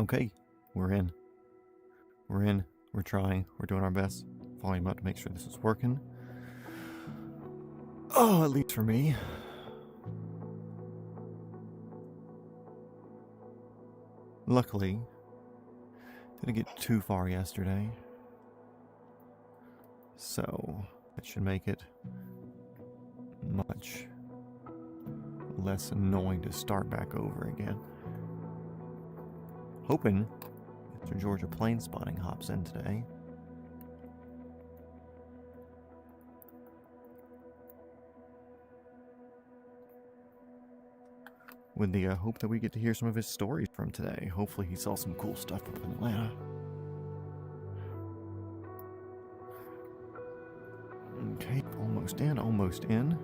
Okay, we're in. We're in. We're trying. We're doing our best. Volume up to make sure this is working. Oh, at least for me. Luckily, didn't get too far yesterday. So, that should make it much less annoying to start back over again. Hoping Mr. Georgia Plane Spotting hops in today. With the hope that we get to hear some of his stories from today. Hopefully he saw some cool stuff up in Atlanta. Okay, almost in, almost in.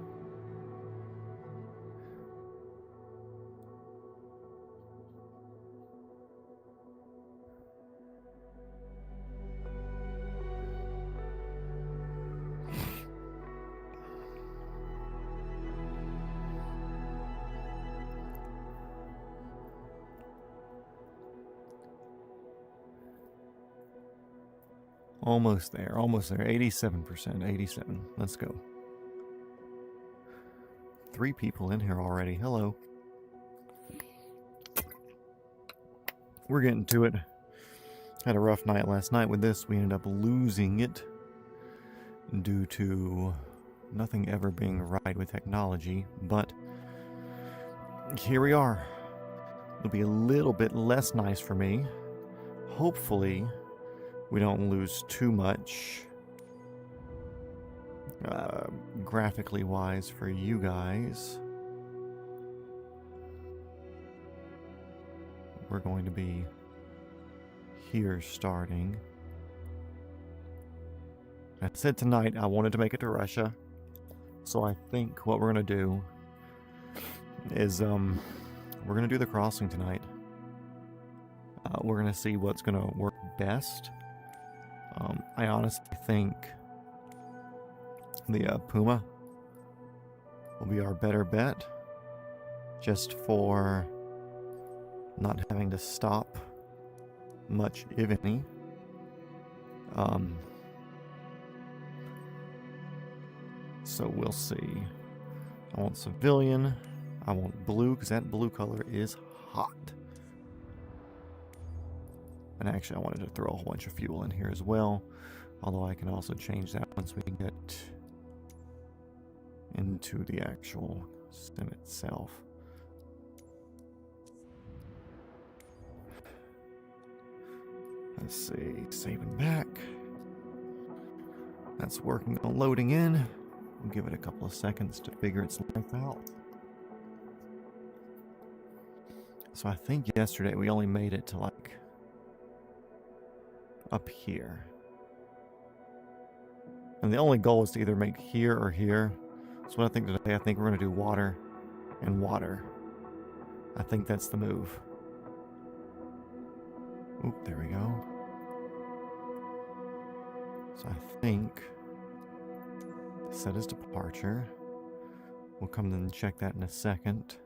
Almost there, 87%, 87. Let's go. 3 people in here already. Hello. We're getting to it. Had a rough night last night with this. We ended up losing it due to nothing ever being right with technology, but here we are. It'll be a little bit less nice for me. Hopefully, we don't lose too much graphically wise for you guys. We're going to be here starting. I said tonight I wanted to make it to Russia, so I think what we're going to do is we're going to do the crossing tonight. We're going to see what's going to work best. I honestly think the Puma will be our better bet, just for not having to stop much, if any. So we'll see. I want civilian. I want blue, because that blue color is hot. And actually, I wanted to throw a whole bunch of fuel in here as well. Although I can also change that once we get into the actual sim itself. Let's see, saving back. That's working on loading in. We'll give it a couple of seconds to figure its life out. So I think yesterday we only made it to like up here. And the only goal is to either make here or here. So what I think today, I think we're going to do water and water. I think that's the move. Oop, there we go. So I think set as departure. We'll come in and check that in a second.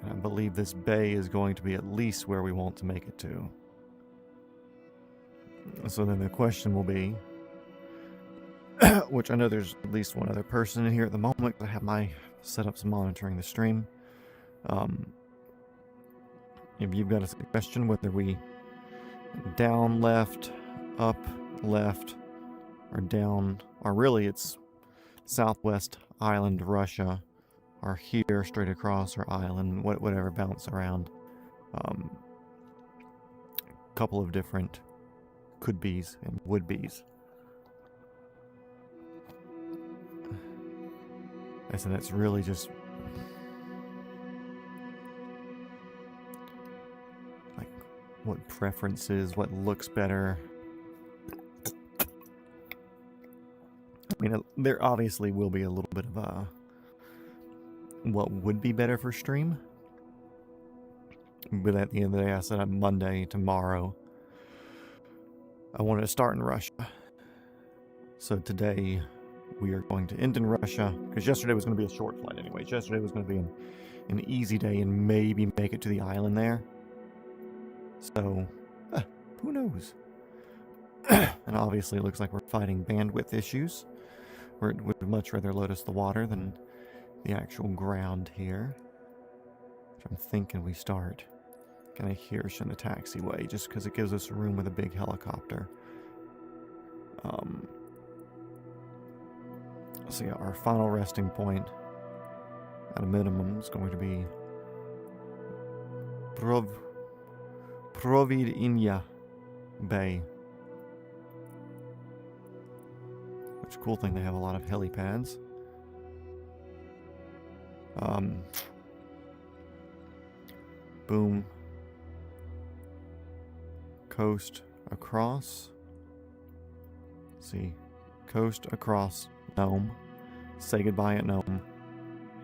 And I believe this bay is going to be at least where we want to make it to. So then the question will be, which I know there's at least one other person in here at the moment. I have my setups monitoring the stream. If you've got a suggestion, whether we down left, up left, or down, or really it's southwest island Russia, or here straight across our island, whatever, bounce around. Couple of different could be's and would be's. I said that's really just like what preferences, what looks better. I mean, there obviously will be a little bit of what would be better for stream. But at the end of the day, I said on Monday, tomorrow, I wanted to start in Russia. So today we are going to end in Russia, because yesterday was going to be a short flight anyways. Yesterday was going to be an easy day and maybe make it to the island there. So, who knows? And obviously it looks like we're fighting bandwidth issues. Where it would much rather load us the water than the actual ground here. Which I'm thinking we start kind of here-ish in the taxiway, just because it gives us room with a big helicopter. So yeah, our final resting point at a minimum is going to be Provideniya Bay. Which, cool thing, they have a lot of helipads. Boom. Coast across. See, coast across Nome. Say goodbye at Nome.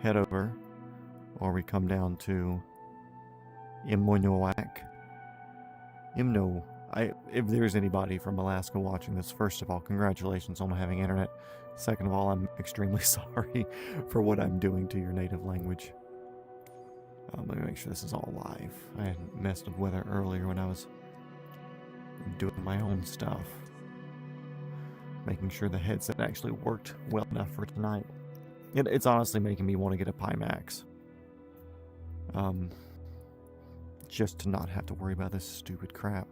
Head over. Or we come down to Imno. If there's anybody from Alaska watching this, first of all, congratulations on having internet. Second of all, I'm extremely sorry for what I'm doing to your native language. Let me make sure this is all live. I had messed with weather earlier when I was doing my own stuff. Making sure the headset actually worked well enough for tonight. It's honestly making me want to get a Pimax. Just to not have to worry about this stupid crap.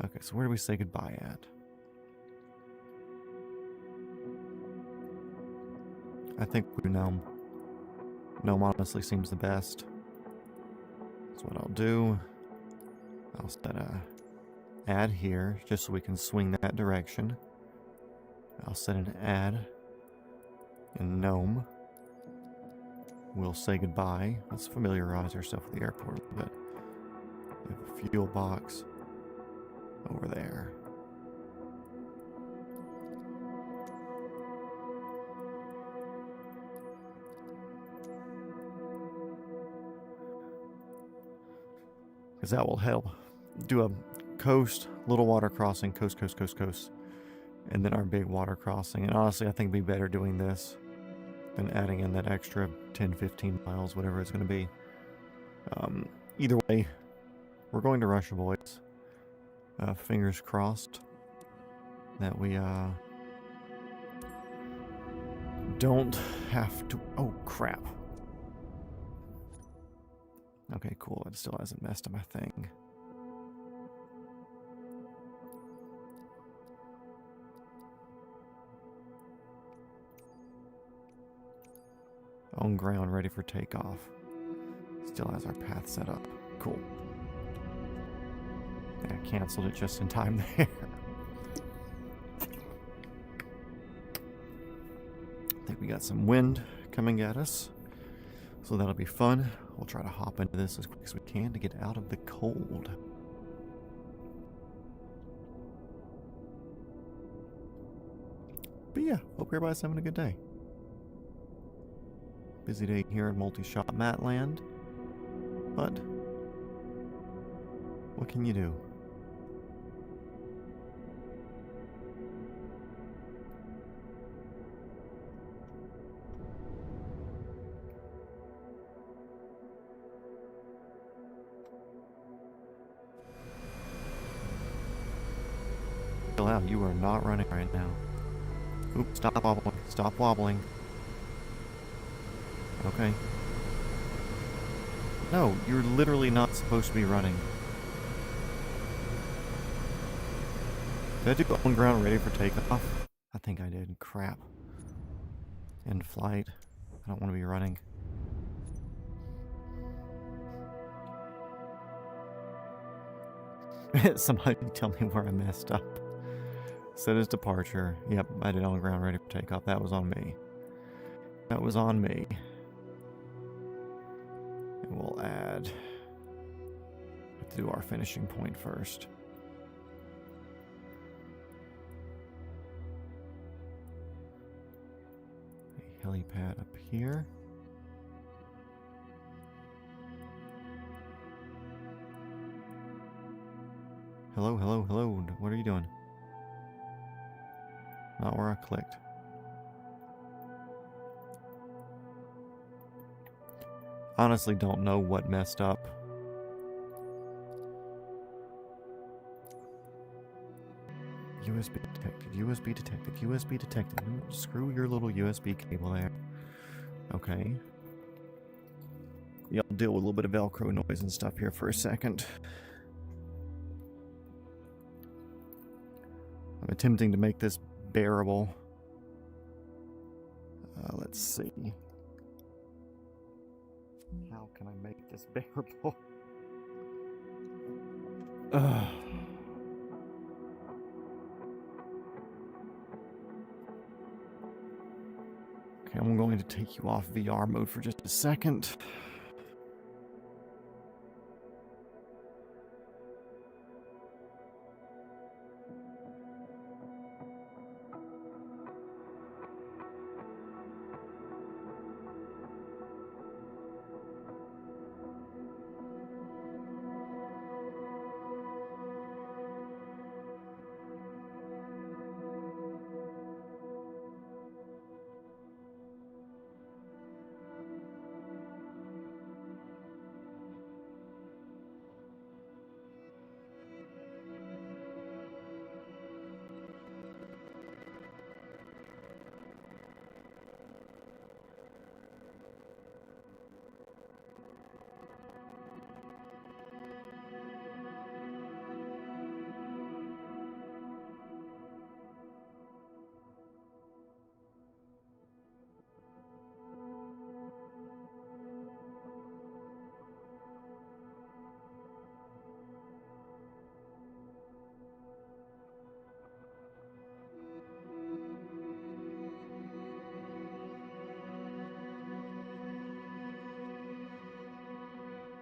Okay, so where do we say goodbye at? I think we do Nome. Nome honestly seems the best. That's what I'll do. I'll set a add here, just so we can swing that direction. I'll set an add in Nome. We'll say goodbye. Let's familiarize ourselves with the airport a little bit. We have a fuel box over there. Because that will help. Do a coast, little water crossing, coast, coast, coast, coast. And then our big water crossing. And honestly, I think it'd be better doing this than adding in that extra 10, 15 miles, whatever it's going to be. Either way, we're going to Russia, boys. Fingers crossed that we don't have to... Oh, crap. Okay, cool. It still hasn't messed up my thing. On ground, ready for takeoff. Still has our path set up. Cool. I canceled it just in time there. I think we got some wind coming at us, so that'll be fun. We'll try to hop into this as quick as we can to get out of the cold. But yeah, hope everybody's having a good day. Busy day here in multi-shot Matland, but what can you do? Chill out, you are not running right now. Oops, stop wobbling, stop wobbling. Okay. No, you're literally not supposed to be running. Did I do on ground ready for takeoff? I think I did. Crap. In flight. I don't want to be running. Somebody tell me where I messed up. Set as departure. Yep, I did on ground ready for takeoff. That was on me. That was on me. And we'll add... Let's do our finishing point first. A helipad up here. Hello, hello, hello. What are you doing? Not where I clicked. Honestly don't know what messed up. USB detected, USB detected, USB detected. Screw your little USB cable there. Okay. Yeah, I'll deal with a little bit of Velcro noise and stuff here for a second. I'm attempting to make this bearable. Let's see. How can I make this bearable? Okay, I'm going to take you off VR mode for just a second.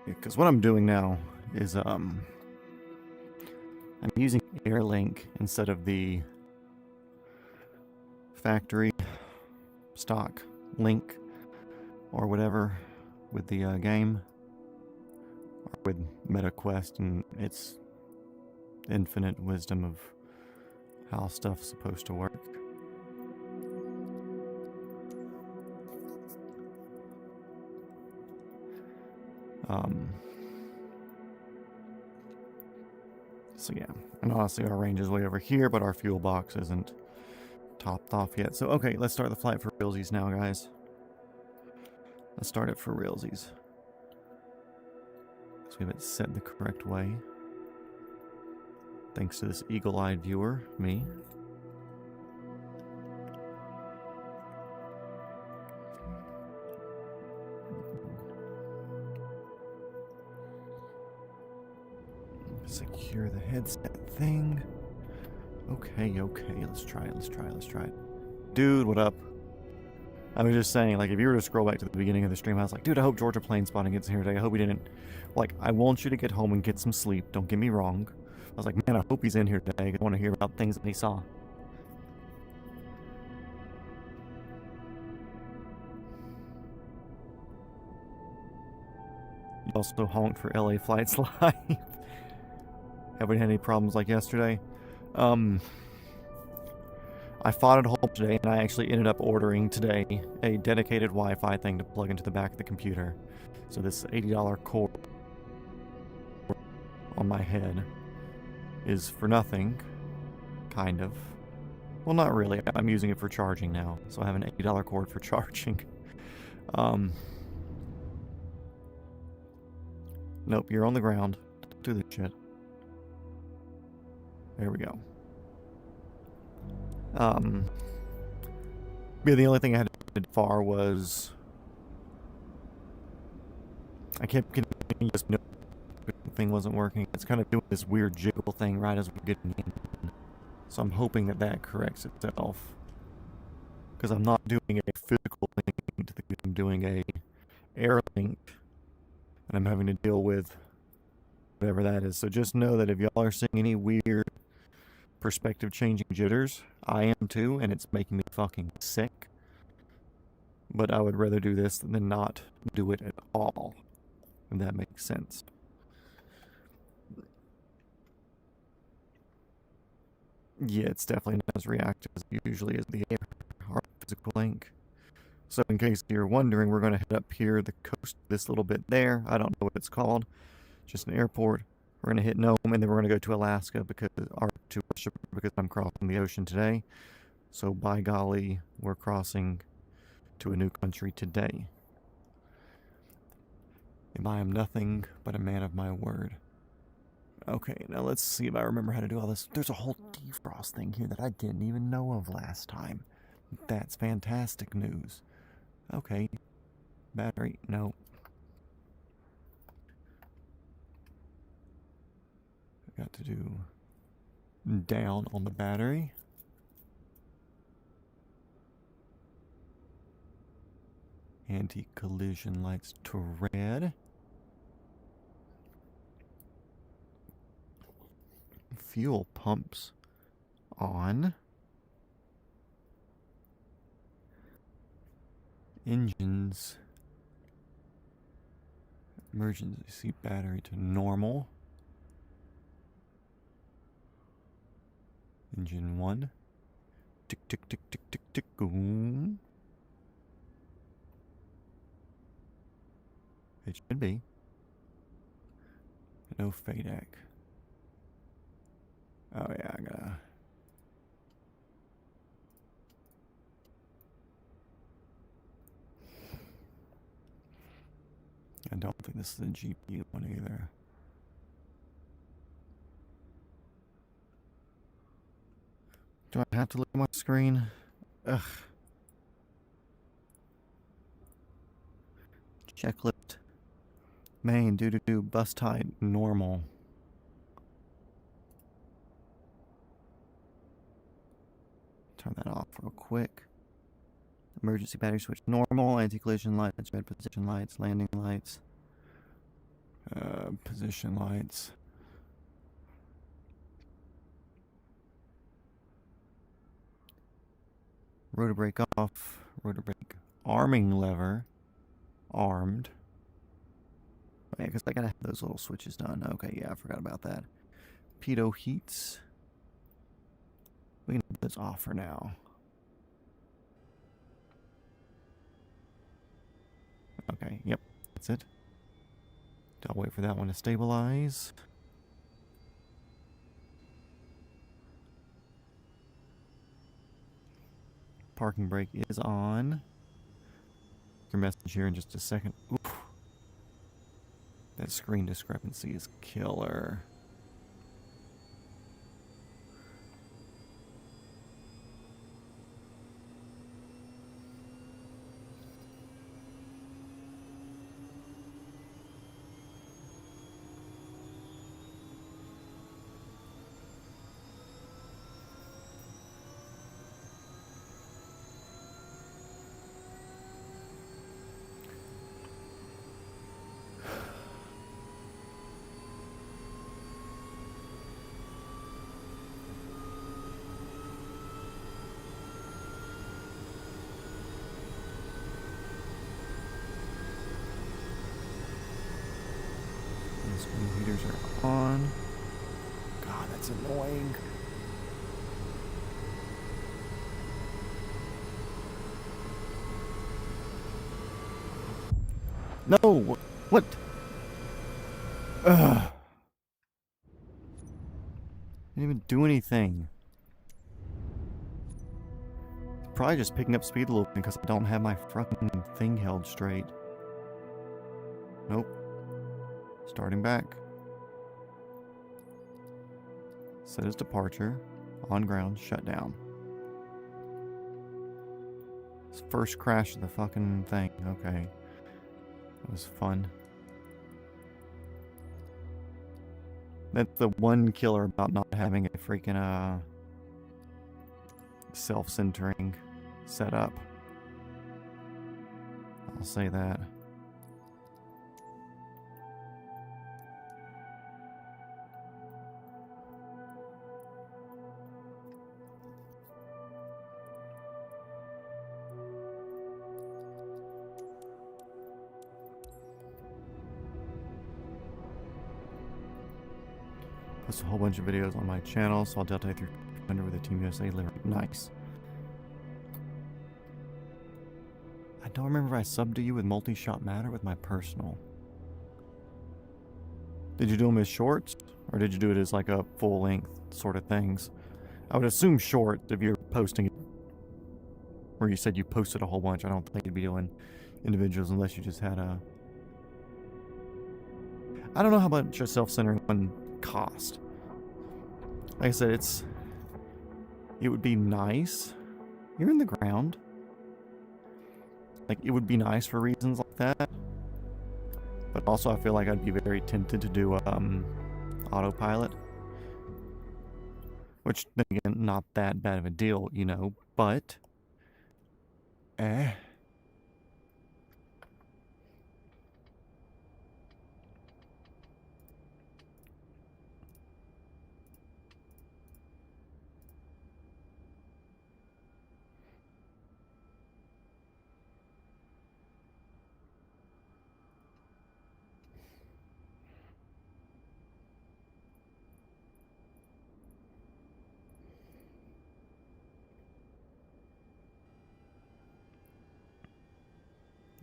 Because what I'm doing now is I'm using Airlink instead of the factory stock link or whatever with the game, or with MetaQuest and its infinite wisdom of how stuff's supposed to work. So yeah, and honestly our range is way over here, but our fuel box isn't topped off yet. So okay, let's start the flight for realsies now, guys. Let's start it for realsies. So we have it set the correct way. Thanks to this eagle-eyed viewer, me. Secure the headset thing. Okay, let's try it. Dude, what up? I was just saying, like, if you were to scroll back to the beginning of the stream, I was like, dude, I hope Georgia Plane Spotting gets here today. I hope he didn't. Like, I want you to get home and get some sleep. Don't get me wrong. I was like, man, I hope he's in here today. I want to hear about things that he saw. You also honked for LA Flights Live. Have we had any problems like yesterday? I fought at home today, and I actually ended up ordering today a dedicated Wi-Fi thing to plug into the back of the computer. So this $80 cord on my head is for nothing, kind of. Well, not really. I'm using it for charging now, so I have an $80 cord for charging. Nope, you're on the ground. Don't do this shit. There we go. Yeah, the only thing I had to do far was I kept getting this thing wasn't working. It's kind of doing this weird jiggle thing right as we're getting in. So I'm hoping that that corrects itself. Because I'm not doing a physical link to the I'm doing a air link. And I'm having to deal with whatever that is. So just know that if y'all are seeing any weird perspective changing jitters, I am too, and it's making me fucking sick. But I would rather do this than not do it at all, if that makes sense. Yeah, it's definitely not as reactive as it usually is the air or physical link. So in case you're wondering, we're going to head up here, the coast, this little bit there. I don't know what it's called. Just an airport. We're going to hit Nome, and then we're going to go to Alaska because I'm crossing the ocean today. So by golly, we're crossing to a new country today. And I am nothing but a man of my word. Okay, now let's see if I remember how to do all this. There's a whole defrost thing here that I didn't even know of last time. That's fantastic news. Okay. Battery, no. I got to do down on the battery. Anti-collision lights to red. Fuel pumps on. Engines. Emergency battery to normal. Engine 1. Tick, tick, tick, tick, tick, tick, boom. It should be. No FADEC. Oh yeah, I gotta... I don't think this is a GPU one either. Do I have to look at my screen? Ugh. Checklist. Main, do, bus type, normal. Turn that off real quick. Emergency battery switch, normal. Anti-collision lights, red position lights, landing lights. Position lights. Rotor brake off. Rotor brake arming lever. Armed. Oh, yeah, because I gotta have those little switches done. Okay, yeah, I forgot about that. Pitot heats. We can put this off for now. Okay, yep, that's it. I'll wait for that one to stabilize. Parking brake is on. Your message here in just a second. Oof. That screen discrepancy is killer. Screen heaters are on. God, that's annoying. No! What? Ugh. Didn't even do anything. Probably just picking up speed a little bit because I don't have my fucking thing held straight. Nope. Starting back. Set as departure. On ground. Shut down. First crash of the fucking thing. Okay. That was fun. That's the one killer about not having a freaking self-centering setup. I'll say that. Post a whole bunch of videos on my channel, so I'll Delta 300 with the Team USA livery. Nice. I don't remember if I subbed to you with multi-shot matter with my personal. Did you do them as shorts? Or did you do it as like a full-length sort of things? I would assume short if you're posting it. Where you said you posted a whole bunch. I don't think you'd be doing individuals unless you just had a... I don't know how much a self-centering one cost. Like I said, it would be nice. You're in the ground. Like, it would be nice for reasons like that. But also, I feel like I'd be very tempted to do autopilot. Which, then again, not that bad of a deal, you know, but...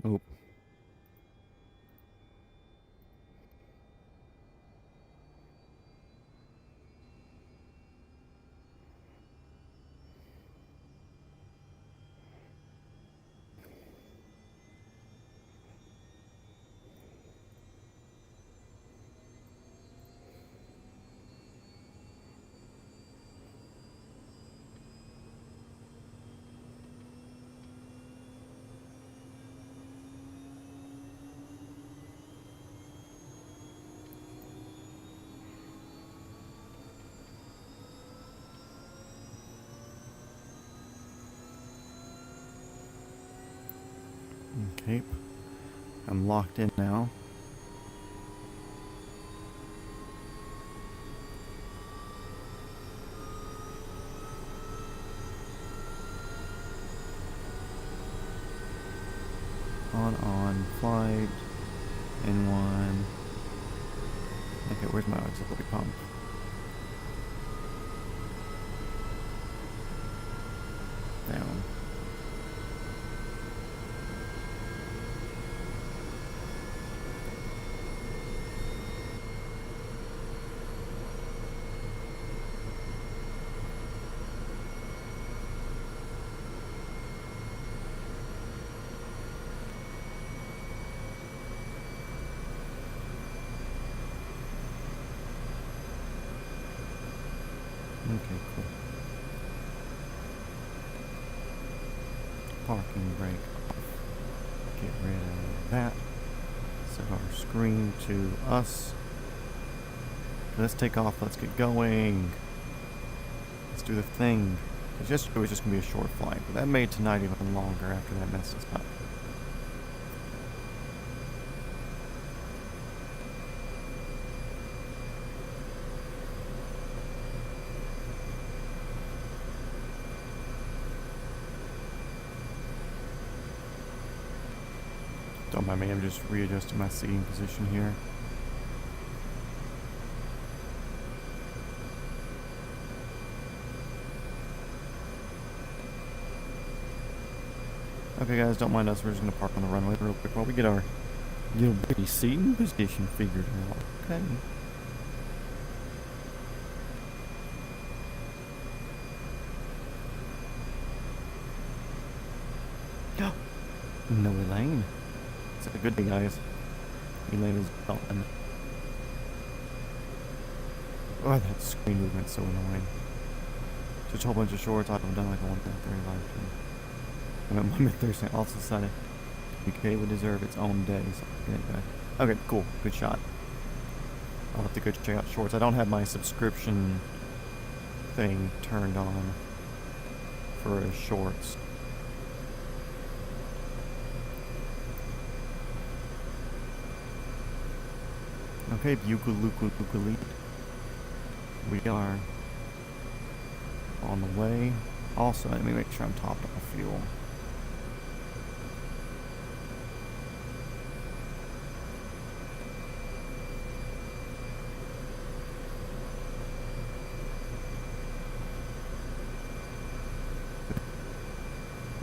Oh. Okay. I'm locked in now. On, flight, N1. Okay, where's my auxiliary pump? Down. Okay, cool. Parking brake off. Get rid of that. Set our screen to us. Let's take off. Let's get going. Let's do the thing. Because yesterday was just going to be a short flight, but that made tonight even longer after that messed us up. Don't mind me, I'm just readjusting my seating position here. Okay guys, don't mind us, we're just going to park on the runway real quick while we get our little bitty seating position figured out. Okay. No Elaine. It's a good thing, guys. Elaine is gone. Oh, that screen movement's so annoying. Just a whole bunch of shorts. I've done like a 1.30 live stream. And then 1.30 also decided UK would deserve its own day. So okay, cool. Good shot. I'll have to go check out shorts. I don't have my subscription thing turned on for shorts. Okay, Unalakleet. We are on the way. Also, let me make sure I'm topped off fuel.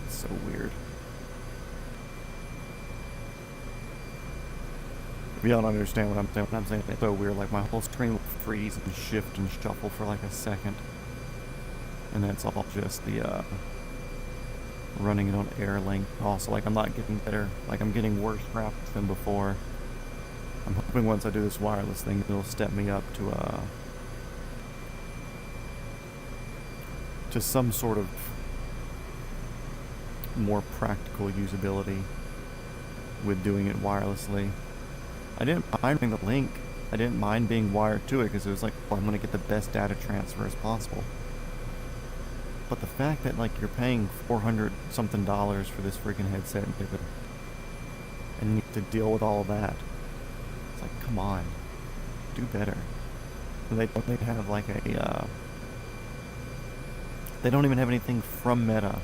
It's so weird. If you don't understand what I'm saying, it's so weird. Like, my whole screen will freeze and shift and shuffle for like a second. And that's all just the, running it on Airlink. Also, like, I'm not getting better. Like, I'm getting worse graphics than before. I'm hoping once I do this wireless thing, it'll step me up to some sort of more practical usability with doing it wirelessly. I didn't mind having the link. I didn't mind being wired to it because it was like, well, I'm going to get the best data transfer as possible. But the fact that, like, you're paying $400 something for this freaking headset and you need to deal with all of that. It's like, come on. Do better. They don't have like a, they don't even have anything from Meta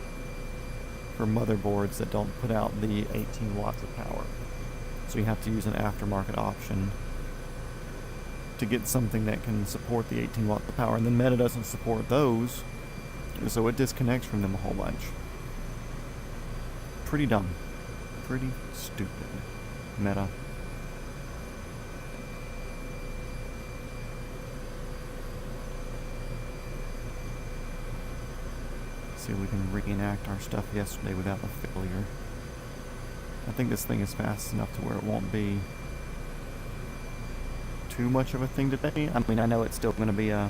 for motherboards that don't put out the 18 watts of power. So you have to use an aftermarket option to get something that can support the 18 watts of power. And then Meta doesn't support those, so it disconnects from them a whole bunch. Pretty dumb. Pretty stupid. Meta. See if we can reenact our stuff yesterday without a failure. I think this thing is fast enough to where it won't be too much of a thing today. I mean, I know it's still going to be a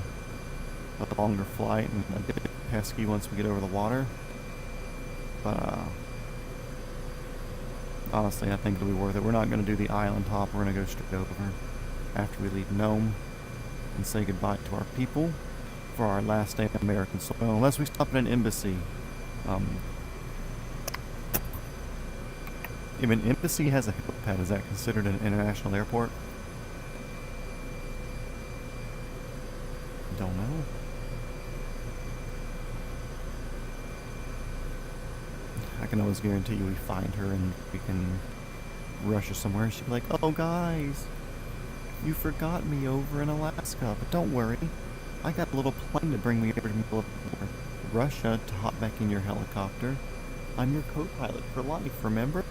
longer flight and a bit pesky once we get over the water. But, honestly, I think it'll be worth it. We're not going to do the island hop. We're going to go straight over after we leave Nome and say goodbye to our people for our last day in American soil. Unless we stop at an embassy. If an embassy has a helipad, is that considered an international airport? Don't know. I can always guarantee you we find her and we can rush her somewhere. She'll be like, oh guys, you forgot me over in Alaska, but don't worry. I got a little plane to bring me over to the middle of Russia to hop back in your helicopter. I'm your co-pilot for life, remember?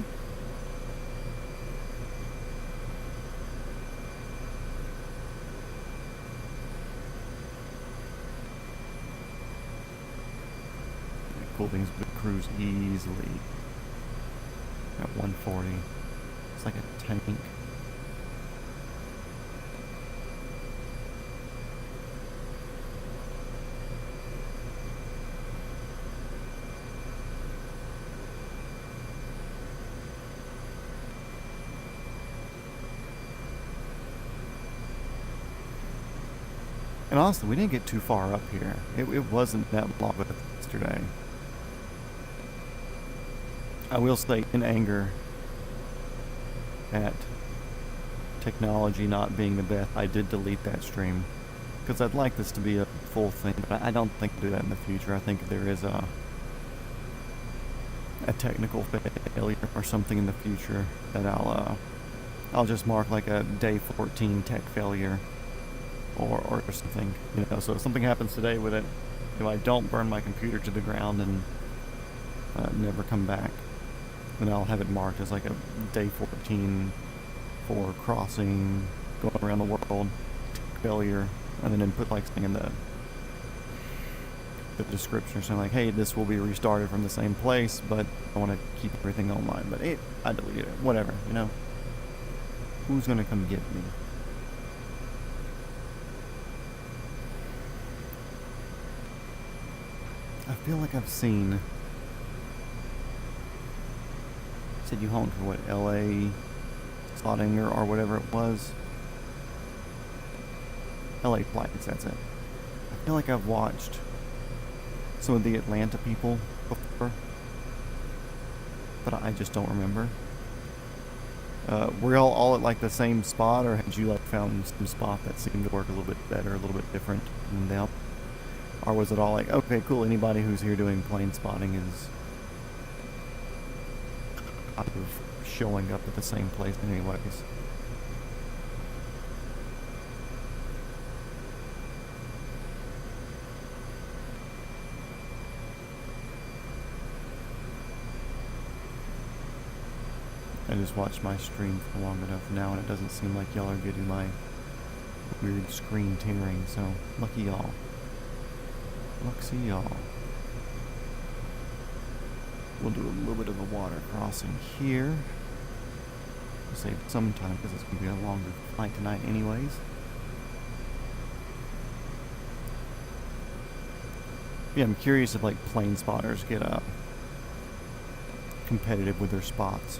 Cool things would cruise easily at 140. It's like a tank. And honestly, we didn't get too far up here. It wasn't that long of yesterday. I will say, in anger at technology not being the best, I did delete that stream. Because I'd like this to be a full thing, but I don't think I'll do that in the future. I think there is a technical failure or something in the future that I'll just mark like a day 14 tech failure or something. You know, so if something happens today with it, if I don't burn my computer to the ground and never come back, then I'll have it marked as like a day 14 for crossing, going around the world, failure, and then put like something in the description or something like, hey, this will be restarted from the same place, but I want to keep everything online. But I deleted it. Whatever, you know. Who's gonna come get me? I feel like I've seen. Said you home for what, LA slotting or whatever it was. LA flights, that's it. I feel like I've watched some of the Atlanta people before, but I just don't remember. Were y'all all at like the same spot, or had you like found some spot that seemed to work a little bit better, a little bit different than them? Or was it all like, okay, cool, anybody who's here doing plane spotting is kind of showing up at the same place anyways? I just watched my stream for long enough now, and it doesn't seem like y'all are getting my weird screen tearing, so lucky y'all. Lucky y'all. We'll do a little bit of a water crossing here. We'll save some time because it's going to be a longer flight tonight anyways. Yeah, I'm curious if like plane spotters get competitive with their spots.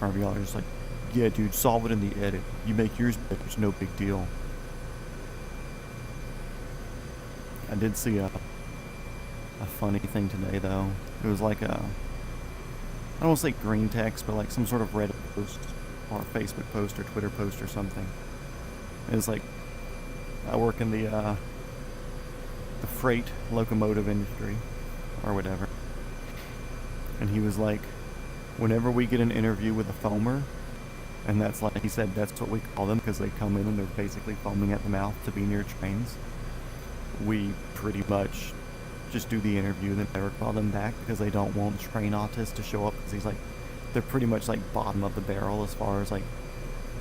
Or if y'all are just like, yeah dude, solve it in the edit. You make yours better, it's no big deal. I did see a funny thing today though. It was like I don't want to say green text, but like some sort of Reddit post or Facebook post or Twitter post or something. It was like, I work in the freight locomotive industry or whatever. And he was like, whenever we get an interview with a foamer, and that's like, he said that's what we call them because they come in and they're basically foaming at the mouth to be near trains. We pretty much just do the interview and then never call them back because they don't want train autists to show up, because he's like, they're pretty much like bottom of the barrel as far as like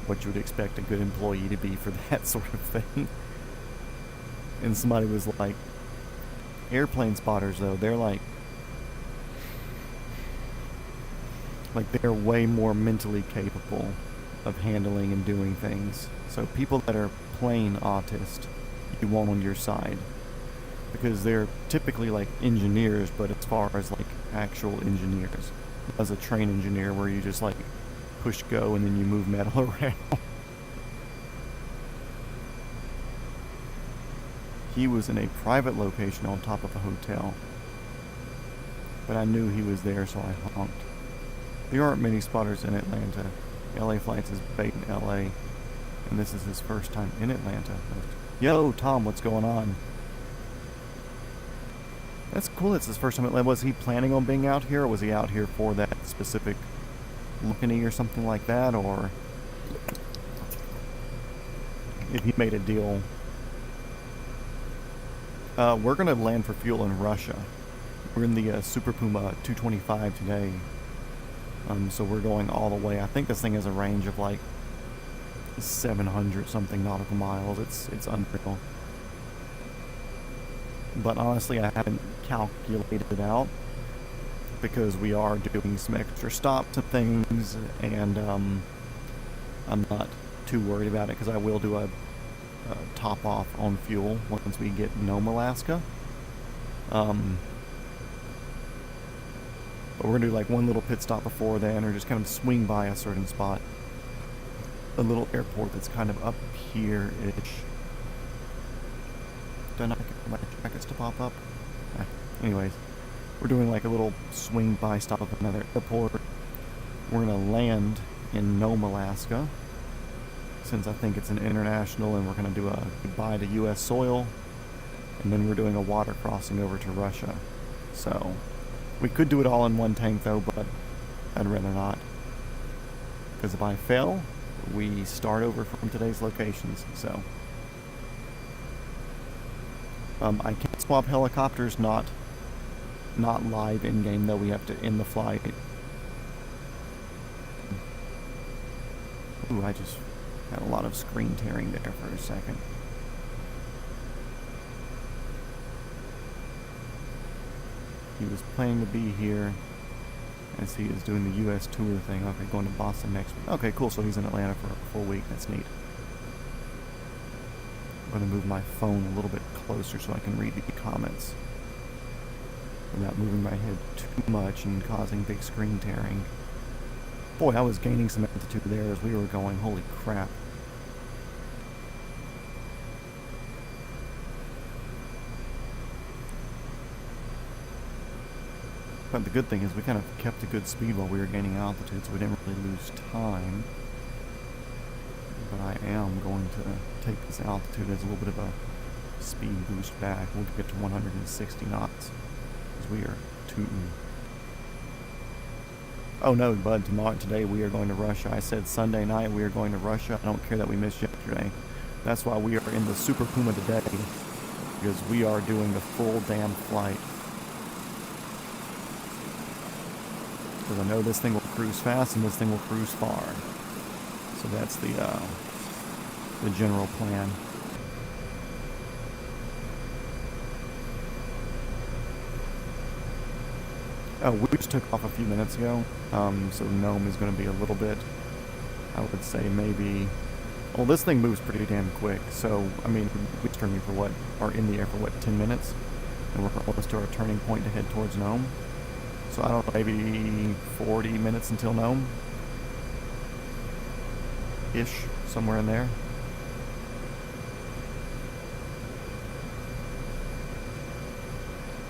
what you would expect a good employee to be for that sort of thing. And somebody was like, airplane spotters though, they're like they're way more mentally capable of handling and doing things. So people that are plain autist, you want on your side, because they're typically like engineers, but as far as like actual engineers, as a train engineer where you just like push go and then you move metal around. He was in a private location on top of a hotel, but I knew he was there, so I honked. There aren't many spotters in Atlanta. LA Flights is based in LA, and this is his first time in Atlanta. Yo, Tom, what's going on? That's cool, it's his first time in Atlanta. Was he planning on being out here, or was he out here for that specific lookany or something like that, or if he made a deal? We're going to land for fuel in Russia. We're in the Super Puma 225 today. So we're going all the way. I think this thing has a range of like 700 something nautical miles. It's unreal. But honestly, I haven't calculated it out because we are doing some extra stops and things, and I'm not too worried about it because I will do a top off on fuel once we get Nome, Alaska. But we're going to do like one little pit stop before then, or just kind of swing by a certain spot. A little airport that's kind of up here-ish. Do I not get my jackets to pop up? Anyways, we're doing like a little swing by stop of another airport. We're going to land in Nome, Alaska, since I think it's an international, and we're going to do a goodbye to U.S. soil. And then we're doing a water crossing over to Russia. So we could do it all in one tank though, but I'd rather not. Because if I fail, we start over from today's locations, so. I can't swap helicopters, not live in-game though, we have to end the flight. Ooh, I just had a lot of screen tearing there for a second. He was planning to be here as he is doing the U.S. tour thing. Okay, going to Boston next week. Okay, cool, so he's in Atlanta for a full week. That's neat. I'm going to move my phone a little bit closer so I can read the comments without moving my head too much and causing big screen tearing. Boy, I was gaining some altitude there as we were going. Holy crap. But the good thing is we kind of kept a good speed while we were gaining altitude, so we didn't really lose time. But I am going to take this altitude as a little bit of a speed boost back. We'll get to 160 knots, because we are tooting. Oh no, bud, today we are going to Russia. I said Sunday night we are going to Russia. I don't care that we missed yesterday. That's why we are in the Super Puma today, because we are doing the full damn flight. because I know this thing will cruise fast and this thing will cruise far. So that's the general plan. Oh, we just took off a few minutes ago, so Nome is going to be a little bit, I would say maybe, well, this thing moves pretty damn quick, so, I mean, we're turning for what, or in the air for what, 10 minutes? And we're almost to our turning point to head towards Nome. So I don't know, maybe 40 minutes until Nome? Ish, somewhere in there.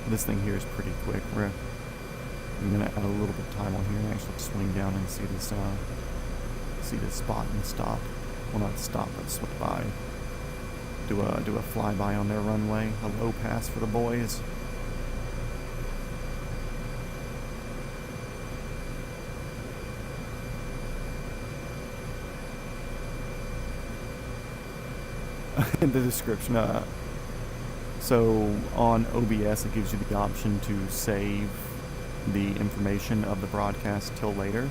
This thing here is pretty quick. I'm gonna add a little bit of time on here and actually swing down and see this spot and stop. Well, not stop, but swing by. Do a flyby on their runway. A low pass for the boys. In the description, so on OBS it gives you the option to save the information of the broadcast till later,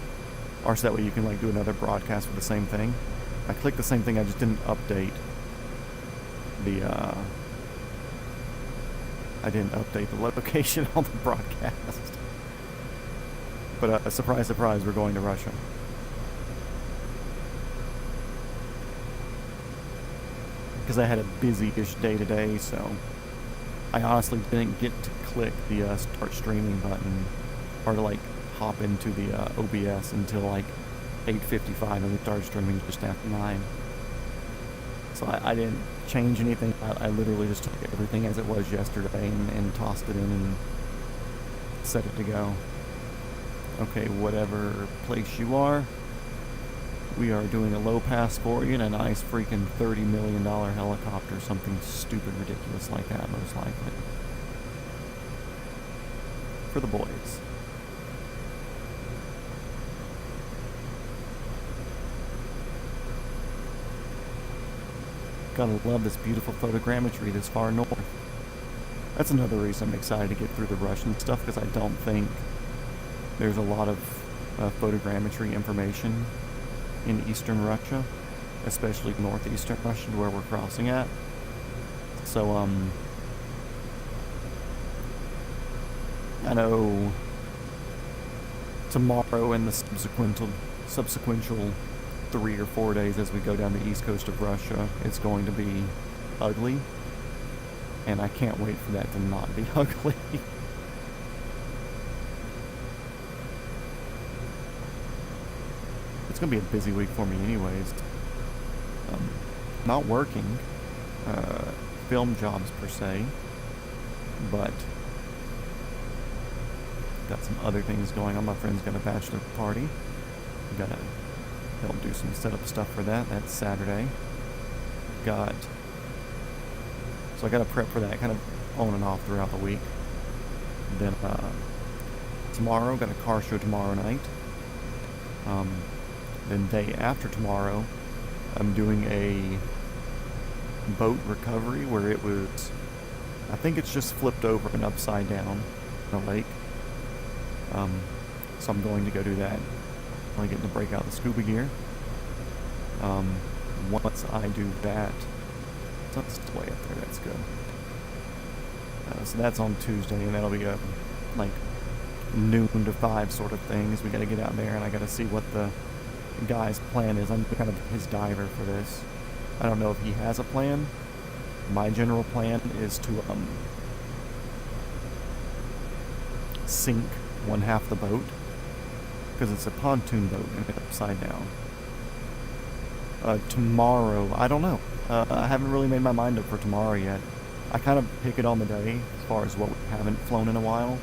or so that way you can like do another broadcast with the same thing. I clicked the same thing, I just didn't update the location on the broadcast. But surprise, surprise, we're going to Russia. Because I had a busy-ish day today, so I honestly didn't get to click the start streaming button or to like hop into the OBS until like 8:55, and we started streaming just after 9. So I didn't change anything. I literally just took everything as it was yesterday and tossed it in and set it to go. Okay, whatever place you are, we are doing a low pass for you in a nice freaking $30 million helicopter, something stupid ridiculous like that, most likely. For the boys. Gotta love this beautiful photogrammetry this far north. That's another reason I'm excited to get through the Russian stuff, because I don't think there's a lot of photogrammetry information in eastern Russia, especially northeastern Russia, where we're crossing at. So, I know tomorrow and the subsequential 3 or 4 days as we go down the east coast of Russia, it's going to be ugly, and I can't wait for that to not be ugly. It's going to be a busy week for me anyways. Not working film jobs per se, but got some other things going on. My friend's got a bachelor party. Gotta help do some setup stuff for that. That's Saturday. So I gotta prep for that kind of on and off throughout the week. Then tomorrow, got a car show tomorrow night. Then day after tomorrow, I'm doing a boat recovery where it was, I think it's just flipped over and upside down in a lake. So I'm going to go do that. I'm getting to break out the scuba gear. Once I do that, so it's way up there, that's good. So that's on Tuesday, and that'll be a like noon to 5 sort of things. We got to get out there, and I got to see what the guy's plan is. I'm kind of his diver for this. I don't know if he has a plan. My general plan is to sink one half the boat, because it's a pontoon boat and it's upside down. Tomorrow, I don't know. I haven't really made my mind up for tomorrow yet. I kind of pick it on the day as far as what we haven't flown in a while.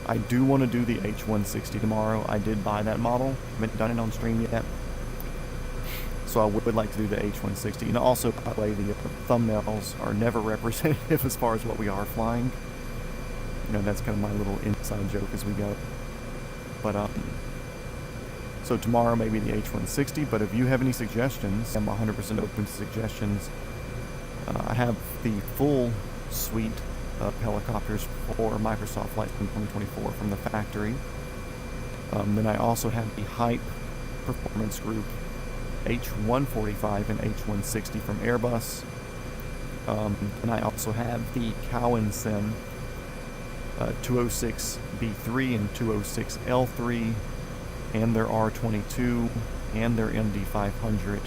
I do want to do the H160 tomorrow. I did buy that model. Haven't done it on stream yet. So I would like to do the H160. And also, by the way, the thumbnails are never representative as far as what we are flying. You know, that's kind of my little inside joke as we go. But, so tomorrow maybe the H160, but if you have any suggestions, I'm 100% open to suggestions. I have the full suite helicopters for Microsoft Flight Sim 2024 from the factory. Then I also have the Hype Performance Group H145 and H160 from Airbus. And I also have the Cowan Sim 206B3 and 206L3, and their R22 and their MD500,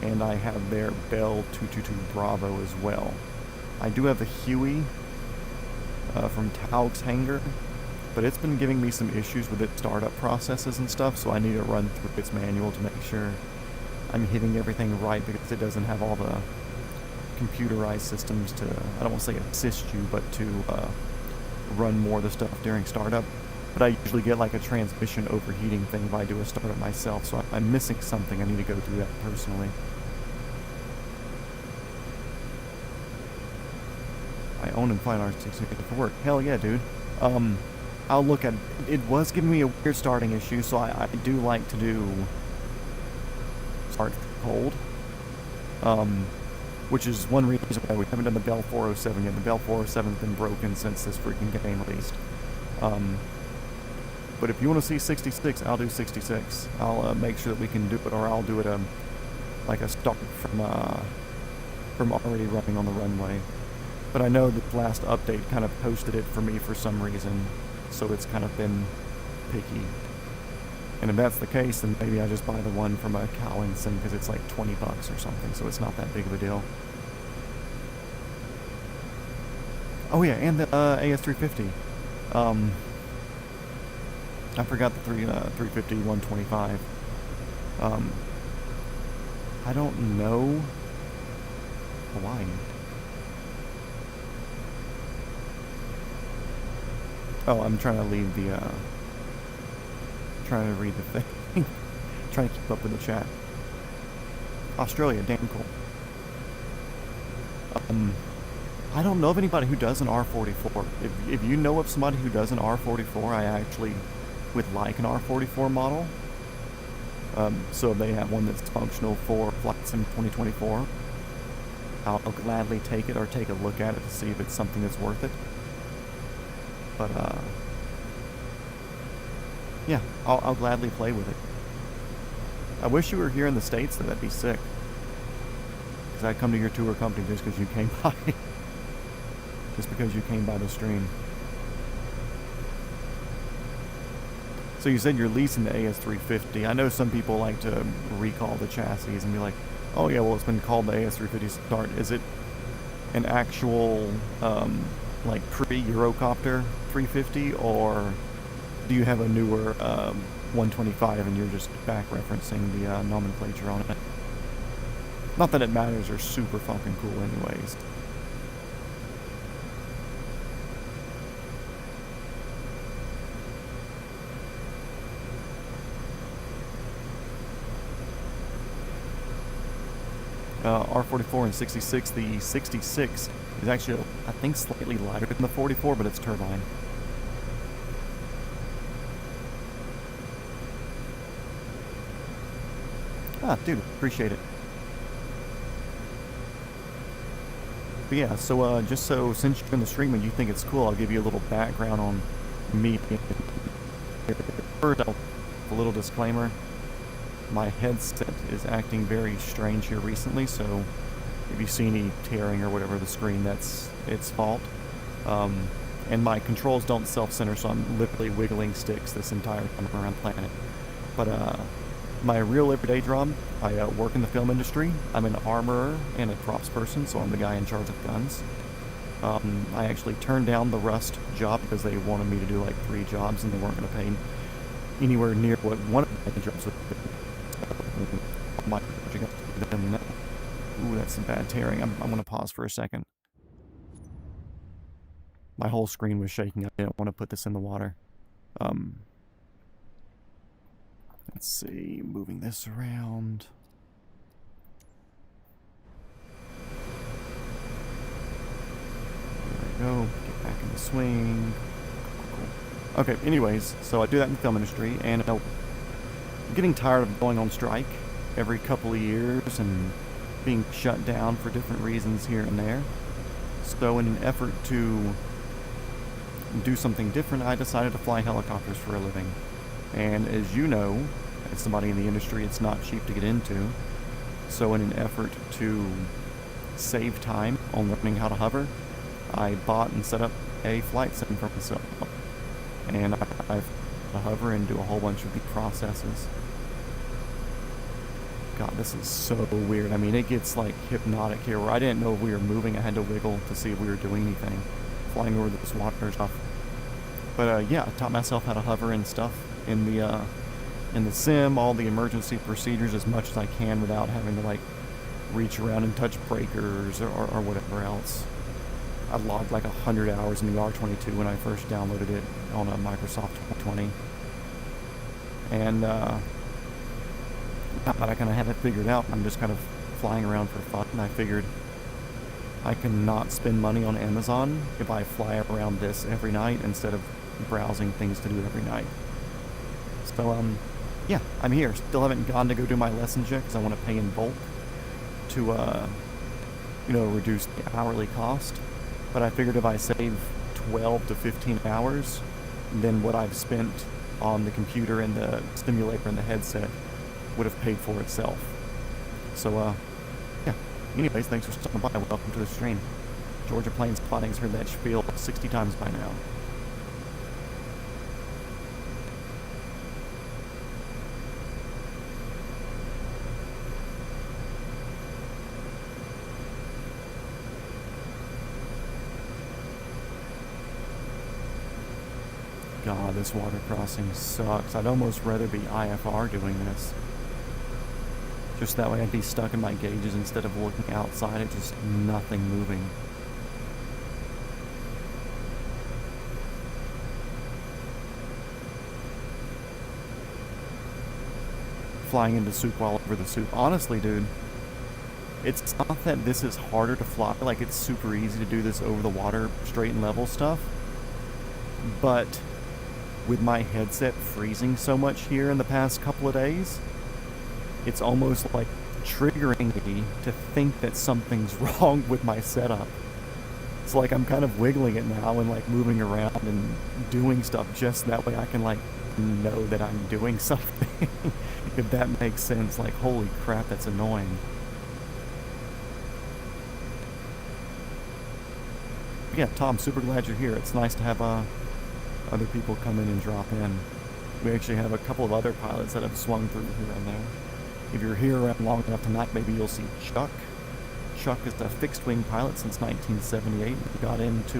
and I have their Bell 222 Bravo as well. I do have the Huey from Taug's hangar, but it's been giving me some issues with its startup processes and stuff, so I need to run through its manual to make sure I'm hitting everything right, because it doesn't have all the computerized systems to, I don't want to say assist you, but to run more of the stuff during startup. But I usually get like a transmission overheating thing if I do a startup myself, so I'm missing something. I need to go through that personally. I own and fly an R6 for work. Hell yeah, dude. I'll look at it. It was giving me a weird starting issue, so I do like to do start cold. Which is one reason why we haven't done the Bell 407 yet. The Bell 407 has been broken since this freaking game released. But if you want to see 66, I'll do 66. I'll make sure that we can do it, or I'll do it like a start from already running on the runway. But I know the last update kind of posted it for me for some reason, so it's kind of been picky. And if that's the case, then maybe I just buy the one from a Cowan Sim, because it's like $20 or something, so it's not that big of a deal. Oh yeah, and the AS350. I forgot the 350 125. I don't know Hawaii. Oh, I'm trying to leave the trying to read the thing. Trying to keep up with the chat. Australia, damn cool. I don't know of anybody who does an R44. If you know of somebody who does an R44, I actually would like an R44 model. So if they have one that's functional for Flight Sim 2024, I'll gladly take it, or take a look at it to see if it's something that's worth it. But yeah, I'll gladly play with it. I wish you were here in the States, though. That'd be sick. Because I'd come to your tour company just because you came by. Just because you came by the stream. So you said you're leasing the AS350. I know some people like to recall the chassis and be like, oh yeah, well, it's been called the AS350 start. Is it an actual like pre-Eurocopter 350, or do you have a newer 125 and you're just back referencing the nomenclature on it? Not that it matters, they're super fucking cool anyways. R44 and 66, the 66 is actually, I think, slightly lighter than the 44, but it's turbine. Ah, dude, appreciate it. But yeah, so just so, since you're in the stream and you think it's cool, I'll give you a little background on me. First, a little disclaimer. My headset is acting very strange here recently, so if you see any tearing or whatever the screen, that's its fault. And my controls don't self-center, so I'm literally wiggling sticks this entire time around the planet. But my real everyday job, I work in the film industry. I'm an armorer and a props person, so I'm the guy in charge of guns. I actually turned down the Rust job because they wanted me to do like 3 jobs, and they weren't going to pay anywhere near what one of the jobs would be. Ooh, that's some bad tearing. I'm going to pause for a second. My whole screen was shaking. I didn't want to put this in the water. Let's see, moving this around. There we go. Get back in the swing. Cool. Okay, anyways, so I do that in the film industry, and I'm getting tired of going on strike every couple of years and being shut down for different reasons here and there. So in an effort to do something different, I decided to fly helicopters for a living. And as you know, as somebody in the industry, it's not cheap to get into. So in an effort to save time on learning how to hover, I bought and set up a flight sim for myself. And I've to hover and do a whole bunch of the processes. God, this is so weird. I mean, it gets like hypnotic here where I didn't know if we were moving. I had to wiggle to see if we were doing anything, flying over this water stuff. But yeah, I taught myself how to hover and stuff in the sim, all the emergency procedures as much as I can without having to like reach around and touch breakers or whatever else. I logged like 100 hours in the R22 when I first downloaded it on a Microsoft 2020. And now that I kind of have it figured out, I'm just kind of flying around for fun. And I figured I can not spend money on Amazon if I fly around this every night instead of browsing things to do every night. So, yeah, I'm here. Still haven't gone to go do my lessons yet because I want to pay in bulk to, reduce the hourly cost. But I figured if I save 12 to 15 hours, then what I've spent on the computer and the stimulator and the headset would have paid for itself. So, yeah. Anyways, thanks for stopping by. Welcome to the stream. Georgia Plains Plotting's heard that spiel 60 times by now. God, this water crossing sucks. I'd almost rather be IFR doing this. Just that way I'd be stuck in my gauges instead of looking outside at just nothing moving. Flying into soup all over the soup. Honestly, dude, it's not that this is harder to fly. Like, it's super easy to do this over the water, straight and level stuff. But with my headset freezing so much here in the past couple of days, it's almost like triggering me to think that something's wrong with my setup. It's like I'm kind of wiggling it now and like moving around and doing stuff just that way I can like know that I'm doing something. If that makes sense. Like, holy crap, that's annoying. Yeah, Tom, super glad you're here. It's nice to have other people come in and drop in. We actually have a couple of other pilots that have swung through here and there. If you're here around long enough tonight, maybe you'll see Chuck. Chuck is a fixed-wing pilot since 1978. Got into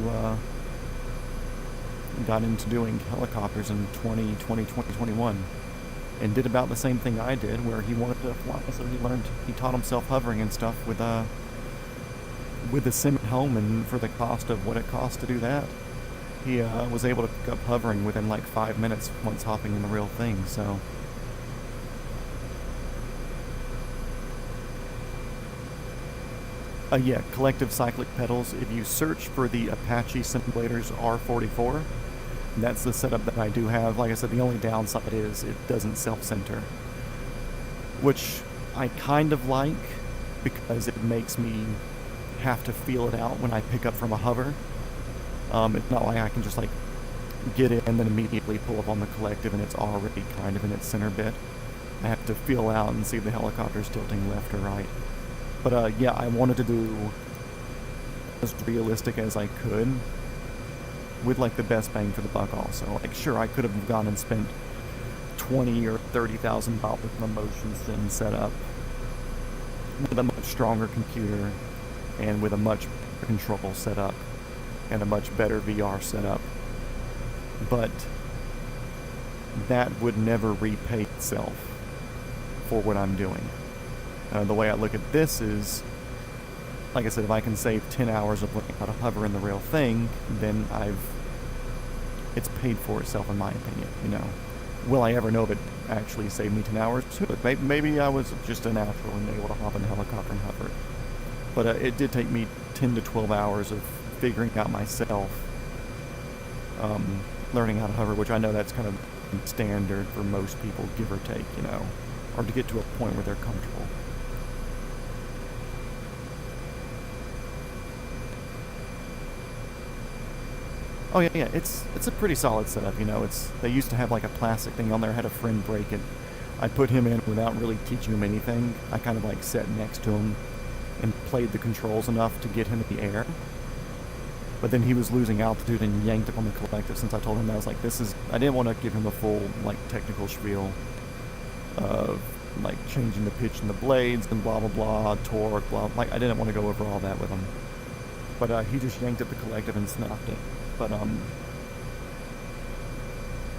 doing helicopters in 2021, and did about the same thing I did, where he wanted to fly, so he taught himself hovering and stuff with the sim at home, and for the cost of what it costs to do that, he was able to pick up hovering within like 5 minutes once hopping in the real thing. So yeah, collective cyclic pedals. If you search for the Apache Simulators R44, that's the setup that I do have. Like I said, the only downside is it doesn't self-center, which I kind of like because it makes me have to feel it out when I pick up from a hover. It's not like I can just like get in and then immediately pull up on the collective and it's already kind of in its center bit. I have to feel out and see if the helicopter's tilting left or right. But yeah, I wanted to do as realistic as I could with like the best bang for the buck also. Like, sure, I could have gone and spent $20,000 or $30,000 on a motion sim setup with a much stronger computer and with a much better control setup and a much better VR setup, but that would never repay itself for what I'm doing. The way I look at this is, like I said, if I can save 10 hours of learning how to hover in the real thing, then it's paid for itself in my opinion, you know. Will I ever know if it actually saved me 10 hours? Maybe I was just a natural and able to hop in a helicopter and hover it. But it did take me 10 to 12 hours of figuring out myself, learning how to hover, which I know that's kind of standard for most people, give or take, you know, or to get to a point where they're comfortable. Oh yeah, it's a pretty solid setup, you know. They used to have like a plastic thing on there. I had a friend break it. I put him in without really teaching him anything. I kind of like sat next to him and played the controls enough to get him in the air. But then he was losing altitude and yanked up on the collective. Since I told him, I was like, I didn't want to give him a full like technical spiel of like changing the pitch in the blades and blah blah blah, torque, blah. Like I didn't want to go over all that with him. But he just yanked up the collective and snapped it. But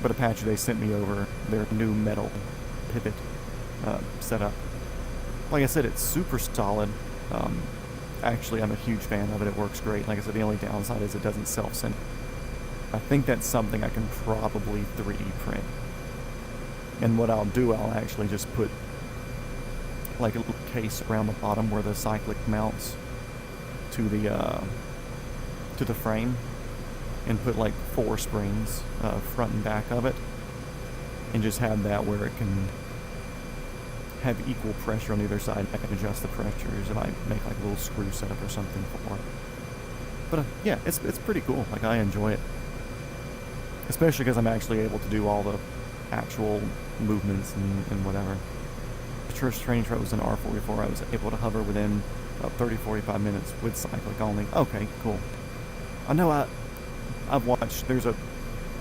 Apache, they sent me over their new metal pivot setup. Like I said, it's super solid. Actually, I'm a huge fan of it. It works great. Like I said, the only downside is it doesn't self-center. I think that's something I can probably 3D print. And what I'll do, I'll actually just put like a little case around the bottom where the cyclic mounts to the frame, and put like 4 springs front and back of it, and just have that where it can have equal pressure on either side. I can adjust the pressures if I make like a little screw setup or something for it. But yeah, it's pretty cool. Like I enjoy it, especially because I'm actually able to do all the actual movements and whatever. The first training trip was an R44. I was able to hover within about 30-45 minutes with cyclic only. Okay, cool. I know I've watched, there's a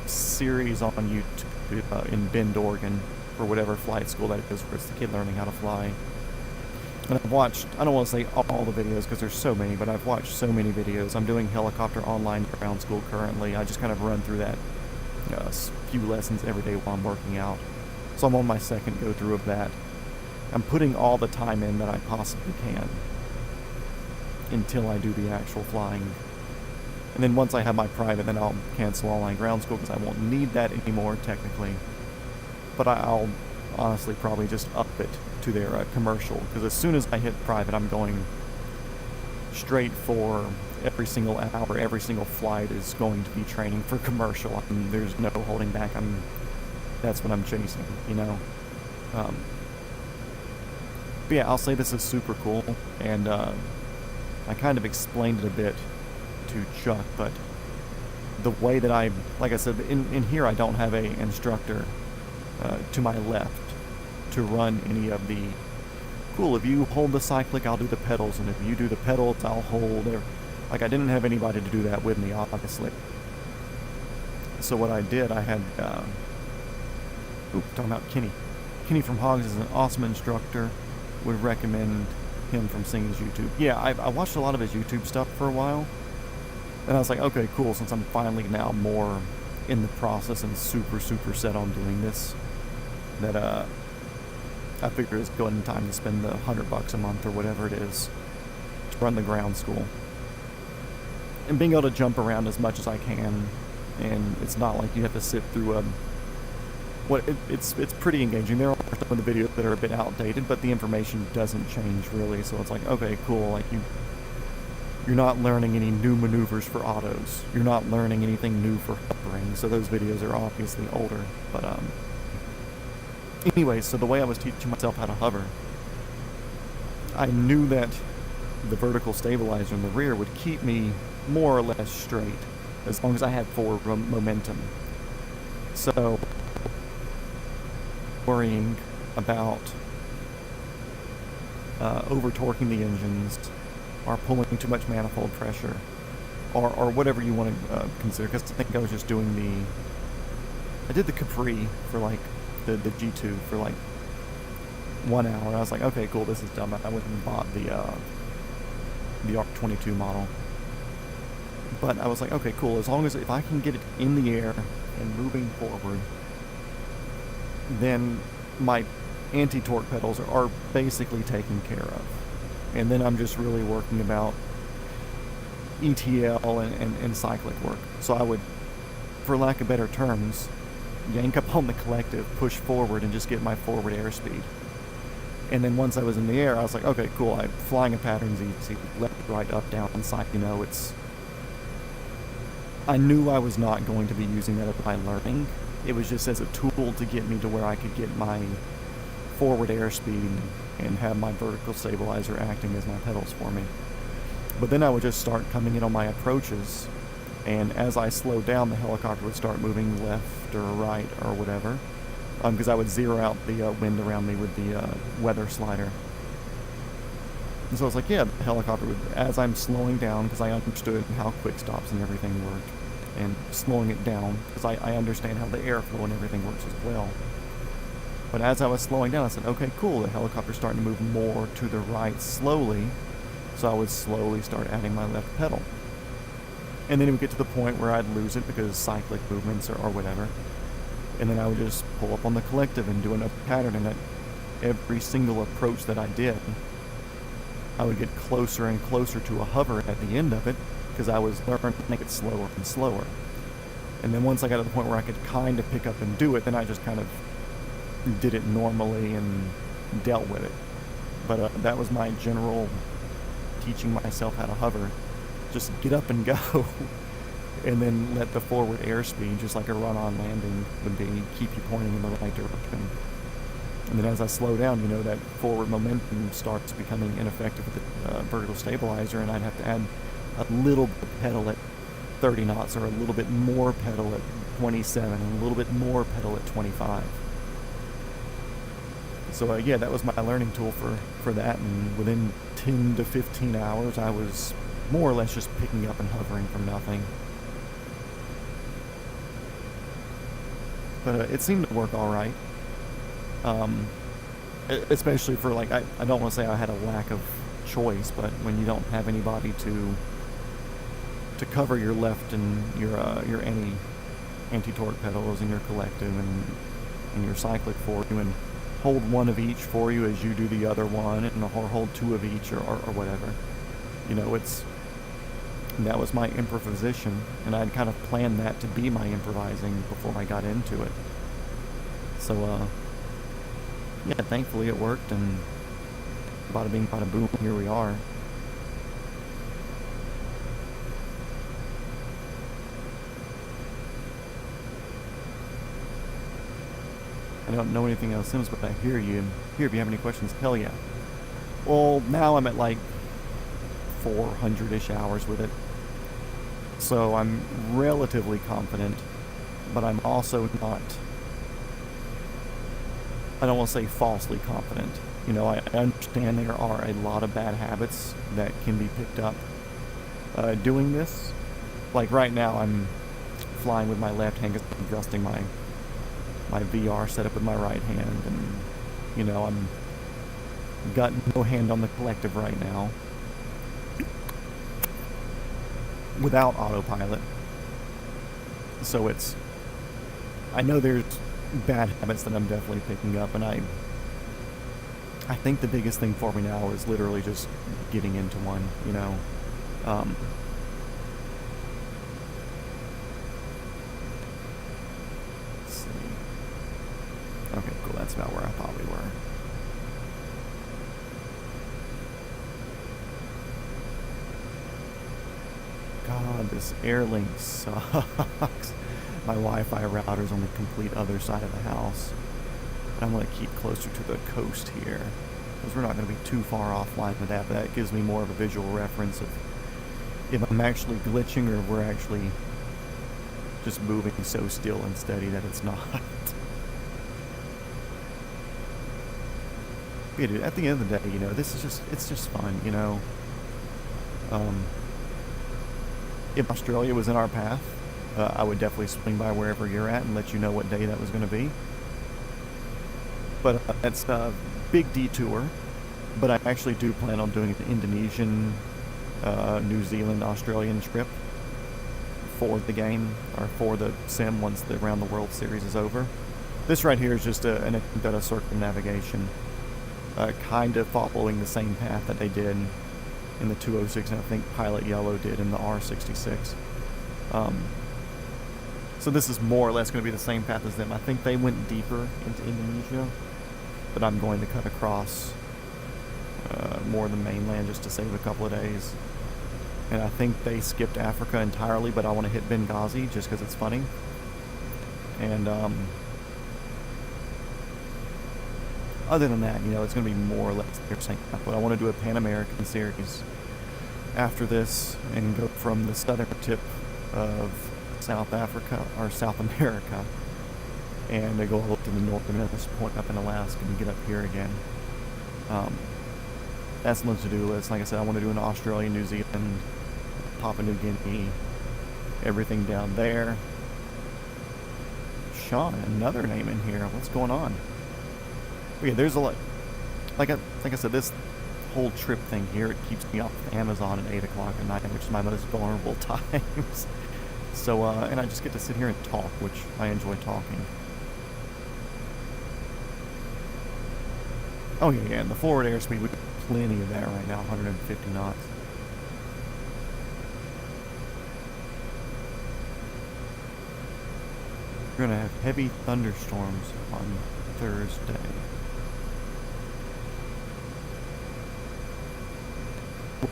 series on YouTube in Bend, Oregon, for whatever flight school that is, where it's the kid learning how to fly. And I've watched, I don't want to say all the videos because there's so many, but I've watched so many videos. I'm doing helicopter online ground school currently. I just kind of run through that few lessons every day while I'm working out. So I'm on my second go through of that. I'm putting all the time in that I possibly can until I do the actual flying. And then once I have my private, then I'll cancel online ground school because I won't need that anymore technically. But I'll honestly probably just up it to their commercial, because as soon as I hit private, I'm going straight for every single hour, every single flight is going to be training for commercial. I mean, there's no holding back. That's what I'm chasing, you know. But yeah, I'll say this is super cool, and I kind of explained it a bit to Chuck, but the way that like I said, in here I don't have a instructor to my left to run any of the, cool, if you hold the cyclic, I'll do the pedals, and if you do the pedals, I'll hold. Like, I didn't have anybody to do that with me, obviously. So what I did, I had, talking about Kenny. Kenny from Hogs is an awesome instructor. Would recommend him from seeing his YouTube. Yeah, I watched a lot of his YouTube stuff for a while, and I was like, okay, cool, since I'm finally now more in the process and super set on doing this, that I figured it's going time to spend the $100 a month or whatever it is to run the ground school. And being able to jump around as much as I can, and it's not like you have to sit through it's pretty engaging. There are some of the videos that are a bit outdated, but the information doesn't change really, so it's like, okay, cool, like you're not learning any new maneuvers for autos. You're not learning anything new for hovering, so those videos are obviously older. But anyway, so the way I was teaching myself how to hover, I knew that the vertical stabilizer in the rear would keep me more or less straight as long as I had forward momentum. So worrying about over-torquing the engines, or pulling too much manifold pressure, or whatever you want to consider, because I think I was just doing I did the Capri for like the G2 for like 1 hour. I was like, okay, cool, this is dumb. I went and bought the ARC-22 model. But I was like, okay, cool, as long as if I can get it in the air and moving forward, then my anti-torque pedals are basically taken care of. And then I'm just really working about ETL and cyclic work. So I would, for lack of better terms, yank up on the collective, push forward, and just get my forward airspeed. And then once I was in the air, I was like, okay, cool, flying a pattern's easy, left, right, up, down, and side, you know, I knew I was not going to be using that by learning. It was just as a tool to get me to where I could get my forward airspeed and have my vertical stabilizer acting as my pedals for me. But then I would just start coming in on my approaches And as I slowed down, the helicopter would start moving left or right or whatever, because I would zero out the wind around me with the weather slider. And so I was like, yeah, the helicopter would, as I'm slowing down, because I understood how quick stops and everything worked, and slowing it down, because I understand how the airflow and everything works as well. But as I was slowing down, I said, okay, cool, the helicopter's starting to move more to the right slowly, so I would slowly start adding my left pedal. And then it would get to the point where I'd lose it because cyclic movements or whatever. And then I would just pull up on the collective and do another pattern, and at every single approach that I did, I would get closer and closer to a hover at the end of it, because I was learning to make it slower and slower. And then once I got to the point where I could kind of pick up and do it, then I just kind of did it normally and dealt with it. But that was my general teaching myself how to hover. Just get up and go, and then let the forward airspeed, just like a run-on landing would be, keep you pointing in the right direction. And then as I slow down, you know, that forward momentum starts becoming ineffective with the vertical stabilizer, and I'd have to add a little bit of pedal at 30 knots, or a little bit more pedal at 27, and a little bit more pedal at 25. So yeah, that was my learning tool for that, and within 10 to 15 hours, I was more or less just picking up and hovering from nothing. But it seemed to work all right. Especially for, like, I don't want to say I had a lack of choice, but when you don't have anybody to cover your left and your anti-torque pedals and your collective and your cyclic for you, and hold one of each for you as you do the other one, or hold two of each or whatever. You know, that was my improvisation, and I'd kind of planned that to be my improvising before I got into it. So, yeah, thankfully it worked, and bada bing, bada boom, here we are. I don't know anything else, Sims, but I hear you. Here, if you have any questions, hell yeah. Well, now I'm at like 400-ish hours with it. So I'm relatively confident, but I'm also not, I don't want to say falsely confident. You know, I understand there are a lot of bad habits that can be picked up doing this. Like right now, I'm flying with my left hand, adjusting my VR setup with my right hand, and, you know, I'm got no hand on the collective right now without autopilot. So I know there's bad habits that I'm definitely picking up, and I think the biggest thing for me now is literally just getting into one, you know. Let's see. Okay, cool, that's about where I thought we were. God, this Airlink sucks. My Wi-Fi router's on the complete other side of the house. But I'm going to keep closer to the coast here, because we're not going to be too far offline with that, but that gives me more of a visual reference of if I'm actually glitching, or if we're actually just moving so still and steady that it's not. Yeah, dude, at the end of the day, you know, it's just fun, you know. If Australia was in our path, I would definitely swing by wherever you're at and let you know what day that was going to be. But that's a big detour. But I actually do plan on doing an Indonesian, New Zealand, Australian trip for the game, or for the sim, once the Around the World series is over. This right here is just an attempt at a circumnavigation, kind of following the same path that they did in the 206, and I think Pilot Yellow did in the R66. So this is more or less going to be the same path as them. I think they went deeper into Indonesia, but I'm going to cut across more of the mainland just to save a couple of days. And I think they skipped Africa entirely, but I want to hit Benghazi just because it's funny. And other than that, you know, it's going to be more or less their same path. But I want to do a Pan American series after this and go from the southern tip of South Africa, or South America, and I go all up to the northernmost point up in Alaska and get up here again. That's the to-do list. Like I said, I want to do an Australia, New Zealand, Papua New Guinea, everything down there. Sean, another name in here. What's going on? Okay, there's a lot. Like I said, this whole trip thing here, it keeps me off Amazon at 8 o'clock at night, which is my most vulnerable times. So, and I just get to sit here and talk, which I enjoy talking. Oh yeah, and the forward airspeed, we got plenty of that right now, 150 knots. We're gonna have heavy thunderstorms on Thursday.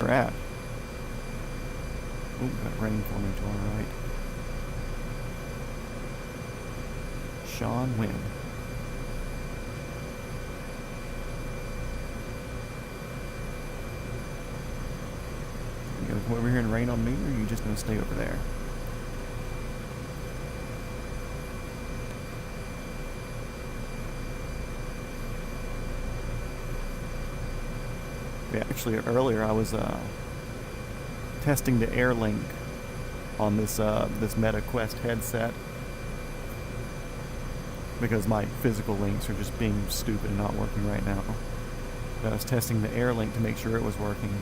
We're at. Oh, got rain forming to our right. Sean Wynn. You gonna come over here and rain on me, or are you just gonna stay over there? Yeah, actually, earlier I was testing the AirLink on this this Meta Quest headset because my physical links are just being stupid and not working right now. But I was testing the AirLink to make sure it was working.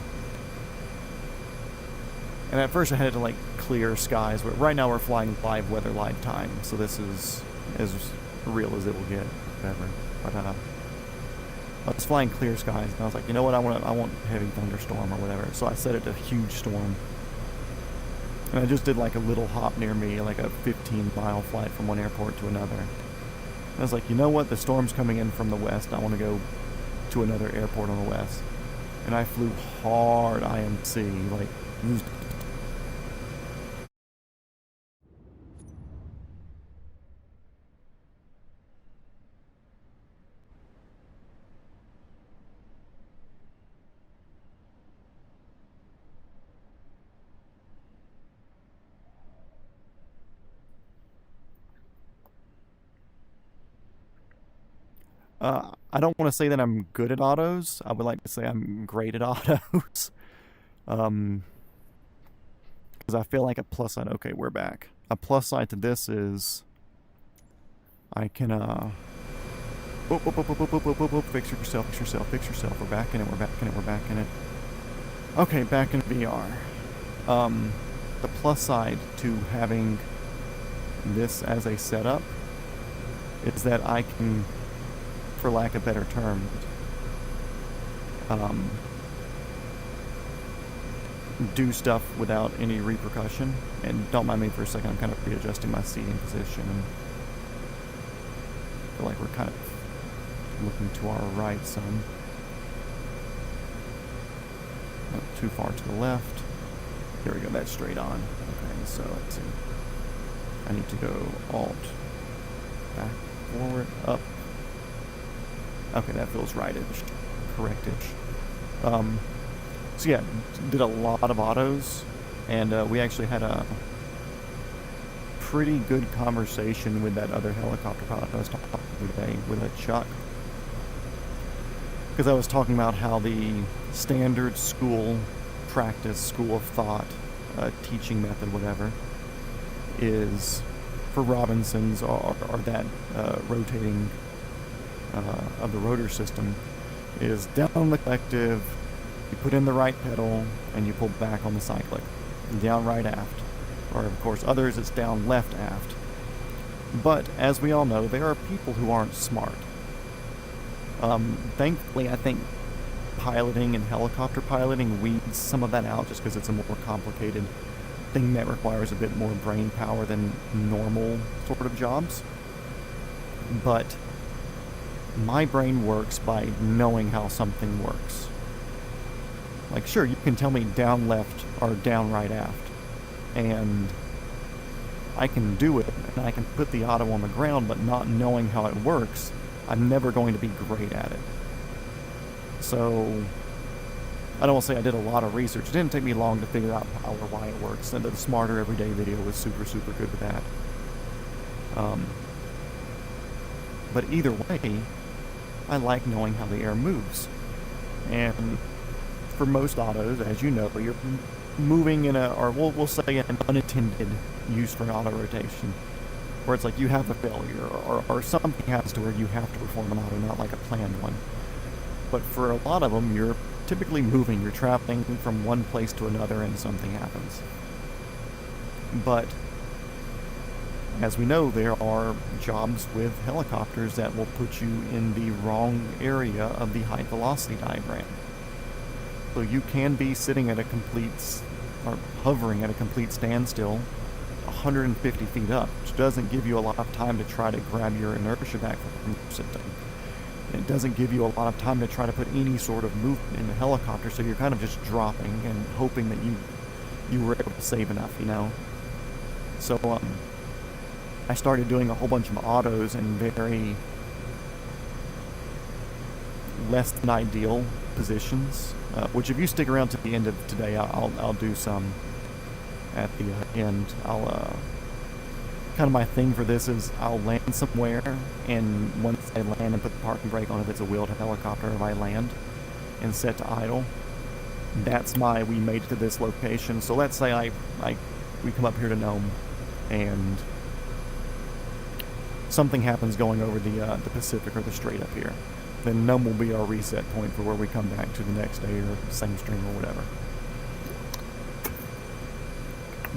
And at first I had to like clear skies, but right now we're flying live weather live time, so this is as real as it will get, whatever. But I was flying clear skies, and I was like, you know what, I want heavy thunderstorm or whatever. So I set it to huge storm. And I just did like a little hop near me, like a 15-mile flight from one airport to another. And I was like, you know what, the storm's coming in from the west. I want to go to another airport on the west. And I flew hard IMC, like, I don't want to say that I'm good at autos. I would like to say I'm great at autos. Because I feel like a plus side... Okay, we're back. A plus side to this is... I can, Whoop, whoop, whoop, whoop, whoop, whoop, whoop, whoop. Fix yourself, fix yourself, fix yourself. We're back in it, we're back in it, we're back in it. Okay, back in VR. The plus side to having this as a setup is that I can, for lack of better terms, do stuff without any repercussion. And don't mind me for a second, I'm kind of readjusting my seating position. And I feel like we're kind of looking to our right some. Not too far to the left. There we go, that's straight on. Okay, so let's see. I need to go alt, back, forward, up. Okay, that feels right-ish, correct-ish. So yeah, did a lot of autos, and we actually had a pretty good conversation with that other helicopter pilot I was talking to today, with a Chuck. Because I was talking about how the standard school practice, school of thought, teaching method, whatever, is for Robinsons, or that rotating of the rotor system, is down on the collective, you put in the right pedal, and you pull back on the cyclic. Down right aft. Or, of course, others it's down left aft. But, as we all know, there are people who aren't smart. Thankfully, I think piloting and helicopter piloting weeds some of that out just because it's a more complicated thing that requires a bit more brain power than normal sort of jobs. But my brain works by knowing how something works. Like, sure, you can tell me down left or down right aft, and I can do it, and I can put the auto on the ground, but not knowing how it works, I'm never going to be great at it. So, I don't want to say I did a lot of research. It didn't take me long to figure out how or why it works, and the Smarter Everyday video was super, super good with that. But either way, I like knowing how the air moves. And for most autos, as you know, you're moving in or we'll say an unintended use for an auto rotation, where it's like you have a failure or something happens to where you have to perform an auto, not like a planned one. But for a lot of them, you're typically moving, you're traveling from one place to another and something happens. But as we know, there are jobs with helicopters that will put you in the wrong area of the height velocity diagram. So you can be sitting at a or hovering at a complete standstill 150 feet up, which doesn't give you a lot of time to try to grab your inertia back from your system. It doesn't give you a lot of time to try to put any sort of movement in the helicopter, so you're kind of just dropping and hoping that you were able to save enough, you know? So, I started doing a whole bunch of autos in very less than ideal positions, which if you stick around to the end of today, I'll do some at the end. Kind of my thing for this is I'll land somewhere, and once I land and put the parking brake on, if it's a wheeled helicopter, if I land and set to idle, that's we made it to this location. So let's say we come up here to Nome, and something happens going over the Pacific or the Strait up here. Then Nome will be our reset point for where we come back to the next day or same stream or whatever.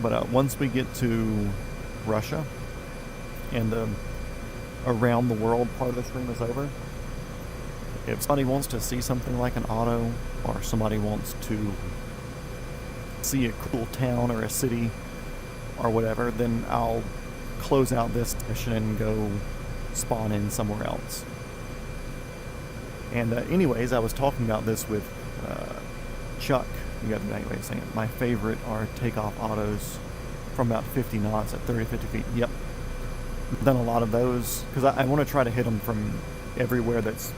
But once we get to Russia and the around the world part of the stream is over, if somebody wants to see something like an auto, or somebody wants to see a cool town or a city or whatever, then I'll close out this session and go spawn in somewhere else. And anyways, I was talking about this with Chuck the other day. Wait a second. My favorite are takeoff autos from about 50 knots at 30, 50 feet. Yep. I've done a lot of those because I want to try to hit them from everywhere that's,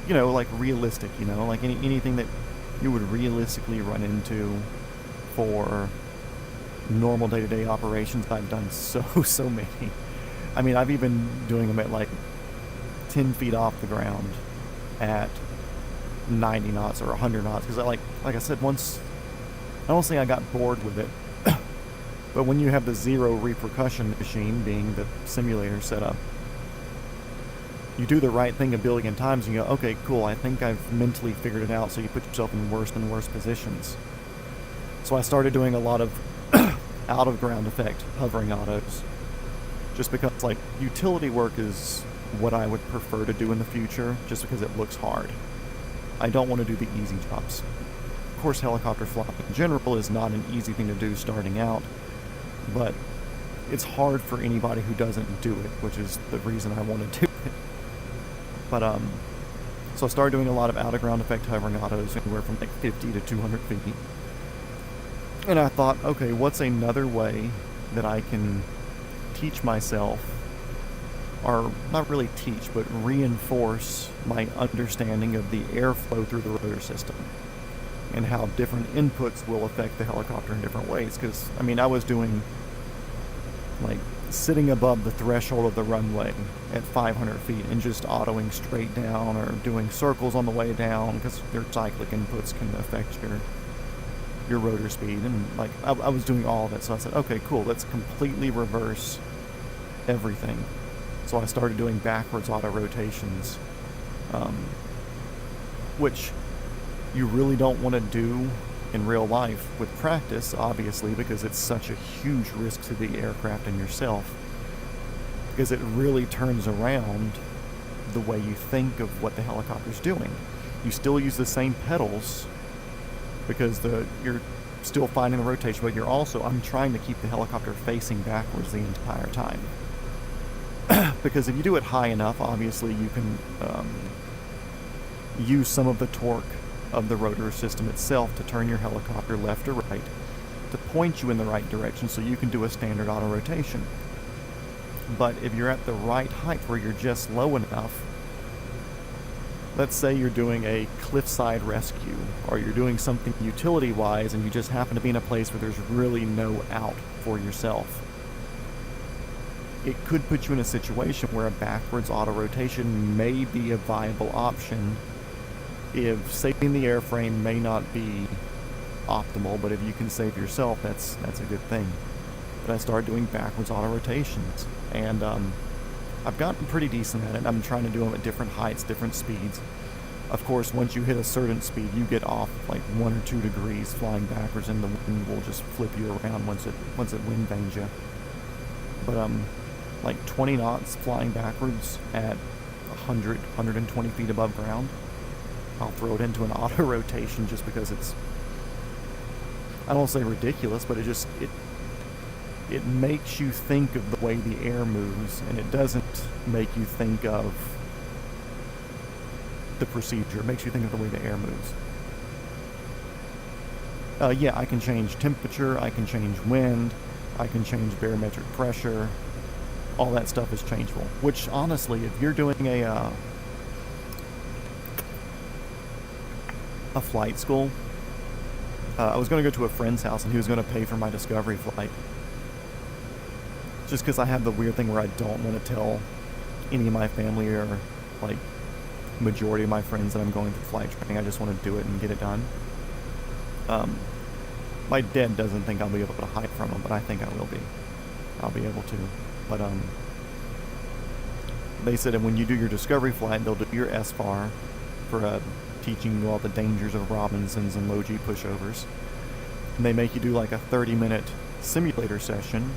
you know, like realistic, you know, like anything that you would realistically run into for normal day-to-day operations. I've done so many. I mean, I've even doing them at like 10 feet off the ground at 90 knots or 100 knots because like I said, once, I don't say I got bored with it, but when you have the zero repercussion machine being the simulator setup, you do the right thing a billion times and you go, okay, cool, I think I've mentally figured it out, so you put yourself in worse and worse positions. So I started doing a lot of out of ground effect hovering autos, just because like utility work is what I would prefer to do in the future, just because it looks hard. I don't want to do the easy jobs. Of course, helicopter flying in general is not an easy thing to do starting out, but it's hard for anybody who doesn't do it, which is the reason I want to do it. But so I started doing a lot of out of ground effect hovering autos, anywhere from like 50 to 200 feet. And I thought, okay, what's another way that I can teach myself, or not really teach, but reinforce my understanding of the airflow through the rotor system and how different inputs will affect the helicopter in different ways. Because, I mean, I was doing like sitting above the threshold of the runway at 500 feet and just autoing straight down, or doing circles on the way down, because their cyclic inputs can affect your rotor speed. And like I was doing all of it, so I said, okay, cool, let's completely reverse everything. So I started doing backwards auto rotations, which you really don't want to do in real life with practice, obviously, because it's such a huge risk to the aircraft and yourself, because it really turns around the way you think of what the helicopter's doing. You still use the same pedals because you're still finding the rotation, but I'm trying to keep the helicopter facing backwards the entire time. Because if you do it high enough, obviously you can use some of the torque of the rotor system itself to turn your helicopter left or right, to point you in the right direction so you can do a standard auto rotation. But if you're at the right height where you're just low enough, let's say you're doing a cliffside rescue, or you're doing something utility-wise and you just happen to be in a place where there's really no out for yourself. It could put you in a situation where a backwards auto-rotation may be a viable option if saving the airframe may not be optimal, but if you can save yourself, that's a good thing. But I started doing backwards auto-rotations, and I've gotten pretty decent at it. I'm trying to do them at different heights, different speeds. Of course, once you hit a certain speed, you get off like 1 or 2 degrees flying backwards, and the wind will just flip you around once it wind vanes you. But like 20 knots flying backwards at 100, 120 feet above ground, I'll throw it into an auto rotation just because it's, I don't say ridiculous, but it makes you think of the way the air moves, and it doesn't make you think of the procedure. It makes you think of the way the air moves. Yeah, I can change temperature, I can change wind, I can change barometric pressure. All that stuff is changeable. Which, honestly, if you're doing a flight school, I was going to go to a friend's house, and he was going to pay for my discovery flight. Just because I have the weird thing where I don't want to tell any of my family or, like, majority of my friends that I'm going through flight training. I just want to do it and get it done. My dad doesn't think I'll be able to hide from him, but I think I will be. I'll be able to. But, they said that when you do your discovery flight, they'll do your SFAR for, teaching you all the dangers of Robinsons and low G pushovers. And they make you do, like, a 30-minute simulator session,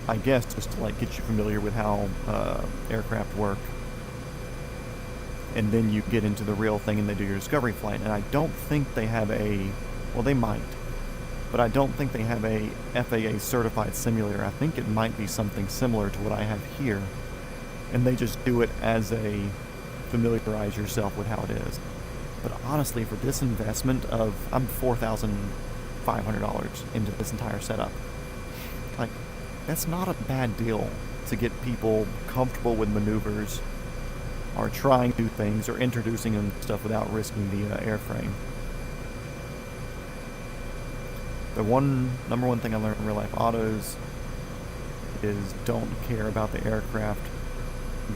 I guess, just to, like, get you familiar with how, aircraft work. And then you get into the real thing and they do your discovery flight. And I don't think they have well, they might, but I don't think they have a FAA certified simulator. I think it might be something similar to what I have here. And they just do it as a familiarize yourself with how it is. But honestly, for this investment of, I'm $4,500 into this entire setup. Like, that's not a bad deal to get people comfortable with maneuvers, or trying new things, or introducing them to stuff without risking the airframe. The number one thing I learned in real life autos is don't care about the aircraft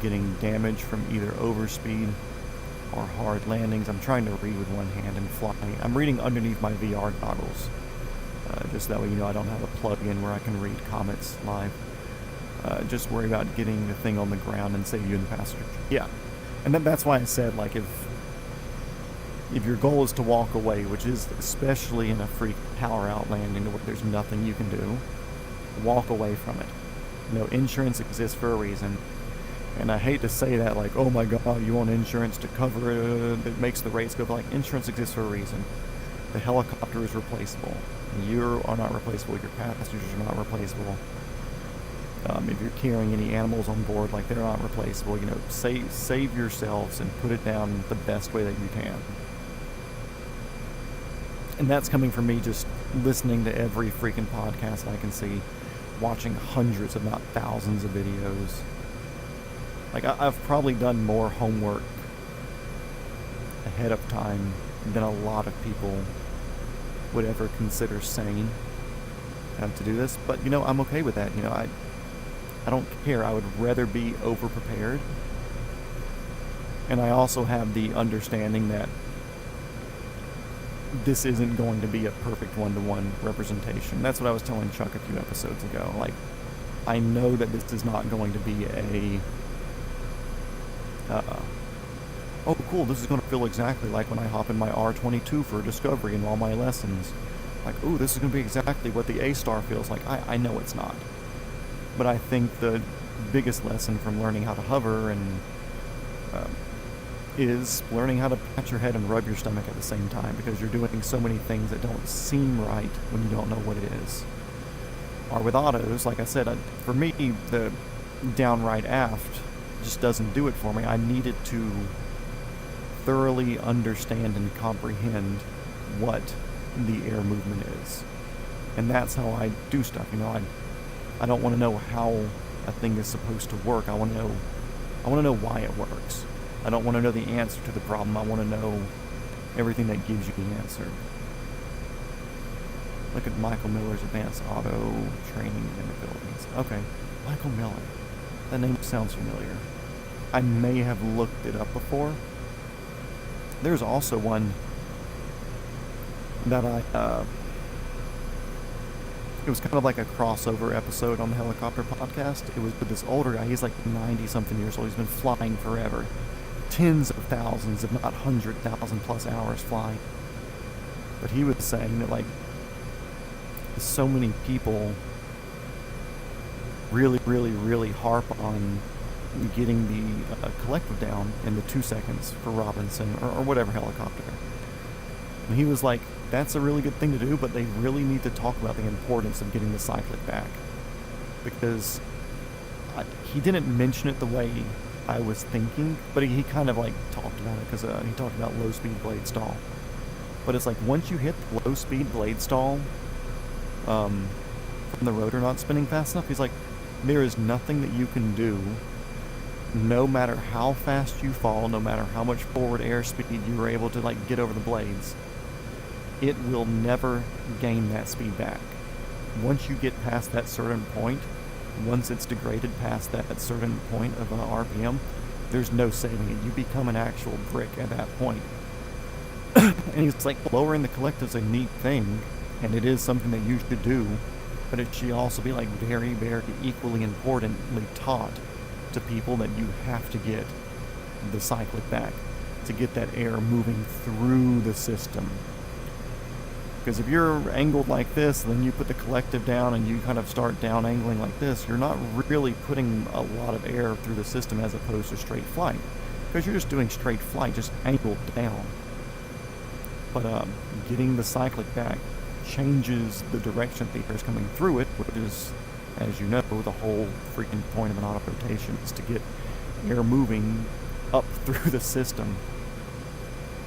getting damaged from either overspeed or hard landings. I'm trying to read with one hand and fly. I'm reading underneath my VR goggles. Just that way, I don't have a plug-in where I can read comments live. Just worry about getting the thing on the ground and save you in the passenger. Yeah. And that's why I said, like, if your goal is to walk away, which is especially in a freak power out landing where there's nothing you can do, walk away from it. Insurance exists for a reason. And I hate to say that, like, oh my god, you want insurance to cover it, that makes the rates go, but, like, insurance exists for a reason. The helicopter is replaceable. You are not replaceable. Your passengers are not replaceable. If you're carrying any animals on board, like, they're not replaceable. Save yourselves and put it down the best way that you can. And that's coming from me just listening to every freaking podcast I can see, watching hundreds, if not thousands, of videos. Like, I've probably done more homework ahead of time than a lot of people would ever consider sane to do this. But, I'm okay with that. I don't care. I would rather be over-prepared. And I also have the understanding that this isn't going to be a perfect one-to-one representation. That's what I was telling Chuck a few episodes ago. Like, I know that this is not going to be oh cool, this is going to feel exactly like when I hop in my R22 for Discovery and all my lessons. Like, ooh, this is going to be exactly what the A-Star feels like. I know it's not. But I think the biggest lesson from learning how to hover and is learning how to pat your head and rub your stomach at the same time, because you're doing so many things that don't seem right when you don't know what it is. Or with autos, like I said, for me, the downright aft just doesn't do it for me. I needed to thoroughly understand and comprehend what the air movement is. And that's how I do stuff. I don't want to know how a thing is supposed to work. I want to know why it works. I don't want to know the answer to the problem. I want to know everything that gives you the answer. Look at Michael Miller's advanced auto training in the Philippines. Okay, Michael Miller. That name sounds familiar. I may have looked it up before. There's also one that it was kind of like a crossover episode on the helicopter podcast. It was with this older guy. He's like 90-something years old. He's been flying forever. Tens of thousands, if not 100,000 plus hours flying. But he was saying that, like, so many people really harp on getting the collective down in the 2 seconds for Robinson or whatever helicopter. And he was like, that's a really good thing to do, but they really need to talk about the importance of getting the cyclic back. Because he didn't mention it the way I was thinking, but he kind of like talked about it, because he talked about low speed blade stall. But it's like, once you hit low speed blade stall from the rotor not spinning fast enough, he's like, there is nothing that you can do, no matter how fast you fall, no matter how much forward airspeed you were able to like get over the blades, it will never gain that speed back. Once you get past that certain point, once it's degraded past that certain point of RPM, there's no saving it. You become an actual brick at that point. And he's like, lowering the collective's a neat thing, and it is something that you should do, but it should also be like very equally importantly taught to people that you have to get the cyclic back to get that air moving through the system. Because if you're angled like this, then you put the collective down and you kind of start down angling like this, you're not really putting a lot of air through the system as opposed to straight flight. Because you're just doing straight flight, just angled down. But getting the cyclic back changes the direction the air is coming through it, which is, as you know, the whole freaking point of an auto rotation is to get air moving up through the system.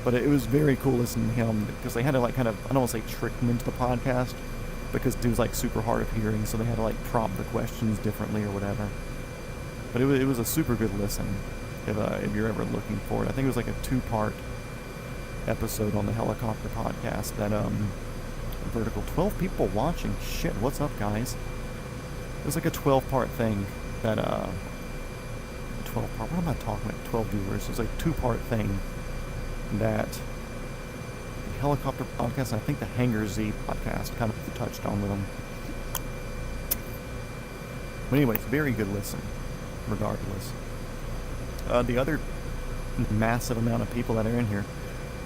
But it was very cool listening to him, because they had to like kind of, I don't want to say trick him into the podcast, because he was like super hard of hearing, so they had to like prompt the questions differently or whatever. But it was a super good listen if you're ever looking for it. I think it was like a 2-part episode on the helicopter podcast that vertical 12 people watching. Shit, what's up, guys? It was like a 12-part thing that 12-part, what am I talking about? 12 viewers. It was like a 2-part thing that the helicopter podcast, and I think the Hangar Z podcast kind of touched on with them. But anyways, very good listen, regardless. The other massive amount of people that are in here,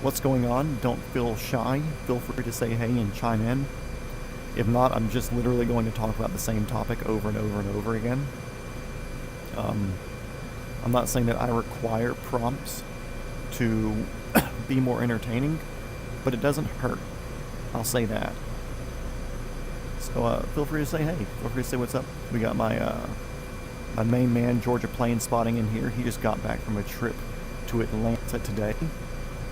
what's going on? Don't feel shy. Feel free to say hey and chime in. If not, I'm just literally going to talk about the same topic over and over and over again. I'm not saying that I require prompts to be more entertaining, but it doesn't hurt. I'll say that. So feel free to say hey. Feel free to say what's up. We got my my main man, Georgia Plane Spotting, in here. He just got back from a trip to Atlanta today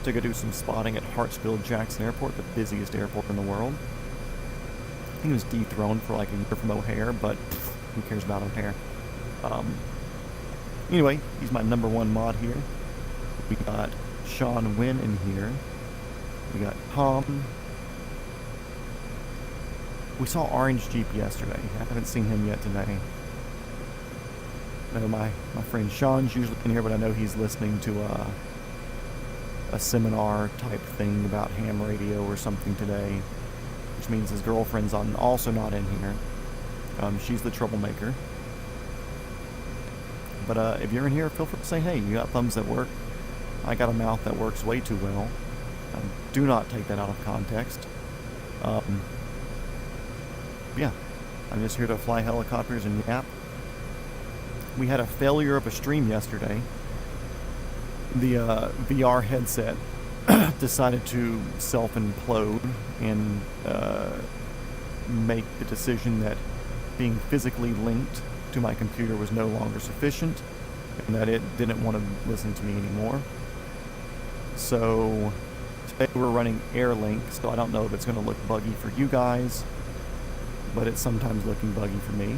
to go do some spotting at Hartsfield-Jackson Airport, the busiest airport in the world. I think he was dethroned for like a year from O'Hare, but who cares about O'Hare? Anyway, he's my #1 mod here. We got Sean Wynn in here. We got Tom. We saw Orange Jeep yesterday. I haven't seen him yet today. I know my friend Sean's usually in here, but I know he's listening to a seminar type thing about ham radio or something today, which means his girlfriend's also not in here. She's the troublemaker. But if you're in here, feel free to say hey. You got thumbs that work. I got a mouth that works way too well. Do not take that out of context. Yeah, I'm just here to fly helicopters and yap. We had a failure of a stream yesterday. The VR headset decided to self-implode and make the decision that being physically linked to my computer was no longer sufficient, and that it didn't want to listen to me anymore. So today we're running AirLink, so I don't know if it's going to look buggy for you guys, but it's sometimes looking buggy for me.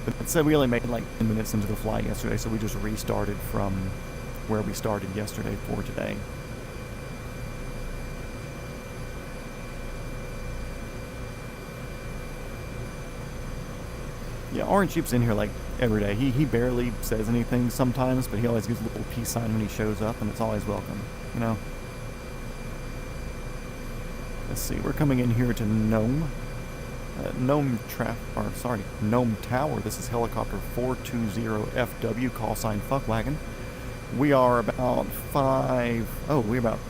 But that said, we only made like 10 minutes into the flight yesterday, so we just restarted from where we started yesterday for today. Yeah, Orange Sheep's in here like every day. He barely says anything sometimes, but he always gives a little peace sign when he shows up, and it's always welcome, you know? Let's see, we're coming in here to Nome. Nome Tower. This is helicopter 420FW, call sign Fuckwagon. We are about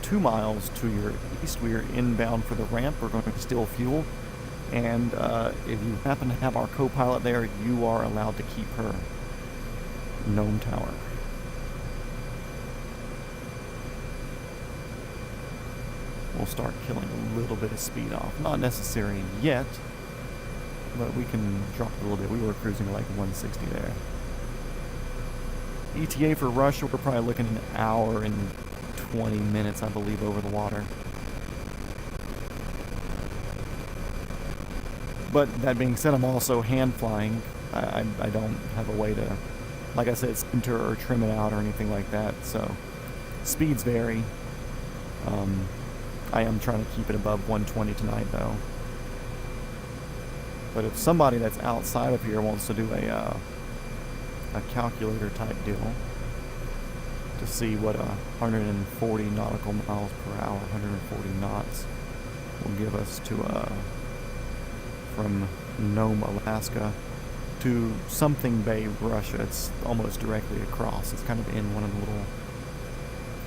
2 miles to your east. We are inbound for the ramp. We're going to steal fuel. And if you happen to have our co-pilot there, you are allowed to keep her. Nome Tower. We'll start killing a little bit of speed off. Not necessary yet, but we can drop a little bit. We were cruising like 160 there. ETA for Russia, we're probably looking at an hour and 20 minutes, I believe, over the water. But that being said, I'm also hand flying. I don't have a way to, like I said, center or trim it out or anything like that. So speeds vary. I am trying to keep it above 120 tonight, though. But if somebody that's outside of here wants to do a calculator type deal to see what 140 nautical miles per hour, 140 knots, will give us to from Nome, Alaska to something Bay, Russia. It's almost directly across. It's kind of in one of the little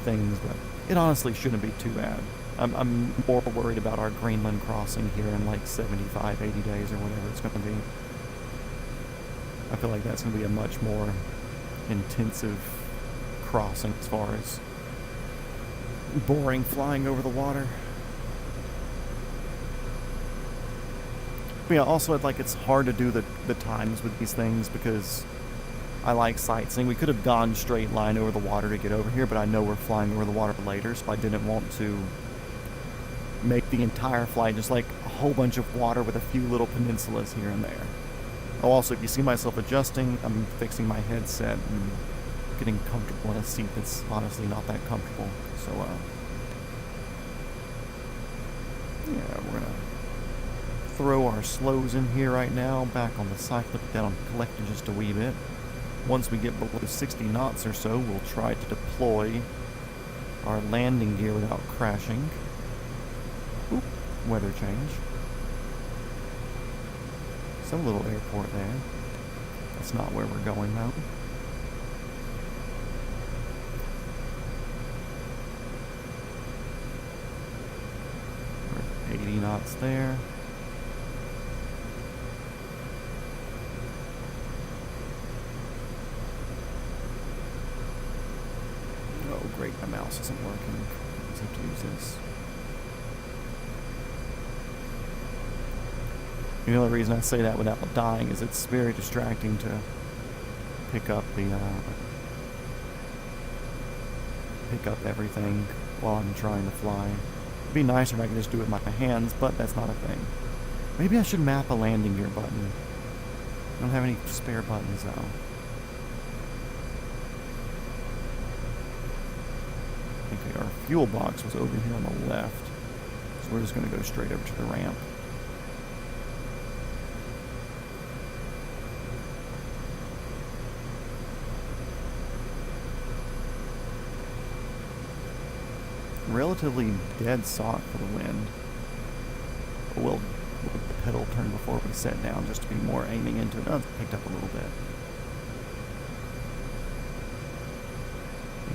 things, but it honestly shouldn't be too bad. I'm more worried about our Greenland crossing here in like 75, 80 days or whatever it's going to be. I feel like that's going to be a much more intensive crossing as far as boring flying over the water. But yeah, also it's hard to do the times with these things because I like sightseeing. We could have gone straight line over the water to get over here, but I know we're flying over the water later, so I didn't want to make the entire flight just like a whole bunch of water with a few little peninsulas here and there. Oh, also, if you see myself adjusting, I'm fixing my headset and getting comfortable in a seat that's honestly not that comfortable. So, yeah, we're gonna throw our slows in here right now, back on the cyclic, down collected just a wee bit. Once we get below 60 knots or so, we'll try to deploy our landing gear without crashing. Oop, weather change. Some little airport there. That's not where we're going though. We're at 80 knots there. Oh great, my mouse isn't working. I just have to use this. The only reason I say that without dying is it's very distracting to pick up everything while I'm trying to fly. It'd be nicer if I could just do it with my hands, but that's not a thing. Maybe I should map a landing gear button. I don't have any spare buttons though. Okay, our fuel box was over here on the left, so we're just going to go straight over to the ramp. Relatively dead sought for the wind. We'll pedal turn before we set down just to be more aiming into it. Oh, it's picked up a little bit.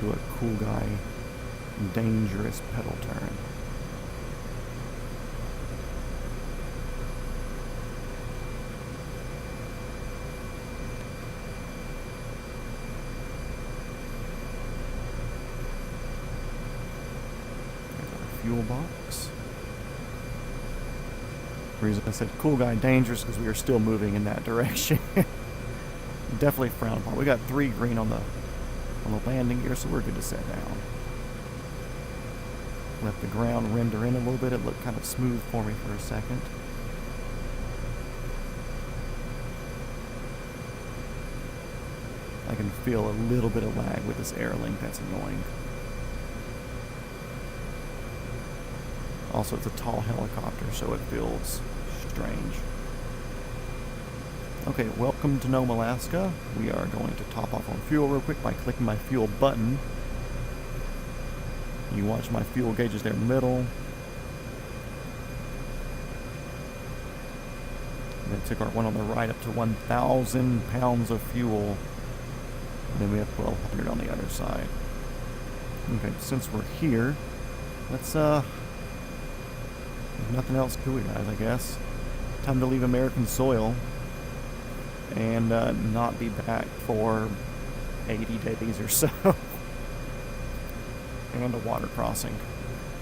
Do a cool guy, dangerous pedal turn. Fuel box. The reason I said cool guy dangerous because we are still moving in that direction. Definitely frowned upon. We got 3 green on the landing gear, so we're good to set down. Let the ground render in a little bit. It looked kind of smooth for me for a second. I can feel a little bit of lag with this air link. That's annoying. Also, it's a tall helicopter, so it feels strange. Okay, welcome to Nome, Alaska. We are going to top off on fuel real quick by clicking my fuel button. You watch my fuel gauges there in the middle. And then took our one on the right up to 1,000 pounds of fuel. And then we have 1,200 on the other side. Okay, since we're here, let's, there's nothing else to it, guys, I guess. Time to leave American soil and not be back for 80 days or so. And a water crossing.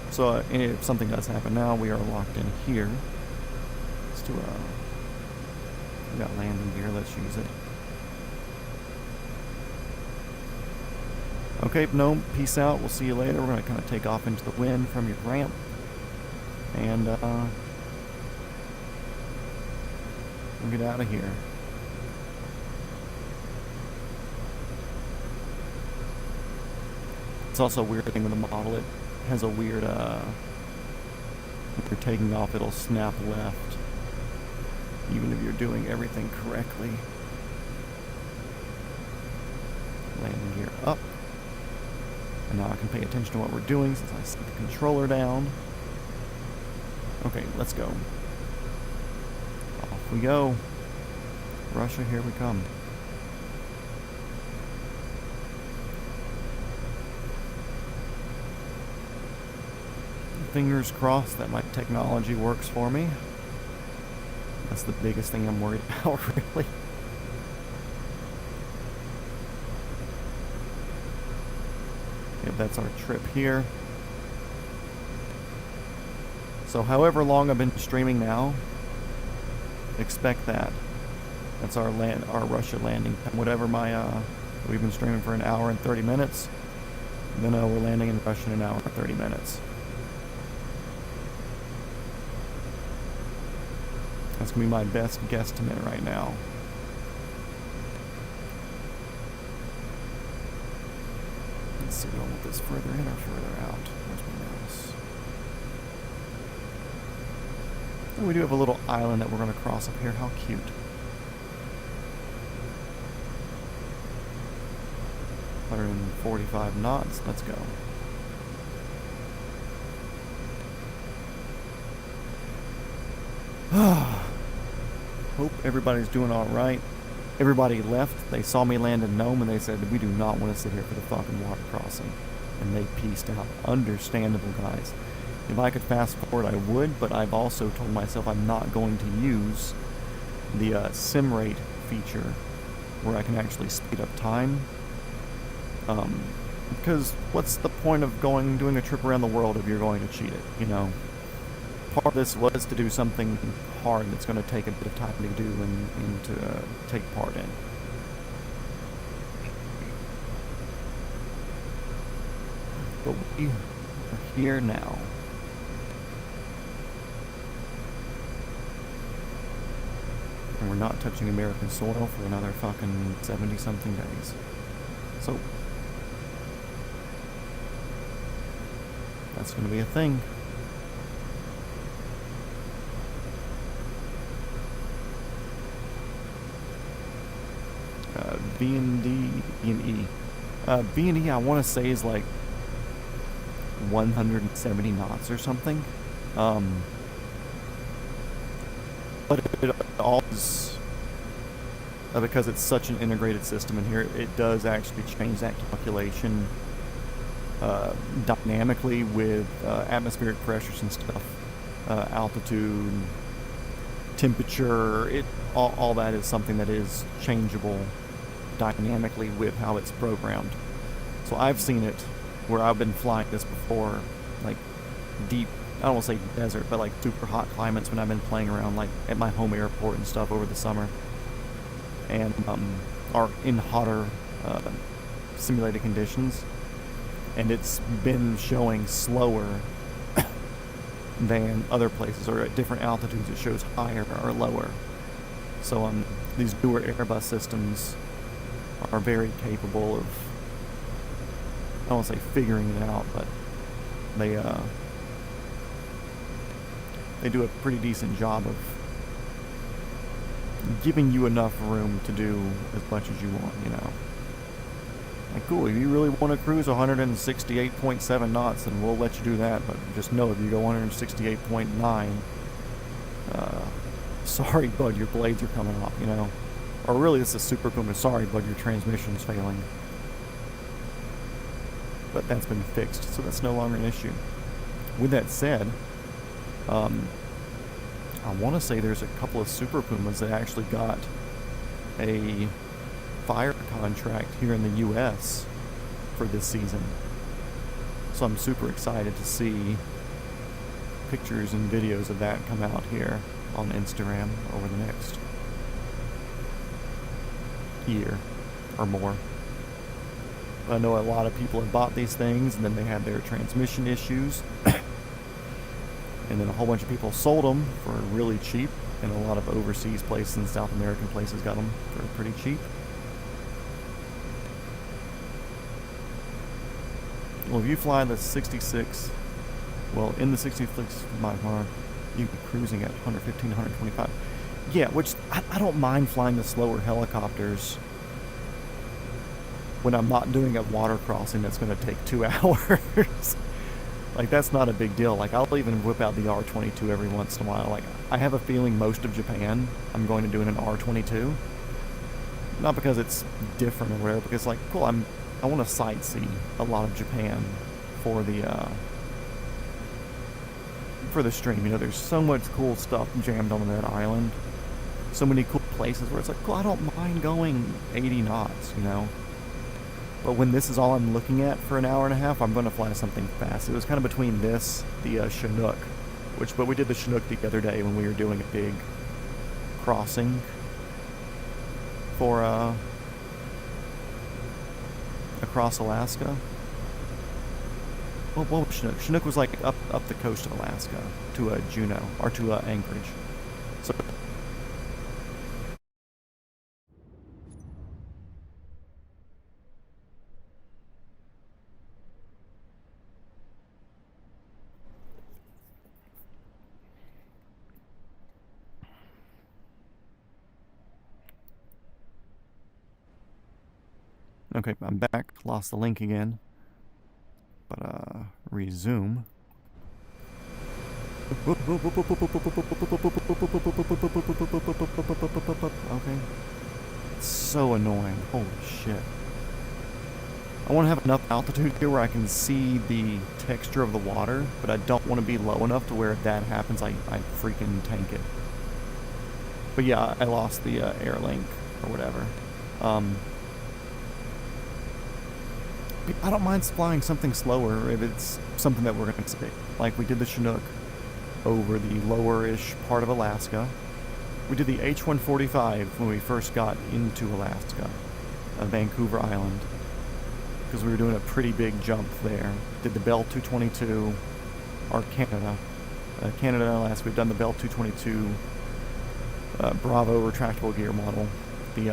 So if something does happen now, we are locked in here. Let's do we got landing gear, let's use it. Okay, no, peace out, we'll see you later. We're gonna kind of take off into the wind from your ramp. And we'll get out of here. It's also a weird thing with the model. It has a weird, if you're taking off, it'll snap left, even if you're doing everything correctly. Landing gear up. And now I can pay attention to what we're doing since I set the controller down. Okay, let's go. Off we go. Russia, here we come. Fingers crossed that my technology works for me. That's the biggest thing I'm worried about, really. Yep, that's our trip here. So however long I've been streaming now, expect that. That's our Russia landing. Whatever we've been streaming for an hour and 30 minutes. Then we're landing in Russia in an hour and 30 minutes. That's going to be my best guesstimate right now. Let's see, do I want this further in or further out? Where's my mouse? Oh, we do have a little island that we're going to cross up here. How cute. $145 knots. Let's go. Hope everybody's doing all right. Everybody left. They saw me land in Nome and they said, we do not want to sit here for the fucking water crossing. And they peaced out. Understandable, guys. If I could fast forward, I would, but I've also told myself I'm not going to use the sim rate feature where I can actually speed up time. Because what's the point of doing a trip around the world if you're going to cheat it, you know? Part of this was to do something hard that's going to take a bit of time to do and to take part in. But we are here now. And we're not touching American soil for another fucking 70-something days. So that's going to be a thing. B&E, I want to say is like 170 knots or something. But it all is, because it's such an integrated system in here, it does actually change that calculation dynamically with atmospheric pressures and stuff, altitude, temperature, all that is something that is changeable dynamically with how it's programmed. So I've seen it where I've been flying this before, like deep, I don't want to say desert, but like super hot climates when I've been playing around like at my home airport and stuff over the summer, and are in hotter simulated conditions, and it's been showing slower than other places, or at different altitudes it shows higher or lower. So these newer Airbus systems are very capable of, I don't want to say figuring it out, but they do a pretty decent job of giving you enough room to do as much as you want, you know. Like, cool, if you really want to cruise 168.7 knots, then we'll let you do that, but just know if you go 168.9, sorry, bud, your blades are coming off, you know. Or really, this is Super Puma, sorry, bud, your transmission's failing. But that's been fixed, so that's no longer an issue. With that said, I want to say there's a couple of Super Pumas that actually got a fire contract here in the U.S. for this season. So I'm super excited to see pictures and videos of that come out here on Instagram over the next year or more. I know a lot of people have bought these things and then they had their transmission issues. And then a whole bunch of people sold them for really cheap, and a lot of overseas places and South American places got them for pretty cheap. Well, if you fly the 66, well, in the 66 mile per hour, you'd be cruising at 115, 125. Yeah, which I don't mind flying the slower helicopters when I'm not doing a water crossing that's going to take 2 hours. Like, that's not a big deal. Like, I'll even whip out the R22 every once in a while. Like, I have a feeling most of Japan I'm going to do in an R22. Not because it's different or whatever, because, like, cool, I want to sightsee a lot of Japan for the stream. You know, there's so much cool stuff jammed on that island. So many cool places where it's like, cool, I don't mind going 80 knots, you know. But when this is all I'm looking at for an hour and a half, I'm going to fly something fast. It was kind of between this, the Chinook, but we did the Chinook the other day when we were doing a big crossing for across Alaska. Well, what was Chinook? Chinook was like up the coast of Alaska to Juneau, or to Anchorage. So okay, I'm back. Lost the link again. But, resume. Okay. It's so annoying. Holy shit. I want to have enough altitude here where I can see the texture of the water, but I don't want to be low enough to where if that happens, I freaking tank it. But yeah, I lost the air link or whatever. I don't mind flying something slower if it's something that we're going to see. Like we did the Chinook over the lower-ish part of Alaska. We did the H-145 when we first got into Alaska, Vancouver Island, because we were doing a pretty big jump there. Did the Bell 222, or Canada and Alaska. We've done the Bell 222 Bravo retractable gear model. The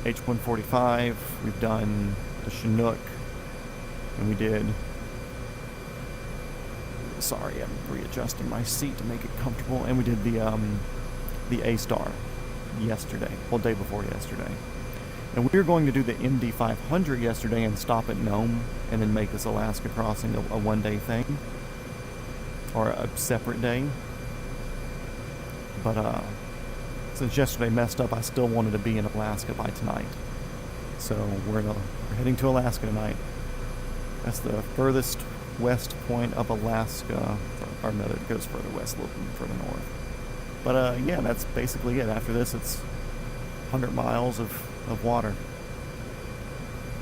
H-145, we've done the Chinook, and we did, sorry, I'm readjusting my seat to make it comfortable, and we did the A-Star yesterday, well, day before yesterday. And we were going to do the MD-500 yesterday and stop at Nome, and then make this Alaska crossing a one-day thing, or a separate day. But since yesterday messed up, I still wanted to be in Alaska by tonight. So we're heading to Alaska tonight. That's the furthest west point of Alaska. Or no, it goes further west, a little further north. But yeah, that's basically it. After this, it's 100 miles of water.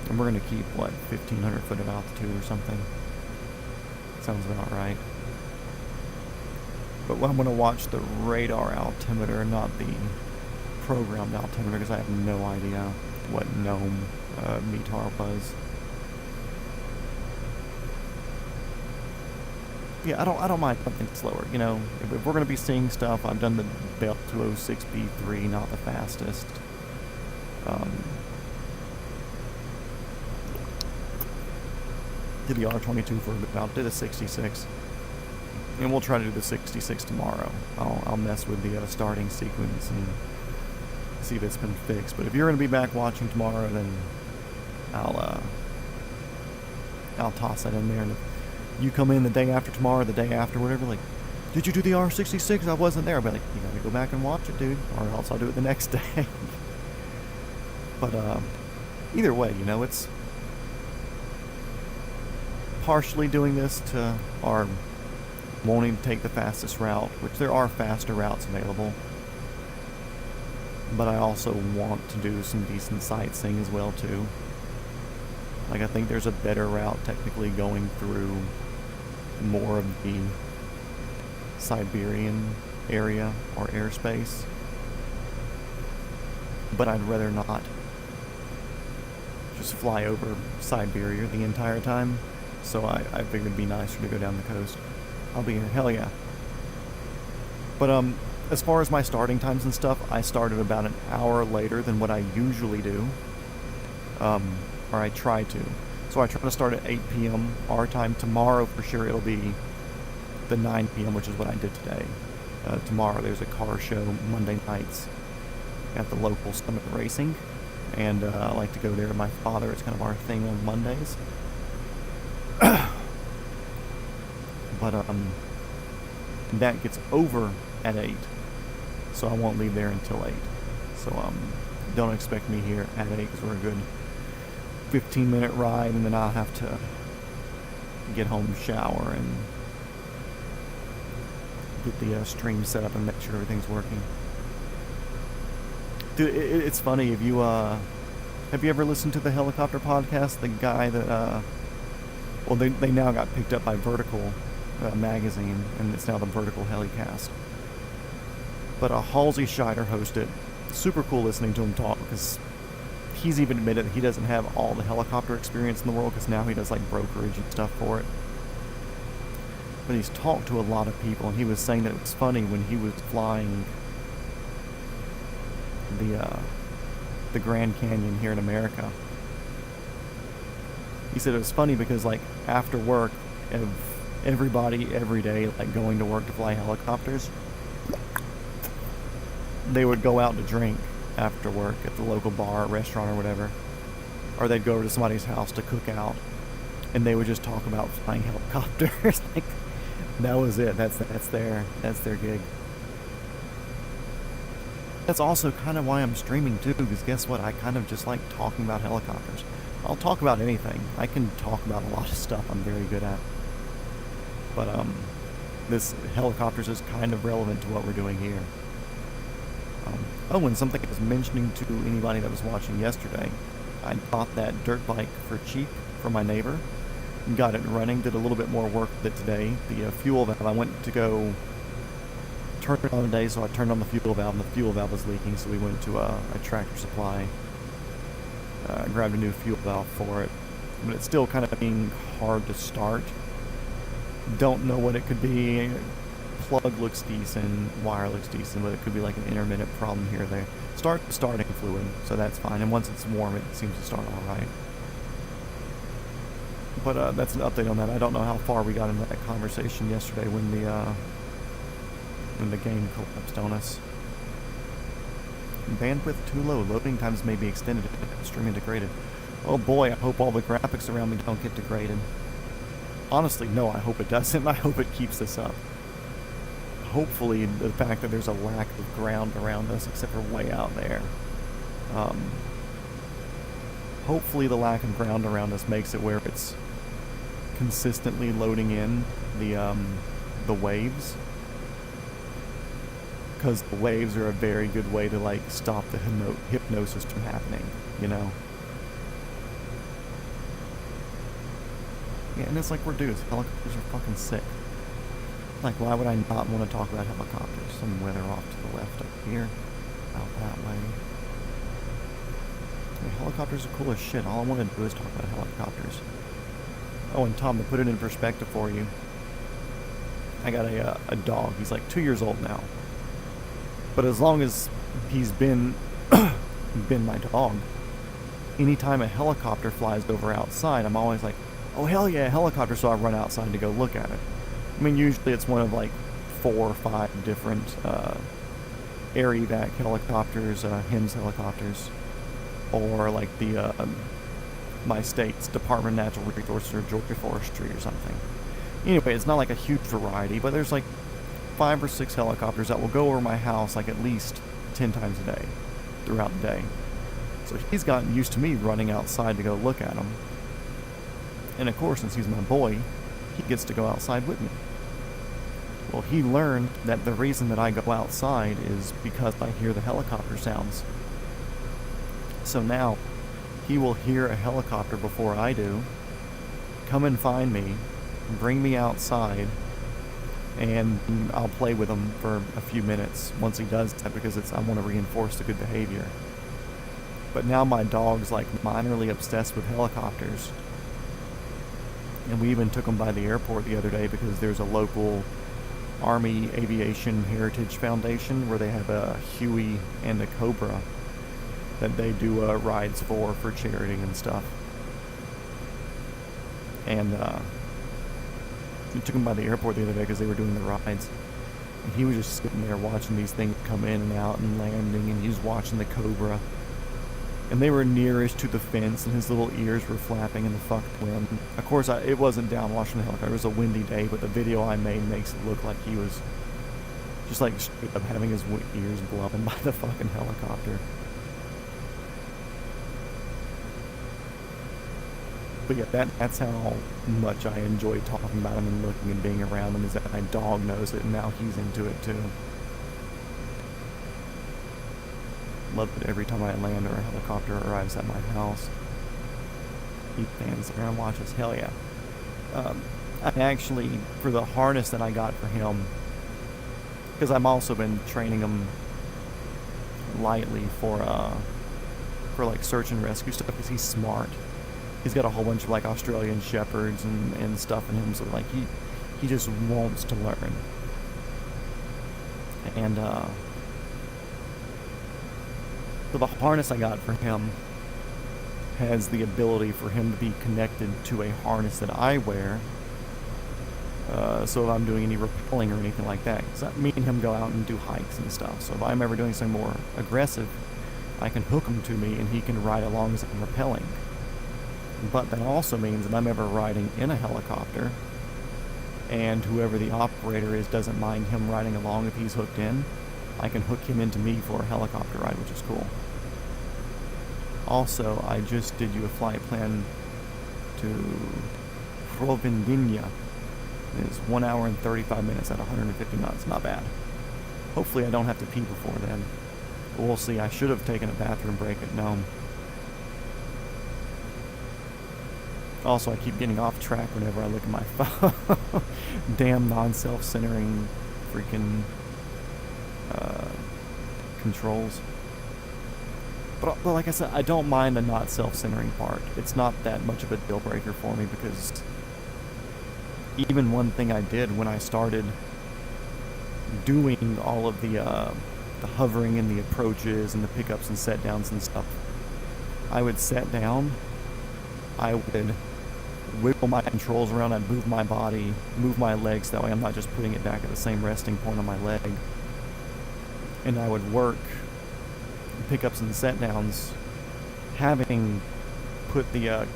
And we're going to keep, what, 1,500 foot of altitude or something? Sounds about right. But I'm going to watch the radar altimeter, not the programmed altimeter, because I have no idea what Nome METAR was. Yeah, I don't mind something slower. You know, if we're going to be seeing stuff, I've done the Bell 206 B3, not the fastest. Did the R22 for about, did a 66. And we'll try to do the 66 tomorrow. I'll mess with the starting sequence and see if it's been fixed. But if you're going to be back watching tomorrow, then I'll toss that in there. And if you come in the day after tomorrow, the day after, whatever, like, did you do the R66? I wasn't there. I'll be like, you gotta go back and watch it, dude. Or else I'll do it the next day. But either way, you know, it's partially doing this to our wanting to take the fastest route, which there are faster routes available. But I also want to do some decent sightseeing as well, too. Like, I think there's a better route technically going through more of the Siberian area or airspace. But I'd rather not just fly over Siberia the entire time. So I figured it'd be nicer to go down the coast. I'll be here, hell yeah. But as far as my starting times and stuff, I started about an hour later than what I usually do. Or I try to. So I try to start at 8 p.m. our time. Tomorrow, for sure, it'll be the 9 p.m., which is what I did today. Tomorrow, there's a car show Monday nights at the local Summit Racing. And I like to go there with my father. It's kind of our thing on Mondays. But that gets over at 8. So I won't leave there until 8. So don't expect me here at 8 because we're a good 15-minute ride, and then I'll have to get home, shower, and get the stream set up and make sure everything's working. Dude, it's funny, if you have you ever listened to the helicopter podcast? The guy that well, they now got picked up by Vertical magazine, and it's now the Vertical Helicast. But Halsey Scheider hosted. Super cool listening to him talk, because he's even admitted that he doesn't have all the helicopter experience in the world, because now he does like brokerage and stuff for it. But he's talked to a lot of people, and he was saying that it was funny when he was flying the Grand Canyon here in America. He said it was funny because, like, after work, everybody every day, like, going to work to fly helicopters, they would go out to drink after work at the local bar or restaurant or whatever, or they'd go over to somebody's house to cook out, and they would just talk about flying helicopters. Like, that was it. That's their gig. That's also kind of why I'm streaming too, because guess what? I kind of just like talking about helicopters. I'll talk about anything. I can talk about a lot of stuff I'm very good at. But this helicopters is kind of relevant to what we're doing here. Oh, and something I was mentioning to anybody that was watching yesterday, I bought that dirt bike for cheap for my neighbor. Got it running, did a little bit more work with it today. The fuel valve, I went to go turn it on today, so I turned on the fuel valve, and the fuel valve was leaking, so we went to a Tractor Supply, grabbed a new fuel valve for it. But it's still kind of being hard to start. Don't know what it could be. Plug looks decent, wire looks decent, but it could be like an intermittent problem here or there. Starting fluid, so that's fine. And once it's warm, it seems to start all right. But that's an update on that. I don't know how far we got into that conversation yesterday when the game collapsed on us. Bandwidth too low. Loading times may be extended if streaming degraded. Oh boy, I hope all the graphics around me don't get degraded. Honestly, no, I hope it doesn't. I hope it keeps this up. Hopefully, the fact that there's a lack of ground around us, except for way out there. Hopefully the lack of ground around us makes it where it's consistently loading in the waves. Because the waves are a very good way to, like, stop the hypnosis from happening, you know? Yeah, and it's like we're dudes. Helicopters are fucking sick. Like, why would I not want to talk about helicopters? Some weather off to the left up here. Out that way. I mean, helicopters are cool as shit. All I want to do is talk about helicopters. Oh, and Tom, to put it in perspective for you, I got a dog. He's like 2 years old now. But as long as he's been my dog, anytime a helicopter flies over outside, I'm always like, oh hell yeah, a helicopter, so I run outside to go look at it. I mean, usually it's one of like 4 or 5 different air evac helicopters, HIMS helicopters, or like the my state's Department of Natural Resources or Georgia Forestry or something. Anyway, it's not like a huge variety, but there's like 5 or 6 helicopters that will go over my house like at least 10 times a day throughout the day. So he's gotten used to me running outside to go look at them. And of course, since he's my boy, he gets to go outside with me. Well, he learned that the reason that I go outside is because I hear the helicopter sounds. So now, he will hear a helicopter before I do, come and find me, bring me outside, and I'll play with him for a few minutes once he does that, because I want to reinforce the good behavior. But now my dog's like minorly obsessed with helicopters. And we even took him by the airport the other day because there's a local Army Aviation Heritage Foundation where they have a Huey and a Cobra that they do rides for charity and stuff. And we took him by the airport the other day because they were doing the rides. And he was just sitting there watching these things come in and out and landing, and he was watching the Cobra. And they were nearest to the fence, and his little ears were flapping in the fucked wind. Of course, it wasn't downwashing the helicopter. It was a windy day, but the video I made makes it look like he was just like straight up having his ears blowing by the fucking helicopter. But yeah, that's how much I enjoy talking about him and looking and being around him, is that my dog knows it, and now he's into it too. Love it every time I land or a helicopter arrives at my house. He stands there and watches. Hell yeah. I actually, for the harness that I got for him, because I've also been training him lightly for like search and rescue stuff, because he's smart. He's got a whole bunch of like Australian shepherds and stuff in him, so like he just wants to learn. And so the harness I got for him has the ability for him to be connected to a harness that I wear. So if I'm doing any rappelling or anything like that, because me and him go out and do hikes and stuff. So if I'm ever doing something more aggressive, I can hook him to me and he can ride along as I'm rappelling. But that also means that I'm ever riding in a helicopter, and whoever the operator is doesn't mind him riding along if he's hooked in, I can hook him into me for a helicopter ride, which is cool. Also, I just did you a flight plan to Provideniya. It's 1 hour and 35 minutes at 150 knots. Not bad. Hopefully I don't have to pee before then. But we'll see. I should have taken a bathroom break at Nome. Also, I keep getting off track whenever I look at my phone. Damn non-self-centering freaking controls. But like I said, I don't mind the not self-centering part. It's not that much of a deal breaker for me, because even one thing I did when I started doing all of the hovering and the approaches and the pickups and set downs and stuff, I would set down, I would wiggle my controls around, I'd move my body, move my legs, that way I'm not just putting it back at the same resting point on my leg. And I would work pickups and set downs having put the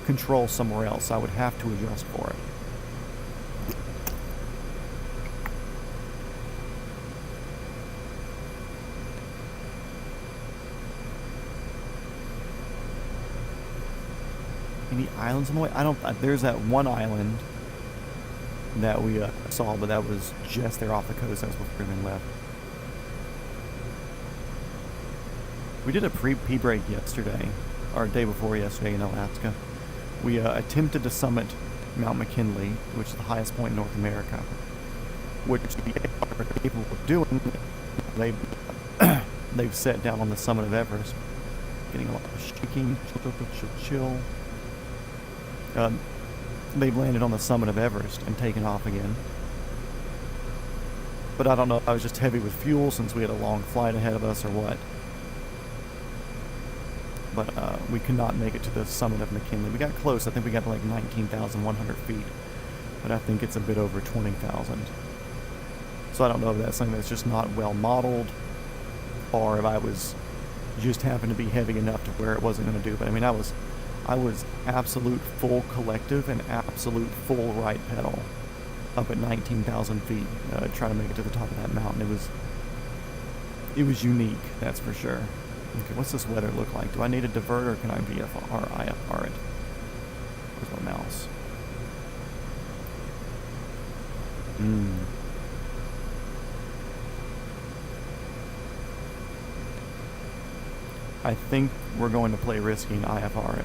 control somewhere else. I would have to adjust for it. Any islands on the way? There's that one island that we saw, but that was just there off the coast. That was before everything left. We did a pre-pee break yesterday, or day before yesterday in Alaska. We attempted to summit Mount McKinley, which is the highest point in North America, which we are capable of doing. They've set down on the summit of Everest, getting a lot of shaking, chill. They've landed on the summit of Everest and taken off again. But I don't know if I was just heavy with fuel since we had a long flight ahead of us or what. But We could not make it to the summit of McKinley. We got close. I think we got to like 19,100 feet. But I think it's a bit over 20,000. So I don't know if that's something that's just not well modeled, or if I was just happened to be heavy enough to where it wasn't going to do. But I mean, I was absolute full collective and absolute full right pedal up at 19,000 feet, trying to make it to the top of that mountain. It was unique, that's for sure. Okay, what's this weather look like? Do I need a divert, or can I VFR, IFR it? Where's my mouse? I think we're going to play risky and IFR it.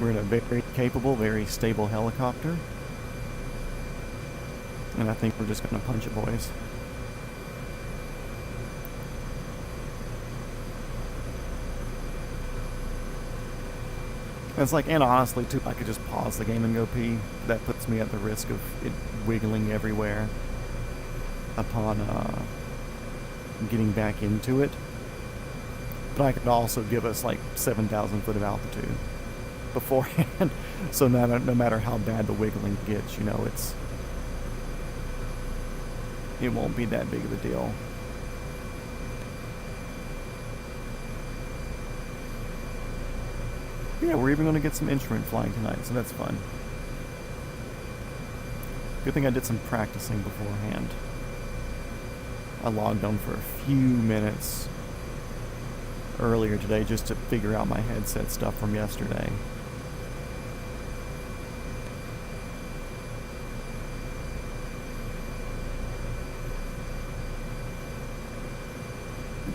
We're in a very capable, very stable helicopter. And I think we're just going to punch it, boys. It's like, and honestly, too, I could just pause the game and go pee. That puts me at the risk of it wiggling everywhere upon getting back into it. But I could also give us like 7,000 foot of altitude beforehand. So no matter how bad the wiggling gets, you know, it won't be that big of a deal. Yeah, we're even going to get some instrument flying tonight, so that's fun. Good thing I did some practicing beforehand. I logged on for a few minutes earlier today just to figure out my headset stuff from yesterday.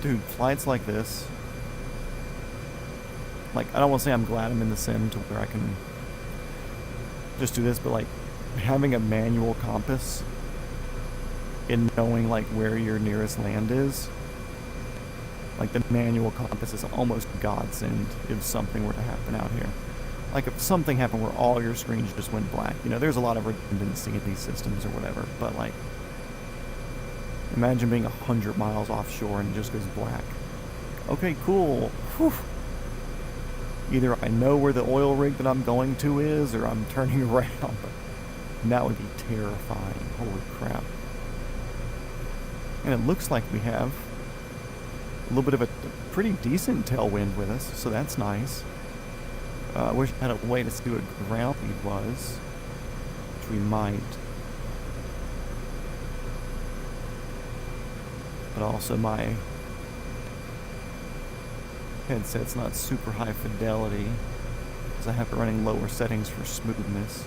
Dude, flights like this, like, I don't want to say I'm glad I'm in the sim to where I can just do this, but like having a manual compass and knowing like where your nearest land is, like the manual compass is almost godsend if something were to happen out here. Like if something happened where all your screens just went black, you know, there's a lot of redundancy in these systems or whatever, but like, imagine being 100 miles offshore and it just goes black. Okay, cool. Whew. Either I know where the oil rig that I'm going to is, or I'm turning around. And that would be terrifying. Holy crap. And it looks like we have a little bit of a pretty decent tailwind with us, so that's nice. I wish I had a way to see what ground speed was, which we might. But also my headset's not super high fidelity because I have it running lower settings for smoothness.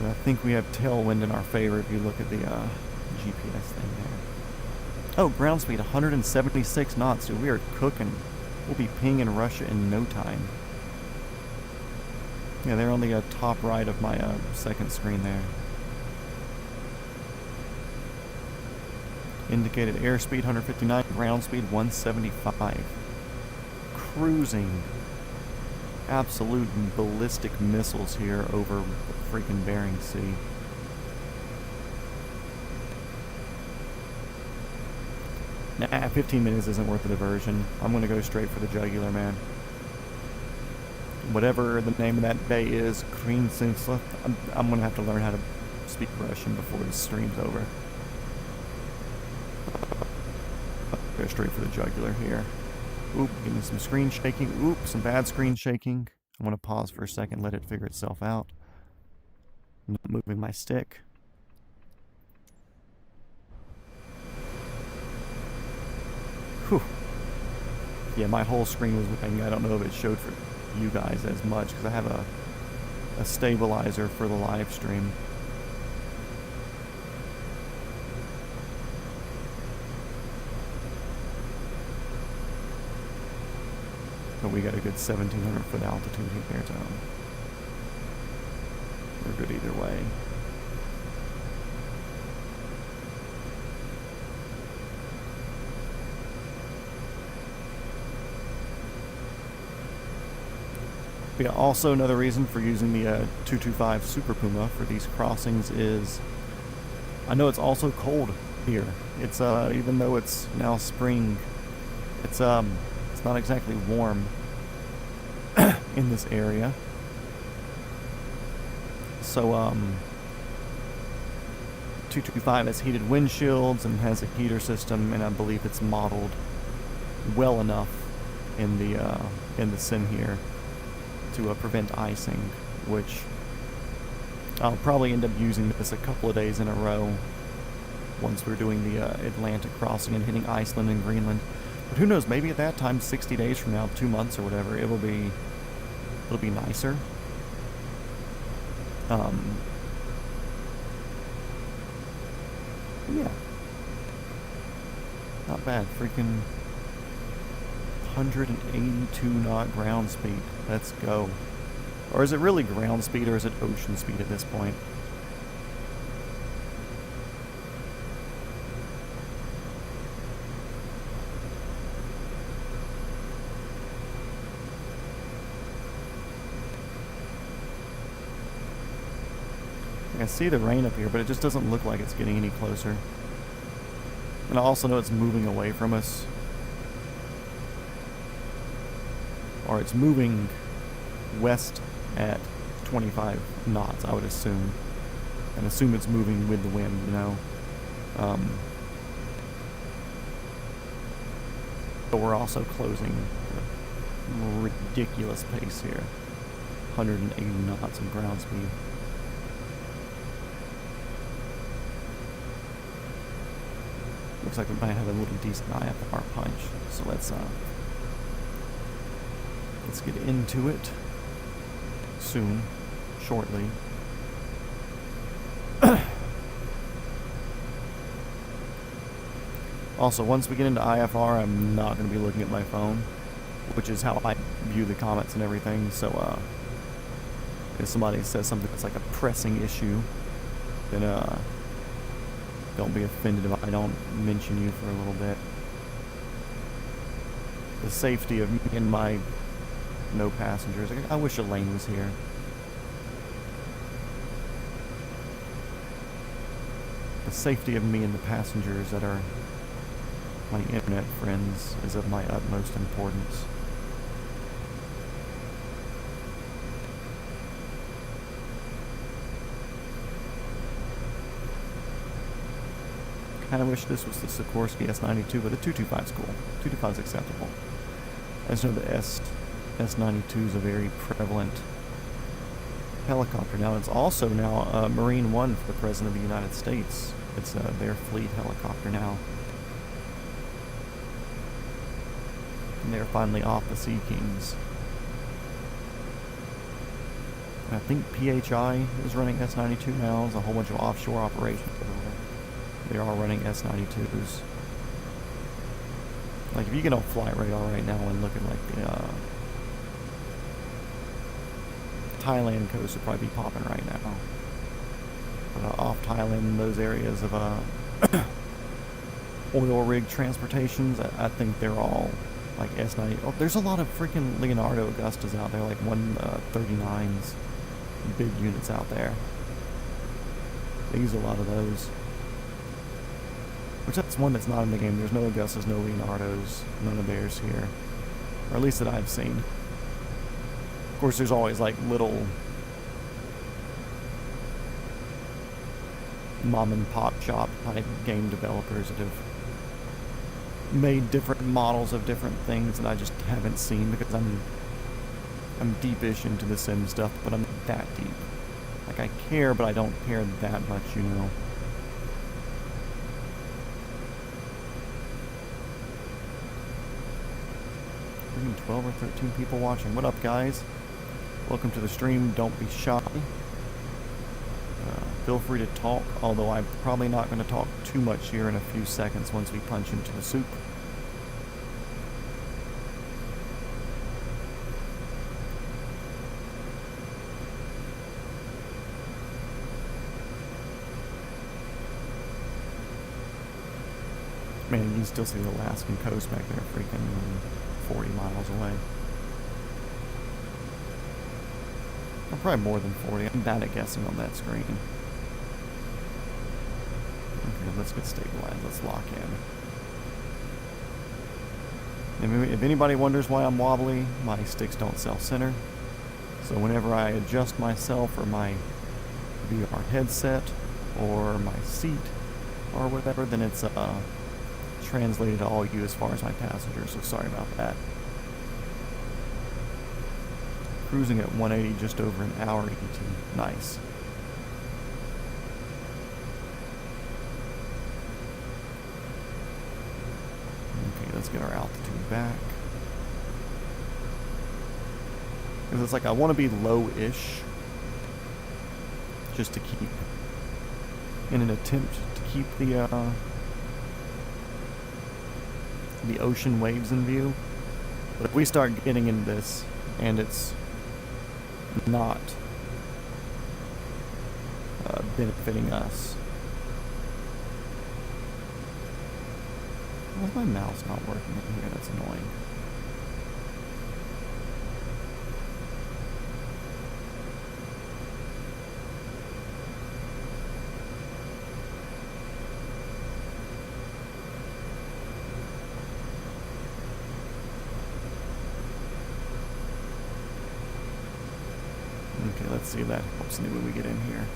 But I think we have tailwind in our favor if you look at the GPS thing there. Oh, ground speed 176 knots, dude. We are cooking. We'll be pinging Russia in no time. Yeah, they're on the top right of my second screen there. Indicated airspeed 159, ground speed 175. Cruising. Absolute ballistic missiles here over the freaking Bering Sea. Nah, 15 minutes isn't worth the diversion. I'm going to go straight for the jugular, man. Whatever the name of that bay is, Krinsinsla, I'm going to have to learn how to speak Russian before this stream's over. Go straight for the jugular here. Oop, give me some screen shaking. Oop, some bad screen shaking. I'm going to pause for a second, let it figure itself out. I'm not moving my stick. Whew. Yeah, my whole screen was moving. I don't know if it showed for you guys as much because I have a stabilizer for the live stream. But we got a good 1,700 foot altitude here, so we're good either way. Yeah, also another reason for using the 225 Super Puma for these crossings is I know it's also cold here. It's even though it's now spring, it's not exactly warm in this area. So 225 has heated windshields and has a heater system, and I believe it's modeled well enough in the sim here to prevent icing, which I'll probably end up using this a couple of days in a row once we're doing the Atlantic crossing and hitting Iceland and Greenland. But who knows, maybe at that time, 60 days from now, 2 months or whatever, it'll be nicer. Yeah. Not bad. Freaking 182 knot ground speed. Let's go. Or is it really ground speed, or is it ocean speed at this point? I see the rain up here, but it just doesn't look like it's getting any closer. And I also know it's moving away from us. Or it's moving west at 25 knots, I would assume. And assume it's moving with the wind, you know. But we're also closing at a ridiculous pace here. 180 knots of ground speed. Looks like we might have a little decent IFR punch. So let's get into it soon, shortly. Also, once we get into IFR, I'm not going to be looking at my phone, which is how I view the comments and everything. So if somebody says something that's like a pressing issue, then don't be offended if I don't mention you for a little bit. The safety of me and my no passengers. I wish Elaine was here. The safety of me and the passengers that are my internet friends is of my utmost importance. I wish this was the Sikorsky S92, but the 225 is cool. 225 is acceptable. I just know the S92 is a very prevalent helicopter now. It's also now Marine One for the President of the United States. It's their fleet helicopter now. And they're finally off the Sea Kings. I think PHI is running S92 now. There's a whole bunch of offshore operations. They're all running S92s. Like, if you get on Flight Radar right now and look at, like, the Thailand coast would probably be popping right now. But off Thailand, those areas of oil rig transportations, I think they're all, like, S90. Oh, there's a lot of freaking Leonardo Augustas out there, like 139s, big units out there. They use a lot of those. Which, that's one that's not in the game. There's no Augustas, no Leonardos, none of theirs here. Or at least that I've seen. Of course, there's always, like, little mom and pop shop type game developers that have made different models of different things that I just haven't seen because I'm deep-ish into the sim stuff, but I'm not that deep. Like, I care, but I don't care that much, you know. 12 or 13 people watching. What up, guys? Welcome to the stream. Don't be shy. Feel free to talk, although I'm probably not going to talk too much here in a few seconds once we punch into the soup. Man, you can still see the Alaskan coast back there, freaking 40 miles away. Or probably more than 40. I'm bad at guessing on that screen. Okay, let's get stabilized. Let's lock in. If anybody wonders why I'm wobbly, my sticks don't self-center. So whenever I adjust myself or my VR headset or my seat or whatever, then it's translated to all you as far as my passengers, so sorry about that. Cruising at 180, just over an hour ET. Nice. Okay, let's get our altitude back. Because it's like I want to be low-ish, just to keep, in an attempt to keep the ocean waves in view. But if we start getting into this and it's not benefiting us. Why is my mouse not working in here? That's annoying. Okay, let's see if that helps me when we get in here.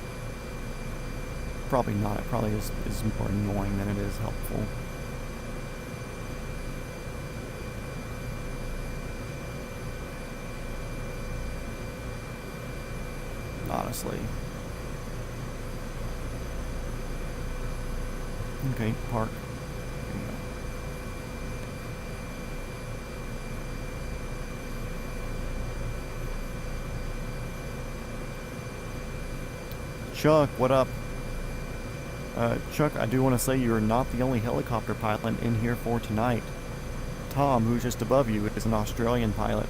Probably not. It probably is more annoying than it is helpful. Honestly. Okay, park. There you go. Chuck, what up? Chuck, I do want to say you're not the only helicopter pilot in here for tonight. Tom, who's just above you, is an Australian pilot.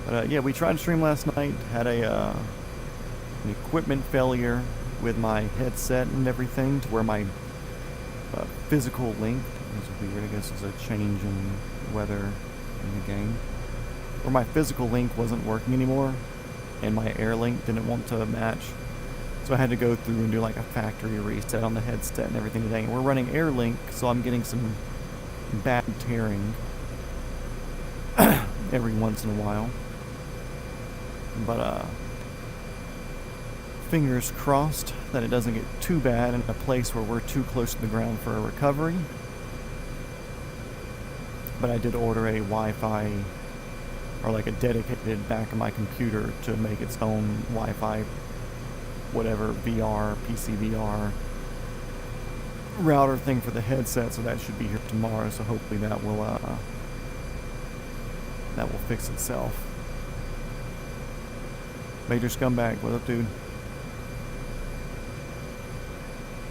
But yeah, we tried to stream last night, had an equipment failure with my headset and everything, to where my physical link, this is weird, I guess it's a change in weather in the game, where my physical link wasn't working anymore, and my air link didn't want to match. So I had to go through and do like a factory reset on the headset and everything today. And we're running air link, so I'm getting some bad tearing every once in a while. But fingers crossed that it doesn't get too bad in a place where we're too close to the ground for a recovery. But I did order a Wi-Fi, or like a dedicated back of my computer to make its own Wi-Fi, whatever, VR, PC VR router thing for the headset, so that should be here tomorrow, so hopefully that will fix itself. Major Scumbag, what up, dude?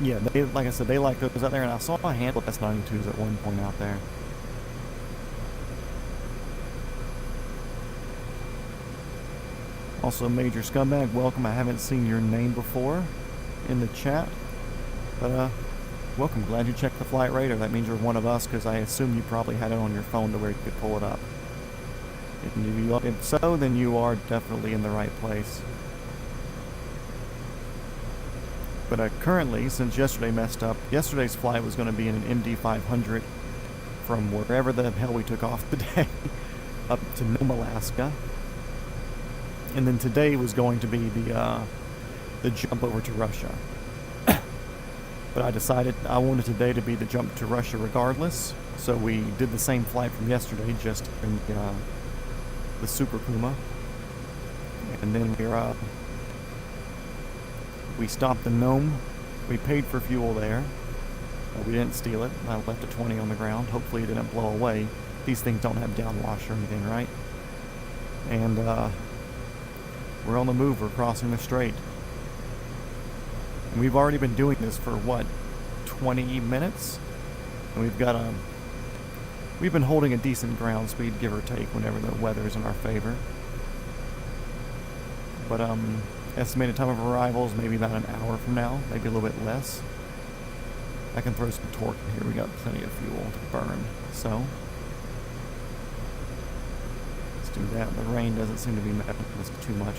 Yeah, they, like I said, they like those out there, and I saw a handle of S92s at one point out there. Also, Major Scumbag, welcome. I haven't seen your name before in the chat, but welcome. Glad you checked the flight radar. That means you're one of us, because I assume you probably had it on your phone to where you could pull it up. If so, then you are definitely in the right place. But currently, since yesterday messed up, yesterday's flight was going to be in an MD-500 from wherever the hell we took off today up to Nome, Alaska. And then today was going to be the jump over to Russia. But I decided I wanted today to be the jump to Russia regardless. So we did the same flight from yesterday, just in the Super Puma. And then we stopped in Nome. We paid for fuel there. We didn't steal it. I left a 20 on the ground. Hopefully it didn't blow away. These things don't have downwash or anything, right? And we're on the move. We're crossing the strait. And we've already been doing this for, what, 20 minutes? And we've got we've been holding a decent ground speed, give or take, whenever the weather's in our favor. But estimated time of arrival is maybe about an hour from now, maybe a little bit less. I can throw some torque in here. We got plenty of fuel to burn, so let's do that. The rain doesn't seem to be messing with us too much.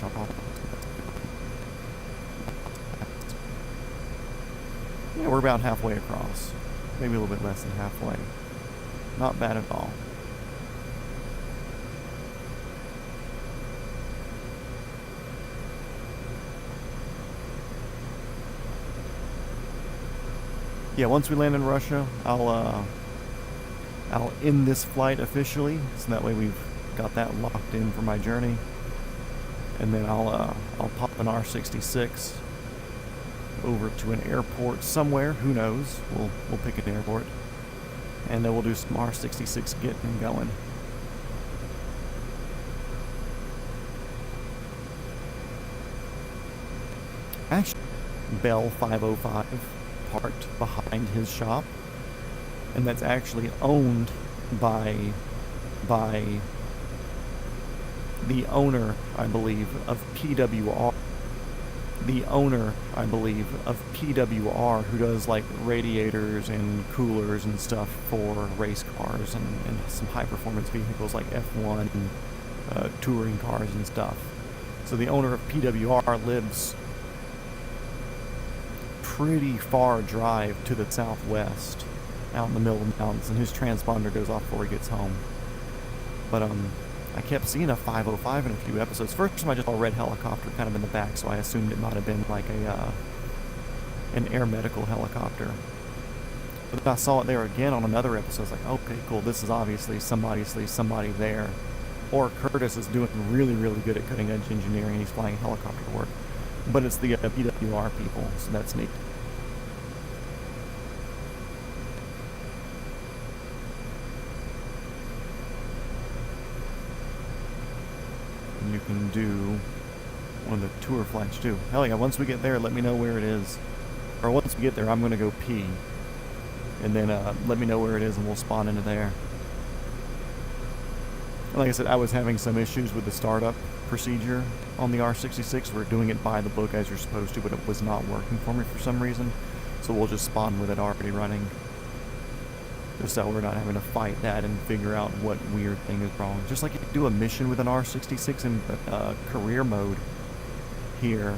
Yeah, we're about halfway across, maybe a little bit less than halfway. Not bad at all. Yeah, once we land in Russia, I'll end this flight officially, so that way we've got that locked in for my journey. And then I'll pop an R66 over to an airport somewhere. Who knows? We'll pick an airport, and then we'll do some R66 getting and going. Actually, Bell 505 parked behind his shop, and that's actually owned by the owner, I believe, of PWR. The owner, I believe, of PWR, who does like radiators and coolers and stuff for race cars and some high performance vehicles like F1 and touring cars and stuff. So the owner of PWR lives pretty far drive to the southwest, out in the middle of the mountains, and his transponder goes off before he gets home. But I kept seeing a 505 in a few episodes. First time I just saw a red helicopter kind of in the back, so I assumed it might have been like an air medical helicopter. But then I saw it there again on another episode. I was like, okay, cool, this is obviously somebody there. Or Curtis is doing really, really good at cutting edge engineering, and he's flying helicopter to work. But it's the PWR people, so that's neat. And you can do one of the tour flights too. Hell yeah, once we get there, let me know where it is. Or once we get there, I'm going to go pee. And then let me know where it is and we'll spawn into there. Like I said, I was having some issues with the startup procedure on the R66. We're doing it by the book as you're supposed to, but it was not working for me for some reason. So we'll just spawn with it already running. Just so we're not having to fight that and figure out what weird thing is wrong. Just like if you do a mission with an R66 in career mode here,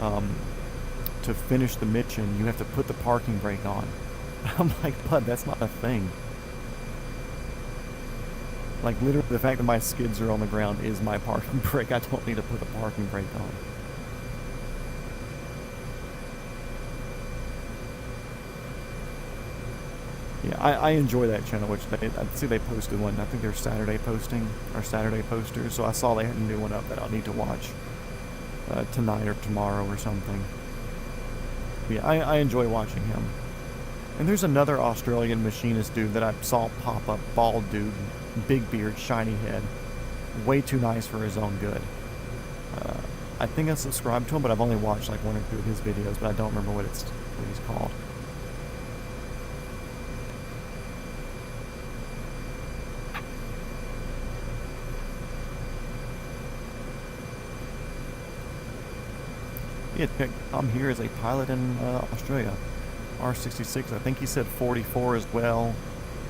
to finish the mission, you have to put the parking brake on. I'm like, bud, that's not a thing. Like, literally, the fact that my skids are on the ground is my parking brake. I don't need to put the parking brake on. Yeah, I enjoy that channel, which I see they posted one. I think they're Saturday posting, or Saturday posters, so I saw they had a new one up that I'll need to watch tonight or tomorrow or something. But yeah, I enjoy watching him. And there's another Australian machinist dude that I saw pop up, bald dude, big beard, shiny head, way too nice for his own good. I think I subscribed to him, but I've only watched like one or two of his videos, but I don't remember what he's called. Yeah, Tom here is a pilot in Australia. R66, I think he said 44 as well,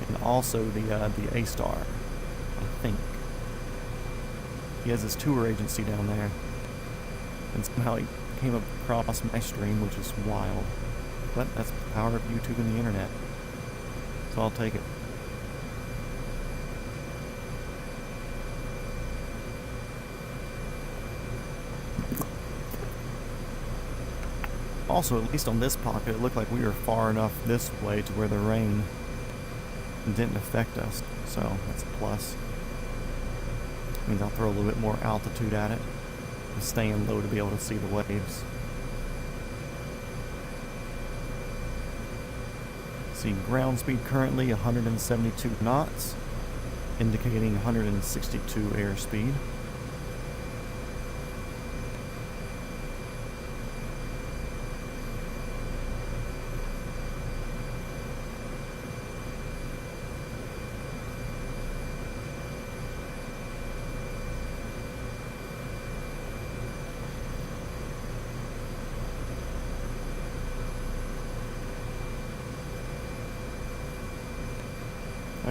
and also the A-Star, I think. He has his tour agency down there, and somehow he came across my stream, which is wild. But that's the power of YouTube and the internet, so I'll take it. Also, at least on this pocket, it looked like we were far enough this way to where the rain didn't affect us, so that's a plus. Means I'll throw a little bit more altitude at it, staying low to be able to see the waves. See, ground speed currently 172 knots, indicating 162 airspeed.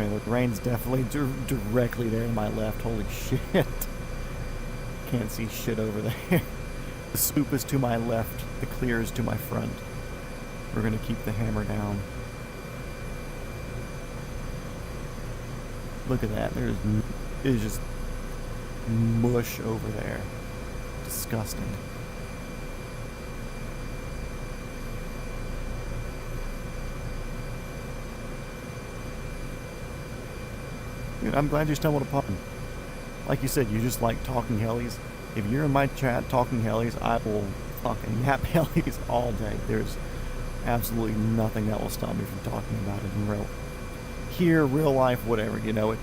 Okay, the rain's definitely directly there to my left. Holy shit. Can't see shit over there. The soup is to my left. The clear is to my front. We're going to keep the hammer down. Look at that. There's just mush over there. Disgusting. Dude, I'm glad you stumbled upon. Like you said, you just like talking hellies. If you're in my chat talking hellies, I will fucking yap hellies all day. There's absolutely nothing that will stop me from talking about it in real life, whatever, you know it.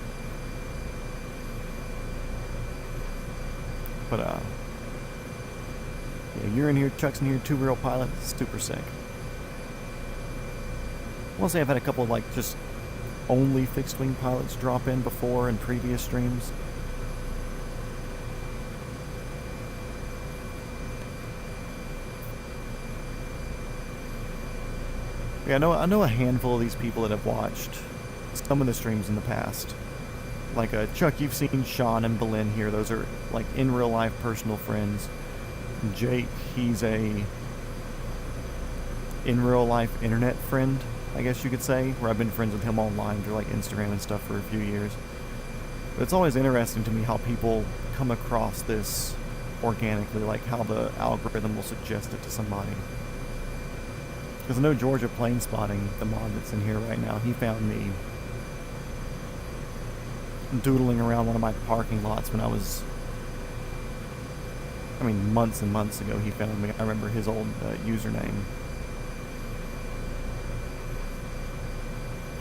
But yeah, you're in here, Chuck's in here, 2 real pilots, super sick. I will say I've had a couple of like just only fixed wing pilots drop in before in previous streams. Yeah, I know a handful of these people that have watched some of the streams in the past. Like Chuck, you've seen Sean and Belen here. Those are like in real life personal friends. Jake, he's a in real life internet friend, I guess you could say, where I've been friends with him online through like Instagram and stuff for a few years. But it's always interesting to me how people come across this organically, like how the algorithm will suggest it to somebody. Because I know Georgia Plane Spotting, the mod that's in here right now, he found me doodling around one of my parking lots when I was, months and months ago he found me. I remember his old username.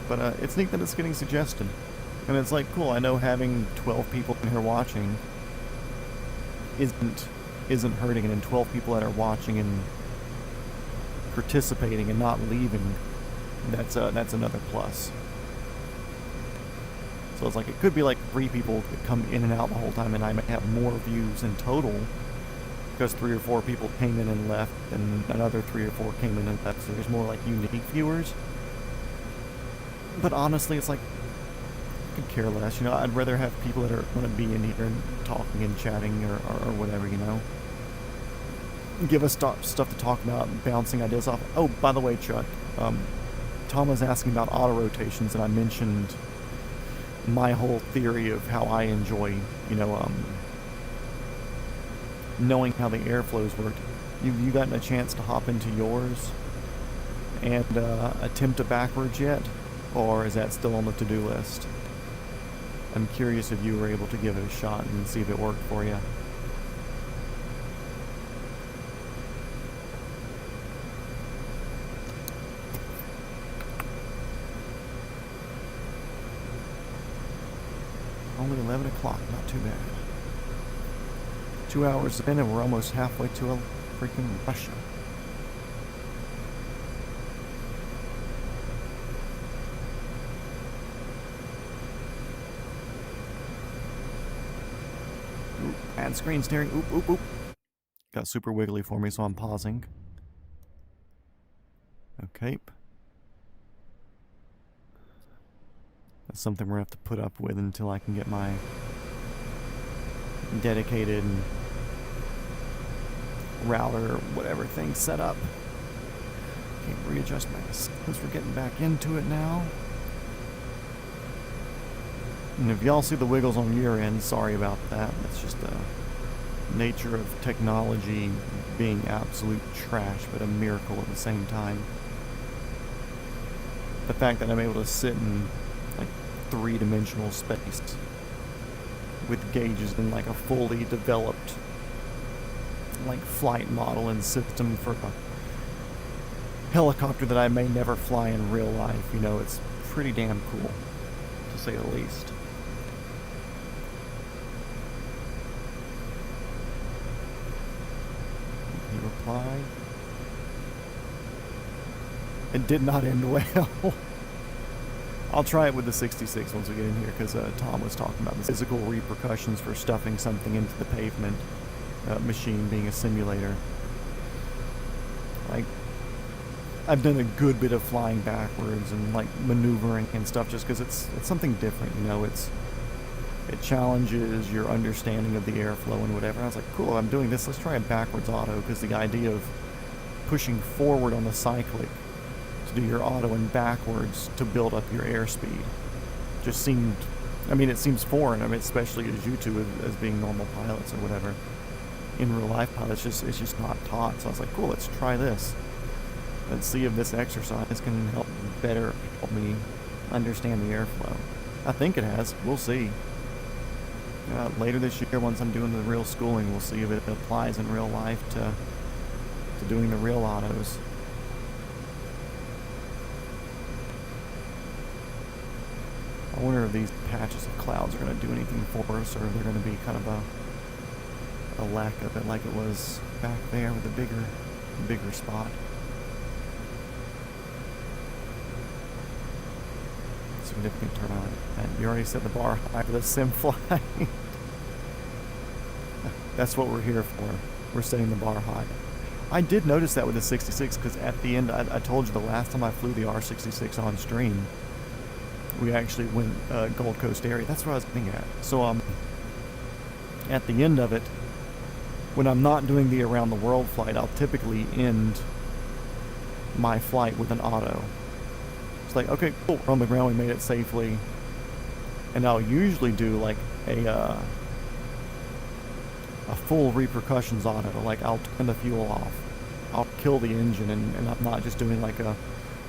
But it's neat that it's getting suggested. And it's like, cool, I know having 12 people in here watching isn't hurting, and then 12 people that are watching and participating and not leaving, that's another plus. So it's like, it could be like 3 people that come in and out the whole time, and I may have more views in total because 3 or 4 people came in and left, and another 3 or 4 came in and left, so there's more like unique viewers. But honestly, it's like, I could care less, you know. I'd rather have people that want to be in here and talking and chatting or whatever, you know. Give us stuff to talk about, bouncing ideas off. Oh, by the way, Chuck, Tom was asking about auto rotations, and I mentioned my whole theory of how I enjoy, you know, knowing how the airflows work. You gotten a chance to hop into yours and attempt a backwards yet? Or is that still on the to-do list? I'm curious if you were able to give it a shot and see if it worked for you. Only 11 o'clock, not too bad. 2 hours in and we're almost halfway to a freaking Russia. Oop, add screen steering. Oop, oop, oop. Got super wiggly for me, so I'm pausing. Okay. That's something we're going to have to put up with until I can get my dedicated router or whatever thing set up. Can't readjust my because we're getting back into it now. And if y'all see the wiggles on your end, sorry about that. That's just the nature of technology being absolute trash, but a miracle at the same time. The fact that I'm able to sit in like 3-dimensional space with gauges in like a fully developed like flight model and system for a helicopter that I may never fly in real life, you know, it's pretty damn cool, to say the least. He replied. It did not end well. I'll try it with the 66 once we get in here, because Tom was talking about the physical repercussions for stuffing something into the pavement, machine being a simulator. Like, I've done a good bit of flying backwards and like maneuvering and stuff just because it's something different, you know. It challenges your understanding of the airflow and whatever. And I was like, cool, I'm doing this. Let's try a backwards auto, because the idea of pushing forward on the cyclic to do your auto and backwards to build up your airspeed just seemed, I mean, it seems foreign. I mean, especially as you two as being normal pilots or whatever. In real life pilots, it's just not taught. So I was like, cool, let's try this. Let's see if this exercise can help me understand the airflow. I think it has. We'll see. Later this year, once I'm doing the real schooling, we'll see if it applies in real life to doing the real autos. I wonder if these patches of clouds are going to do anything for us, or if they're going to be kind of a lack of it, like it was back there with the bigger spot. Significant turnout. And you already set the bar high for the sim flight. That's what we're here for. We're setting the bar high. I did notice that with the 66, because at the end, I told you the last time I flew the R66 on stream, we actually went Gold Coast area. That's what I was getting at. So at the end of it, when I'm not doing the around the world flight, I'll typically end my flight with an auto. It's like, okay, cool, we're on the ground, we made it safely. And I'll usually do like a full repercussions auto. Like, I'll turn the fuel off, I'll kill the engine, and I'm not just doing like a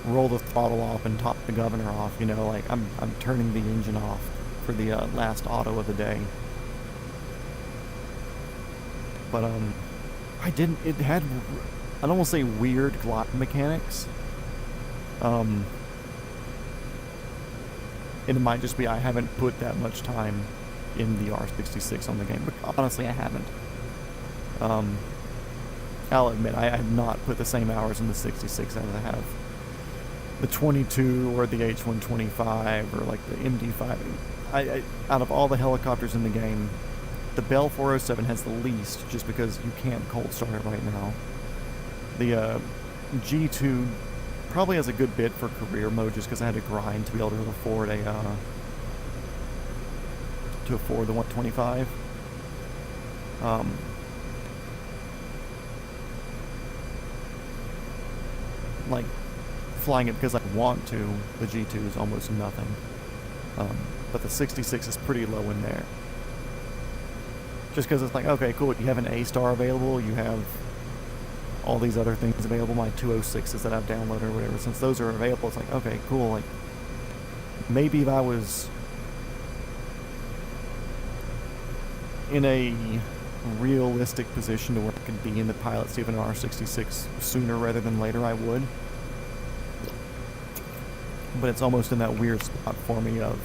roll the throttle off and top the governor off, you know, like I'm turning the engine off for the last auto of the day. But it had, I don't want to say weird glide mechanics. And it might just be I haven't put that much time in the R66 on the game, but honestly I haven't. I'll admit I have not put the same hours in the 66 as I have the 22 or the H125 or like the MD5. I out of all the helicopters in the game, the Bell 407 has the least, just because you can't cold start it right now. The G2 probably has a good bit for career mode, just because I had to grind to be able to afford the 125. Like flying it because I want to, the G2 is almost nothing. But the 66 is pretty low in there. Just because it's like, okay, cool, you have an A-star available, you have all these other things available, my 206s that I've downloaded or whatever. Since those are available, it's like, okay, cool, like, maybe if I was in a realistic position to where I could be in the pilot seat of an R66 sooner rather than later, I would. But it's almost in that weird spot for me of,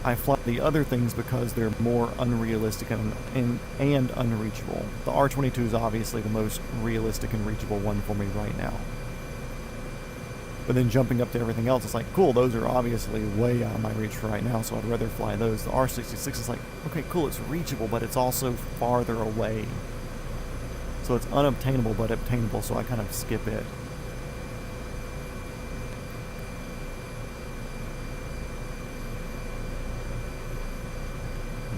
I fly the other things because they're more unrealistic and unreachable. The R22 is obviously the most realistic and reachable one for me right now. But then jumping up to everything else, it's like, cool, those are obviously way out of my reach for right now, so I'd rather fly those. The R66 is like, okay, cool, it's reachable, but it's also farther away. So it's unobtainable, but obtainable, so I kind of skip it.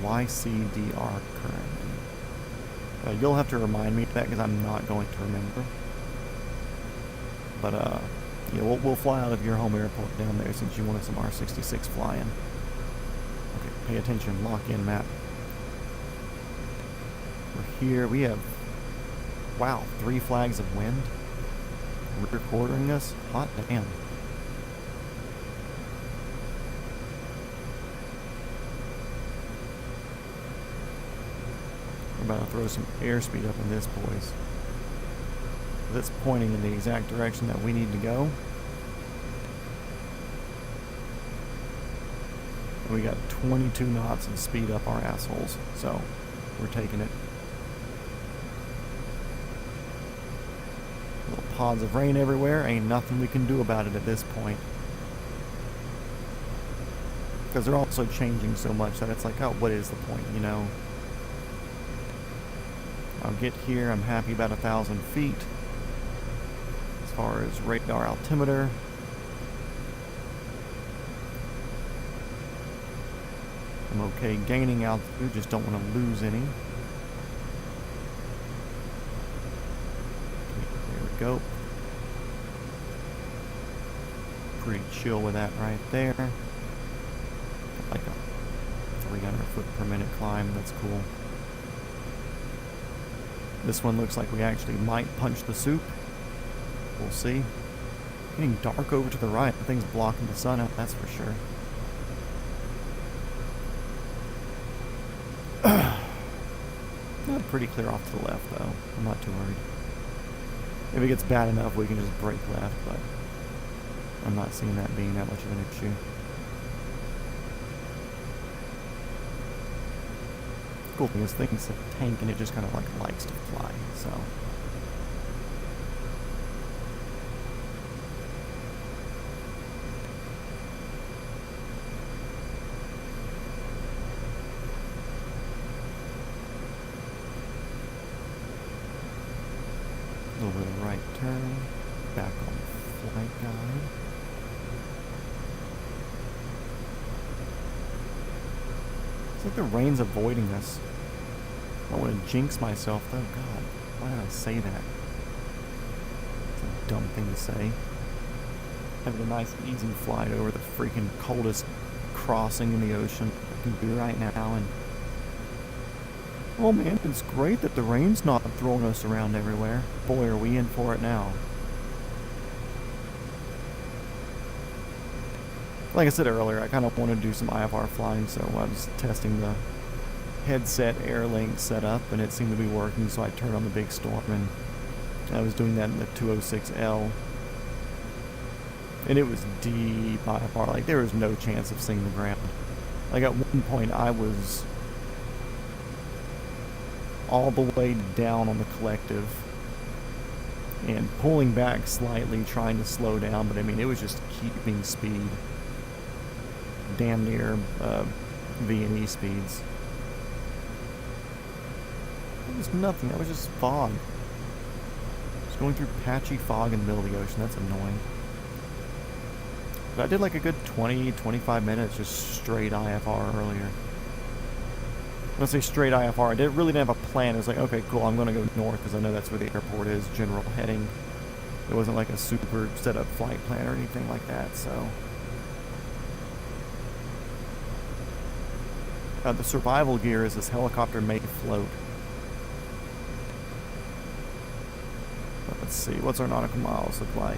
YCDR currently. You'll have to remind me of that because I'm not going to remember. But yeah, we'll fly out of your home airport down there since you wanted some R66 flying. Okay, pay attention, lock in map. We're here, we have, wow, 3 flags of wind. Rear quartering us, hot damn. We're about to throw some airspeed up in this, boys. That's pointing in the exact direction that we need to go. And we got 22 knots and speed up our assholes, so we're taking it. Little pods of rain everywhere, ain't nothing we can do about it at this point. Because they're also changing so much that it's like, oh, what is the point, you know? I'll get here, I'm happy about 1,000 feet. far as radar altimeter. I'm okay gaining altitude, just don't want to lose any. There we go. Pretty chill with that right there. Like a 300 foot per minute climb, that's cool. This one looks like we actually might punch the soup. We'll see. Getting dark over to the right. The thing's blocking the sun out, that's for sure. Pretty clear off to the left, though. I'm not too worried. If it gets bad enough, we can just break left, but I'm not seeing that being that much of an issue. Cool thing is, this thing's a tank, and it just kind of like likes to fly, so. A little bit of right turn, back on the flight guide. It's like the rain's avoiding us. I don't want to jinx myself though. God, why did I say that? It's a dumb thing to say. Having a nice easy flight over the freaking coldest crossing in the ocean I can do right now, and oh man, it's great that the rain's not throwing us around everywhere. Boy, are we in for it now. Like I said earlier, I kind of want to do some IFR flying, so I was testing the headset AirLink setup, and it seemed to be working, so I turned on the big storm, and I was doing that in the 206L. And it was deep IFR, like there was no chance of seeing the ground. Like at one point I was all the way down on the collective and pulling back slightly, trying to slow down, but I mean it was just keeping speed damn near V&E speeds. It was nothing, that was just fog. Just going through patchy fog in the middle of the ocean, that's annoying. But I did like a good 20-25 minutes just straight IFR earlier. When I say straight IFR, I really didn't have a plan. It was like, okay, cool, I'm going to go north because I know that's where the airport is, general heading. It wasn't like a super set up flight plan or anything like that, so. The survival gear is this helicopter may float. Let's see, what's our nautical miles look like?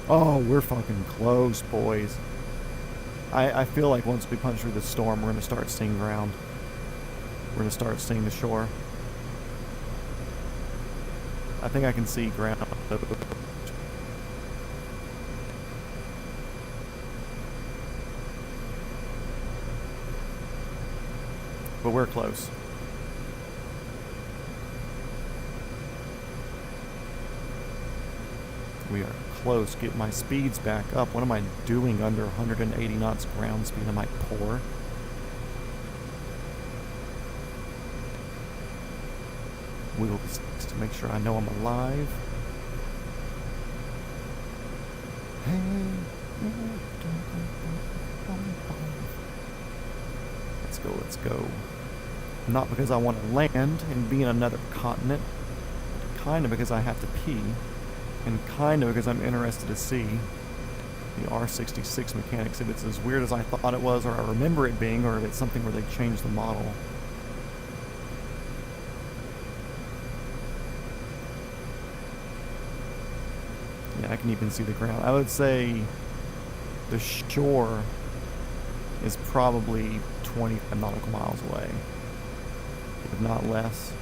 Oh, we're fucking close, boys. I feel like once we punch through the storm, we're going to start seeing ground. We're going to start seeing the shore. I think I can see ground. But we're close. We are close. Get my speeds back up. What am I doing under 180 knots ground speed? Am I poor? Wheel to make sure I know I'm alive. Let's go, let's go. Not because I want to land and be in another continent, but kind of because I have to pee. And kind of because I'm interested to see the R66 mechanics, if it's as weird as I thought it was, or I remember it being, or if it's something where they changed the model. Yeah, I can even see the ground. I would say the shore is probably 20 nautical miles away, if not less.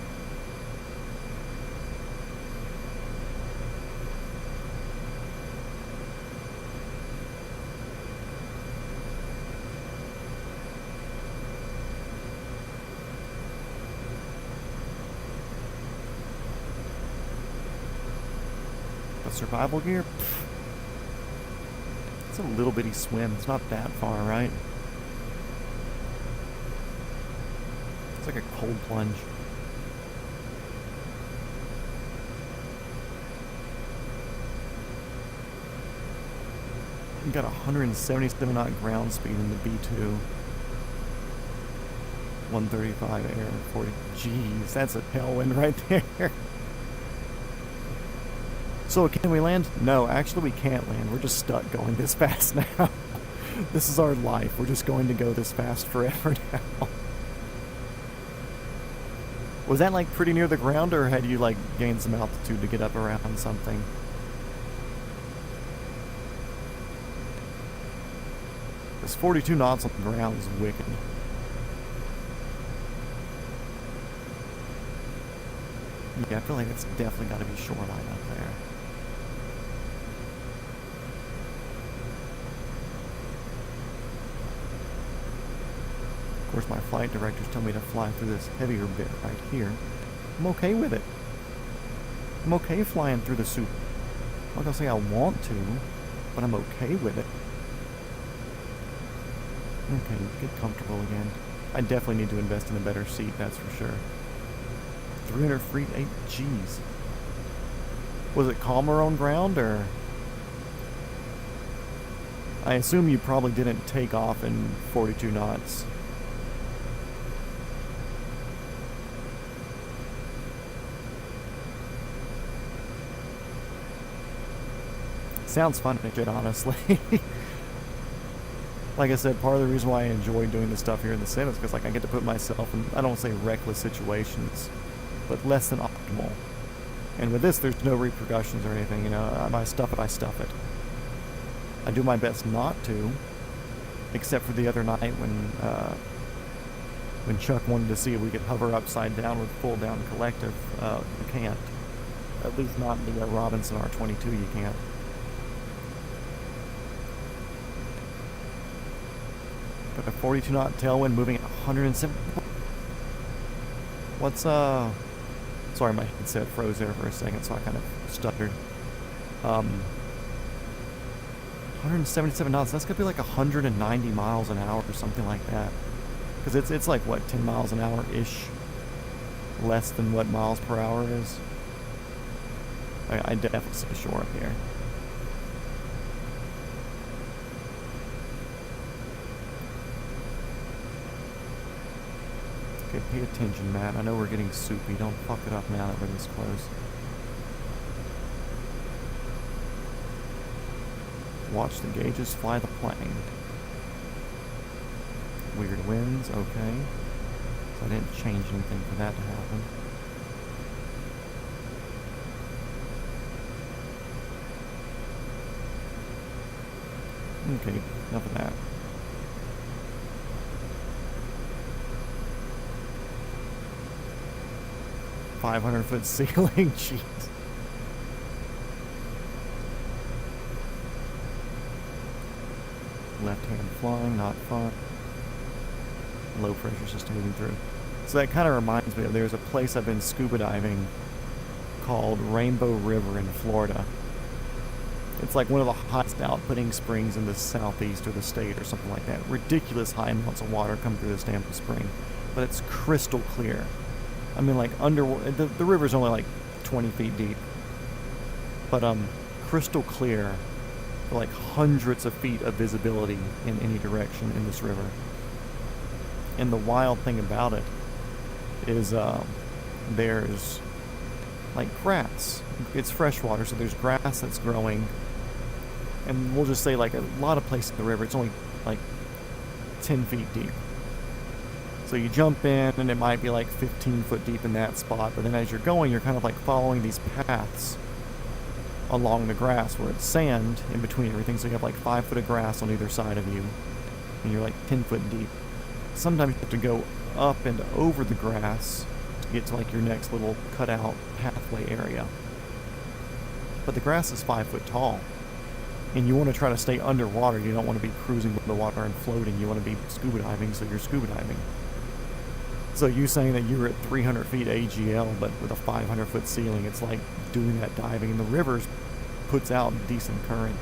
Survival gear? Pfft. It's a little bitty swim. It's not that far, right? It's like a cold plunge. We got 177 knot ground speed in the B2. 135 air, 40. Jeez, that's a tailwind right there. So can we land? No, actually we can't land. We're just stuck going this fast now. This is our life. We're just going to go this fast forever now. Was that like pretty near the ground, or had you like gained some altitude to get up around something? This 42 knots on the ground is wicked. Yeah, I feel like it's definitely got to be shoreline up there. Of course, my flight directors tell me to fly through this heavier bit right here. I'm okay with it. I'm okay flying through the soup. I'm not gonna say I want to, but I'm okay with it. Okay, get comfortable again. I definitely need to invest in a better seat, that's for sure. 300 feet, 8 G's. Was it calmer on ground, or? I assume you probably didn't take off in 42 knots. Sounds fun, honestly. Like I said, part of the reason why I enjoy doing this stuff here in the sim is because like I get to put myself in, I don't say reckless situations, but less than optimal. And with this, there's no repercussions or anything, you know. If I stuff it, I stuff it. I do my best not to, except for the other night when Chuck wanted to see if we could hover upside down with full down collective. You can't. At least not in the Robinson R22, you can't. But a 42 knot tailwind moving at 107. What's sorry, my headset froze there for a second, so I kind of stuttered. 177 knots. That's gonna be like 190 miles an hour or something like that. Because it's like what, 10 miles an hour ish, less than what miles per hour is. I definitely see shore up here. Okay, pay attention, Matt. I know we're getting soupy. Don't fuck it up now that we're this close. Watch the gauges, fly the plane. Weird winds, okay. So I didn't change anything for that to happen. Okay, enough of that. $500-foot ceiling, jeez. Left hand flying, not fun. Low pressure system moving through. So that kind of reminds me of, there's a place I've been scuba diving called Rainbow River in Florida. It's like one of the hottest outputting springs in the southeast of the state or something like that. Ridiculous high amounts of water come through this damn spring, but it's crystal clear. I mean, like the river's only like 20 feet deep, but crystal clear, for like hundreds of feet of visibility in any direction in this river. And the wild thing about it is there's like grass. It's freshwater, so there's grass that's growing. And we'll just say like a lot of places in the river, it's only like 10 feet deep. So you jump in and it might be like 15 foot deep in that spot, but then as you're going, you're kind of like following these paths along the grass where it's sand in between everything. So you have like 5 foot of grass on either side of you, and you're like 10 foot deep. Sometimes you have to go up and over the grass to get to like your next little cutout pathway area. But the grass is 5 foot tall, and you want to try to stay underwater. You don't want to be cruising with the water and floating. You want to be scuba diving, so you're scuba diving. So you saying that you were at 300 feet AGL, but with a 500-foot ceiling, it's like doing that diving. And the river puts out decent current.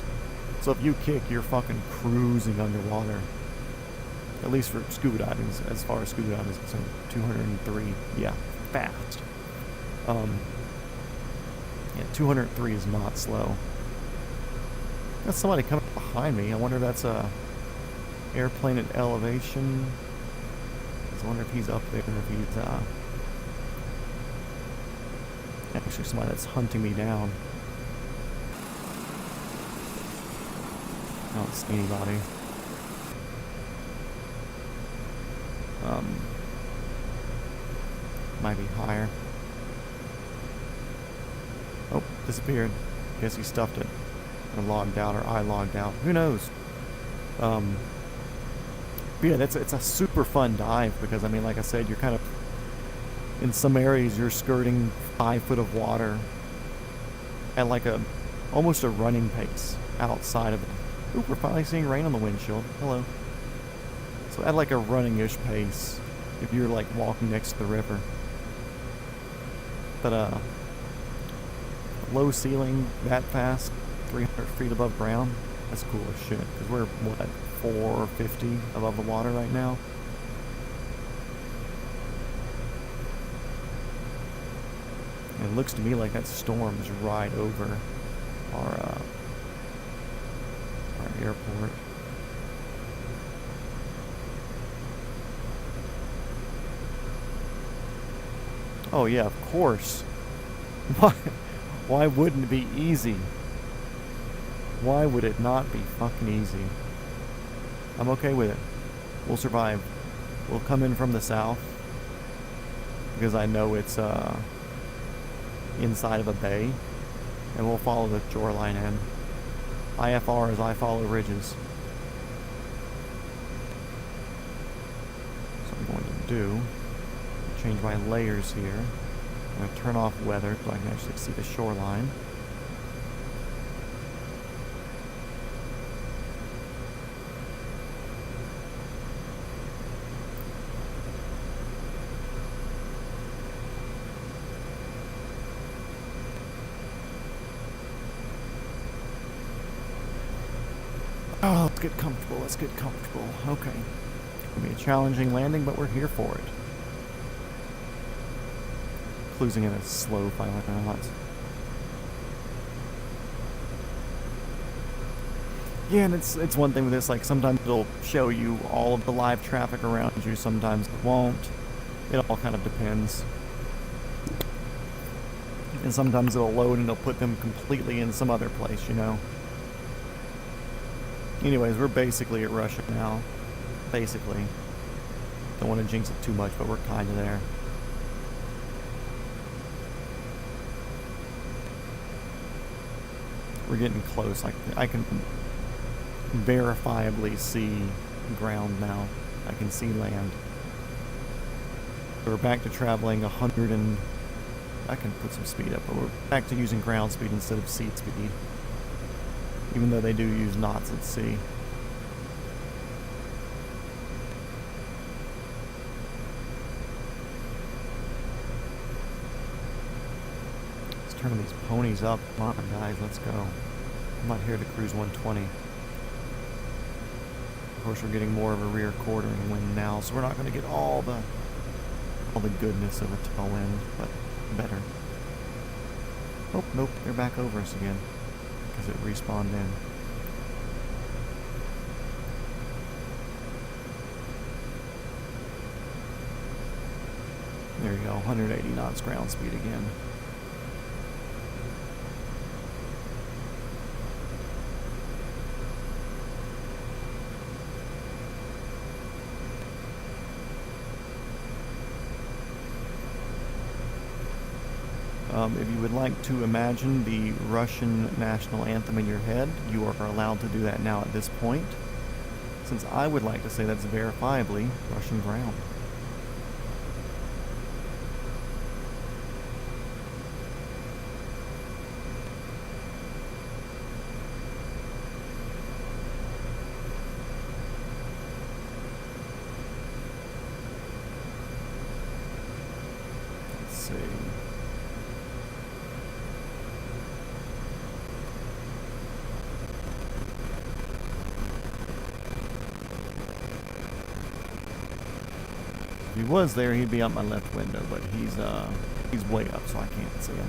So if you kick, you're fucking cruising underwater. At least for scuba diving, as far as scuba diving is concerned. 203, yeah, fast. Yeah, 203 is not slow. That's somebody coming behind me. I wonder if that's a airplane at elevation. I wonder if he's up there, or if he's actually somebody that's hunting me down. I don't see anybody. Might be higher. Oh, disappeared. Guess he stuffed it. Or logged out, or I logged out. Who knows? But yeah, it's a super fun dive because, I mean, like I said, you're kind of, in some areas you're skirting 5 foot of water at like almost a running pace outside of it. Oop, we're finally seeing rain on the windshield. Hello. So at like a running-ish pace if you're like walking next to the river. But low ceiling that fast, 300 feet above ground, that's cool as shit. Because we're, what, 450 above the water right now? And it looks to me like that storm is right over our airport. Oh yeah, of course. Why wouldn't it be easy? Why would it not be fucking easy? I'm okay with it. We'll survive. We'll come in from the south because I know it's inside of a bay, and we'll follow the shoreline in. IFR is I follow ridges. So I'm going to do, change my layers here. I'm going to turn off weather so I can actually see the shoreline. Oh, let's get comfortable, let's get comfortable. Okay. It'll be a challenging landing, but we're here for it. Cruising at a slow 500 knots. Yeah, and it's one thing with this, like sometimes it'll show you all of the live traffic around you, sometimes it won't. It all kind of depends. And sometimes it'll load and it'll put them completely in some other place, you know. Anyways, we're basically at Russia now. Basically. Don't want to jinx it too much, but we're kind of there. We're getting close. Like, I can verifiably see ground now. I can see land. We're back to traveling 100 and... I can put some speed up, but we're back to using ground speed instead of seat speed. Even though they do use knots at sea. Let's turn these ponies up. Come on, guys, let's go. I'm not here to cruise 120. Of course, we're getting more of a rear quartering wind now, so we're not going to get all the goodness of a tailwind, but better. Oh, nope, they're back over us again. Because it respawned in. There you go, 180 knots ground speed again. If you would like to imagine the Russian national anthem in your head, you are allowed to do that now at this point, since I would like to say that's verifiably Russian ground. Let's see. If he was there, he'd be out my left window, but he's way up, so I can't see him.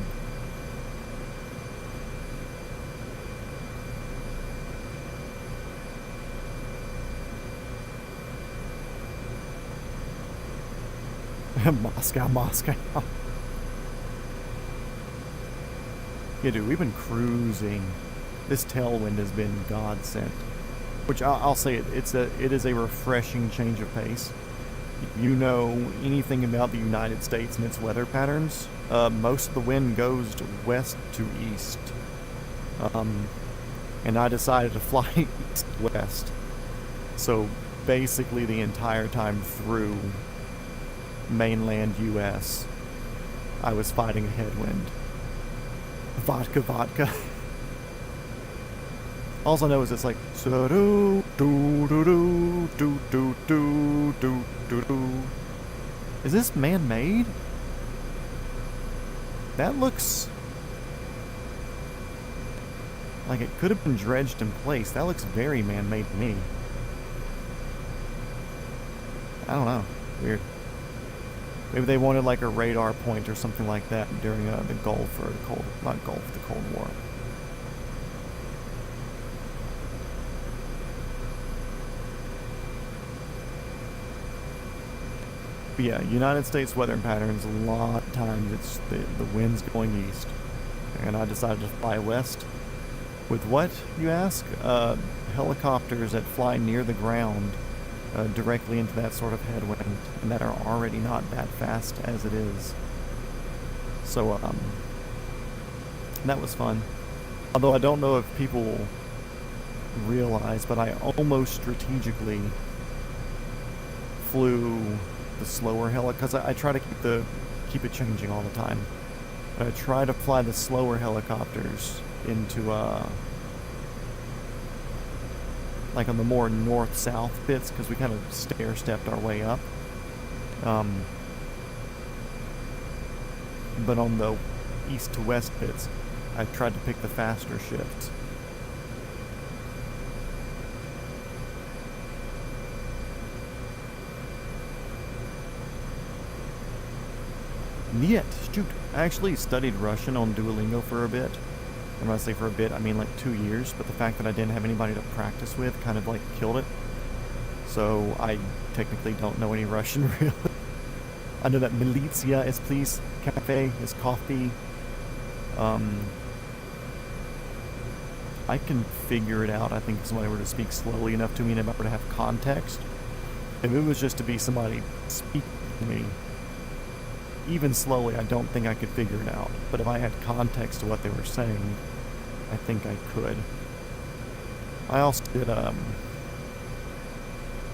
Moscow, Moscow. Yeah, dude, we've been cruising. This tailwind has been godsend. Which I'll say it is a refreshing change of pace. If you know anything about the United States and its weather patterns, most of the wind goes to west to east. And I decided to fly east-west. So basically the entire time through mainland US, I was fighting a headwind. Vodka, vodka. All I know is it's like do do do do do do do do do do. Is this man-made? That looks like it could have been dredged in place. That looks very man-made to me. I don't know. Weird. Maybe they wanted like a radar point or something like that during the Gulf or the Cold, not Gulf, the Cold War. But yeah, United States weather patterns, a lot of times it's the wind's going east. And I decided to fly west. With what, you ask? Helicopters that fly near the ground directly into that sort of headwind, and that are already not that fast as it is. So, that was fun. Although I don't know if people realize, but I almost strategically flew the slower because I try to keep it changing all the time. But I try to fly the slower helicopters into like on the more north-south bits, because we kind of stair-stepped our way up. But on the east to west bits, I tried to pick the faster shifts. Yet, shoot, I actually studied Russian on Duolingo for a bit. And when I say for a bit, I mean like 2 years, but the fact that I didn't have anybody to practice with kind of like killed it. So I technically don't know any Russian, really. I know that militia is please, cafe is coffee. I can figure it out, I think, if somebody were to speak slowly enough to me and if I were to have context. If it was just to be somebody speaking to me, even slowly, I don't think I could figure it out. But if I had context to what they were saying, I think I could. I also did, I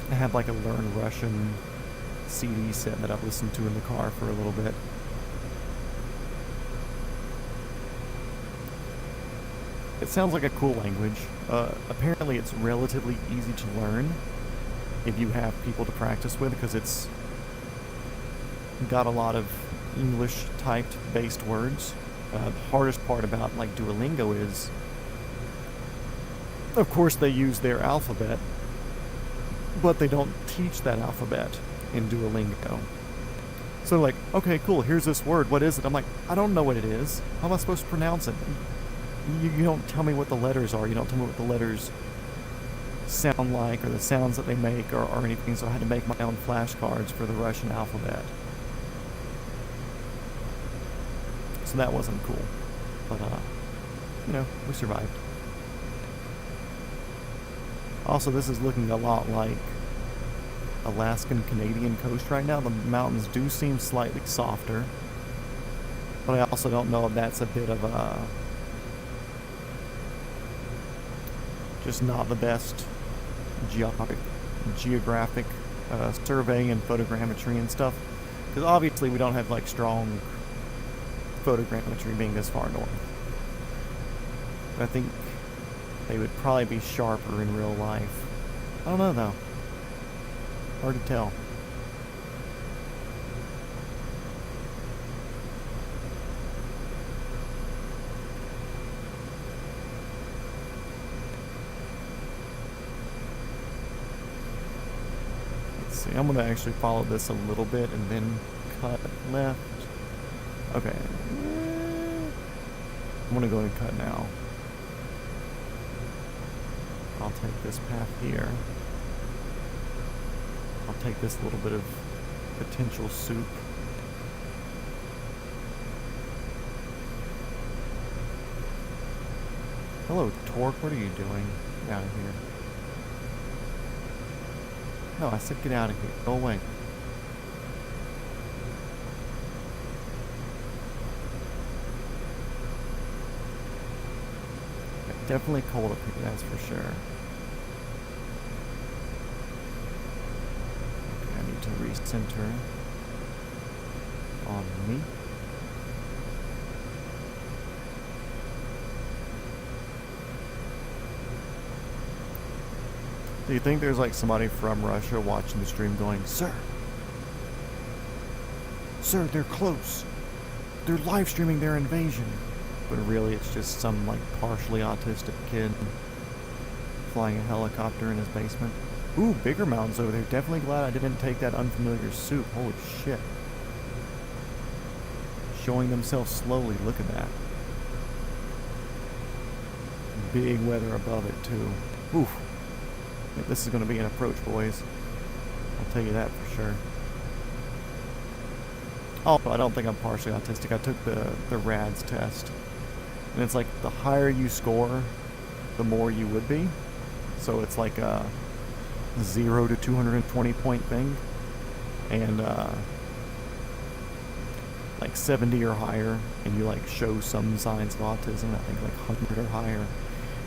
had like a Learn Russian CD set that I listened to in the car for a little bit. It sounds like a cool language. Apparently it's relatively easy to learn if you have people to practice with, because it's got a lot of English typed based words. The hardest part about like Duolingo is, of course, they use their alphabet, but they don't teach that alphabet in Duolingo. So like, okay, cool, here's this word, what is it? I'm like, I don't know what it is. How am I supposed to pronounce it? You don't tell me what the letters are. You don't tell me what the letters sound like or the sounds that they make or anything, so I had to make my own flashcards for the Russian alphabet. So that wasn't cool, but you know, we survived. Also, this is looking a lot like Alaskan Canadian coast right now. The mountains do seem slightly softer, but I also don't know if that's a bit of a just not the best geographic surveying and photogrammetry and stuff, because obviously we don't have like strong photogrammetry being this far north. But I think they would probably be sharper in real life. I don't know though. Hard to tell. Let's see, I'm gonna actually follow this a little bit and then cut left. Okay. I'm gonna go and cut now. I'll take this path here. I'll take this little bit of potential soup Hello, Torque. What are you doing? Get out of here. No, I said get out of here. Go away. Definitely cold up here, that's for sure. Okay, I need to recenter on me. Do you think there's like somebody from Russia watching the stream going, Sir, they're close. They're live streaming their invasion. But really it's just some like partially autistic kid flying a helicopter in his basement. Ooh, bigger mountains over there. Definitely glad I didn't take that unfamiliar soup. Holy shit. Showing themselves slowly. Look at that. Big weather above it too. Oof. Yeah, this is going to be an approach, boys. I'll tell you that for sure. Oh, I don't think I'm partially autistic. I took the RADS test. And it's like the higher you score, the more you would be. So it's like a 0 to 220 point thing. And like 70 or higher, and you like show some signs of autism, I think like 100 or higher.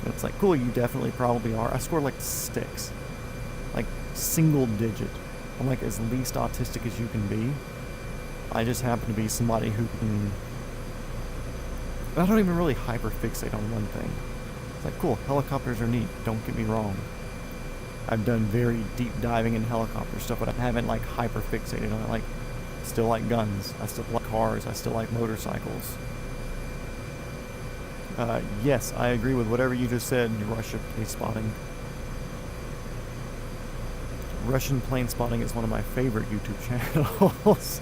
And it's like, cool, you definitely probably are. I scored like 6. Like single digit. I'm like as least autistic as you can be. I just happen to be somebody who can... I don't even really hyper-fixate on one thing. It's like, cool, helicopters are neat, don't get me wrong. I've done very deep diving in helicopter stuff, but I haven't like hyper-fixated on it. Like, still like guns, I still like cars, I still like motorcycles. Yes, I agree with whatever you just said, Russia plane spotting. Russian plane spotting is one of my favorite YouTube channels.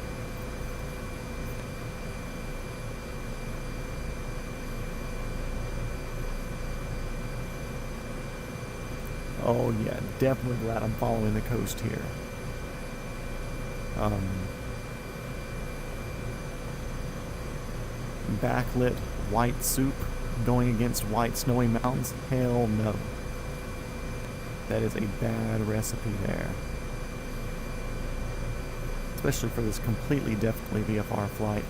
Oh yeah, definitely glad I'm following the coast here. Backlit white soup going against white snowy mountains? Hell no. That is a bad recipe there. Especially for this completely definitely VFR flight.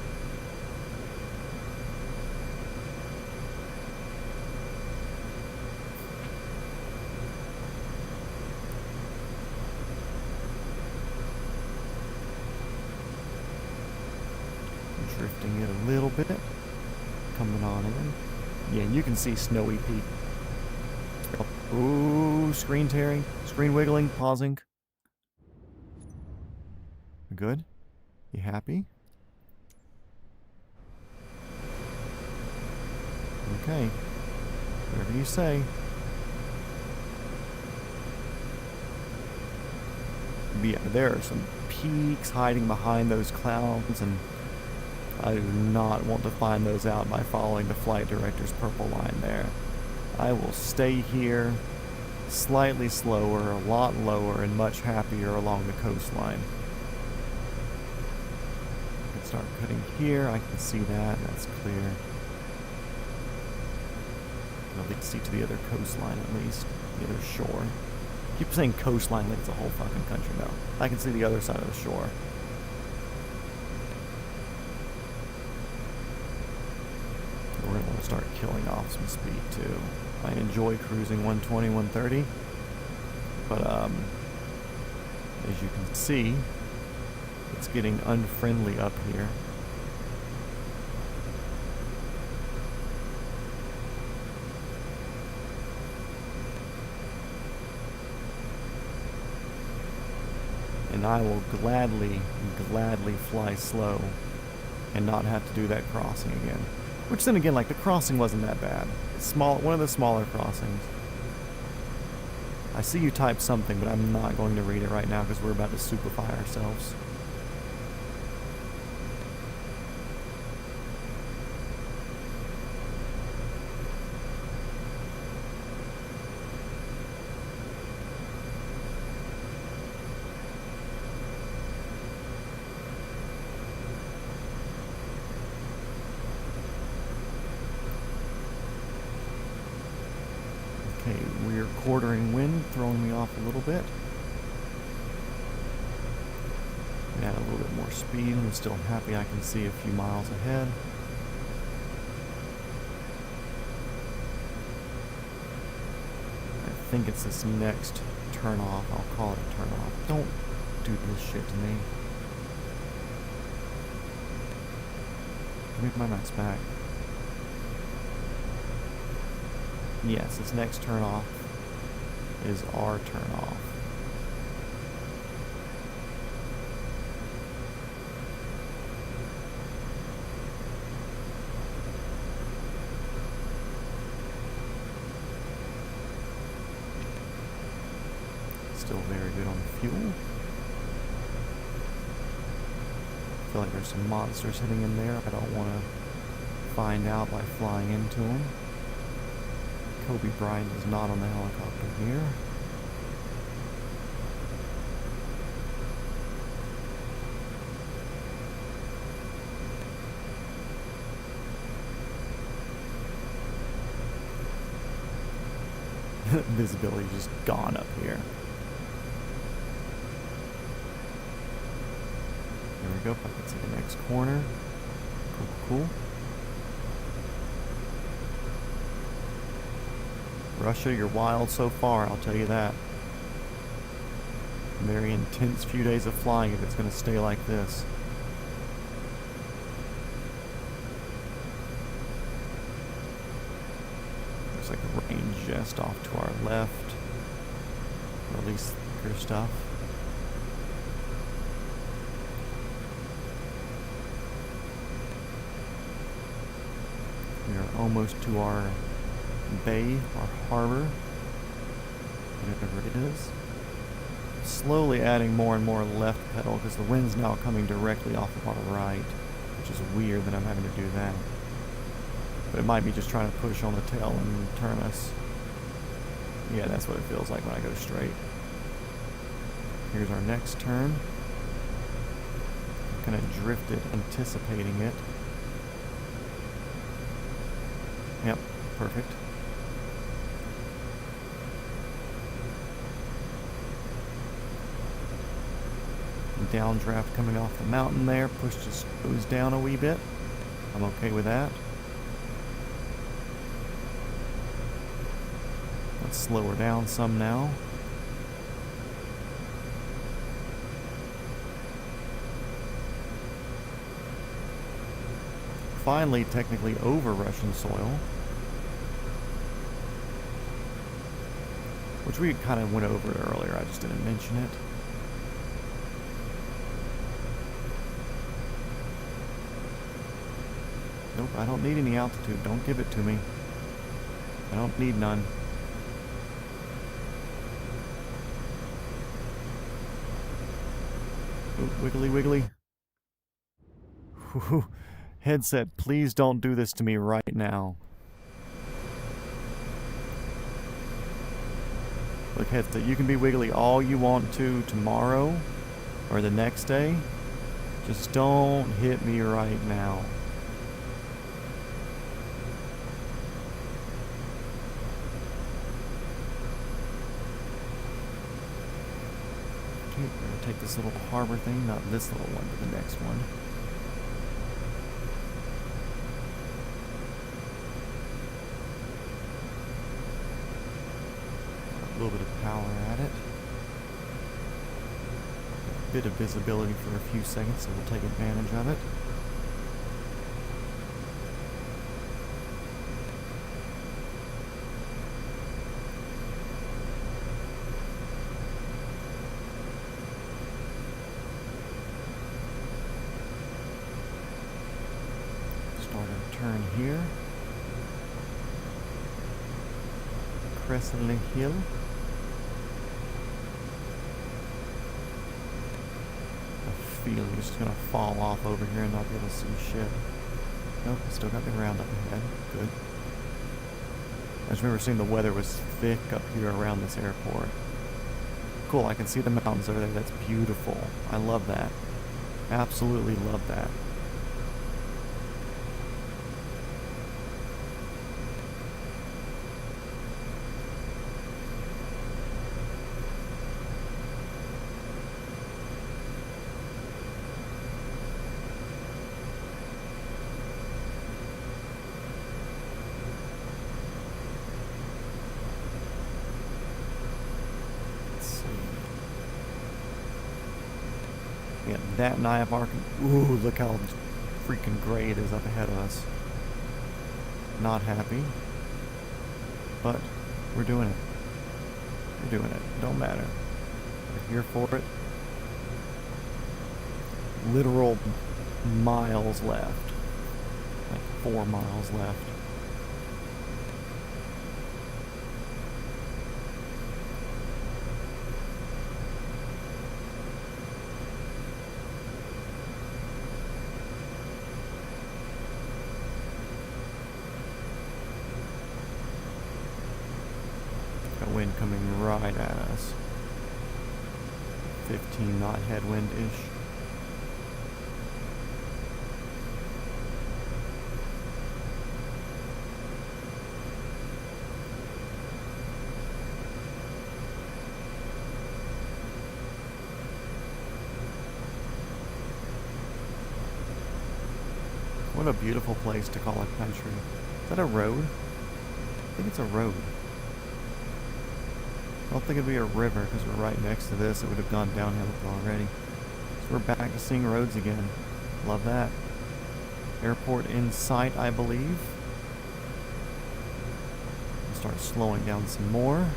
Drifting it a little bit, coming on in. Yeah, you can see Snowy Peak. Ooh, screen tearing, screen wiggling, pausing. Good? You happy? Okay. Whatever you say. But yeah, there are some peaks hiding behind those clouds, and I do not want to find those out by following the flight director's purple line there. I will stay here, slightly slower, a lot lower, and much happier along the coastline. I can start cutting here, I can see that, that's clear. I can at least see to the other coastline at least, the other shore. I keep saying coastline like it's a whole fucking country now. I can see the other side of the shore. We're going to start killing off some speed too. I enjoy cruising 120, 130, but as you can see, it's getting unfriendly up here. And I will gladly fly slow and not have to do that crossing again. Which then again, like, the crossing wasn't that bad. It's one of the smaller crossings. I see you type something, but I'm not going to read it right now because we're about to superfy ourselves. quartering wind throwing me off a little bit. Add a little bit more speed. I'm still happy I can see a few miles ahead. I think it's this next turn off. I'll call it a turn off. Don't do this shit to me. Give me my mouse back. Yes, this next turn off is our turn off. Still very good on fuel. I feel like there's some monsters hitting in there. I don't want to find out by flying into them. Kobe Bryant is not on the helicopter here. Visibility just gone up here. There we go. I can see the next corner. Cool, cool. Russia, you're wild so far, I'll tell you that. Very intense few days of flying if it's going to stay like this. Looks like the range just off to our left. Or at least thicker stuff. We are almost to our bay, our harbor, whatever it is. Slowly adding more and more left pedal because the wind's now coming directly off of our right, which is weird that I'm having to do that. But it might be just trying to push on the tail and turn us. Yeah, that's what it feels like when I go straight. Here's our next turn. Kind of drifted, anticipating it. Yep, perfect. Downdraft coming off the mountain there, pushed us goes down a wee bit. I'm okay with that. Let's slow her down some now. Finally, technically over Russian soil, which we kind of went over earlier, I just didn't mention it. Nope, I don't need any altitude. Don't give it to me. I don't need none. Ooh, wiggly wiggly. Whew. Headset, please don't do this to me right now. Look, headset, you can be wiggly all you want to tomorrow or the next day. Just don't hit me right now. Okay, we're going to take this little harbor thing, not this little one, but the next one. A little bit of power at it. A bit of visibility for a few seconds, so we'll take advantage of it. Start our turn here. Crest of the hill. Feeling it's just gonna fall off over here and not be able to see shit. Nope, still got the ground up ahead. Good. I just remember seeing the weather was thick up here around this airport. Cool, I can see the mountains over there. That's beautiful. I love that. Absolutely love that. that and I have our... Ooh, look how freaking gray it is up ahead of us. Not happy. But we're doing it. We're doing it. Don't matter. We're here for it. Literal miles left. Like 4 miles left. Wind coming right at us. 15 knot headwind-ish. What a beautiful place to call a country. Is that a road? I think it's a road. I don't think it'd be a river because we're right next to this. It would have gone downhill already. So we're back to seeing roads again. Love that. Airport in sight, I believe. We'll start slowing down some more.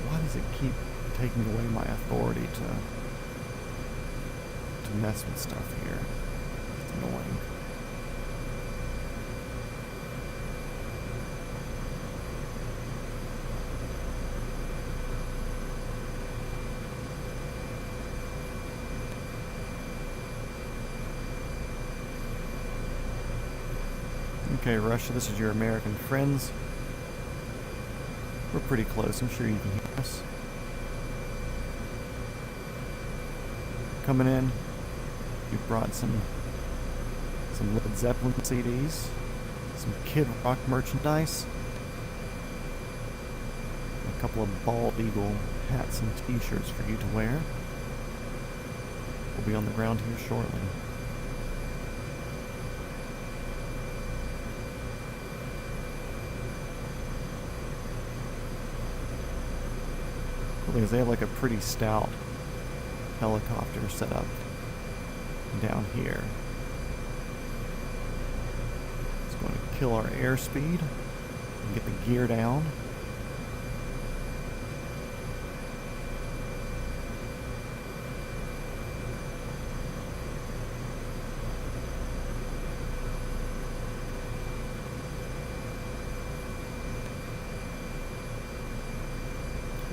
Why does it keep taking away my authority to mess with stuff here? Annoying. Okay, Russia, this is your American friends. We're pretty close. I'm sure you can hear us. Coming in. We've brought some Led Zeppelin CDs, some Kid Rock merchandise, a couple of Bald Eagle hats and t-shirts for you to wear. We'll be on the ground here shortly. Cool thing is they have like a pretty stout helicopter set up down here. Going to kill our airspeed and get the gear down.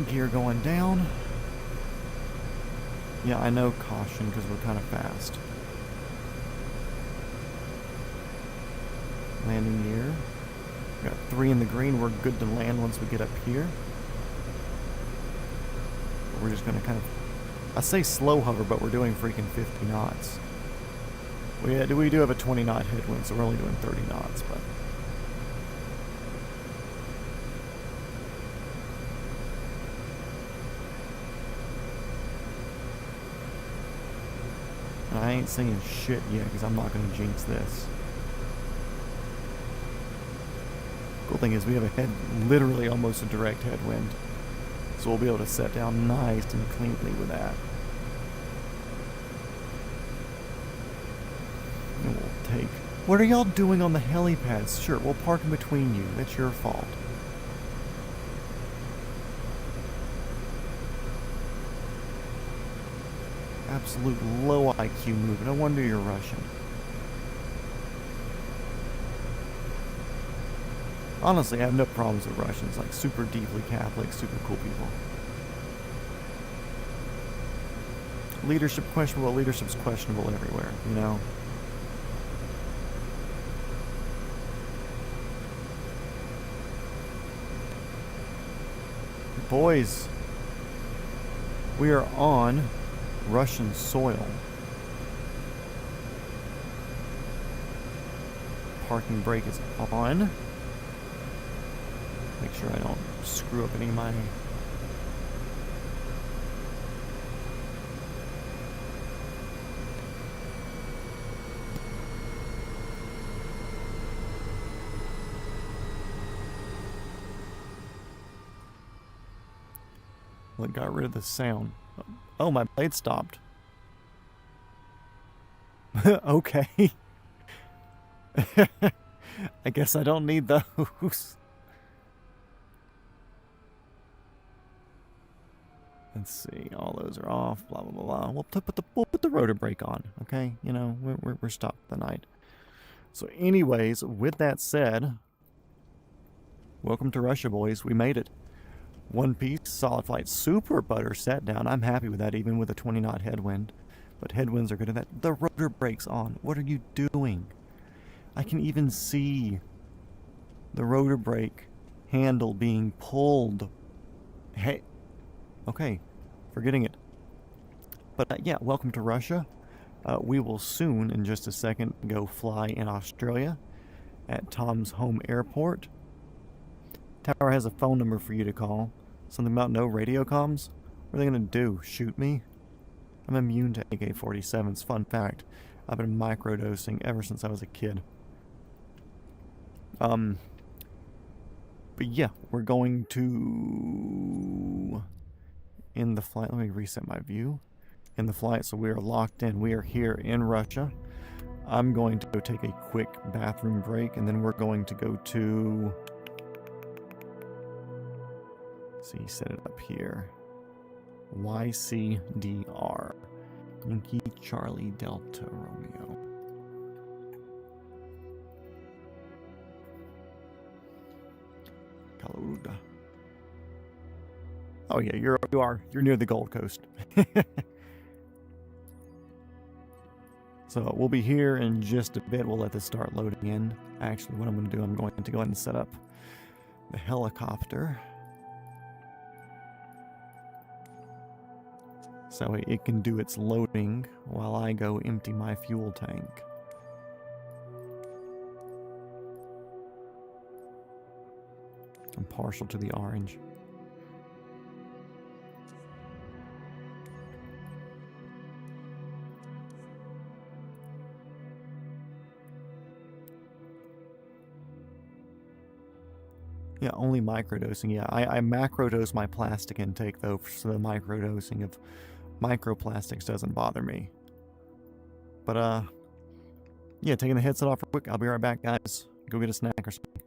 Gear going down. Yeah, I know, caution because we're kind of fast. Landing gear. We got 3 in the green. We're good to land once we get up here. We're just going to kind of... I say slow hover, but we're doing freaking 50 knots. We do have a 20 knot headwind, so we're only doing 30 knots, but... And I ain't saying shit yet, because I'm not going to jinx this. Cool thing is we have a literally almost a direct headwind. So we'll be able to set down nice and cleanly with that. And we'll take... What are y'all doing on the helipads? Sure, we'll park in between you. That's your fault. Absolute low IQ move. No wonder you're Russian. Honestly, I have no problems with Russians. Like, super deeply Catholic, super cool people. Leadership questionable. Leadership's questionable everywhere, you know? Boys, we are on Russian soil. Parking brake is on. Make sure I don't screw up any of my... Well, it got rid of the sound. Oh, my blade stopped. Okay. I guess I don't need those. Let's see. All those are off. Blah blah blah. We'll put the rotor brake on. Okay. You know, we're stopped for the night. So, anyways, with that said, welcome to Russia, boys. We made it. One piece, solid flight, super butter set down. I'm happy with that, even with a 20-knot headwind. But headwinds are good at that. The rotor brake's on. What are you doing? I can even see the rotor brake handle being pulled. Hey. Okay. Forgetting it. But yeah, welcome to Russia. We will soon, in just a second, go fly in Australia at Tom's home airport. Tower has a phone number for you to call. Something about no radio comms? What are they going to do? Shoot me? I'm immune to AK-47s. Fun fact. I've been microdosing ever since I was a kid. But yeah, we're going to... In the flight, let me reset my view. In the flight, so we are locked in. We are here in Russia. I'm going to go take a quick bathroom break, and then we're going to go to... See, set it up here. YCDR. Yankee Charlie Delta Romeo. Kaluga. Oh yeah, you're near the Gold Coast. So we'll be here in just a bit. We'll let this start loading in. Actually, what I'm going to do, I'm going to go ahead and set up the helicopter. So it can do its loading while I go empty my fuel tank. I'm partial to the orange. Yeah, only microdosing. Yeah, I macrodose my plastic intake, though, so the microdosing of microplastics doesn't bother me. But, yeah, taking the headset off real quick. I'll be right back, guys. Go get a snack or something.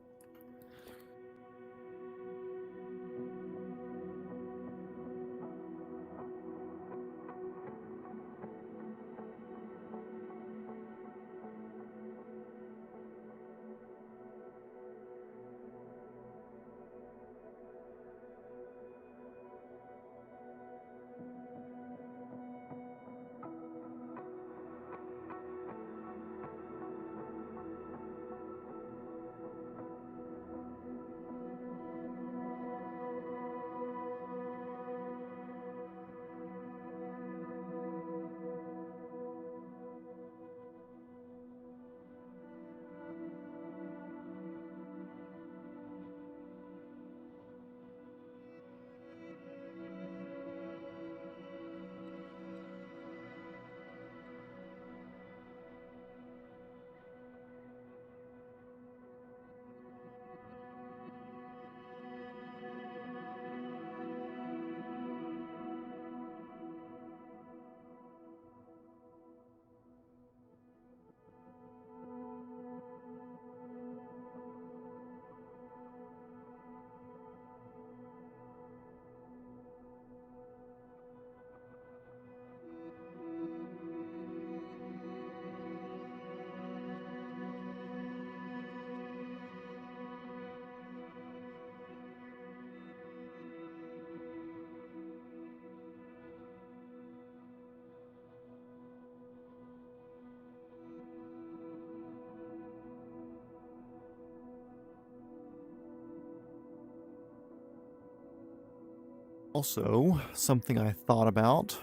Also, something I thought about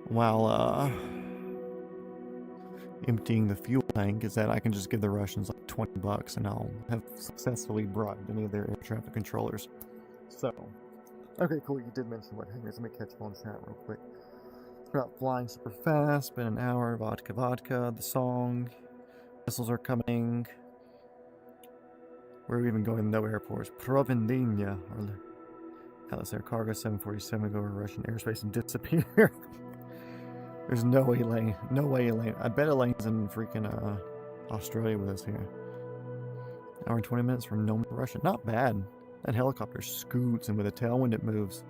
while emptying the fuel tank is that I can just give the Russians like $20 and I'll have successfully bribed any of their air traffic controllers. So, okay, cool. You did mention what hangers. Let me catch on chat real quick. It's about flying super fast. Been an hour. Vodka, vodka. The song. Missiles are coming. Where are we even going? No airports. Provideniya. Atlas Air Cargo 747 go over Russian airspace and disappear. There's no way Elaine. No way Elaine. I bet Elaine's in freaking Australia with us here. Hour and 20 minutes from Nome, Russia. Not bad. That helicopter scoots, and with a tailwind it moves.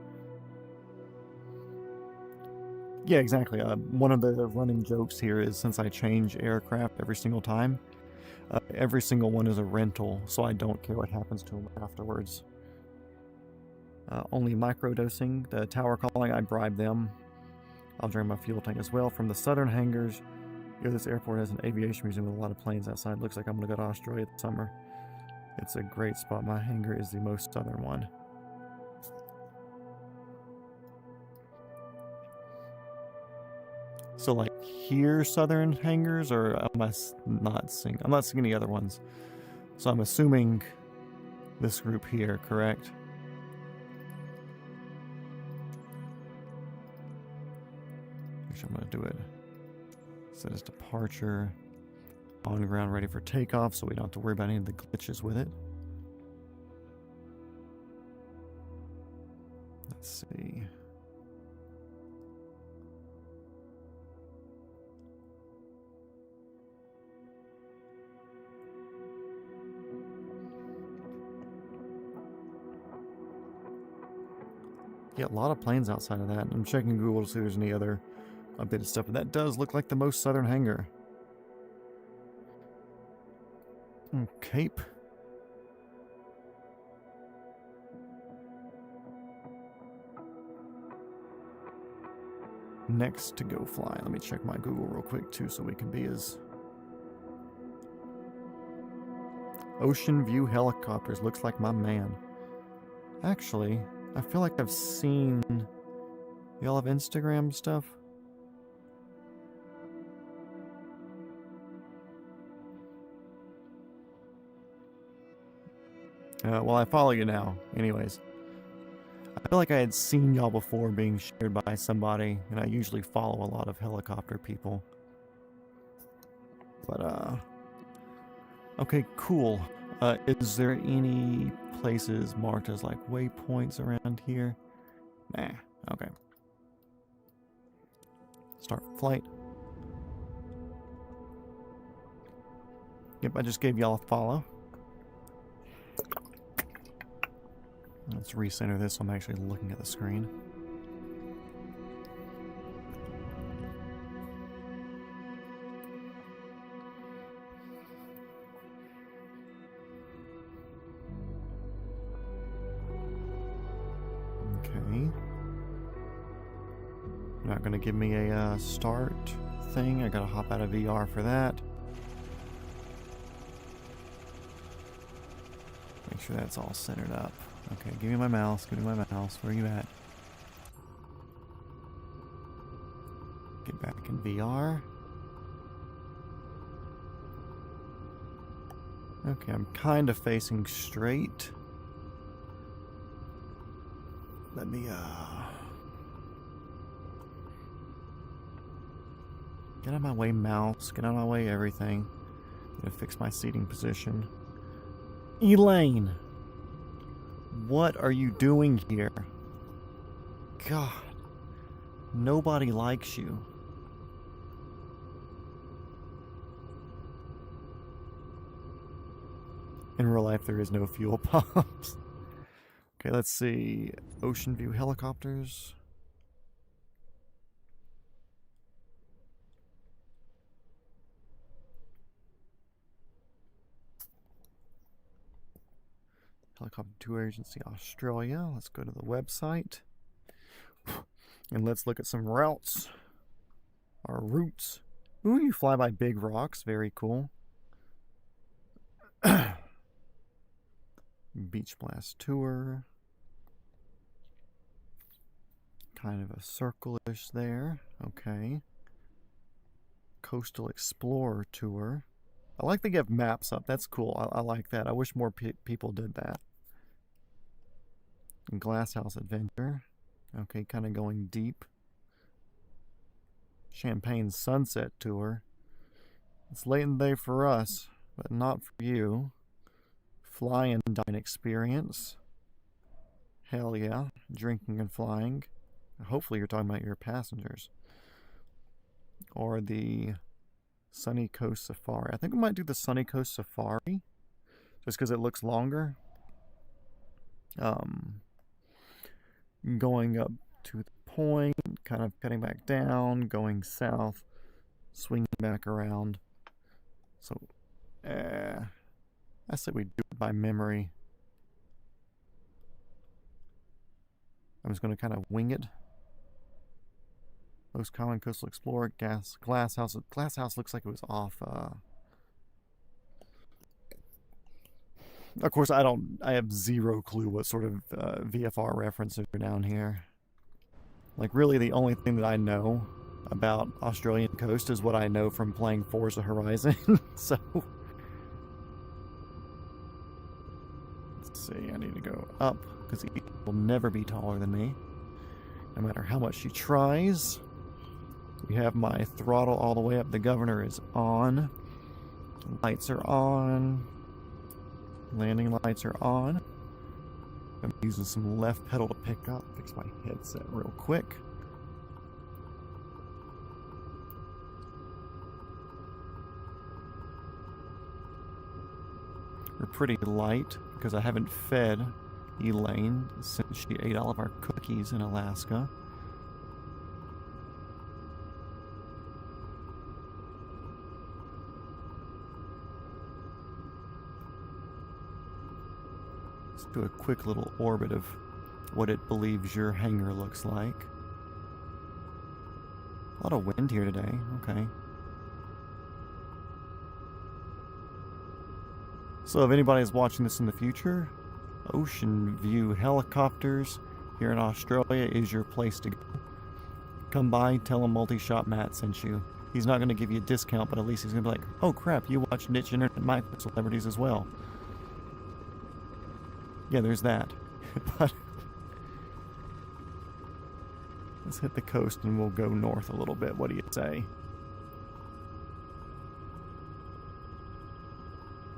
Yeah, exactly. One of the running jokes here is since I change aircraft every single time, every single one is a rental, so I don't care what happens to them afterwards. Only microdosing. The tower calling, I bribe them. I'll drain my fuel tank as well. From the southern hangars, this airport has an aviation museum with a lot of planes outside. Looks like I'm going to go to Australia this summer. It's a great spot. My hangar is the most southern one. So like here, southern hangars, or am I not seeing? I'm not seeing any other ones. So I'm assuming this group here, correct? Actually, I'm going to do it. Set as departure. On ground, ready for takeoff, so we don't have to worry about any of the glitches with it. Let's see. Yeah, a lot of planes outside of that. I'm checking Google to see if there's any other updated stuff, but that does look like the most southern hangar. Cape. Next to go fly. Let me check my Google real quick too so we can be as... Ocean View Helicopters. Looks like my man. Actually, I feel like I've seen... Y'all have Instagram stuff? Well, I follow you now. Anyways. I feel like I had seen y'all before being shared by somebody, and I usually follow a lot of helicopter people. But, okay, cool. Is there any places marked as, like, waypoints around here? Nah. Okay. Start flight. Yep, I just gave y'all a follow. Let's recenter this so I'm actually looking at the screen. Okay. Not going to give me a start thing. I got to hop out of VR for that. Make sure that's all centered up. Okay, give me my mouse. Give me my mouse. Where are you at? Get back in VR. Okay, I'm kind of facing straight. Let me, get out of my way, mouse. Get out of my way, everything. Gonna fix my seating position. Elaine! What are you doing here? God. Nobody likes you. In real life, there is no fuel pumps. Okay, let's see. Ocean View Helicopters. Helicopter Tour Agency Australia. Let's go to the website. And let's look at some routes. Our routes. Ooh, you fly by big rocks. Very cool. Beach Blast Tour. Kind of a circle-ish there. Okay. Coastal Explorer Tour. I like they give maps up. That's cool. I like that. I wish more people did that. Glasshouse Adventure. Okay, kind of going deep. Champagne Sunset Tour. It's late in the day for us, but not for you. Fly and Dine Experience. Hell yeah. Drinking and flying. Hopefully you're talking about your passengers. Or the Sunny Coast Safari. I think we might do the Sunny Coast Safari. Just because it looks longer. Going up to the point, kind of cutting back down, going south, swinging back around. So, I say we do it by memory. I'm just going to kind of wing it. Most common coastal explorer, glass house. Glass house looks like it was off. Of course, I have zero clue what sort of VFR references are down here. Like, really, the only thing that I know about Australian coast is what I know from playing Forza Horizon. So, let's see, I need to go up, because he will never be taller than me, no matter how much she tries. We have my throttle all the way up. The governor is on. Lights are on. Landing lights are on. I'm using some left pedal to pick up. Fix my headset real quick. We're pretty light because I haven't fed Elaine since she ate all of our cookies in Alaska. Let's do a quick little orbit of what it believes your hangar looks like. A lot of wind here today. Okay. So if anybody's watching this in the future, Ocean View Helicopters here in Australia is your place to go. Come by, tell him Multi-Shot Matt sent you. He's not going to give you a discount, but at least he's going to be like, oh crap, you watch niche internet micro celebrities as well. Yeah, there's that. But let's hit the coast and we'll go north a little bit. What do you say?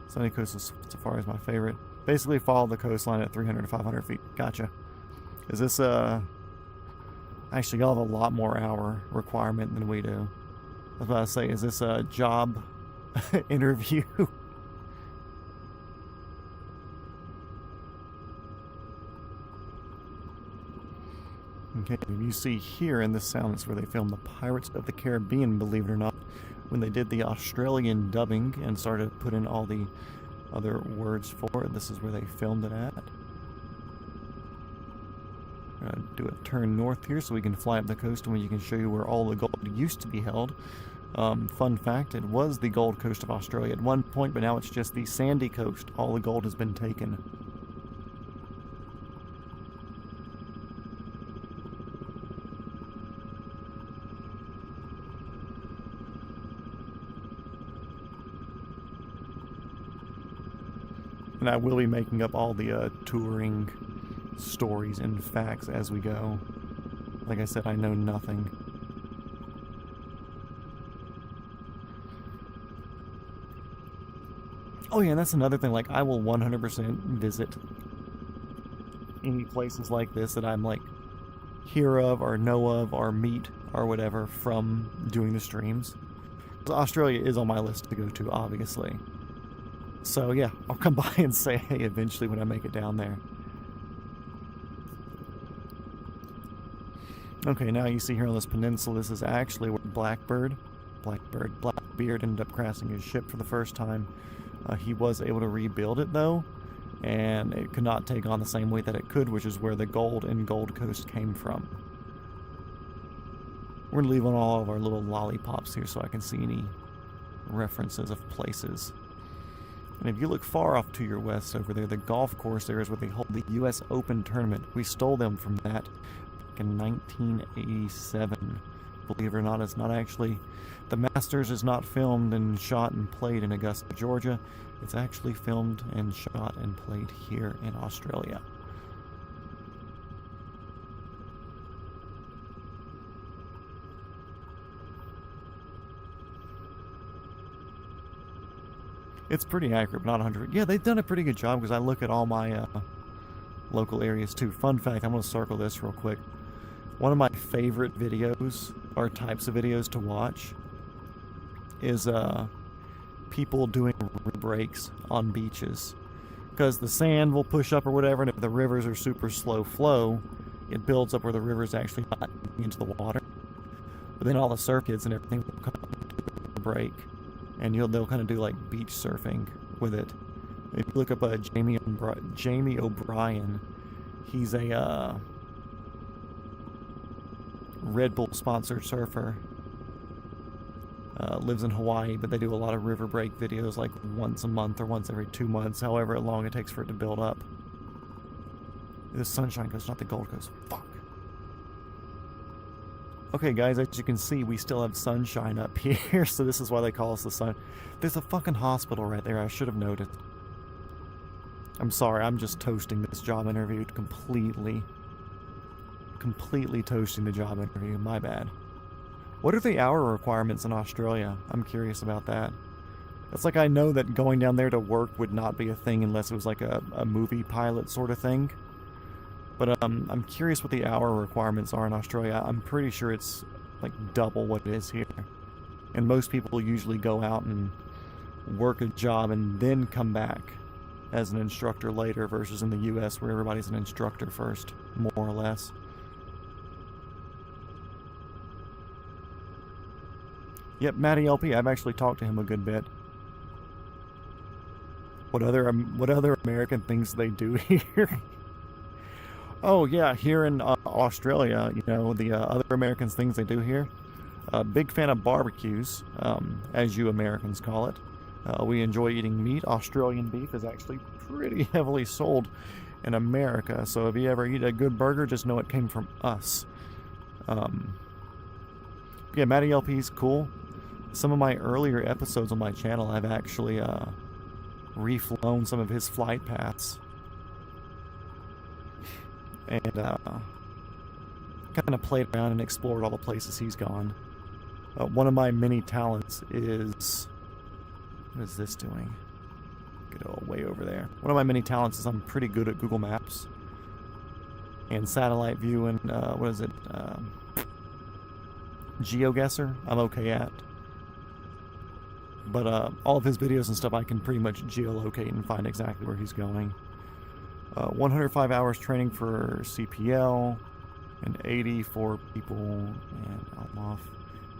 Sunny Coast Safari is my favorite. Basically follow the coastline at 300 to 500 feet. Gotcha. Is this actually y'all have a lot more hour requirement than we do. I was about to say, is this a job interview? Okay, you see here in this sound is where they filmed the Pirates of the Caribbean, believe it or not, when they did the Australian dubbing and started to put in all the other words for it. This is where they filmed it at. We're going to do a turn north here so we can fly up the coast and we can show you where all the gold used to be held. Fun fact, it was the Gold Coast of Australia at one point, but now it's just the sandy coast. All the gold has been taken. And I will be making up all the touring stories and facts as we go. Like I said, I know nothing. Oh yeah, and that's another thing. Like, I will 100% visit any places like this that I'm like hear of or know of or meet or whatever from doing the streams. So Australia is on my list to go to, obviously. So yeah, I'll come by and say hey eventually when I make it down there. Okay, now you see here on this peninsula, this is actually where Blackbeard, Blackbeard ended up crashing his ship for the first time. He was able to rebuild it though, and it could not take on the same weight that it could, which is where the gold in Gold Coast came from. We're gonna leave on all of our little lollipops here so I can see any references of places. And if you look far off to your west over there, the golf course there is where they hold the U.S. Open tournament. We stole them from that back in 1987. Believe it or not, it's not actually... The Masters is not filmed and shot and played in Augusta, Georgia. It's actually filmed and shot and played here in Australia. It's pretty accurate, but not 100. Yeah, they've done a pretty good job because I look at all my local areas too. Fun fact, I'm going to circle this real quick. One of my favorite videos, or types of videos to watch, is people doing river breaks on beaches. Because the sand will push up or whatever, and if the rivers are super slow flow, it builds up where the river's actually not into the water. But then all the surf kids and everything will come to a break, and they'll kind of do like beach surfing with it. If you look up Jamie O'Brien, he's a Red Bull sponsored surfer. Lives in Hawaii, but they do a lot of river break videos like once a month or once every 2 months, however long it takes for it to build up. The Sunshine Coast, not the Gold Coast. Fuck. Okay, guys, as you can see, we still have sunshine up here, so this is why they call us the sun. There's a fucking hospital right there, I should have noticed. I'm sorry, I'm just toasting this job interview completely. Completely toasting the job interview, my bad. What are the hour requirements in Australia? I'm curious about that. It's like I know that going down there to work would not be a thing unless it was like a movie pilot sort of thing. But I'm curious what the hour requirements are in Australia. I'm pretty sure it's like double what it is here. And most people usually go out and work a job and then come back as an instructor later, versus in the US where everybody's an instructor first, more or less. Yep, Matty LP, I've actually talked to him a good bit. What other American things they do here? Oh yeah, here in Australia, you know, the other Americans things they do here. Big fan of barbecues, as you Americans call it. We enjoy eating meat. Australian beef is actually pretty heavily sold in America, so if you ever eat a good burger, just know it came from us. Yeah, Matty LP's cool. Some of my earlier episodes on my channel, I've actually reflown some of his flight paths. And kind of played around and explored all the places he's gone. One of my many talents is... What is this doing? Get all way over there. One of my many talents is I'm pretty good at Google Maps. And satellite view and, what is it? GeoGuessr, I'm okay at. But all of his videos and stuff I can pretty much geolocate and find exactly where he's going. 105 hours training for CPL, and 80 for people, and I'm off.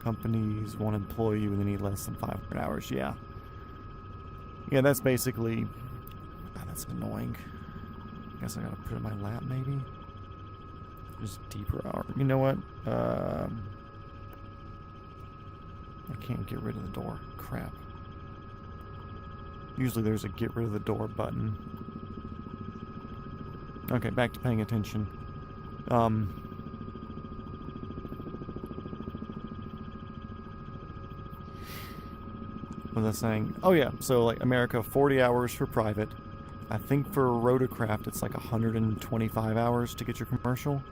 Companies won't employ you when they need less than 500 hours. Yeah. Yeah, that's basically... God, that's annoying. I guess I gotta put it in my lap, maybe? Just deeper hour. You know what? I can't get rid of the door. Crap. Usually there's a get rid of the door button. Okay, back to paying attention. What was I saying? Oh yeah, so like America, 40 hours for private. I think for rotorcraft it's like 125 hours to get your commercial.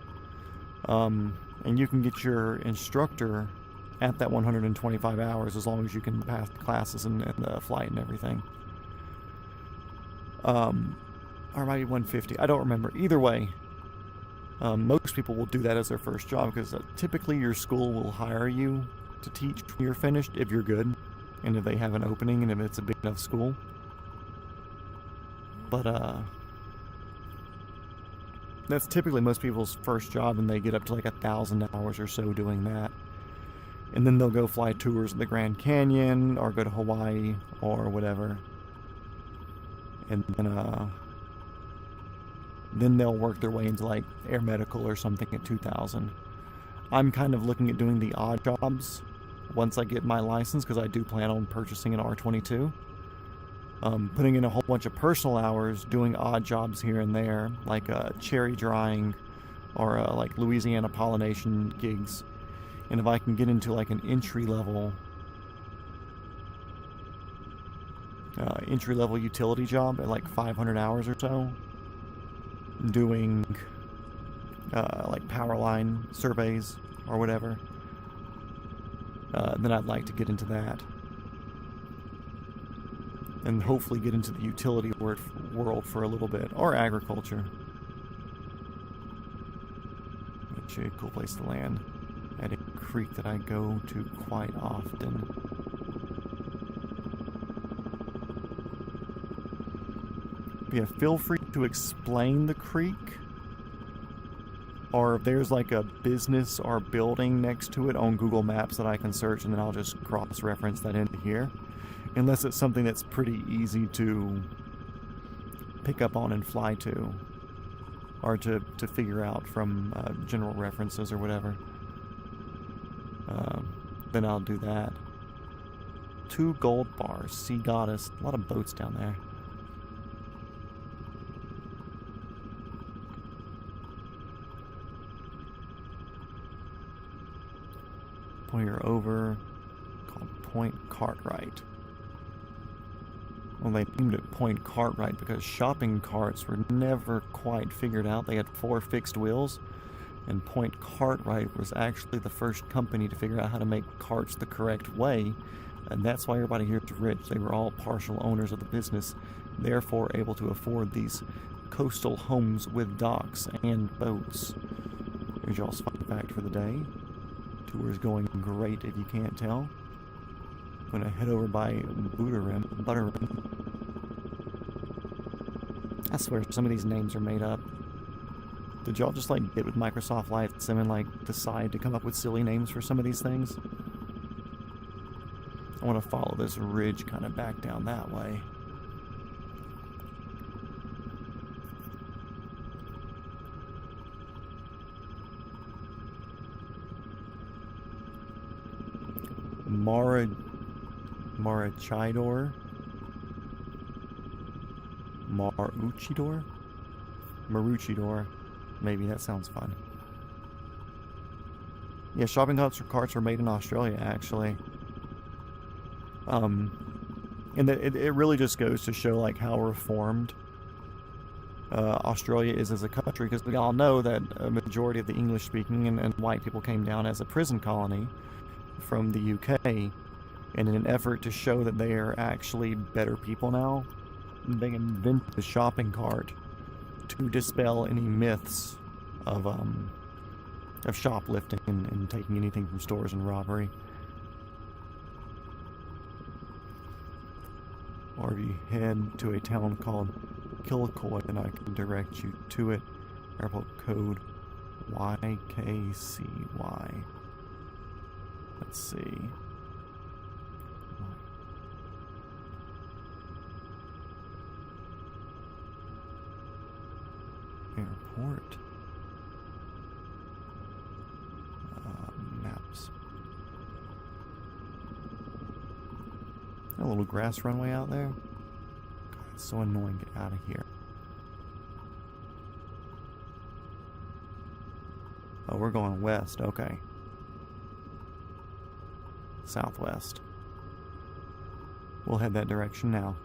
And you can get your instructor at that 125 hours as long as you can pass the classes and the flight and everything. Or maybe 150, I don't remember. Either way, most people will do that as their first job because typically your school will hire you to teach when you're finished if you're good and if they have an opening and if it's a big enough school. But that's typically most people's first job, and they get up to like 1,000 hours or so doing that. And then they'll go fly tours of the Grand Canyon or go to Hawaii or whatever. And then they'll work their way into like air medical or something at 2,000. I'm kind of looking at doing the odd jobs once I get my license, because I do plan on purchasing an R22. Putting in a whole bunch of personal hours, doing odd jobs here and there, like cherry drying or like Louisiana pollination gigs. And if I can get into like an entry-level utility job at like 500 hours or so, doing like power line surveys or whatever, then I'd like to get into that. And hopefully get into the utility world for a little bit, or agriculture. actually a cool place to land. At a creek that I go to quite often. But yeah, feel free to explain the creek. Or if there's like a business or building next to it on Google Maps that I can search, and then I'll just cross-reference that into here. Unless it's something that's pretty easy to pick up on and fly to. Or to figure out from general references or whatever. Then I'll do that. 2 gold bars. Sea Goddess. A lot of boats down there. Pointer over. Called Point Cartwright. Well, they named it Point Cartwright because shopping carts were never quite figured out. They had 4 fixed wheels. And Point Cartwright was actually the first company to figure out how to make carts the correct way. And that's why everybody here is rich. They were all partial owners of the business, therefore able to afford these coastal homes with docks and boats. Here's y'all's fun fact for the day. Tour is going great if you can't tell. I'm going to head over by Butterrim. I swear some of these names are made up. Did y'all just like get with Microsoft Flight Sim and like decide to come up with silly names for some of these things? I want to follow this ridge kind of back down that way. Maroochydore? Maroochydore. Maybe, that sounds fun. Yeah, shopping carts are made in Australia, actually. And it really just goes to show like how reformed Australia is as a country, because we all know that a majority of the English-speaking and white people came down as a prison colony from the UK, and in an effort to show that they are actually better people now, they invented the shopping cart to dispel any myths of shoplifting and taking anything from stores and robbery. Or if you head to a town called Kilcoy, then I can direct you to it. Airport code YKCY. Let's see. Airport. Maps. A little grass runway out there. God, it's so annoying. Get out of here. Oh, we're going west. Okay. Southwest. We'll head that direction now.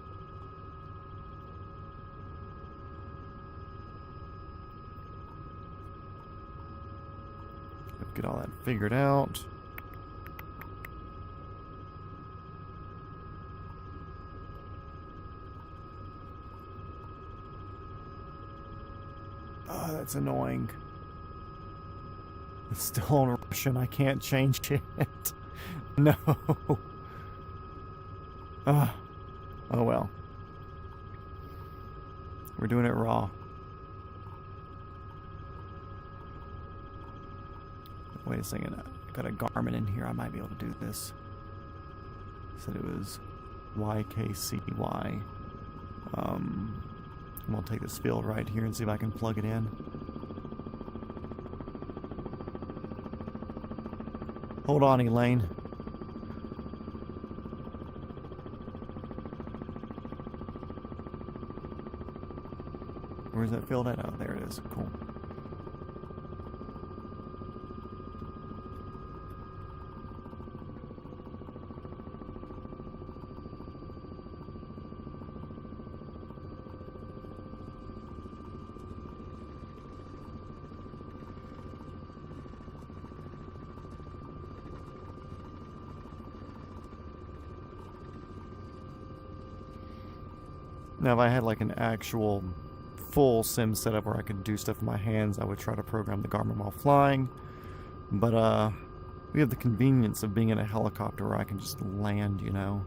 Get all that figured out. Oh, that's annoying. It's still on Russian. I can't change it. No. Oh well. We're doing it raw. Wait a second. I got a Garmin in here. I might be able to do this. Said it was YKCY. I'm gonna take this field right here and see if I can plug it in. Hold on, Elaine. Where's that field at? Oh, there it is. Cool. Now, if I had like an actual full sim setup where I could do stuff with my hands, I would try to program the Garmin while flying. But we have the convenience of being in a helicopter where I can just land, you know.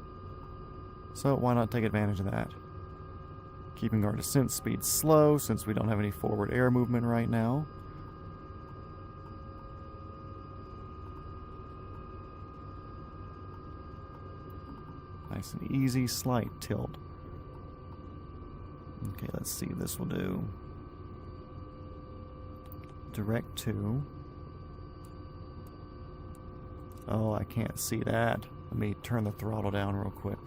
So why not take advantage of that? Keeping our descent speed slow since we don't have any forward air movement right now. Nice and easy, slight tilt. Okay, let's see if this will do. Direct to. Oh, I can't see that. Let me turn the throttle down real quick.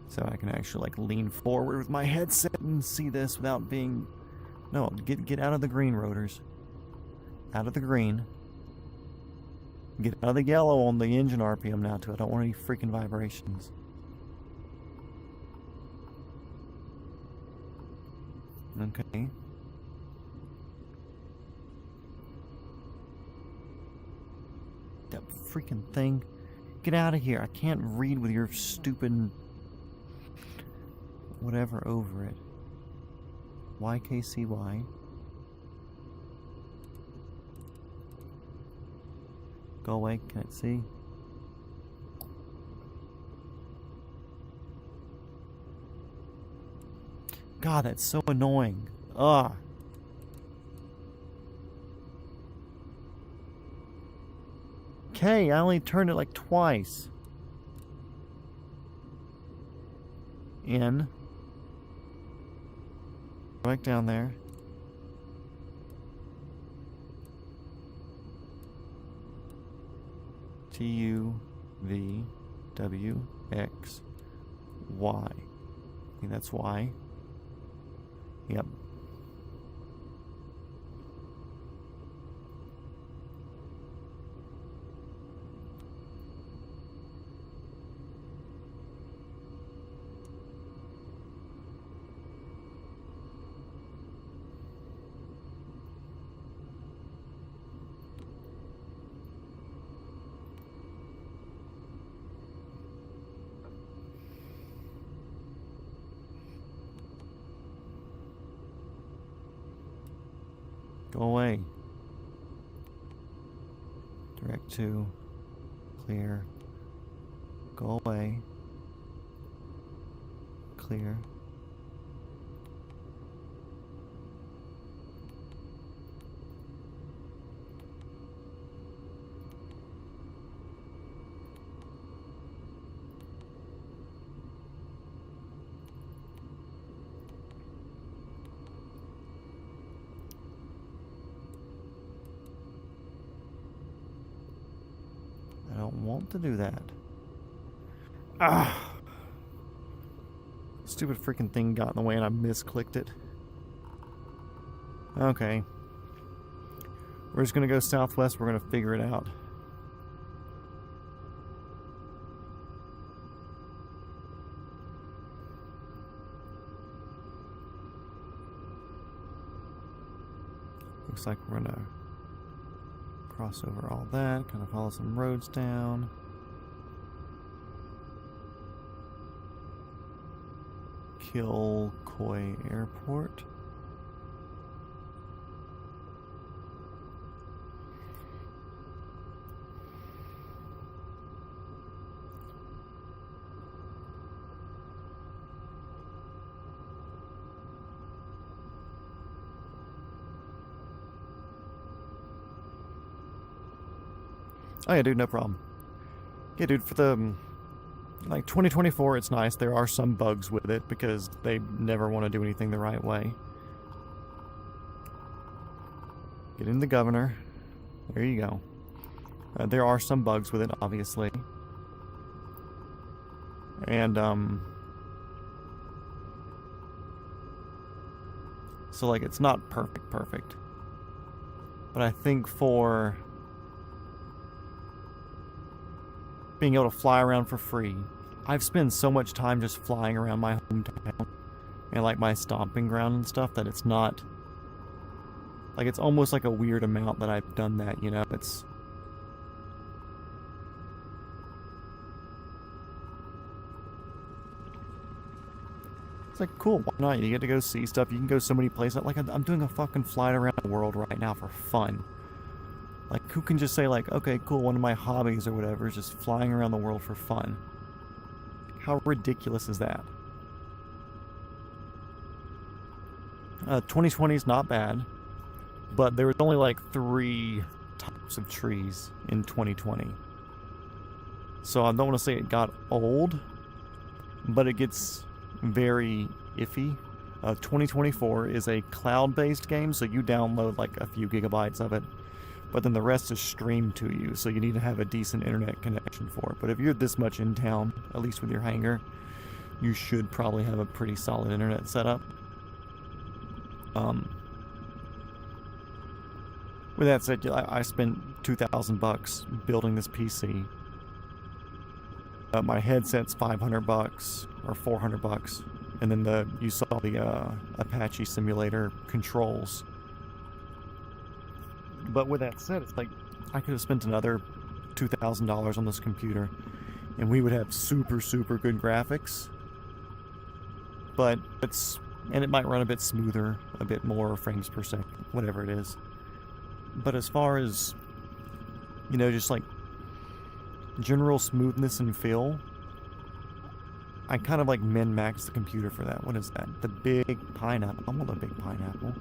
So I can actually like lean forward with my headset and see this without being... No, get out of the green, rotors. Out of the green. Get out of the yellow on the engine RPM now too. I don't want any freaking vibrations. Okay. That freaking thing. Get out of here. I can't read with your stupid... whatever over it. YKCY. Go away. Can I see? God, that's so annoying. Ugh. Okay, I only turned it like twice. In. Back down there. TUVWXY. I think that's Y. Yep. Go away. Direct to. Clear. Go away. Clear. I don't want to do that. Ah! Stupid freaking thing got in the way and I misclicked it. Okay. We're just gonna go southwest. We're gonna figure it out. Looks like we're gonna cross over all that, kind of follow some roads down. Kilcoy Airport. Oh yeah, dude, no problem. Yeah, dude, for the, like, 2024, it's nice. There are some bugs with it because they never want to do anything the right way. Get in the governor. There you go. There are some bugs with it, obviously. And, so, like, it's not perfect. But I think for being able to fly around for free. I've spent so much time just flying around my hometown and like my stomping ground and stuff that it's not like, it's almost like a weird amount that I've done that, you know. It's It's like, cool, why not? You get to go see stuff. You can go so many places. Like, I'm doing a fucking flight around the world right now for fun. Like, who can just say, like, okay, cool, one of my hobbies or whatever is just flying around the world for fun? How ridiculous is that? 2020 is not bad, but there was only like 3 types of trees in 2020. So I don't want to say it got old, but it gets very iffy. 2024 is a cloud-based game, so you download like a few gigabytes of it, but then the rest is streamed to you, so you need to have a decent internet connection for it. But if you're this much in town, at least with your hangar, you should probably have a pretty solid internet setup. With that said, I spent $2,000 building this PC. My headset's $500 or $400, and then you saw the Apache simulator controls. But with that said, it's like I could have spent another $2,000 on this computer, and we would have super, super good graphics. But it might run a bit smoother, a bit more frames per second, whatever it is. But as far as, you know, just like general smoothness and feel, I kind of like min-max the computer for that. What is that? The big pineapple. I want a big pineapple.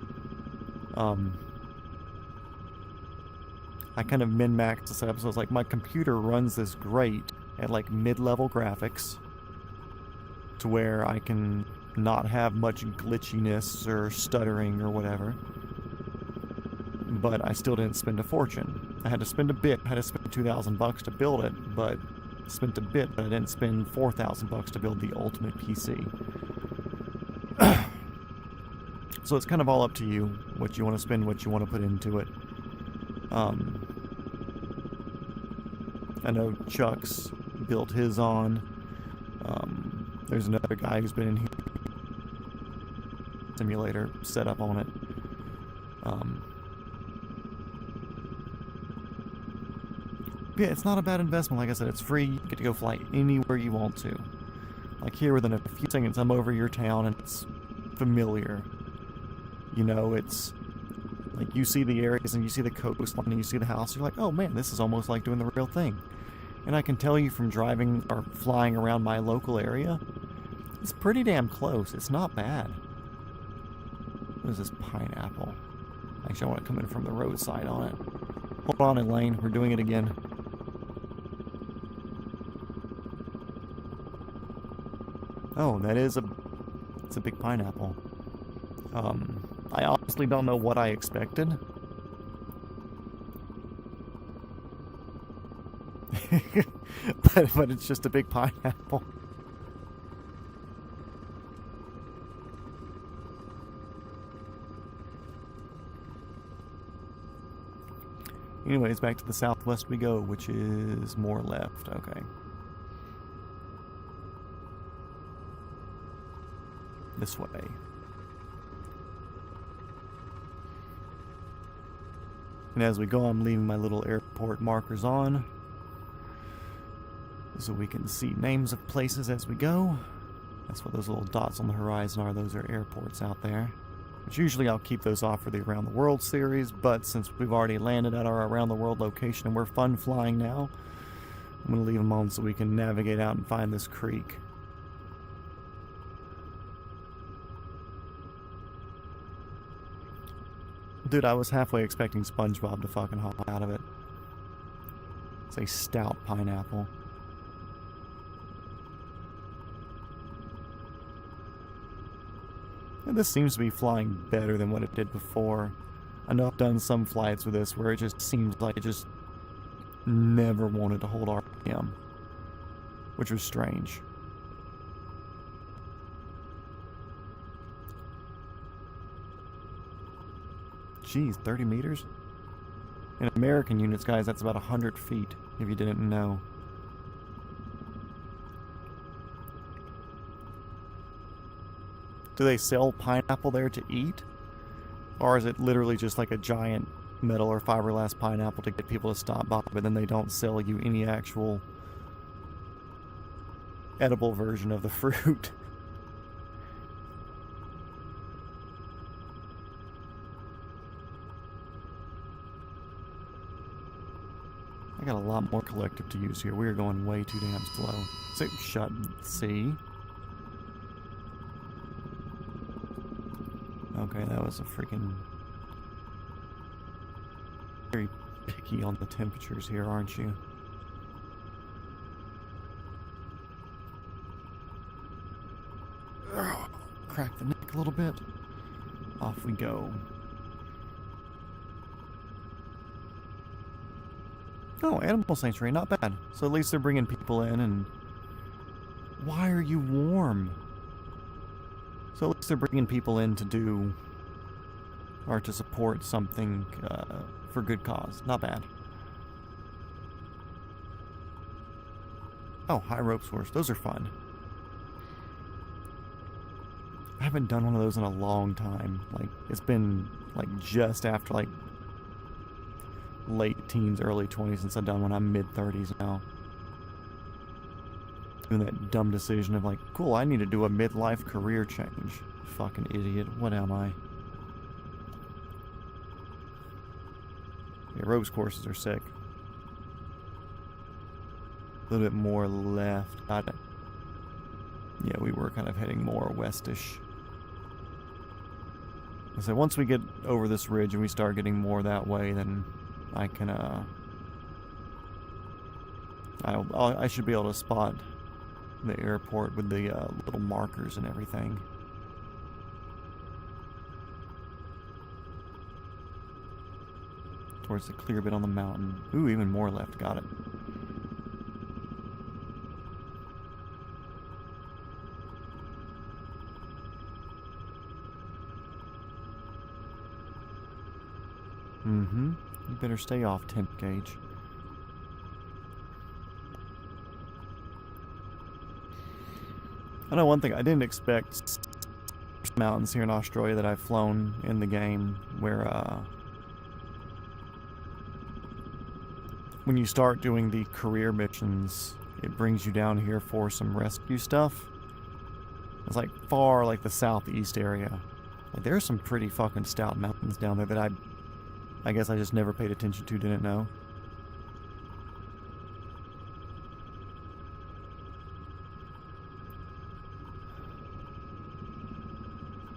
I kind of min-maxed the setup, so it's like my computer runs this great at like mid-level graphics to where I can not have much glitchiness or stuttering or whatever. But I still didn't spend a fortune. I had to spend a bit. I had to spend $2,000 to build it, but spent a bit, but I didn't spend $4,000 to build the ultimate PC. So it's kind of all up to you what you want to spend, what you want to put into it. I know Chuck's built his on. There's another guy who's been in here. Simulator set up on it. Yeah, it's not a bad investment. Like I said, it's free. You get to go fly anywhere you want to. Like here, within a few seconds, I'm over your town, and it's familiar. You know, it's like you see the areas, and you see the coastline, and you see the house. You're like, oh man, this is almost like doing the real thing. And I can tell you from driving or flying around my local area, it's pretty damn close. It's not bad. What is this pineapple? Actually, I want to come in from the roadside on it. Hold on, Elaine. We're doing it again. Oh, it's a big pineapple. I honestly don't know what I expected. but it's just a big pineapple. Anyways, back to the southwest we go, which is more left. Okay. This way. And as we go, I'm leaving my little airport markers on so we can see names of places as we go. That's what those little dots on the horizon are. Those are airports out there. Which usually I'll keep those off for the Around the World series, but since we've already landed at our Around the World location and we're fun flying now, I'm going to leave them on so we can navigate out and find this creek. Dude, I was halfway expecting SpongeBob to fucking hop out of it. It's a stout pineapple. And this seems to be flying better than what it did before. I know I've done some flights with this where it just seems like it just never wanted to hold RPM, which was strange. Jeez, 30 meters? In American units, guys, that's about 100 feet, if you didn't know. Do they sell pineapple there to eat? Or is it literally just like a giant metal or fiberglass pineapple to get people to stop by, but then they don't sell you any actual edible version of the fruit? got a lot more collective to use here. We are going way too damn slow. So, shut. See? Okay, that was a freaking... Very picky on the temperatures here, aren't you? Crack the neck a little bit. Off we go. Oh, animal sanctuary, not bad. So at least they're bringing people in and... Why are you warm? So at least they're bringing people in to do... or to support something for good cause. Not bad. Oh, high rope source. Those are fun. I haven't done one of those in a long time. Like, it's been, like, just after, like, late teens, early 20s since I've done one. I'm mid-30s now. Doing that dumb decision of, like, cool, I need to do a midlife career change. Fucking idiot. What am I? Yeah, ropes courses are sick. A little bit more left. Got it. Yeah, we were kind of heading more westish. So once we get over this ridge and we start getting more that way, then I can, I should be able to spot the airport with the little markers and everything. Towards the clear bit on the mountain. Ooh, even more left. Got it. Mm-hmm. You better stay off temp gauge. I know one thing, I didn't expect mountains here in Australia that I've flown in the game where, when you start doing the career missions, it brings you down here for some rescue stuff. It's like far, like the southeast area. Like, there's some pretty fucking stout mountains down there that I guess I just never paid attention to, didn't know.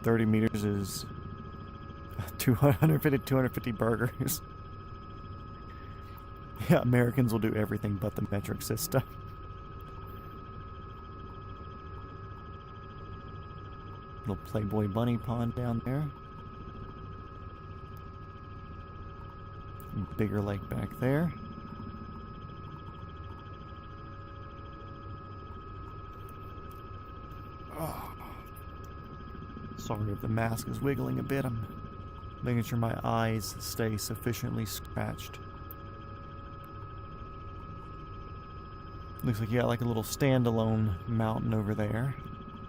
$30 meters is 250 burgers. Yeah, Americans will do everything but the metric system. Little Playboy bunny pond down there. Bigger lake back there. Oh. Sorry if the mask is wiggling a bit. I'm making sure my eyes stay sufficiently scratched. Looks like you got like a little standalone mountain over there.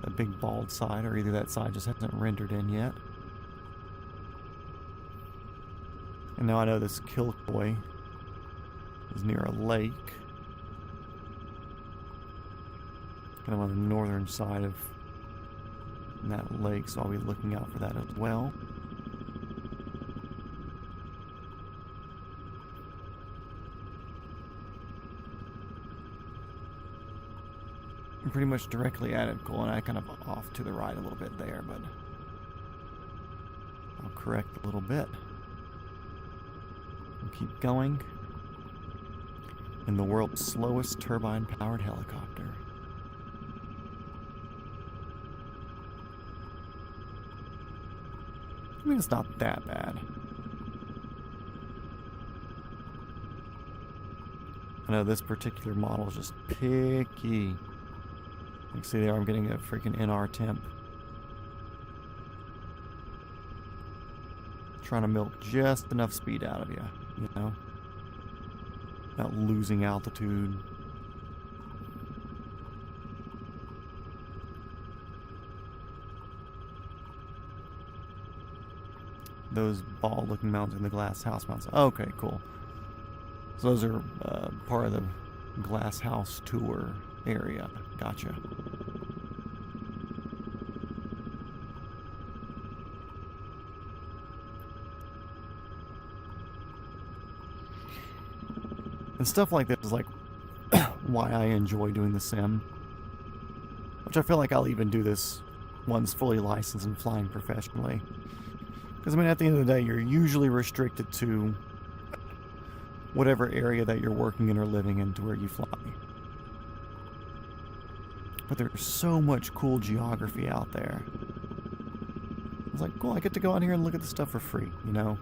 A big bald side, or either that side just hasn't rendered in yet. And now I know this Kilcoy is near a lake. Kind of on the northern side of that lake, so I'll be looking out for that as well. I'm pretty much directly at it, cool, and I kind of off to the right a little bit there, but I'll correct a little bit. We'll keep going. In the world's slowest turbine-powered helicopter. I mean, it's not that bad. I know this particular model is just picky. You can see there I'm getting a freaking NR temp. Trying to milk just enough speed out of you, you know? Not losing altitude. Those ball-looking mountains in the glass house mountains. Okay, cool. So those are part of the glass house tour area. Gotcha. And stuff like this is like why I enjoy doing the sim. Which I feel like I'll even do this once fully licensed and flying professionally. Because, I mean, at the end of the day, you're usually restricted to whatever area that you're working in or living in to where you fly. But there's so much cool geography out there. I was like, cool, I get to go out here and look at the stuff for free, you know?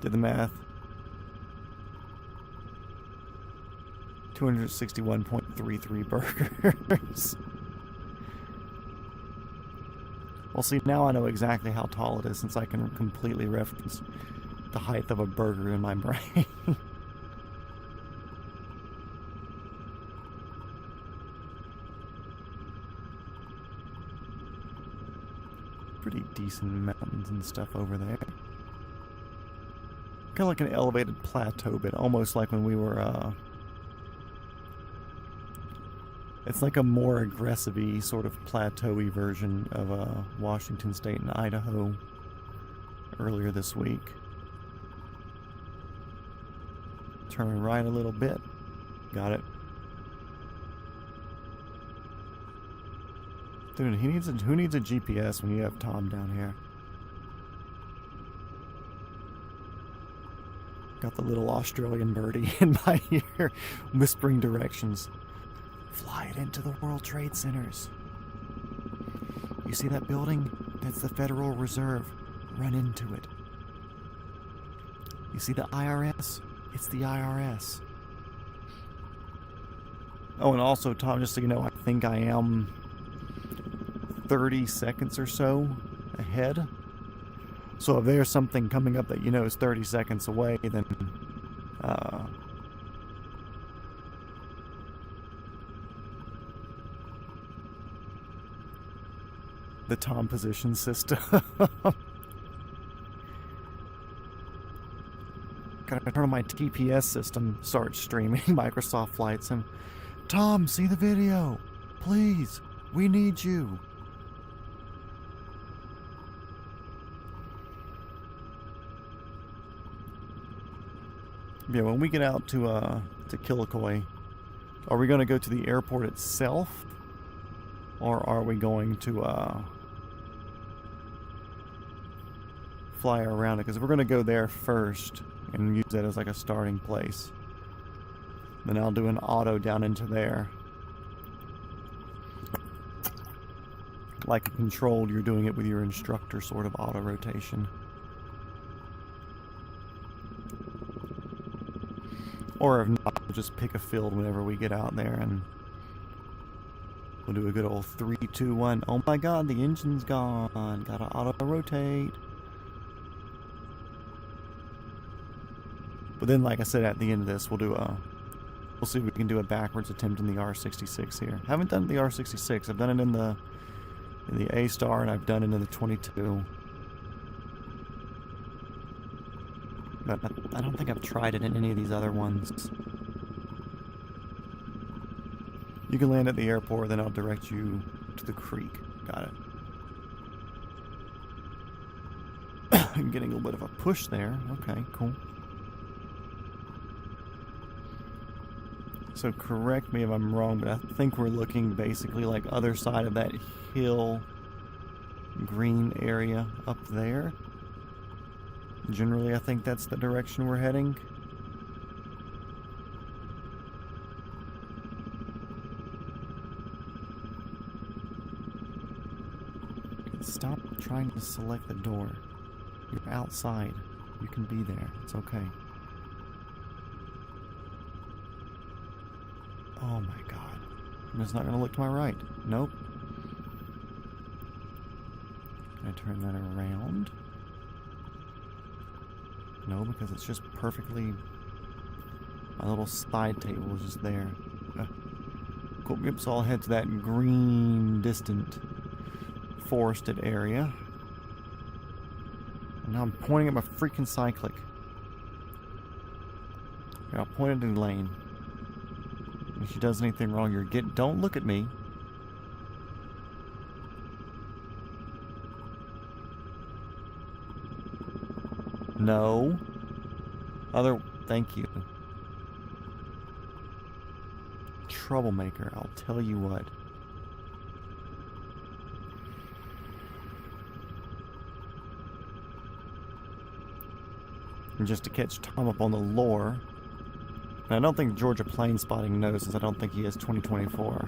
Did the math. 261.33 burgers. Well, see, now I know exactly how tall it is since I can completely reference the height of a burger in my brain. Pretty decent mountains and stuff over there. Kind of like an elevated plateau bit, almost like when we were, it's like a more aggressive-y, sort of plateau-y version of Washington State and Idaho earlier this week. Turn right a little bit. Got it. Dude, who needs a GPS when you have Tom down here? Got the little Australian birdie in my ear, whispering directions. Fly it into the World Trade Centers. You see that building? That's the Federal Reserve. Run into it. You see the IRS? It's the IRS. Oh, and also, Tom, just so you know, I think I am 30 seconds or so ahead. So if there's something coming up that you know is 30 seconds away, then the Tom position system. Gotta turn on my TPS system, start streaming Microsoft Flight Sim. Tom, see the video. Please, we need you. Yeah, when we get out to Killicoy, are we going to go to the airport itself? Or are we going to fly around it? Because if we're going to go there first and use that as like a starting place, then I'll do an auto down into there. Like a controlled, you're doing it with your instructor sort of auto rotation. Or if not, we'll just pick a field whenever we get out there and we'll do a good old 3, 2, 1. Oh my god, the engine's gone. Gotta auto rotate. But then, like I said, at the end of this, we'll see if we can do a backwards attempt in the R66 here. Haven't done the R66. I've done it in the A-Star and I've done it in the 22. But I don't think I've tried it in any of these other ones. You can land at the airport, then I'll direct you to the creek. Got it. I'm getting a little bit of a push there. Okay, cool. So correct me if I'm wrong, but I think we're looking basically like other side of that hill green area up there. Generally, I think that's the direction we're heading. Stop trying to select the door. You're outside. You can be there. It's okay. Oh my god. I'm just not going to look to my right. Nope. Can I turn that around? No, because it's just perfectly... My little side table is just there. Cool. Yep, so I'll head to that green, distant, forested area. And now I'm pointing at my freaking cyclic. Yeah, I'll point it in lane. If she does anything wrong, don't look at me. No. Thank you. Troublemaker, I'll tell you what. And just to catch Tom up on the lore, and I don't think Georgia Plane Spotting knows, as I don't think he has 2024.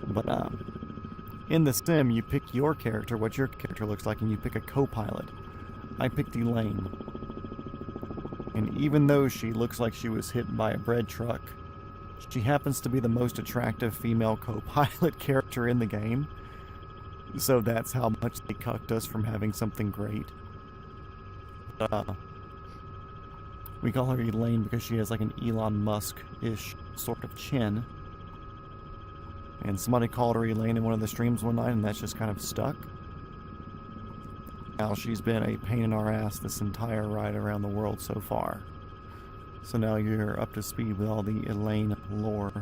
But in the sim, you pick your character, what your character looks like, and you pick a co-pilot. I picked Elaine. And even though she looks like she was hit by a bread truck, she happens to be the most attractive female co-pilot character in the game. So that's how much they cucked us from having something great. We call her Elaine because she has like an Elon Musk-ish sort of chin. And somebody called her Elaine in one of the streams one night, and that's just kind of stuck. Now she's been a pain in our ass this entire ride around the world so far. So now you're up to speed with all the Elaine lore.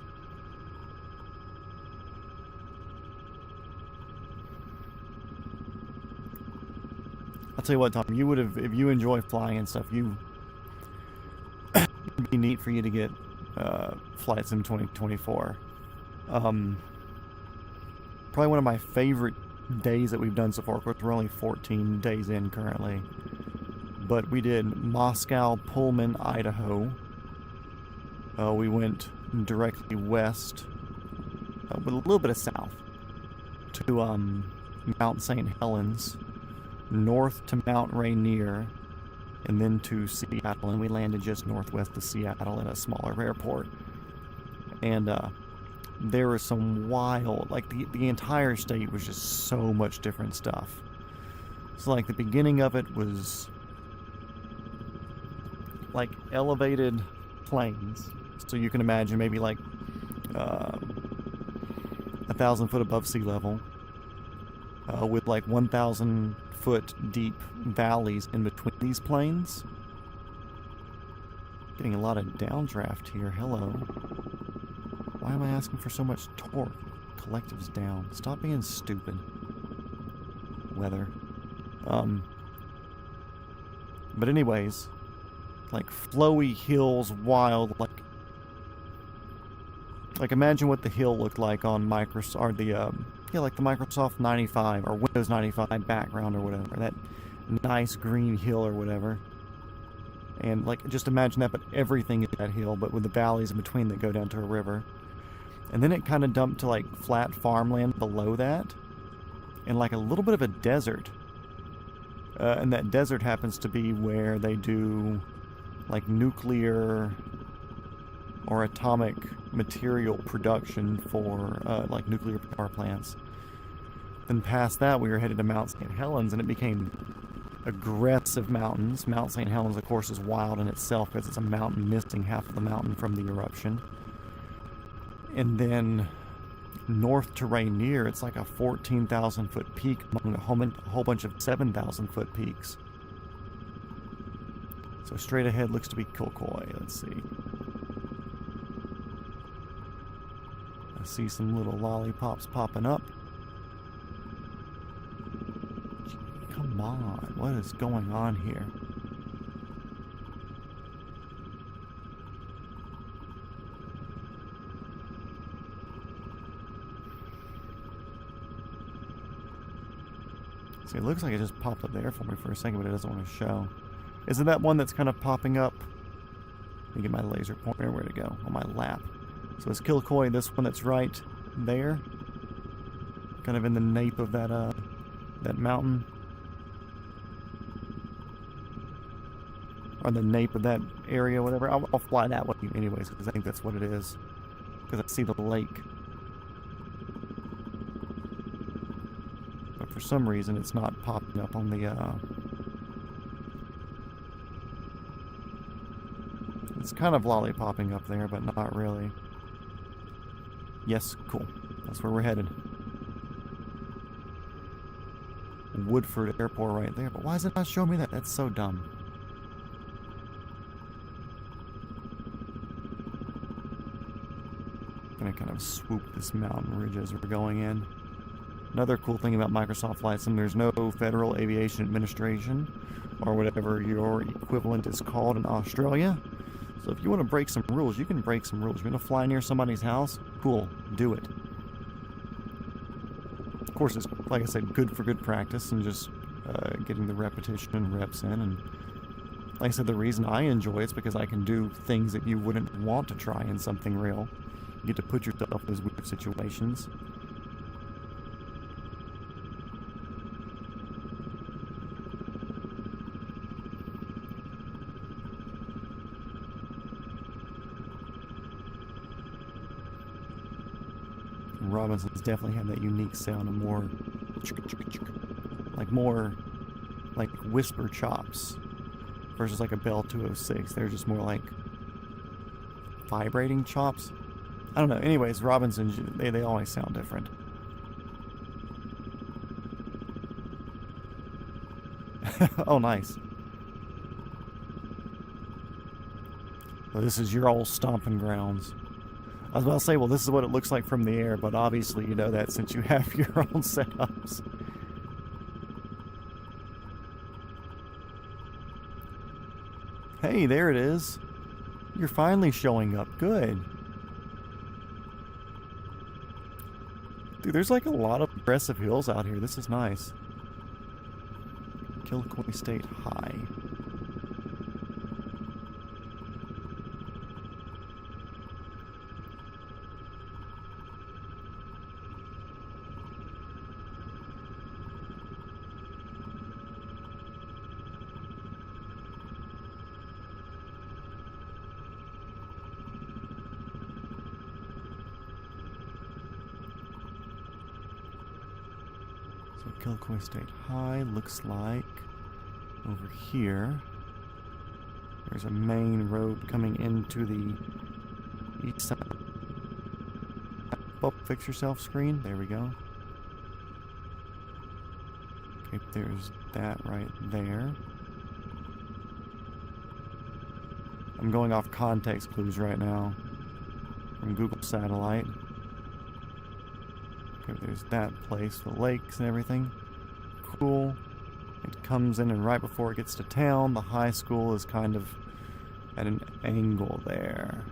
I'll tell you what, Tom, you would have, if you enjoy flying and stuff, it'd be neat for you to get Flight Sim 2024. Probably one of my favorite days that we've done so far. Of course, we're only 14 days in currently. But we did Moscow, Pullman, Idaho. We went directly west, with a little bit of south, to Mount St. Helens, north to Mount Rainier, and then to Seattle. And we landed just northwest of Seattle in a smaller airport. And there was some wild, like the entire state was just so much different stuff. So like the beginning of it was like elevated plains. So you can imagine maybe like 1,000 foot above sea level, with like 1,000 foot deep valleys in between these plains. Getting a lot of downdraft here. Hello. Why am I asking for so much torque? Collective's down. Stop being stupid. Weather. But anyways, like flowy hills, wild, like imagine what the hill looked like on Microsoft, or the like the Microsoft 95 or Windows 95 background or whatever. That nice green hill or whatever. And like just imagine that, but everything is that hill, but with the valleys in between that go down to a river. And then it kind of dumped to like flat farmland below that, and like a little bit of a desert. And that desert happens to be where they do like nuclear or atomic material production for like nuclear power plants. Then past that, we were headed to Mount St. Helens, and it became aggressive mountains. Mount St. Helens, of course, is wild in itself because it's a mountain missing half of the mountain from the eruption. And then north to Rainier, it's like a 14,000 foot peak among a whole bunch of 7,000 foot peaks. So straight ahead looks to be Kilcoy. Let's see. I see some little lollipops popping up. Come on, what is going on here? See, it looks like it just popped up there for me for a second, but it doesn't want to show. Is it that one that's kind of popping up? Let me get my laser pointer where to go on my lap. So it's Kilcoy, this one that's right there, kind of in the nape of that that mountain, or the nape of that area, whatever. I'll fly that way anyways, because I think that's what it is, because I see the lake. But for some reason, it's not popping up on the. It's kind of lollipopping up there, but not really. Yes, cool. That's where we're headed. Woodford Airport right there, but why is it not showing me that? That's so dumb. Gonna kind of swoop this mountain ridge as we're going in. Another cool thing about Microsoft Flight Sim, there's no Federal Aviation Administration, or whatever your equivalent is called in Australia. So if you want to break some rules, you can break some rules. You're going to fly near somebody's house? Cool, do it. Of course, it's, like I said, good for good practice and just getting the repetition and reps in. And like I said, the reason I enjoy it is because I can do things that you wouldn't want to try in something real. You get to put yourself in those weird situations. Robinsons definitely have that unique sound of more like whisper chops versus like a Bell 206. They're just more like vibrating chops. I don't know. Anyways, Robinsons, they always sound different. Oh, nice. Well, this is your old stomping grounds. I was about to say, well, this is what it looks like from the air, but obviously you know that since you have your own setups. Hey, there it is. You're finally showing up. Good. Dude, there's like a lot of aggressive hills out here. This is nice. Kilcoy State High. Kilcoy State High looks like over here. There's a main road coming into the east side. Oh, fix yourself screen. There we go. Okay, there's that right there. I'm going off context clues right now from Google Satellite. Okay, there's that place, the lakes and everything. Cool. It comes in, and right before it gets to town, the high school is kind of at an angle there.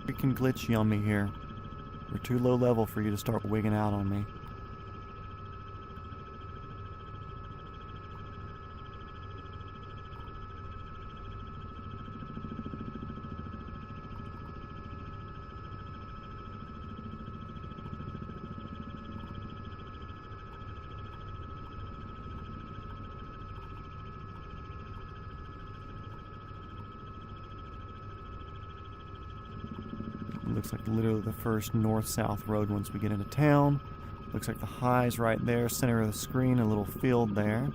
Freaking glitchy on me here. We're too low level for you to start wigging out on me. Looks like literally the first north-south road once we get into town. Looks like the high's right there, center of the screen, a little field there.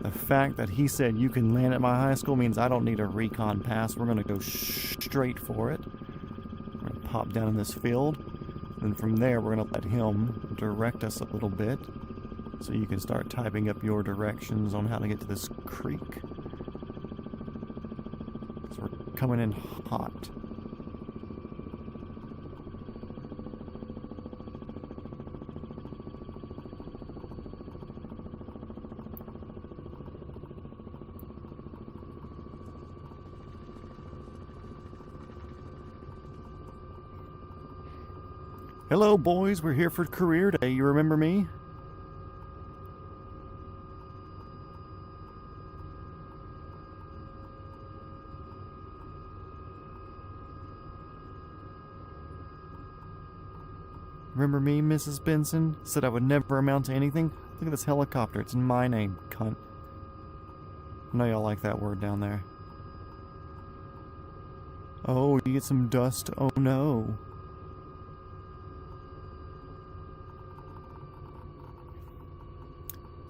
The fact that he said you can land at my high school means I don't need a recon pass. We're going to go straight for it. We're going to pop down in this field. And from there, we're going to let him direct us a little bit so you can start typing up your directions on how to get to this creek. Coming in hot. Hello, boys. We're here for career day. You remember me? Remember me, Mrs. Benson? Said I would never amount to anything? Look at this helicopter. It's in my name, cunt. I know y'all like that word down there. Oh, you get some dust? Oh no.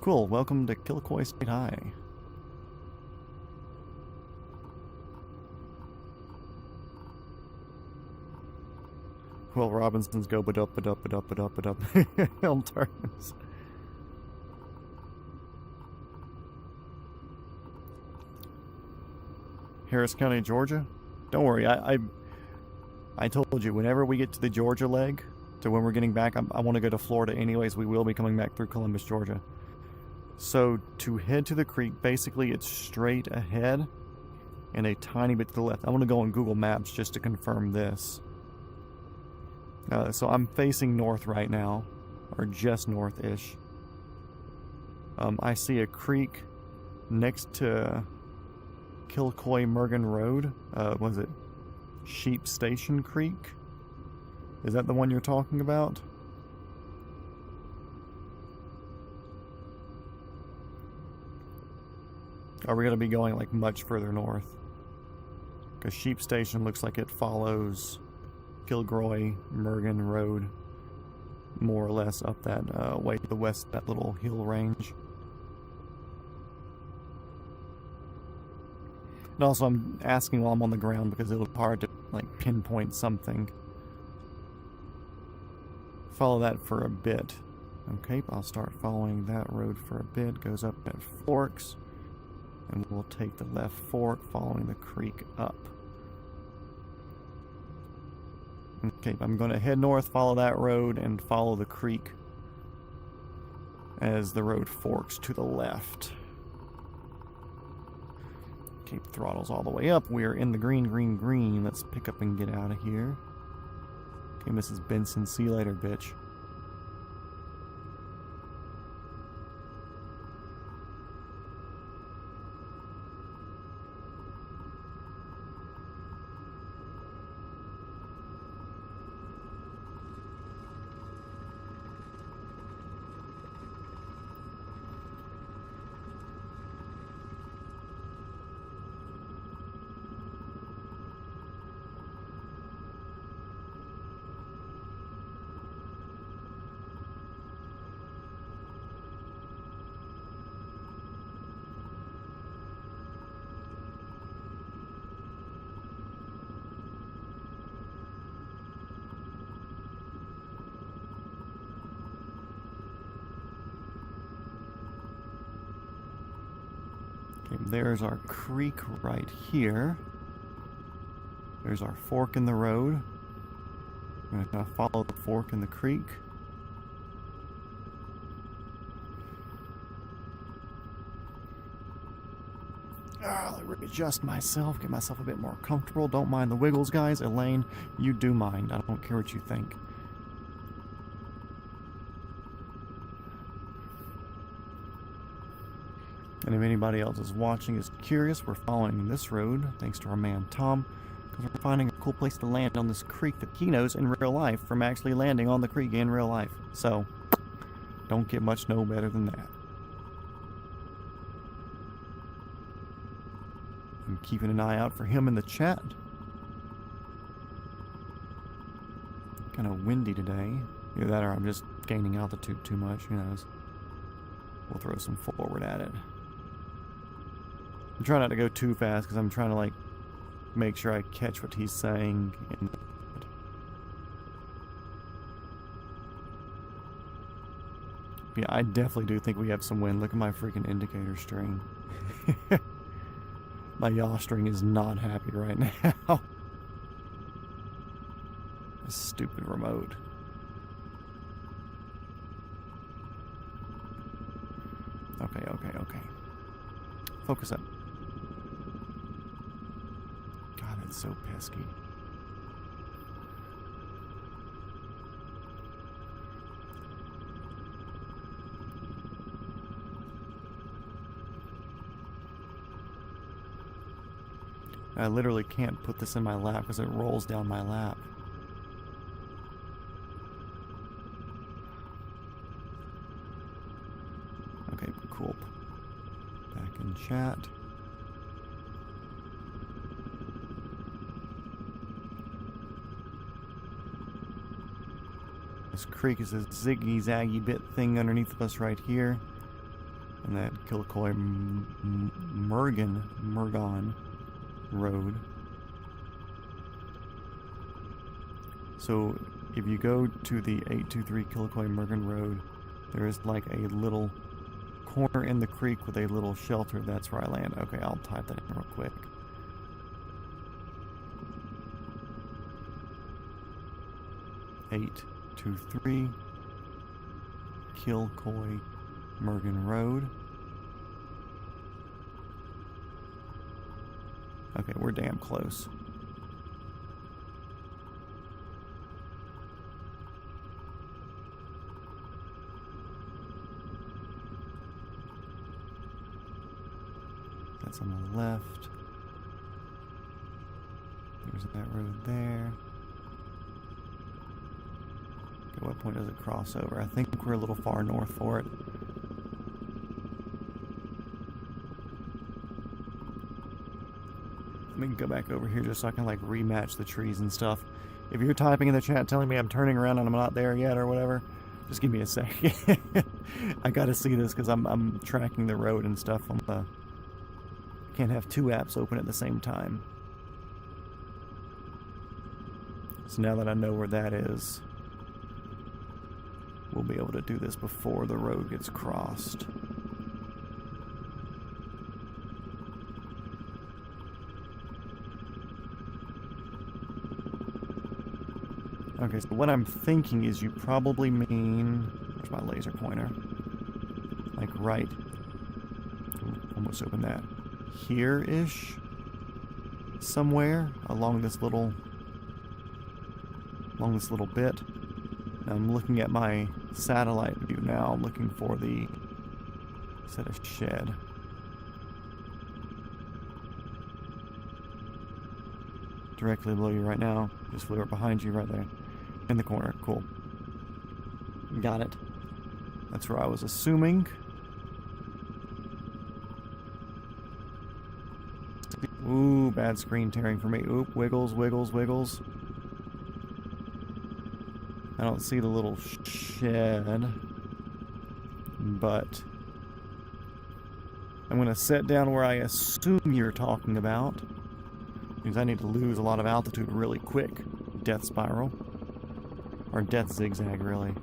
Cool, welcome to Kilcoy State High. Will Robinsons go ba-dup, ba-dup, ba-dup, ba-dup, ba-dup. On turns. Harris County, Georgia? Don't worry, I told you, whenever we get to the Georgia leg, to when we're getting back, I want to go to Florida anyways. We will be coming back through Columbus, Georgia. So, to head to the creek, basically it's straight ahead and a tiny bit to the left. I want to go on Google Maps just to confirm this. So I'm facing north right now, or just north-ish. I see a creek next to Kilcoy-Mergen Road. Was it Sheep Station Creek? Is that the one you're talking about? Are we going to be going like much further north? Because Sheep Station looks like it follows Kilgroy-Mergen Road more or less up that way to the west, that little hill range. And also I'm asking while I'm on the ground because it'll be hard to like pinpoint something. Follow that for a bit. Okay, I'll start following that road for a bit. Goes up at Forks. And we'll take the left fork following the creek up. Okay, I'm going to head north, follow that road, and follow the creek as the road forks to the left. Keep throttles all the way up. We're in the green, green, green. Let's pick up and get out of here. Okay, Mrs. Benson, see you later, bitch. There's our creek right here. There's our fork in the road. I'm going to follow the fork in the creek. Let me readjust myself, get myself a bit more comfortable. Don't mind the wiggles, guys. Elaine, you do mind. I don't care what you think. And if anybody else is watching, is curious, we're following this road, thanks to our man Tom, because we're finding a cool place to land on this creek that he knows in real life from actually landing on the creek in real life. So, don't get much no better than that. I'm keeping an eye out for him in the chat. Kind of windy today. Either that or I'm just gaining altitude too much, who knows. We'll throw some forward at it. I'm trying not to go too fast because I'm trying to like make sure I catch what he's saying. Yeah, I definitely do think we have some wind. Look at my freaking indicator string. My yaw string is not happy right now. This stupid remote. Okay. Focus up. God, it's so pesky. I literally can't put this in my lap because it rolls down my lap. Okay, cool. Back in chat. This creek is a ziggy-zaggy bit thing underneath of us right here. And that Kilcoy-Mergen Road. So if you go to the 823 Kilcoy Mergen Road, there is like a little corner in the creek with a little shelter. That's where I land. Okay, I'll type that in real quick. Eight, 2, 3 Kilcoy Mergen Road. Okay, we're damn close. That's on the left. There's that road there. Okay, what point does it cross over? I think we're a little far north for it. Let me go back over here just so I can like rematch the trees and stuff. If you're typing in the chat telling me I'm turning around and I'm not there yet or whatever, just give me a second. I gotta see this because I'm tracking the road and stuff on the... Can't have two apps open at the same time. So now that I know where that is, we'll be able to do this before the road gets crossed. Okay, so what I'm thinking is you probably mean... Where's my laser pointer? Like right... Ooh, almost opened that. Here-ish? Somewhere along this little bit. Now I'm looking at my satellite view now. I'm looking for the... Is that a shed? Directly below you right now. Just flew right behind you right there. In the corner. Cool. Got it. That's where I was assuming. Ooh, bad screen tearing for me. Oop, wiggles, wiggles, wiggles. I don't see the little shed, but I'm going to set down where I assume you're talking about, because I need to lose a lot of altitude really quick. Death spiral. Or death zigzag, really.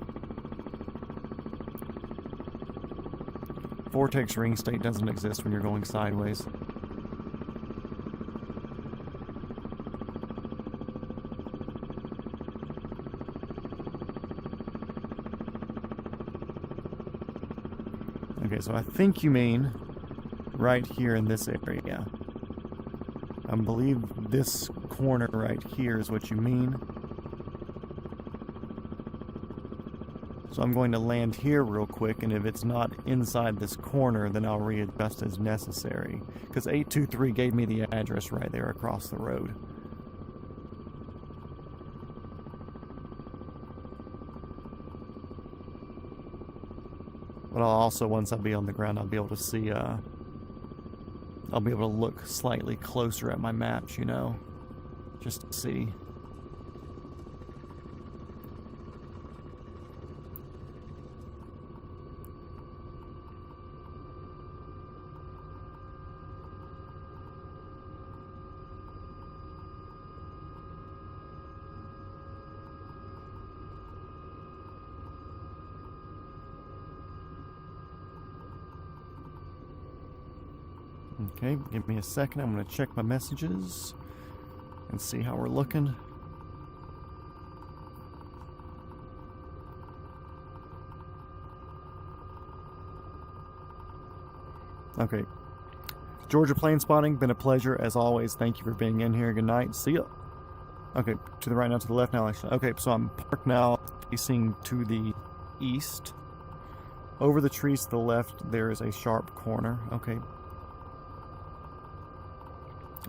Vortex ring state doesn't exist when you're going sideways. Okay, so I think you mean right here in this area. I believe this corner right here is what you mean. So I'm going to land here real quick, and if it's not inside this corner, then I'll readjust as necessary. Because 823 gave me the address right there across the road. But I'll also, once I be on the ground, I'll be able to see, I'll be able to look slightly closer at my maps, you know, just to see. Okay, give me a second. I'm going to check my messages and see how we're looking. Okay. Georgia plane spotting, been a pleasure as always. Thank you for being in here. Good night. See ya. Okay, to the right now, to the left now, actually. Okay, so I'm parked now, facing to the east. Over the trees to the left, there is a sharp corner. Okay.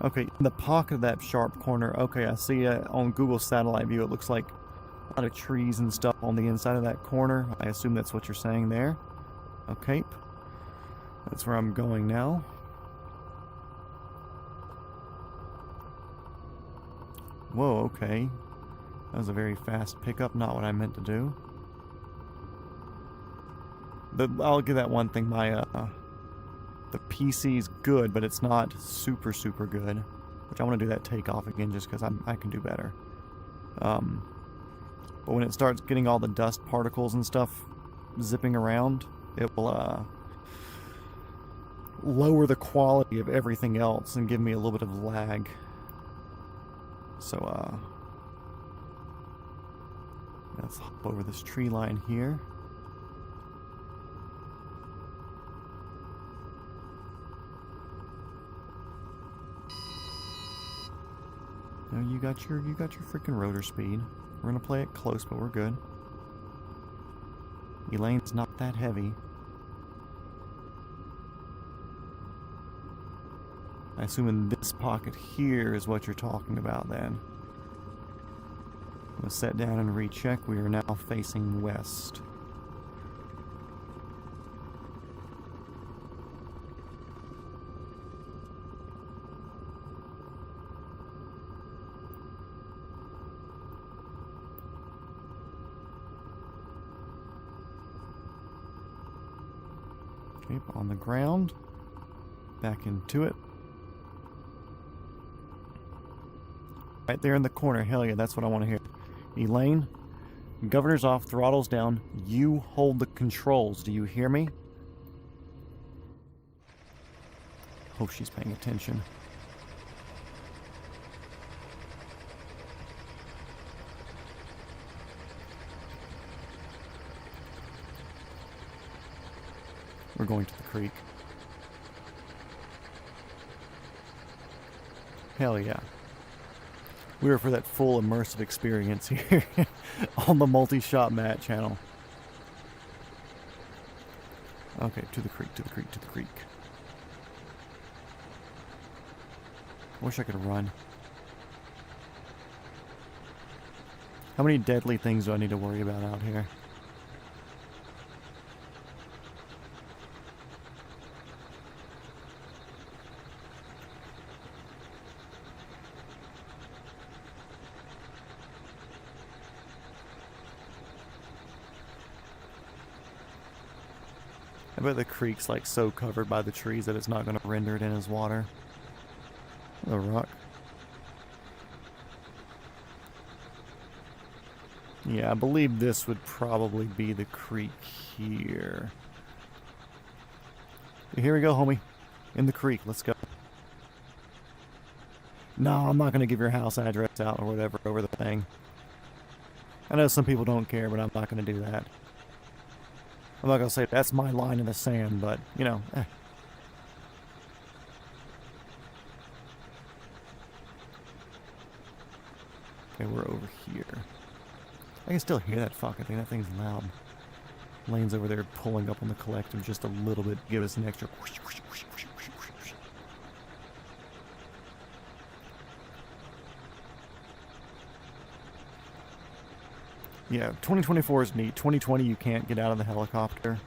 Okay, in the pocket of that sharp corner, okay, I see on Google satellite view, it looks like a lot of trees and stuff on the inside of that corner. I assume that's what you're saying there. Okay. That's where I'm going now. Whoa, okay. That was a very fast pickup, not what I meant to do. I'll give that one thing, my, the PC's good, but it's not super, super good. Which I want to do that takeoff again just because I can do better. But when it starts getting all the dust particles and stuff zipping around, it will lower the quality of everything else and give me a little bit of lag. So let's hop over this tree line here. Now you got your freaking rotor speed. We're gonna play it close, but we're good. Elaine's not that heavy. I assume in this pocket here is what you're talking about then. I'm gonna set down and recheck. We are now facing west. Okay, on the ground. Back into it. Right there in the corner. Hell yeah, that's what I want to hear. Elaine, governor's off, throttle's down. You hold the controls. Do you hear me? Hope she's paying attention. We're going to the creek. Hell yeah. We were for that full immersive experience here on the multi-shot mat channel. Okay, to the creek, to the creek, to the creek. I wish I could run. How many deadly things do I need to worry about out here? I bet the creek's like so covered by the trees that it's not going to render it in as water. The rock. Yeah, I believe this would probably be the creek here. Here we go, homie. In the creek. Let's go. No, I'm not going to give your house address out or whatever over the thing. I know some people don't care, but I'm not going to do that. I'm not going to say that's my line in the sand, but, you know. Okay, we're over here. I can still hear that fucking thing. That thing's loud. Lane's over there pulling up on the collective just a little bit. Give us an extra. Whoosh, whoosh, whoosh, whoosh, whoosh, whoosh. Yeah, 2024 is neat. 2020, you can't get out of the helicopter.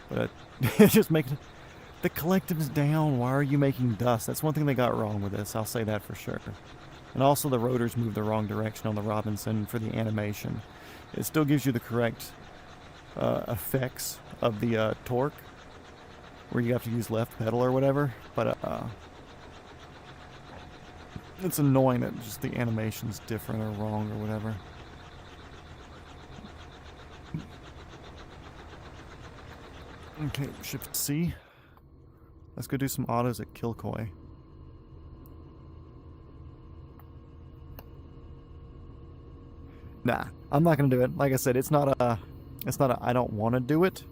But just making the collective's down. Why are you making dust? That's one thing they got wrong with this. I'll say that for sure. And also the rotors moved the wrong direction on the Robinson for the animation. It still gives you the correct effects of the torque, where you have to use left pedal or whatever. But it's annoying that just the animation's different or wrong or whatever. Okay, Shift C. Let's go do some autos at Kilcoy. Nah, I'm not gonna do it. Like I said, it's not a I don't want to do it.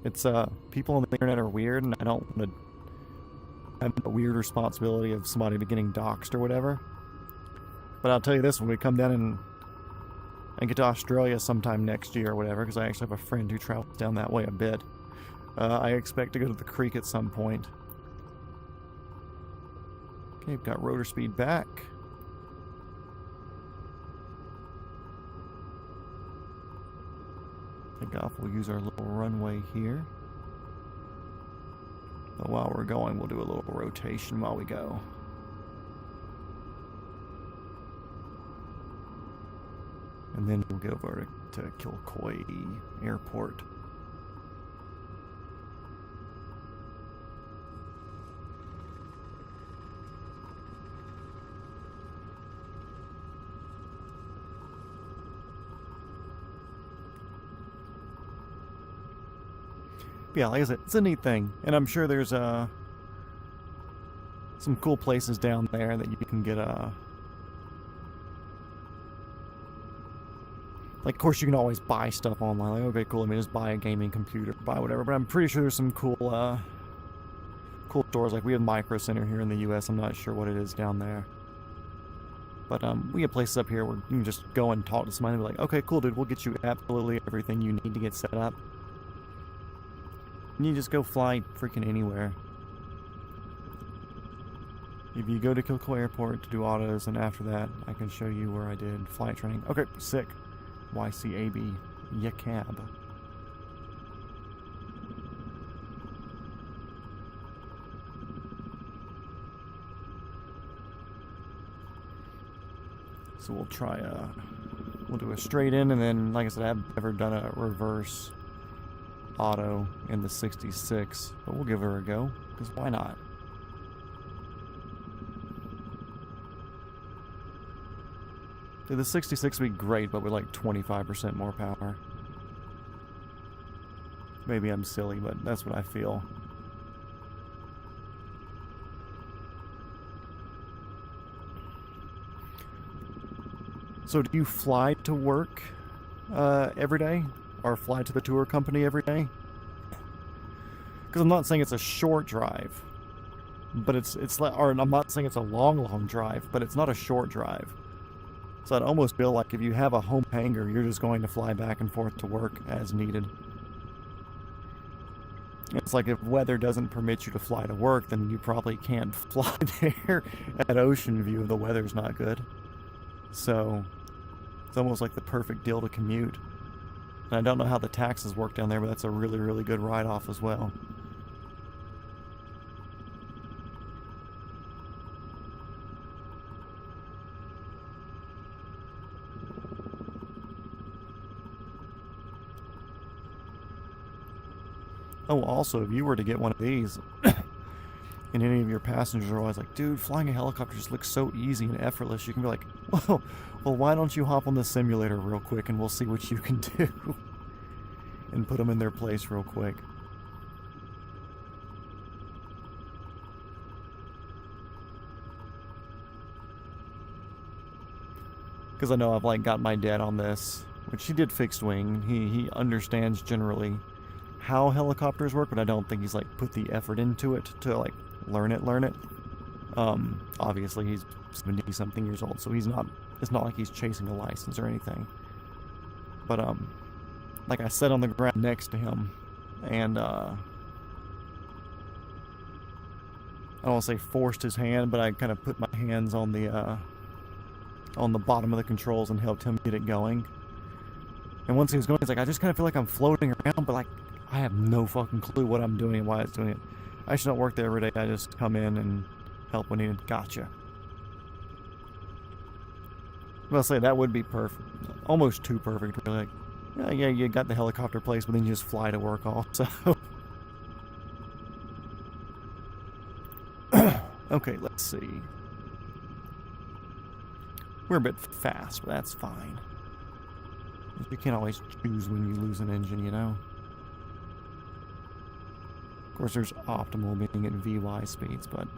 It's people on the internet are weird, and I don't want to have a weird responsibility of somebody getting doxxed or whatever. But I'll tell you this: when we come down and get to Australia sometime next year or whatever, because I actually have a friend who travels down that way a bit. I expect to go to the creek at some point. Okay, we've got rotor speed back. Take off, we'll use our little runway here. But while we're going, we'll do a little rotation while we go. And then we'll go over to Kilcoy Airport. Yeah, like I said, it's a neat thing. And I'm sure there's some cool places down there that you can get like, of course, you can always buy stuff online. Like, okay, cool, let me just buy a gaming computer, buy whatever. But I'm pretty sure there's some cool cool stores. Like, we have Micro Center here in the U.S. I'm not sure what it is down there. But we have places up here where you can just go and talk to somebody and be like, okay, cool, dude, we'll get you absolutely everything you need to get set up. And you just go fly freaking anywhere. If you go to Kilcoy Airport to do autos, and after that, I can show you where I did flight training. Okay, sick. YCAB. Yacab. So we'll try we'll do a straight in, and then, like I said, I've never done a reverse auto in the 66, but we'll give her a go, because why not? Dude, the 66 would be great, but with like 25% more power. Maybe I'm silly, but that's what I feel. So do you fly to work every day? Or fly to the tour company every day? Because I'm not saying it's a short drive, but it's like, or I'm not saying it's a long drive, but it's not a short drive. So I'd almost feel like if you have a home hangar, you're just going to fly back and forth to work as needed. It's like if weather doesn't permit you to fly to work, then you probably can't fly there at Ocean View if the weather's not good. So it's almost like the perfect deal to commute. And I don't know how the taxes work down there, but that's a really, really good write-off as well. Oh, also, if you were to get one of these, and any of your passengers are always like, dude, flying a helicopter just looks so easy and effortless, you can be like, well, why don't you hop on the simulator real quick and we'll see what you can do. And put them in their place real quick. Because I know I've like got my dad on this, which he did fixed wing. He understands generally how helicopters work, but I don't think he's like put the effort into it to like learn it. Obviously he's 70 something years old, so it's not like he's chasing a license or anything. But like I sat on the ground next to him, and I don't want to say forced his hand, but I kind of put my hands on the bottom of the controls and helped him get it going. And once he was going, he's like, I just kind of feel like I'm floating around, but like I have no fucking clue what I'm doing and why it's doing it. I just don't work there every day. I just come in and help when needed. Gotcha. I'll say that would be perfect. Almost too perfect, really. Like, yeah, you got the helicopter place, but then you just fly to work also. Okay, let's see. We're a bit fast, but that's fine. You can't always choose when you lose an engine, you know? Of course, there's optimal being at VY speeds, but...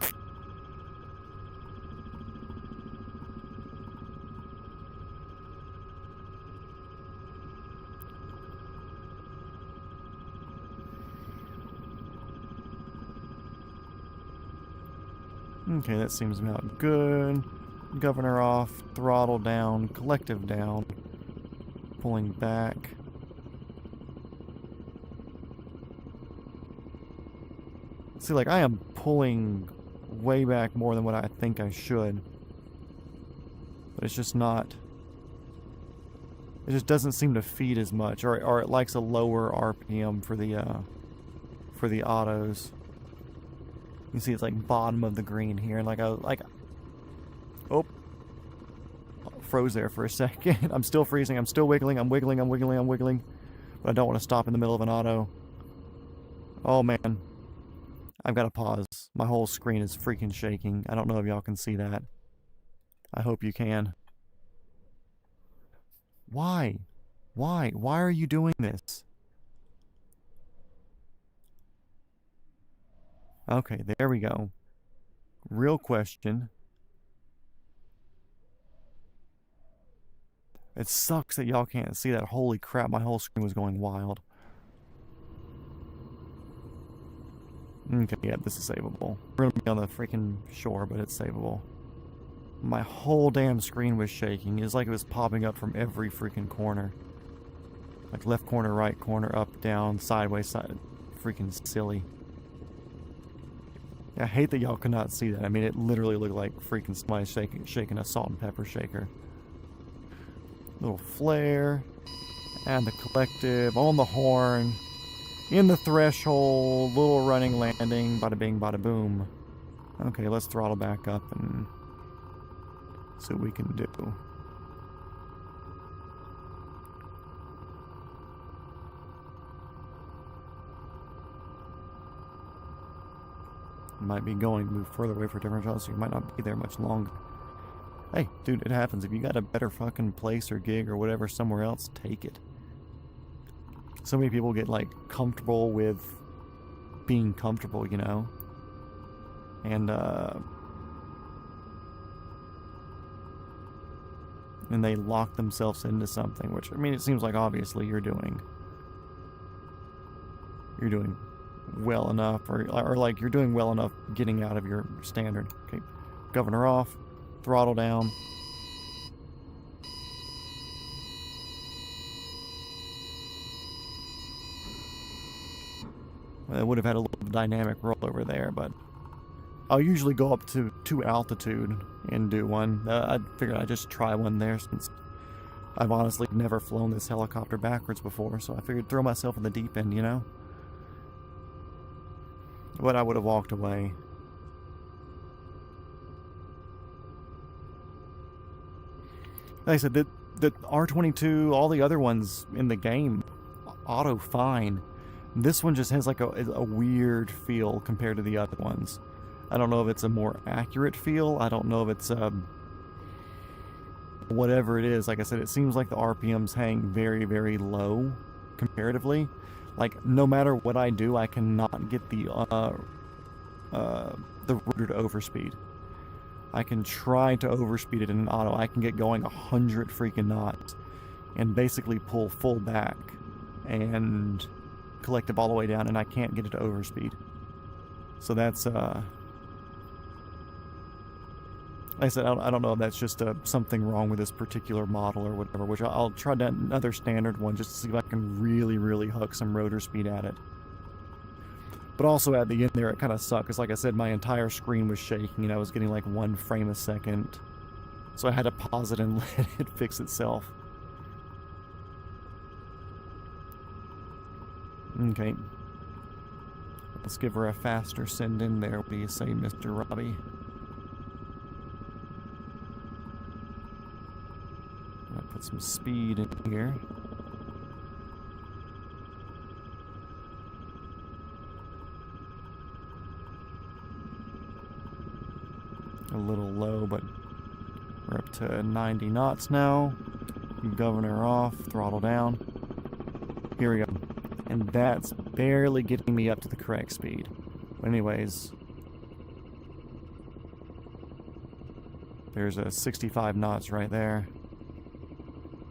Okay, that seems about good. Governor off, throttle down, collective down, pulling back. See, like, I am pulling way back more than what I think I should. But it's just not... It just doesn't seem to feed as much, or it likes a lower RPM for the autos. You see, it's like bottom of the green here, and oh, froze there for a second. I'm still freezing. I'm still wiggling. I'm wiggling. But I don't want to stop in the middle of an auto. Oh man, I've got to pause. My whole screen is freaking shaking. I don't know if y'all can see that. I hope you can. Why? Why are you doing this? Okay, there we go. Real question. It sucks that y'all can't see that. Holy crap, my whole screen was going wild. Okay, yeah, this is savable. We're gonna be on the freaking shore, but it's savable. My whole damn screen was shaking. It's like it was popping up from every freaking corner. Like left corner, right corner, up, down, sideways, side. Freaking silly. I hate that y'all could not see that. I mean, it literally looked like freaking somebody shaking a salt and pepper shaker. Little flare. And the collective on the horn. In the threshold. Little running landing. Bada bing, bada boom. Okay, let's throttle back up and see what we can do. Might be going to move further away for different shots, so you might not be there much longer. Hey, dude, it happens. If you got a better fucking place or gig or whatever somewhere else, take it. So many people get, like, comfortable with being comfortable, you know? And they lock themselves into something, which, I mean, it seems like obviously you're doing well enough, or like you're doing well enough getting out of your standard. Okay, governor off, throttle down. Well, it would have had a little dynamic rollover there, but I'll usually go up to altitude and do one. I figured I'd just try one there since I've honestly never flown this helicopter backwards before, so I figured throw myself in the deep end, you know? But I would have walked away. Like I said, the R22, all the other ones in the game, auto fine. This one just has like a weird feel compared to the other ones. I don't know if it's a more accurate feel. I don't know if it's whatever it is. Like I said, it seems like the RPMs hang very, very low comparatively. Like, no matter what I do, I cannot get the rotor to overspeed. I can try to overspeed it in an auto. I can get going 100 freaking knots and basically pull full back and collective all the way down, and I can't get it to overspeed. So that's, like I said, I don't know if that's just something wrong with this particular model or whatever, which I'll try another standard one just to see if I can really, really hook some rotor speed at it. But also at the end there, it kind of sucked, because like I said, my entire screen was shaking, and I was getting like 1 frame a second. So I had to pause it and let it fix itself. Okay. Let's give her a faster send in there. What do you say, Mr. Robbie? Put some speed in here. A little low, but we're up to 90 knots now. Governor off, throttle down. Here we go. And that's barely getting me up to the correct speed. But anyways, there's a 65 knots right there.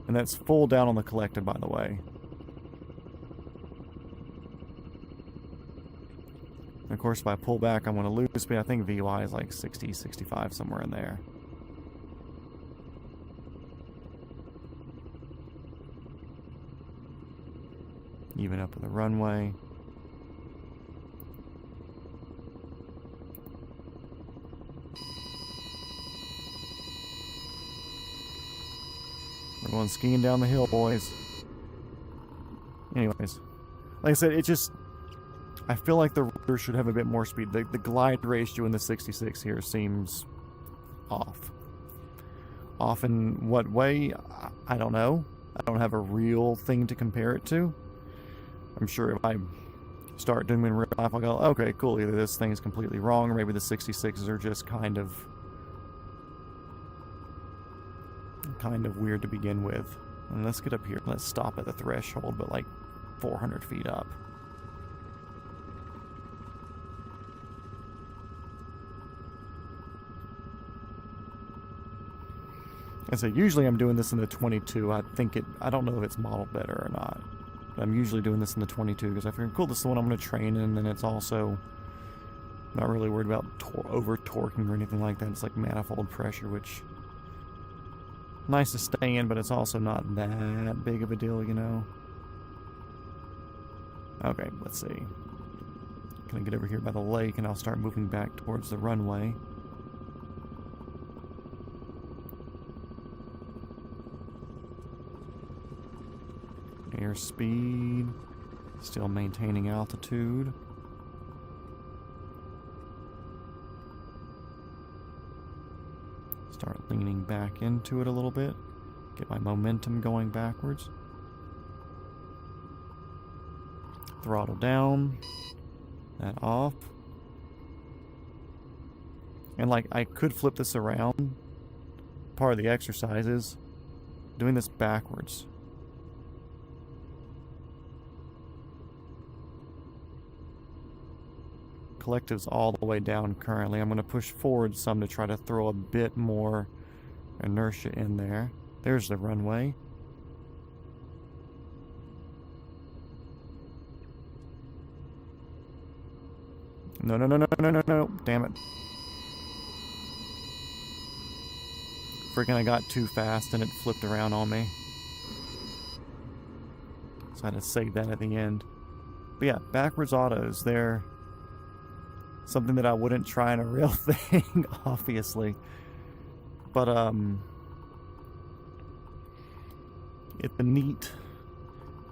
And that's full down on the collective, by the way. And of course, if I pull back, I'm going to lose speed. I think VY is like 60, 65, somewhere in there. Even up with the runway. We're going skiing down the hill, boys. Anyways, like I said, it just, I feel like the rotor should have a bit more speed. The glide ratio in the 66 here seems off. Off in what way? I don't know. I don't have a real thing to compare it to. I'm sure if I start doing it in real life, I'll go, okay, cool, either this thing is completely wrong, or maybe the 66s are just kind of weird to begin with. And let's get up here. Let's stop at the threshold, but like 400 feet up. And so usually I'm doing this in the 22. I don't know if it's modeled better or not. But I'm usually doing this in the 22 because I figure, cool, this is the one I'm going to train in, and it's also not really worried about over-torquing or anything like that. It's like manifold pressure, which nice to stay in, but it's also not that big of a deal, you know. Okay, let's see. Can I get over here by the lake, and I'll start moving back towards the runway. Airspeed, still maintaining altitude. Start leaning back into it a little bit. Get my momentum going backwards. Throttle down. That off. And like, I could flip this around. Part of the exercise is doing this backwards. Collective's all the way down currently. I'm going to push forward some to try to throw a bit more inertia in there. There's the runway. No, no, no, no, no, no, no. Damn it. Freaking I got too fast and it flipped around on me. So I had to save that at the end. But yeah, backwards autos, they're something that I wouldn't try in a real thing, obviously. But, it's a neat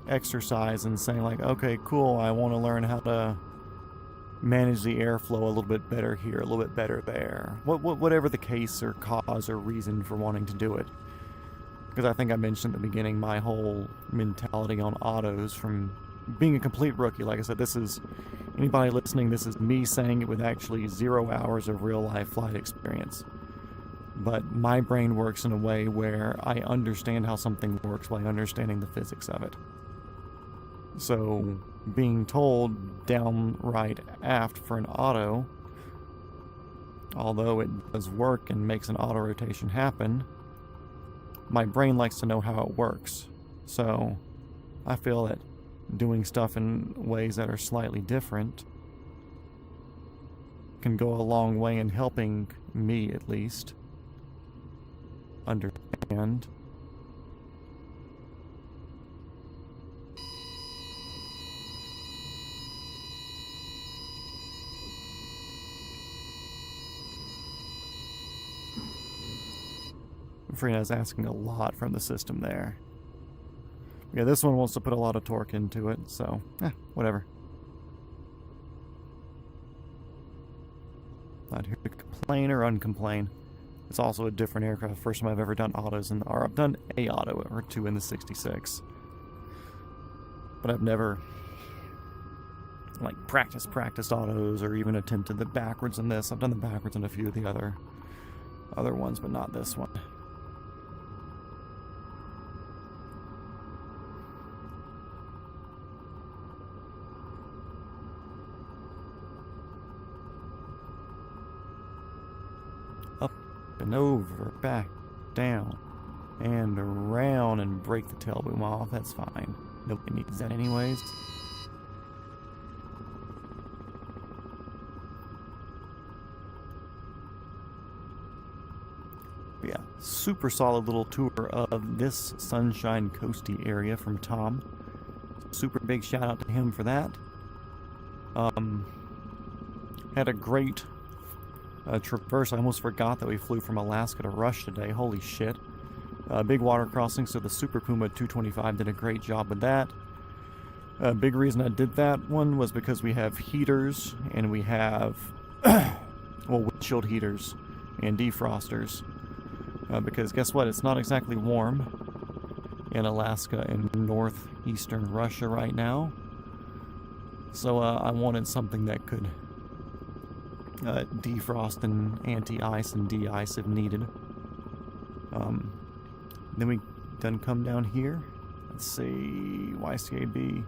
exercise in saying like, okay, cool, I want to learn how to manage the airflow a little bit better here, a little bit better there. Whatever the case or cause or reason for wanting to do it. Because I think I mentioned at the beginning my whole mentality on autos from being a complete rookie. Like I said, this is, anybody listening, this is me saying it with actually 0 hours of real life flight experience. But my brain works in a way where I understand how something works by understanding the physics of it. So being told downright aft for an auto, although it does work and makes an auto rotation happen, my brain likes to know how it works. So I feel that doing stuff in ways that are slightly different can go a long way in helping me, at least, understand. I'm afraid I was asking a lot from the system there. Yeah, this one wants to put a lot of torque into it, so, whatever. Not here to complain or uncomplain. It's also a different aircraft. First time I've ever done autos, or I've done a auto or two in the 66. But I've never, like, practiced autos or even attempted the backwards in this. I've done the backwards in a few of the other ones, but not this one. And over, back, down, and around, and break the tail boom off. That's fine. Nobody needs that anyways. But yeah, super solid little tour of this Sunshine Coasty area from Tom. Super big shout out to him for that. Had a great traverse. I almost forgot that we flew from Alaska to Rush today. Holy shit. Big water crossing, so the Super Puma 225 did a great job with that. Big reason I did that one was because we have heaters, and we have windshield heaters and defrosters. Because guess what? It's not exactly warm in Alaska and northeastern Russia right now. So I wanted something that could defrost and anti-ice and de-ice if needed. Then we done come down here. Let's see, YCAB.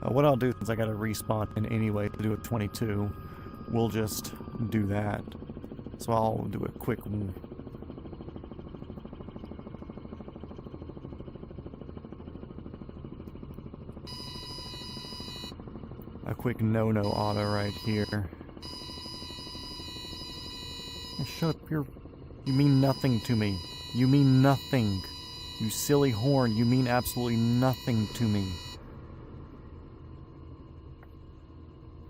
What I'll do is I gotta respawn in anyway to do a 22. We'll just do that. So I'll do a quick no auto right here. Shut up, you mean nothing to me. You mean nothing. You silly horn, you mean absolutely nothing to me.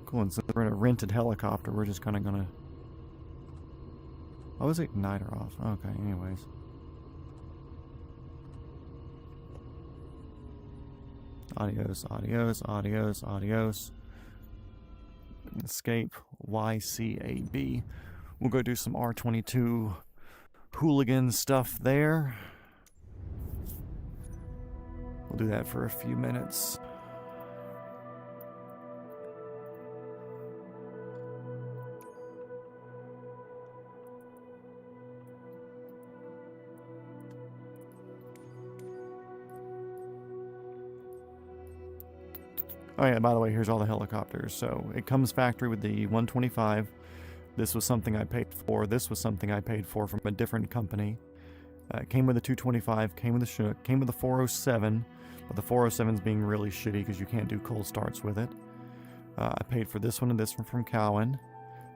Cool, and since we're in a rented helicopter, we're just kinda gonna... Oh, is the igniter off? Okay, anyways. Adios, adios, adios, adios. Escape, YCAB. We'll go do some R22 hooligan stuff there. We'll do that for a few minutes. Oh yeah, by the way, here's all the helicopters. So it comes factory with the 125. This was something I paid for. This was something I paid for from a different company. It came with the 225, came with the Chinook, came with the 407, but the 407's being really shitty because you can't do cold starts with it. I paid for this one and this one from Cowan.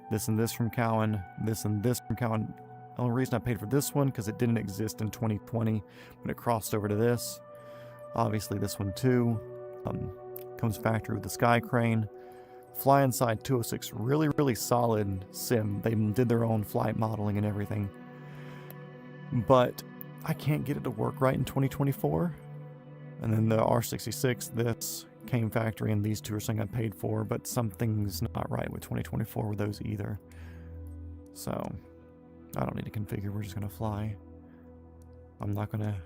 This and this from Cowan. This and this from Cowan. The only reason I paid for this one because it didn't exist in 2020 when it crossed over to this. Obviously this one too. Comes factory with the Sky Crane. Fly Inside 206, really solid sim. They did their own flight modeling and everything. But I can't get it to work right in 2024. And then the R66, this came factory, and these two are something I paid for, but something's not right with 2024 with those either. So I don't need to configure, we're just gonna fly. I'm not gonna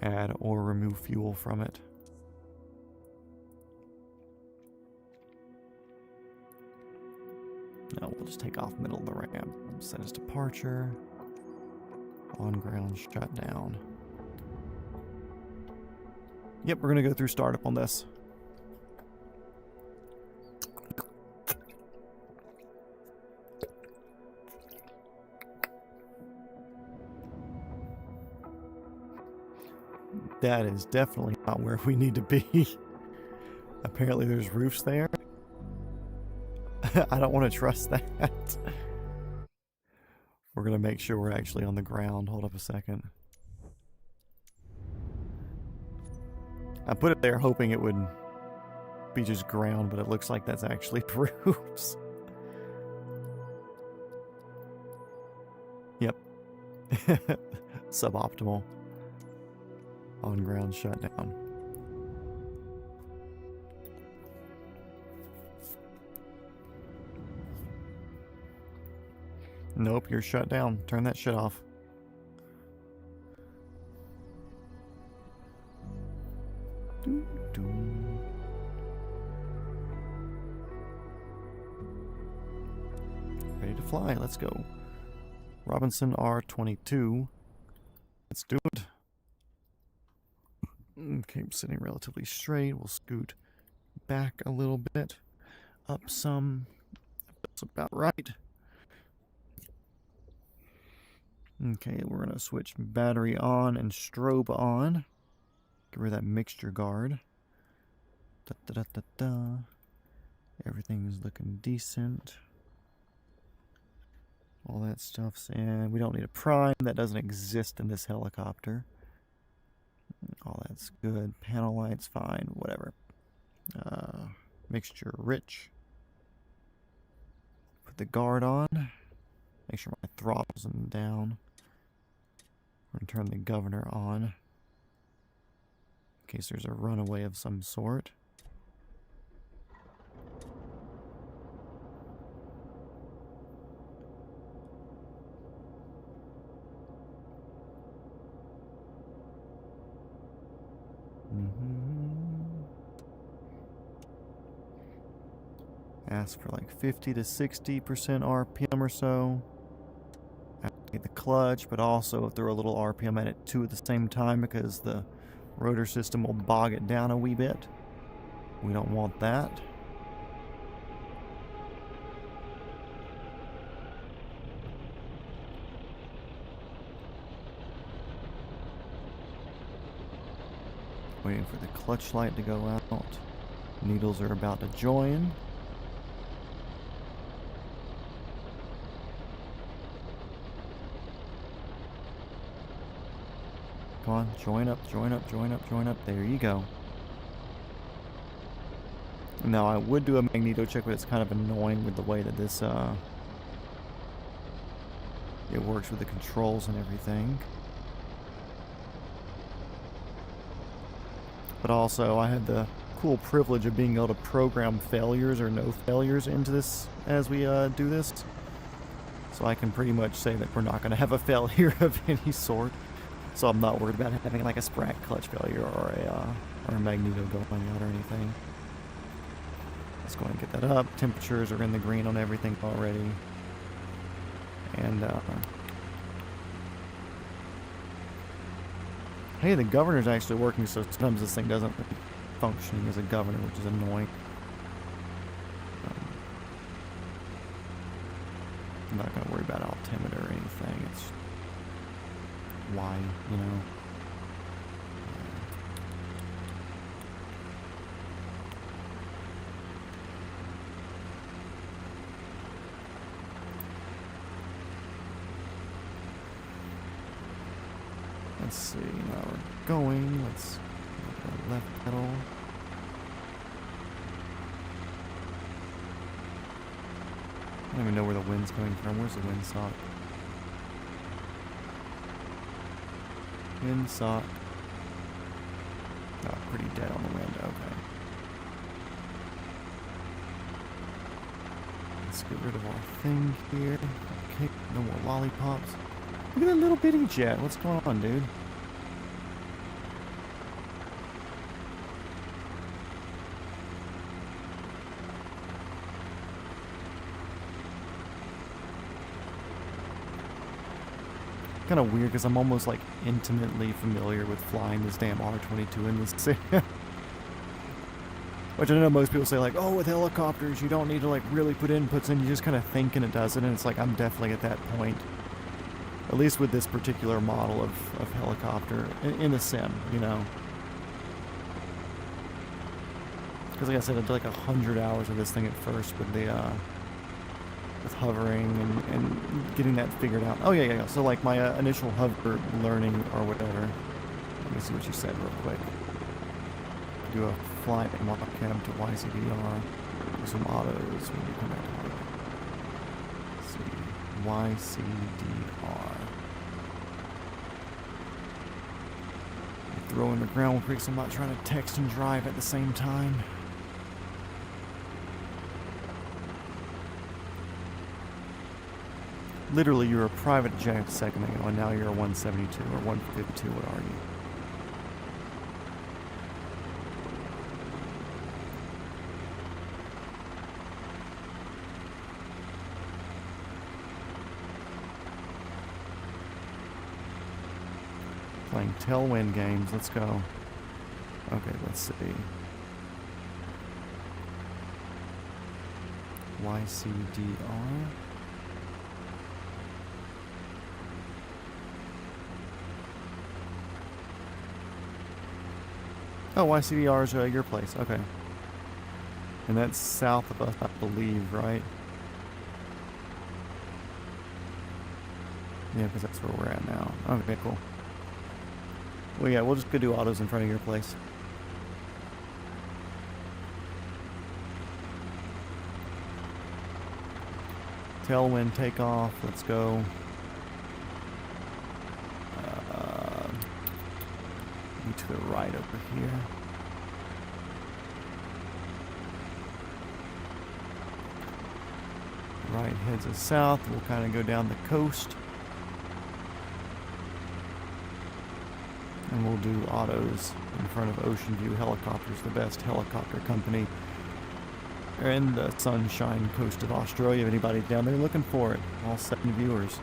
add or remove fuel from it. No, we'll just take off middle of the ramp. Set as departure. On ground shutdown. Yep, we're gonna go through startup on this. That is definitely not where we need to be. Apparently there's roofs there. I don't want to trust that. We're going to make sure we're actually on the ground. Hold up a second. I put it there hoping it would be just ground, but it looks like that's actually roofs. Yep. Suboptimal. On ground shutdown. Nope, you're shut down. Turn that shit off. Ready to fly. Let's go. Robinson R22. Let's do it. Okay, I'm sitting relatively straight. We'll scoot back a little bit. Up some. That's about right. Okay, we're going to switch battery on and strobe on. Get rid of that mixture guard. Everything's looking decent. All that stuff's in. We don't need a prime. That doesn't exist in this helicopter. All that's good. Panel lights, fine. Whatever. Mixture rich. Put the guard on. Make sure my throttle's down. We're going to turn the governor on in case there's a runaway of some sort. Ask for like 50 to 60% RPM or so. Activate the clutch, but also throw a little RPM at it too at the same time because the rotor system will bog it down a wee bit. We don't want that. Waiting for the clutch light to go out. Needles are about to join. Come on, join up, join up, join up, join up. There you go. Now I would do a magneto check, but it's kind of annoying with the way that this it works with the controls and everything. But also I had the cool privilege of being able to program failures or no failures into this as we do this. So I can pretty much say that we're not going to have a failure of any sort. So I'm not worried about having like a sprack clutch failure or a magneto going out or anything. Let's go and get that up. Temperatures are in the green on everything already. And hey, the governor's actually working, so sometimes this thing doesn't function as a governor, which is annoying. I'm not going to worry about altimeter or anything. It's why, you know. Let's see, now we're going. Let's go left pedal. I don't even know where the wind's coming from. Where's the windsock? Windsock. Oh, pretty dead on the wind. Okay. Let's get rid of our thing here. Okay, no more lollipops. Look at that little bitty jet. What's going on, dude? Kind of weird because I'm almost like intimately familiar with flying this damn R-22 in this city. Which I know most people say like, oh, with helicopters you don't need to like really put inputs in, you just kind of think and it does it, and it's like I'm definitely at that point. At least with this particular model of helicopter in the sim, you know. Because like I said, I did like 100 hours of this thing at first with the with hovering and getting that figured out. Oh yeah. So like my initial hover learning or whatever. Let me see what you said real quick. Do a flight and walk cam to YCDR. Do some autos when you come back to auto. Let's see. YCDR. Throw in the ground because I'm not trying to text and drive at the same time. Literally, you were a private jet a second ago, and now you're a 172 or 152. What are you? Playing tailwind games. Let's go. Okay, let's see. YCDR. Oh, YCDR is your place. Okay. And that's south of us, I believe, right? Yeah, because that's where we're at now. Okay, cool. Well, yeah, we'll just go do autos in front of your place. Tailwind takeoff. Let's go. To the right over here. Right heads us south. We'll kind of go down the coast. And we'll do autos in front of Ocean View Helicopters, the best helicopter company in the Sunshine Coast of Australia. If anybody's down there looking for it, all 7 viewers.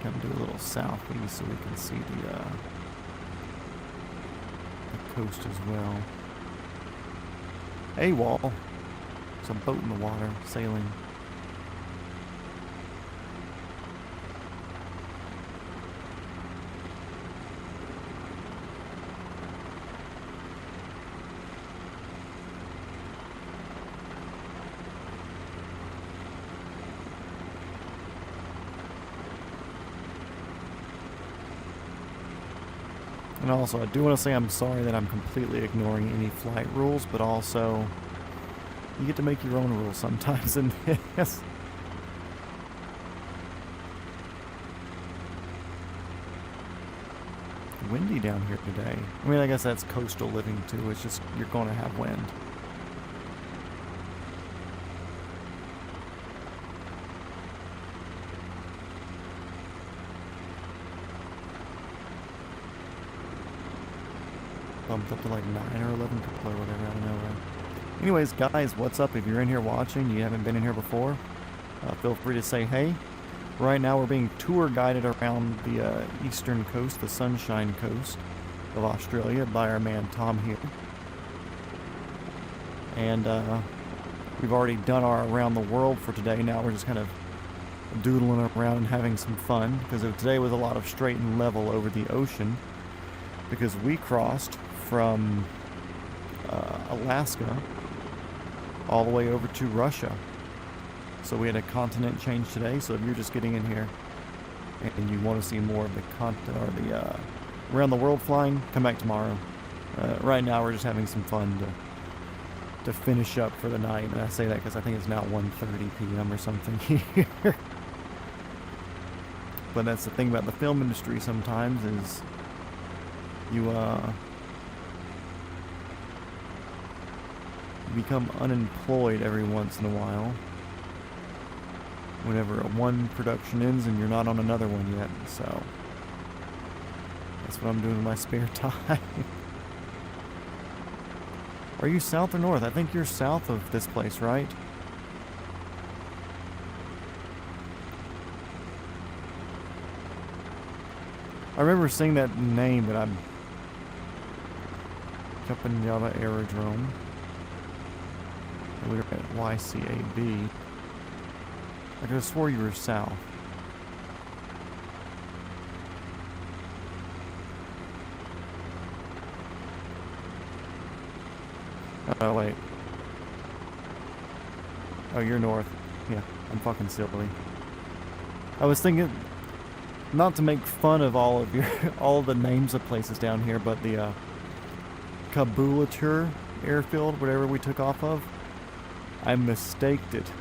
Come do a little southeast so we can see the coast as well. Hey, wall. There's a boat in the water sailing. And also, I do want to say I'm sorry that I'm completely ignoring any flight rules, but also, you get to make your own rules sometimes in this. Windy down here today. I mean, I guess that's coastal living too. It's just, you're going to have wind. Bumped up to like 9 or 11 people or whatever, I don't know. Anyways, guys, what's up? If you're in here watching, you haven't been in here before, feel free to say hey. Right now we're being tour guided around the eastern coast, the Sunshine Coast of Australia by our man Tom here. And we've already done our around the world for today. Now we're just kind of doodling around and having some fun, because today was a lot of straight and level over the ocean, because we crossed from Alaska all the way over to Russia. So we had a continent change today. So if you're just getting in here and you want to see more of the continent or the around the world flying, come back tomorrow. Right now we're just having some fun to finish up for the night, and I say that because I think it's now 1:30 p.m. or something here. But that's the thing about the film industry sometimes, is you become unemployed every once in a while whenever one production ends and you're not on another one yet. So that's what I'm doing in my spare time. Are you south or north? I think you're south of this place, right? I remember seeing that name, but I'm Java Aerodrome. We were at YCAB. I could have swore you were south. Oh, wait. Oh, you're north. Yeah, I'm fucking silly. I was thinking, not to make fun of all of your, all the names of places down here, but the Kabulatur airfield, whatever we took off of, I took it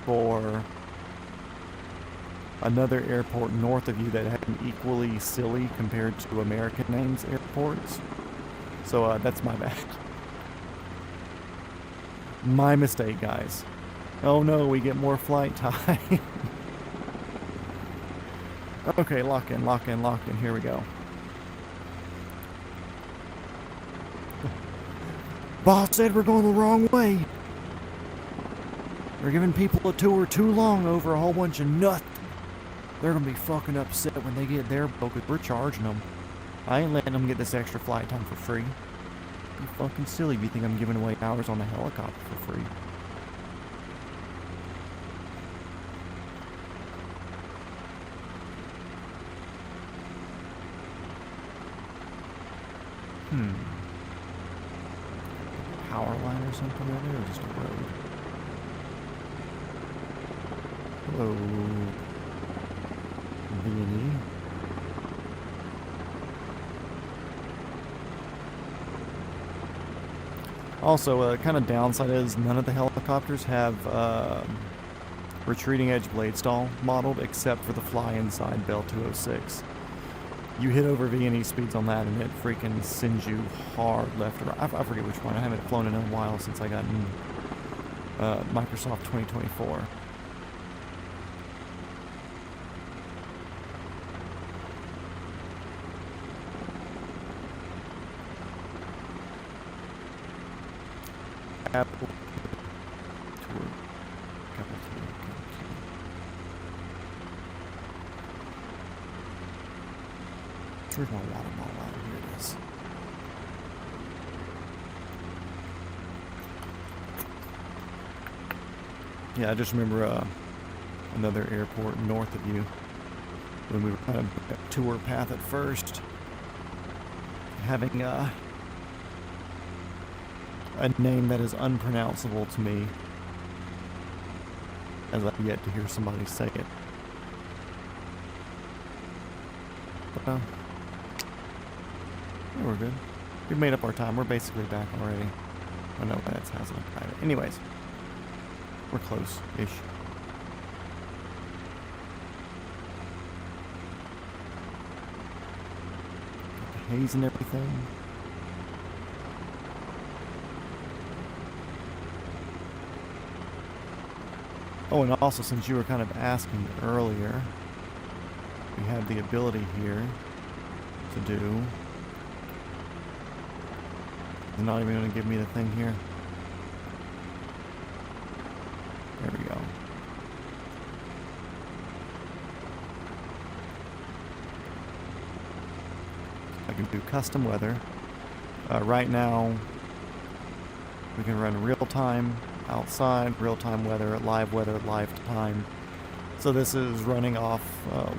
for another airport north of you that had an equally silly compared to American names airports. So that's my bad. My mistake, guys. Oh no, we get more flight time. Okay, lock in. Here we go. Boss said we're going the wrong way. We're giving people a tour too long over a whole bunch of nothing. They're going to be fucking upset when they get there, because we're charging them. I ain't letting them get this extra flight time for free. You fucking silly if you think I'm giving away hours on the helicopter for free. Power line or something right there, or just a road? Hello, V&E. Also, kind of downside is none of the helicopters have retreating edge blade stall modeled, except for the fly inside Bell 206. You hit over V&E speeds on that and it freaking sends you hard left or right. I forget which one. I haven't flown in a while since I got in Microsoft 2024. Apple tour. Couple tour. Where's my water bottle out? Here it is. Yeah, I just remember another airport north of you when we were kind of tour path at first, having a name that is unpronounceable to me, as I've yet to hear somebody say it. But, Yeah, we're good. We've made up our time. We're basically back already. Oh no, that's hasn't private. Anyways, we're close-ish. Got the haze and everything. Oh, and also, since you were kind of asking earlier, we have the ability here to do... They're not even going to give me the thing here. There we go. I can do custom weather. Right now, we can run real-time outside, real-time weather, live time. So this is running off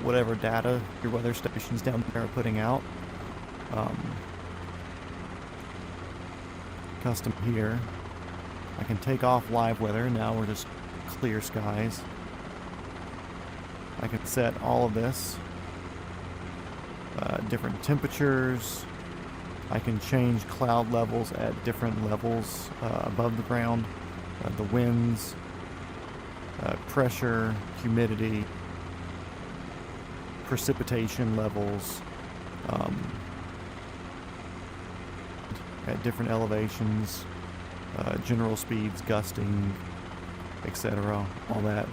whatever data your weather stations down there are putting out. Custom here. I can take off live weather. Now we're just clear skies. I can set all of this. Different temperatures. I can change cloud levels at different levels above the ground. The winds, pressure, humidity, precipitation levels, at different elevations, general speeds, gusting, etc. All that.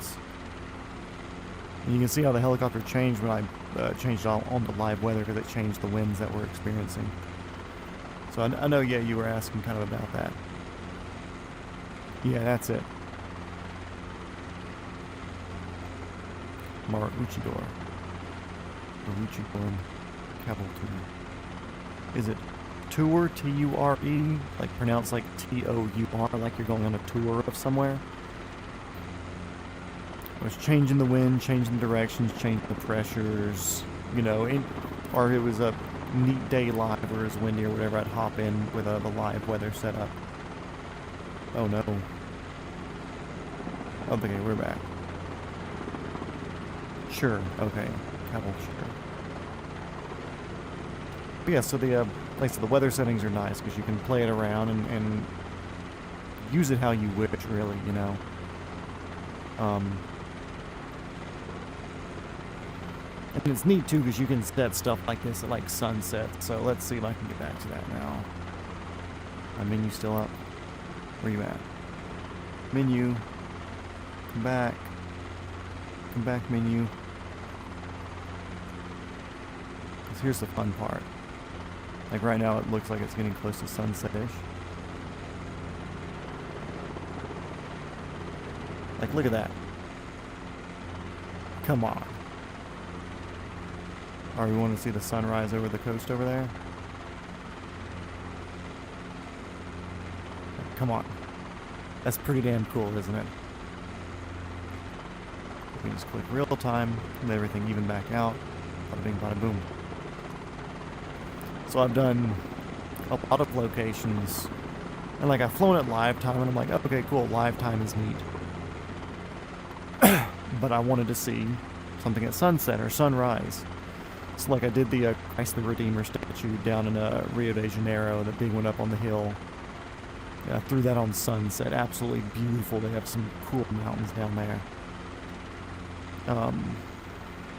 And you can see how the helicopter changed when I changed on the live weather, because it changed the winds that we're experiencing. So I know, yeah, you were asking kind of about that. Yeah, that's it. Maroochydore. Maroochydore Cavalry. Is it tour, T-U-R-E? Like pronounced like T-O-U-R, like you're going on a tour of somewhere? It was changing the wind, changing the directions, changing the pressures, you know, or it was a neat day live or it was windy or whatever, I'd hop in with the live weather setup. Oh no. Okay, we're back. Sure, okay. Cavalry, sure. But yeah, so the, like I said, the weather settings are nice because you can play it around and use it how you wish, really, you know. And it's neat too because you can set stuff like this at like sunset. So let's see if I can get back to that now. My menu still up. Where you at? Menu. Come back. Come back, menu. Because here's the fun part. Like right now it looks like it's getting close to sunset-ish. Like look at that. Come on. Or we want to see the sunrise over the coast over there? Come on. That's pretty damn cool, isn't it? We can just click real time, let everything even back out. Bada bing, bada boom. So I've done a lot of locations, and like I've flown at live time, and I'm like, okay, cool, live time is neat. But I wanted to see something at sunset or sunrise. So like I did the Christ the Redeemer statue down in Rio de Janeiro, the big one up on the hill. Yeah, I threw that on sunset. Absolutely beautiful. They have some cool mountains down there.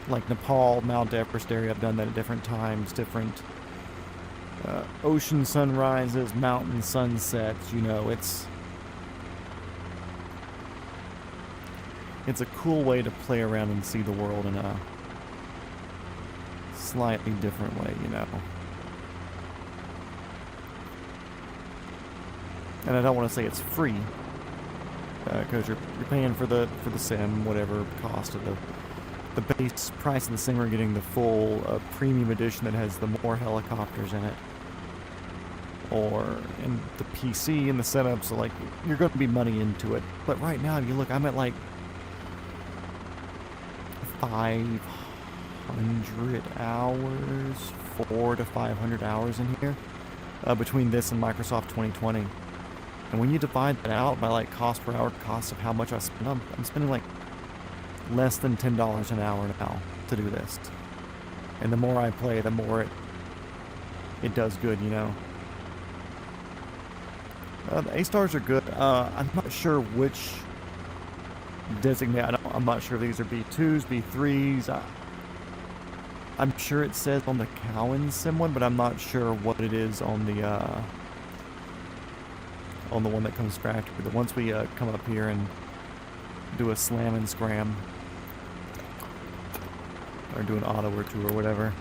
Like Nepal, Mount Everest area, I've done that at different times, different ocean sunrises, mountain sunsets, you know, it's a cool way to play around and see the world in a slightly different way, you know. And I don't want to say it's free, because you're paying for the sim, whatever cost of the base price of the sim. We're getting the full premium edition that has the more helicopters in it, or in the PC and the setup. So like you're going to be money into it. But right now, if you look, I'm at like 500 hours, 400 to 500 hours in here, between this and Microsoft 2020. And when you divide that out by like cost per hour, cost of how much I spend, I'm spending like less than $10 an hour now to do this. And the more I play, the more it it does good, you know. The A-stars are good. I'm not sure which designate. I'm not sure if these are B2s, B3s. I'm sure it says on the Cowan sim one, but I'm not sure what it is on the one that comes factory. But once we come up here and do a slam and scram, or do an auto or two or whatever,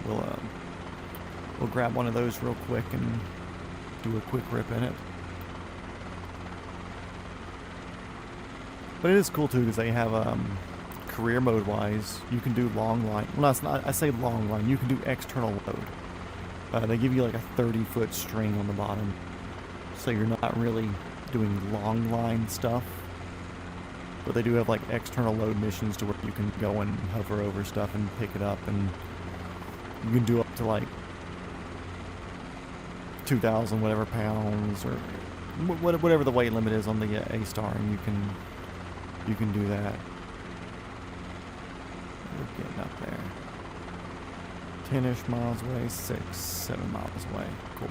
we'll grab one of those real quick and do a quick rip in it. But it is cool too because they have career mode wise, you can do long line. Well, it's not. I say long line. You can do external load. They give you like a 30-foot string on the bottom, so you're not really doing long line stuff. But they do have like external load missions to where you can go and hover over stuff and pick it up, and you can do up to like 2,000 whatever pounds or whatever the weight limit is on the A-star, and you can do that. We're getting up there. 10-ish miles away, 7 miles away. Cool.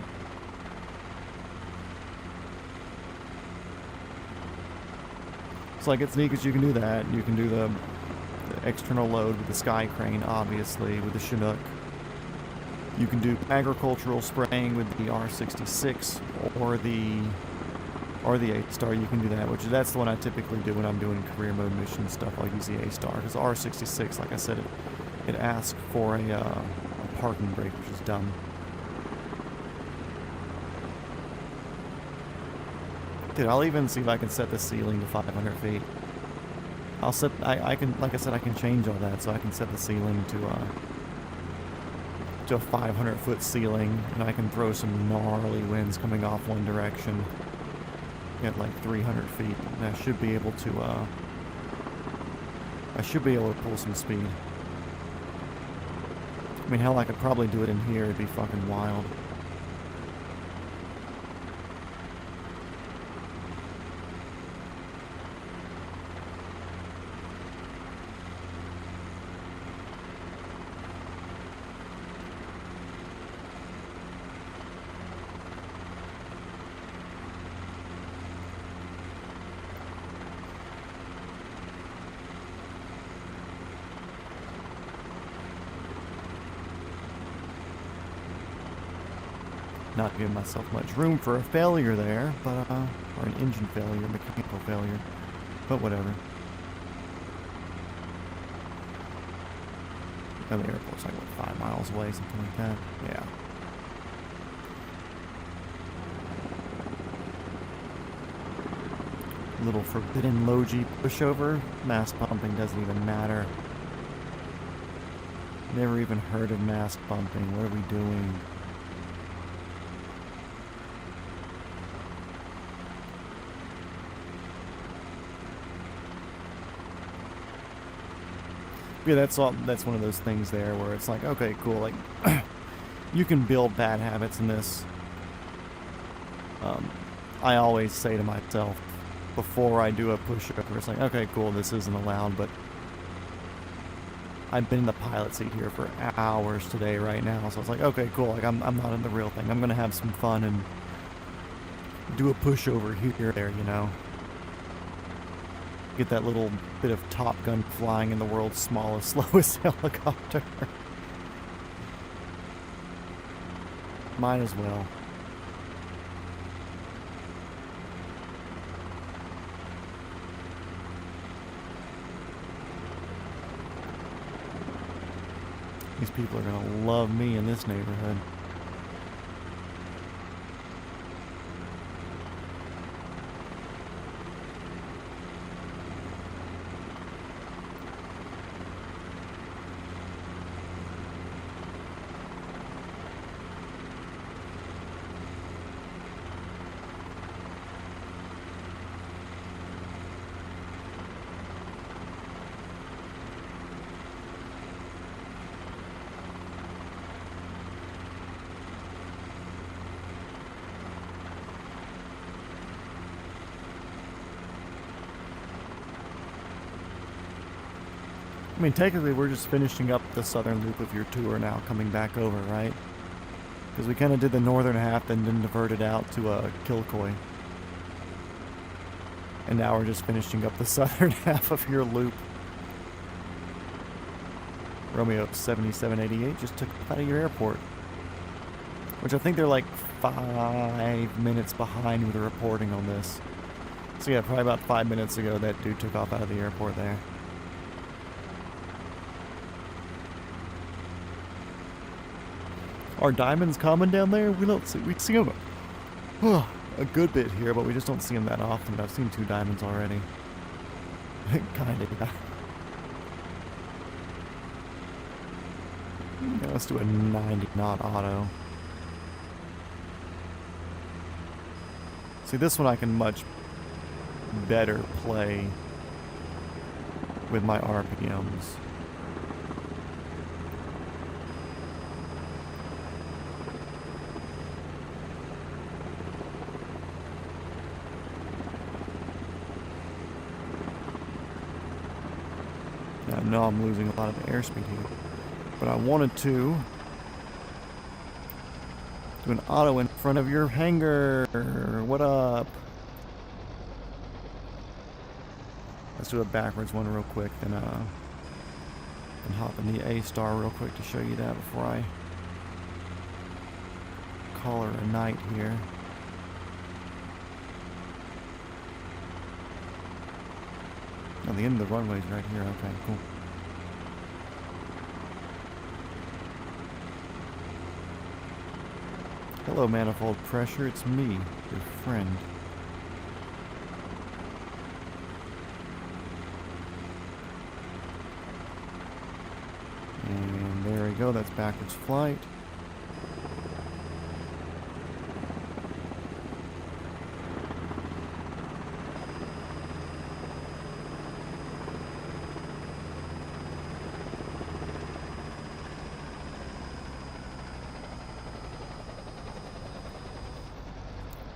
So like it's neat because you can do that. You can do the external load with the Sky Crane, obviously, with the Chinook. You can do agricultural spraying with the R66 or the A-star. You can do that, that's the one I typically do when I'm doing career mode mission stuff. I'll use the A-star because the R66, like I said, it asks for a parking brake, which is dumb. Dude, I'll even see if I can set the ceiling to 500 feet. I can, like I said, I can change all that, so I can set the ceiling to a 500-foot ceiling, and I can throw some gnarly winds coming off one direction at like 300 feet, and I should be able to pull some speed. I mean, hell, I could probably do it in here. It'd be fucking wild. Not giving myself much room for a failure there, but or an engine failure, mechanical failure, but whatever. Oh, the airport's like what, 5 miles away, something like that. Yeah. Little forbidden low-G pushover. Mass bumping doesn't even matter. Never even heard of mass bumping. What are we doing? Yeah, that's one of those things there where it's like, okay, cool, like, you can build bad habits in this. I always say to myself, before I do a pushover, it's like, okay, cool, this isn't allowed, but I've been in the pilot seat here for hours today right now, so it's like, okay, cool, like, I'm not in the real thing. I'm gonna have some fun and do a pushover here or there, you know? Get that little bit of Top Gun flying in the world's smallest, slowest helicopter. Might as well. These people are gonna love me in this neighborhood. I mean, technically, we're just finishing up the southern loop of your tour now, coming back over, right? Because we kind of did the northern half, then diverted out to Kilcoy. And now we're just finishing up the southern half of your loop. Romeo 7788 just took out of your airport. Which I think they're like 5 minutes behind with the reporting on this. So yeah, probably about 5 minutes ago that dude took off out of the airport there. Are diamonds common down there? We don't see. We see them a good bit here, but we just don't see them that often. But I've seen 2 diamonds already. Kind of. Yeah, let's do a 90 knot auto. See, this one I can much better play with my RPMs. I know I'm losing a lot of airspeed here, but I wanted to do an auto in front of your hangar. What up? Let's do a backwards one real quick, then hop in the A-star real quick to show you that before I call her a night here. Oh, the end of the runway's right here. Okay, cool. Hello, Manifold Pressure. It's me, your friend. And there we go. That's backwards flight.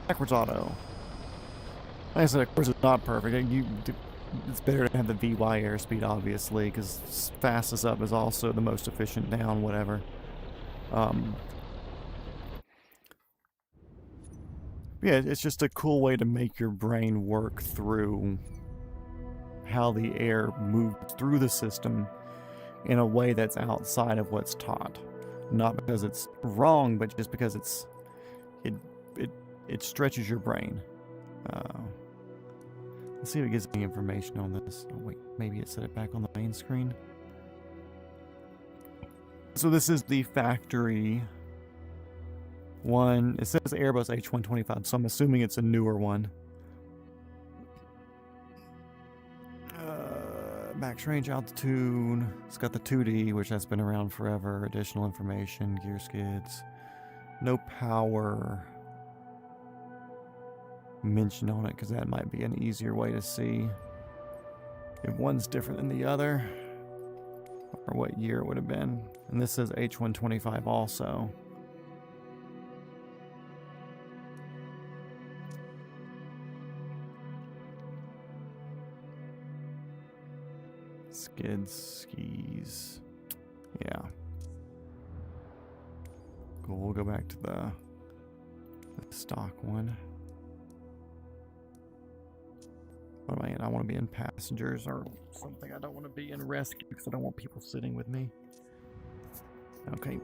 Backwards auto. Like I said, of course it's not perfect. It's better to have the VY airspeed, obviously, because fastest up is also the most efficient down, whatever. Yeah, it's just a cool way to make your brain work through how the air moves through the system in a way that's outside of what's taught. Not because it's wrong, but just because it stretches your brain. Let's see if it gives any information on this. Oh wait, maybe it set it back on the main screen. So this is the factory one. It says Airbus H125, so I'm assuming it's a newer one. Max range, altitude. It's got the 2D, which has been around forever. Additional information, gear skids. No power mention on it, because that might be an easier way to see if one's different than the other, or what year it would have been. And this says H125 also. Skids, skis. Yeah. Cool, we'll go back to the stock one. What am I in? I want to be in passengers or something. I don't want to be in rescue because I don't want people sitting with me. Okay.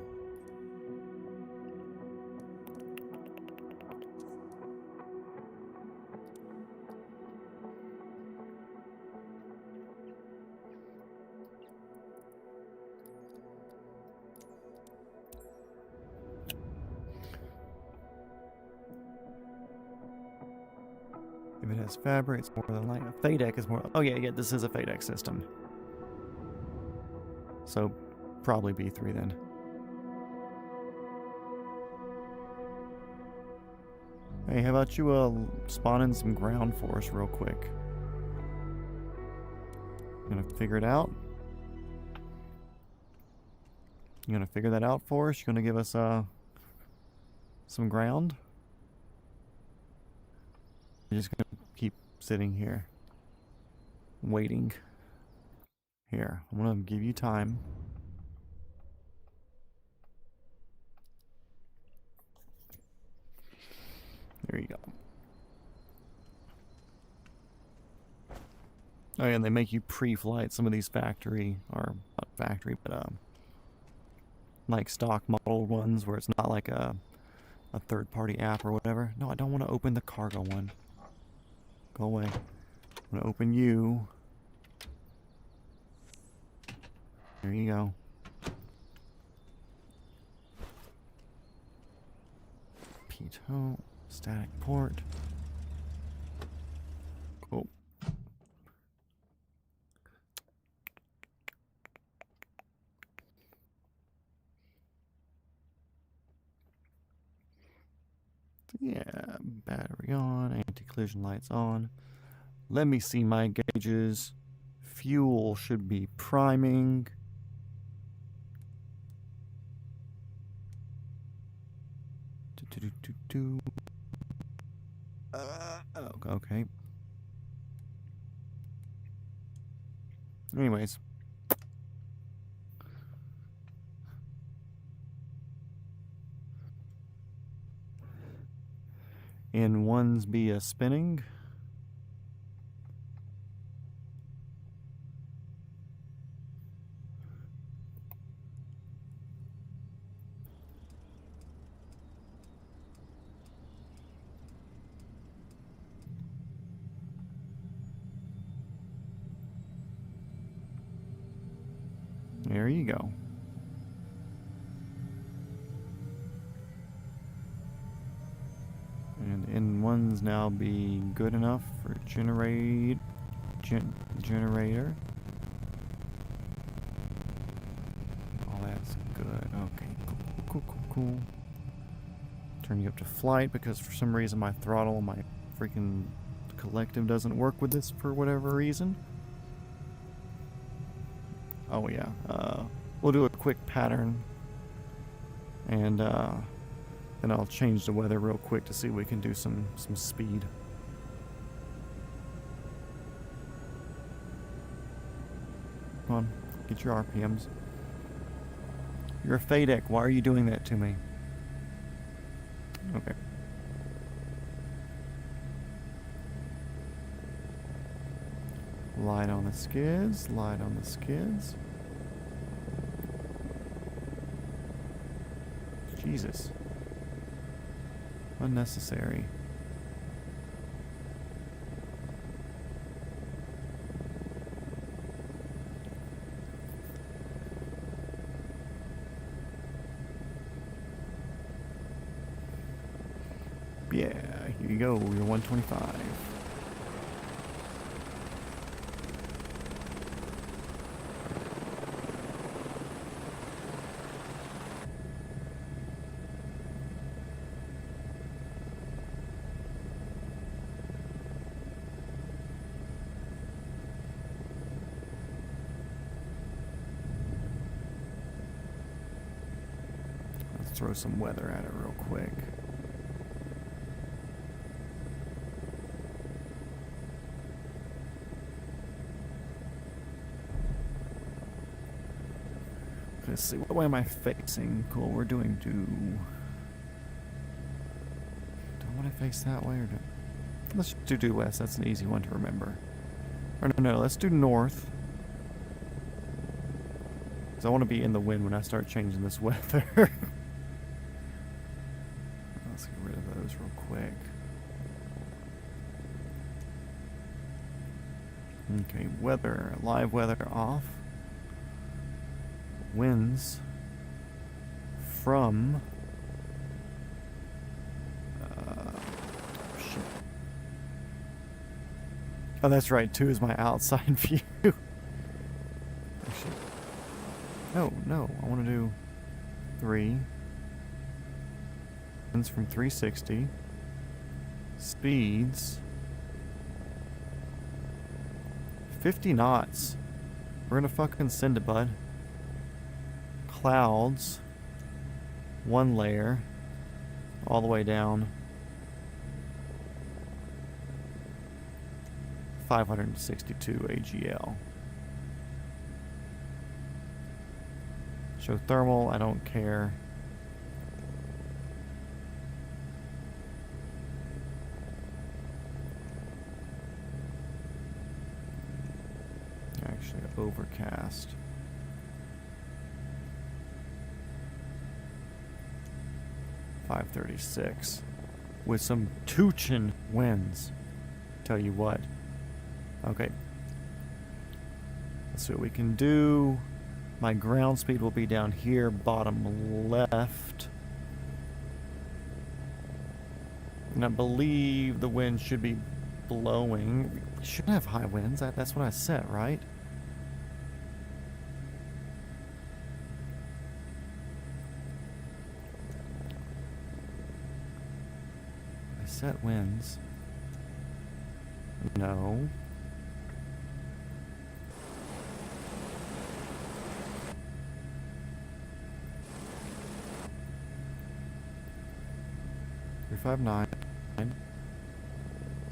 If it has fabric, it's more than light. A FADEC is more. Oh yeah, this is a FADEC system. So probably B3 then. Hey, how about you spawn in some ground for us real quick? You gonna figure it out? You gonna figure that out for us? You gonna give us some ground? You're just gonna keep sitting here, waiting. Here, I'm gonna give you time. There you go. Oh, yeah, and they make you pre-flight some of these factory, or not factory, but like stock model ones where it's not like a third-party app or whatever. No, I don't want to open the cargo one. Go away. I'm going to open you. There you go. Pitot, static port. Cool. Yeah, battery on, anti-collision lights on. Let me see my gauges. Fuel should be priming. Okay. Anyways. And ones be a spinning. There you go. And N1's now be good enough for generator. Oh, that's good. Okay, cool. Turn you up to flight because for some reason my throttle, my freaking collective doesn't work with this for whatever reason. Oh yeah, we'll do a quick pattern, and then I'll change the weather real quick to see if we can do some speed. Come on, get your RPMs. You're a FADEC, why are you doing that to me? Okay. Light on the skids, light on the skids. Jesus. Unnecessary. Yeah, here you go, you're 125. Let's throw some weather at it real quick. Let's see, what way am I facing? Cool, we're doing due. Do I want to face that way or do... Let's do due west, that's an easy one to remember. Or no, let's do north. Because I want to be in the wind when I start changing this weather. Let's get rid of those real quick. Okay, weather, live weather off. Winds from shit. Oh, that's right, 2 is my outside view. Oh, shit. No, I want to do 3. Winds from 360. Speeds 50 knots. We're gonna fucking send it, bud. Clouds, 1 layer, all the way down, 562 AGL. Show thermal, I don't care. actually overcast. .536 with some Tuchin winds. Tell you what. Okay. Let's see what we can do. My ground speed will be down here, bottom left. And I believe the wind should be blowing. We shouldn't have high winds. That's what I set, right? I set winds. No. .359.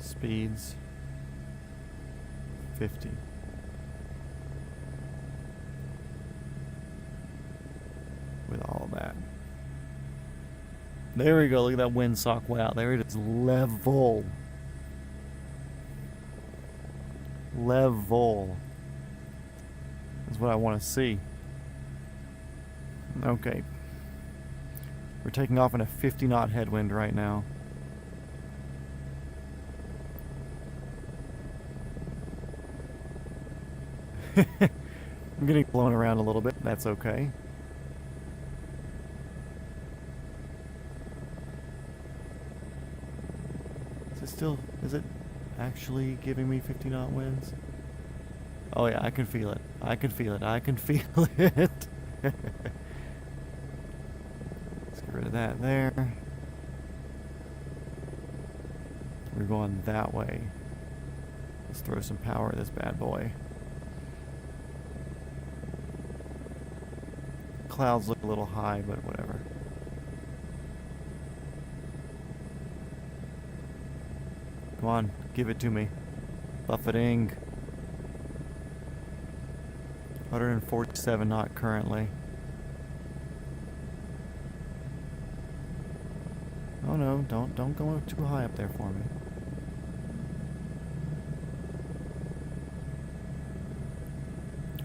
Speeds 50. With all that. There we go. Look at that windsock. Wow, there it is. Level. Level. That's what I want to see. Okay. We're taking off in a 50-knot headwind right now. I'm getting blown around a little bit. That's okay. Is it actually giving me 50-knot winds? Oh yeah, I can feel it. I can feel it. I can feel it. Let's get rid of that there. We're going that way. Let's throw some power at this bad boy. Clouds look a little high, but whatever. Come on, give it to me. Buffeting. 147 knot currently. Oh no, don't go too high up there for me.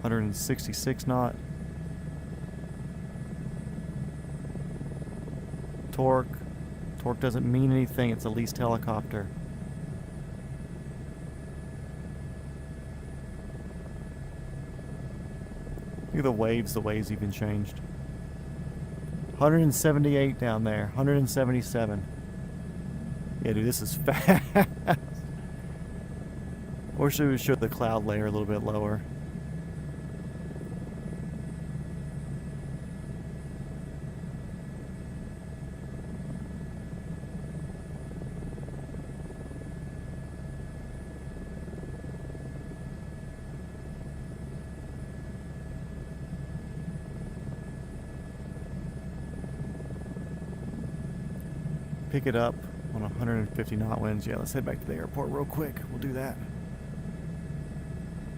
.166 knot. Torque. Torque doesn't mean anything, it's a leased helicopter. Look at the waves even changed. 178 down there, 177. Yeah, dude, this is fast. Or should we show the cloud layer a little bit lower? Pick it up on 150 knot winds. Yeah, let's head back to the airport real quick. We'll do that.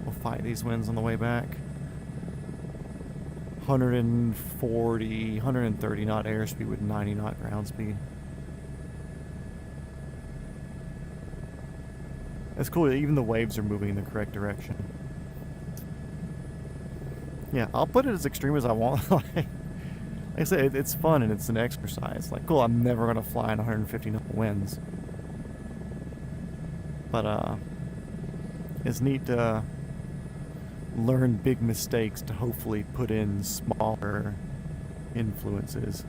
We'll fight these winds on the way back. 140, 130 knot airspeed with 90 knot ground speed. That's cool. Even the waves are moving in the correct direction. Yeah, I'll put it as extreme as I want. Like I said, it's fun and it's an exercise. Like, cool, I'm never going to fly in 150 knot winds. But, it's neat to learn big mistakes to hopefully put in smaller influences.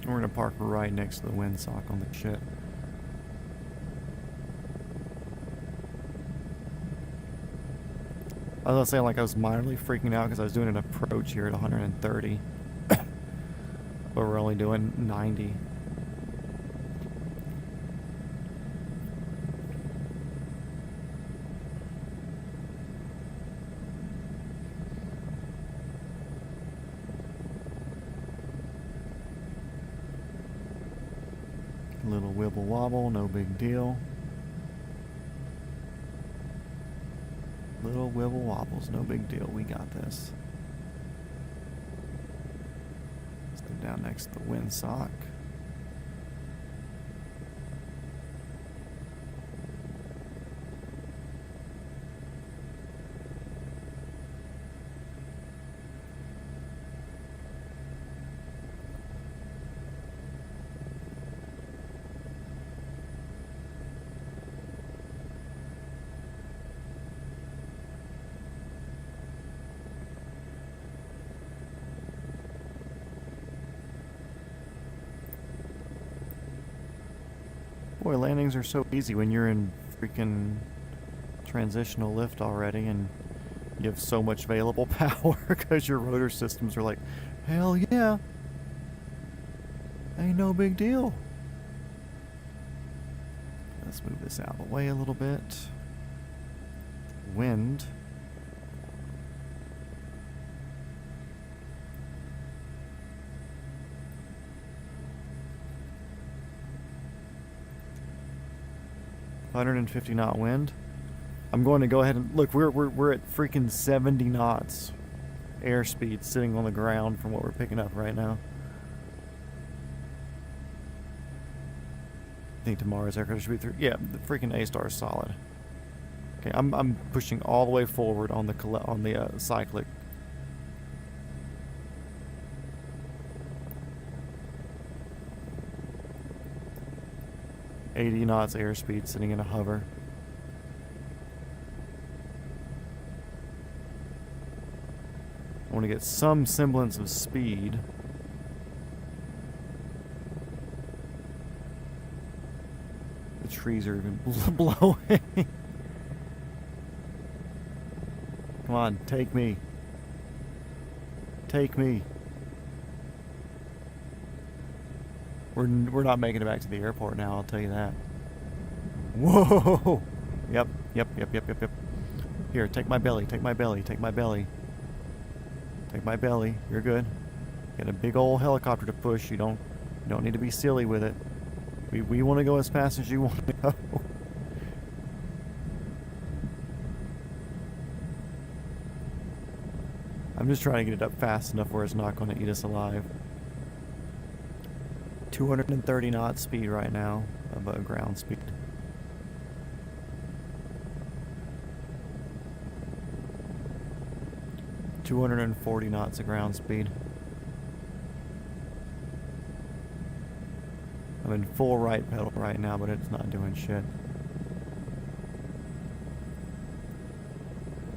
We're going to park right next to the windsock on the ship. I was saying, like, I was minorly freaking out because I was doing an approach here at 130. But we're only doing 90. wibble wobble, no big deal. Little wibble wobbles, no big deal. We got this. Stay down next to the windsock. Boy, landings are so easy when you're in freaking transitional lift already and you have so much available power because your rotor systems are like, hell yeah, ain't no big deal. Let's move this out of the way a little bit. Wind. $150-knot wind. I'm going to go ahead and look. We're at freaking 70 knots airspeed sitting on the ground from what we're picking up right now. I think tomorrow's aircraft should be through. Yeah, the freaking A-star is solid. Okay, I'm pushing all the way forward on the cyclic. $80 knots airspeed sitting in a hover. I want to get some semblance of speed. The trees are even blowing. Come on, take me. Take me. We're not making it back to the airport now, I'll tell you that. Whoa! Yep. Here, take my belly, take my belly, take my belly. Take my belly, you're good. Got a big old helicopter to push, you don't need to be silly with it. We want to go as fast as you want to go. I'm just trying to get it up fast enough where it's not going to eat us alive. 230 knot speed right now of ground speed. $240 knots of ground speed. I'm in full right pedal right now, but it's not doing shit.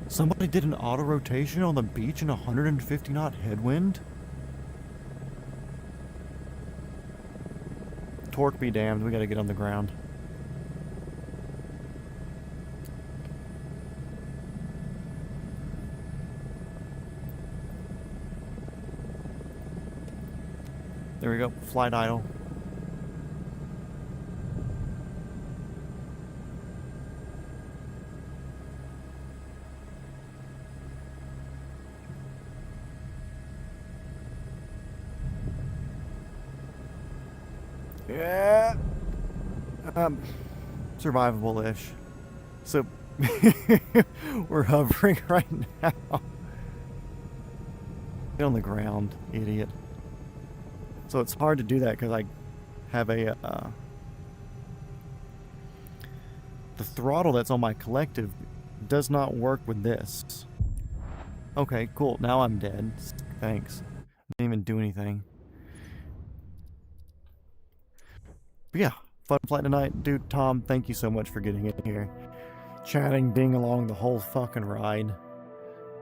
Somebody did an auto rotation on the beach in 150 knot headwind? Torque be damned, we gotta get on the ground. There we go, flight idle. Yeah. Survivable-ish. So, we're hovering right now. Get on the ground, idiot. So it's hard to do that because I have a, the throttle that's on my collective does not work with this. Okay, cool. Now I'm dead. Thanks. Didn't even do anything. But yeah, fun flight tonight. Dude, Tom, thank you so much for getting in here. Chatting, ding along the whole fucking ride.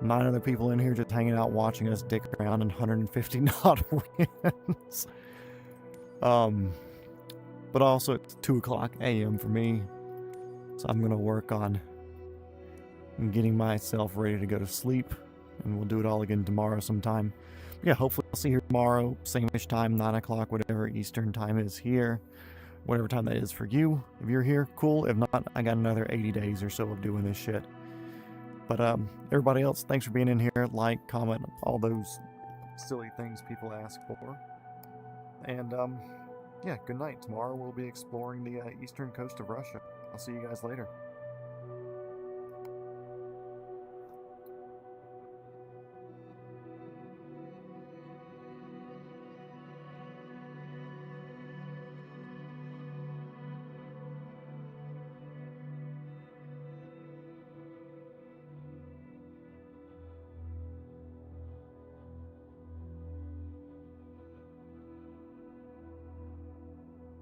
9 other people in here just hanging out watching us dick around in 150 knot winds. But also it's 2 o'clock a.m. for me. So I'm gonna work on getting myself ready to go to sleep. And we'll do it all again tomorrow sometime. But yeah, hopefully I'll see you tomorrow. Same-ish time, 9 o'clock, whatever Eastern time is here. Whatever time that is for you. If you're here, cool. If not, I got another 80 days or so of doing this shit. But everybody else, thanks for being in here. Like, comment, all those silly things people ask for. And yeah, good night. Tomorrow we'll be exploring the eastern coast of Russia. I'll see you guys later.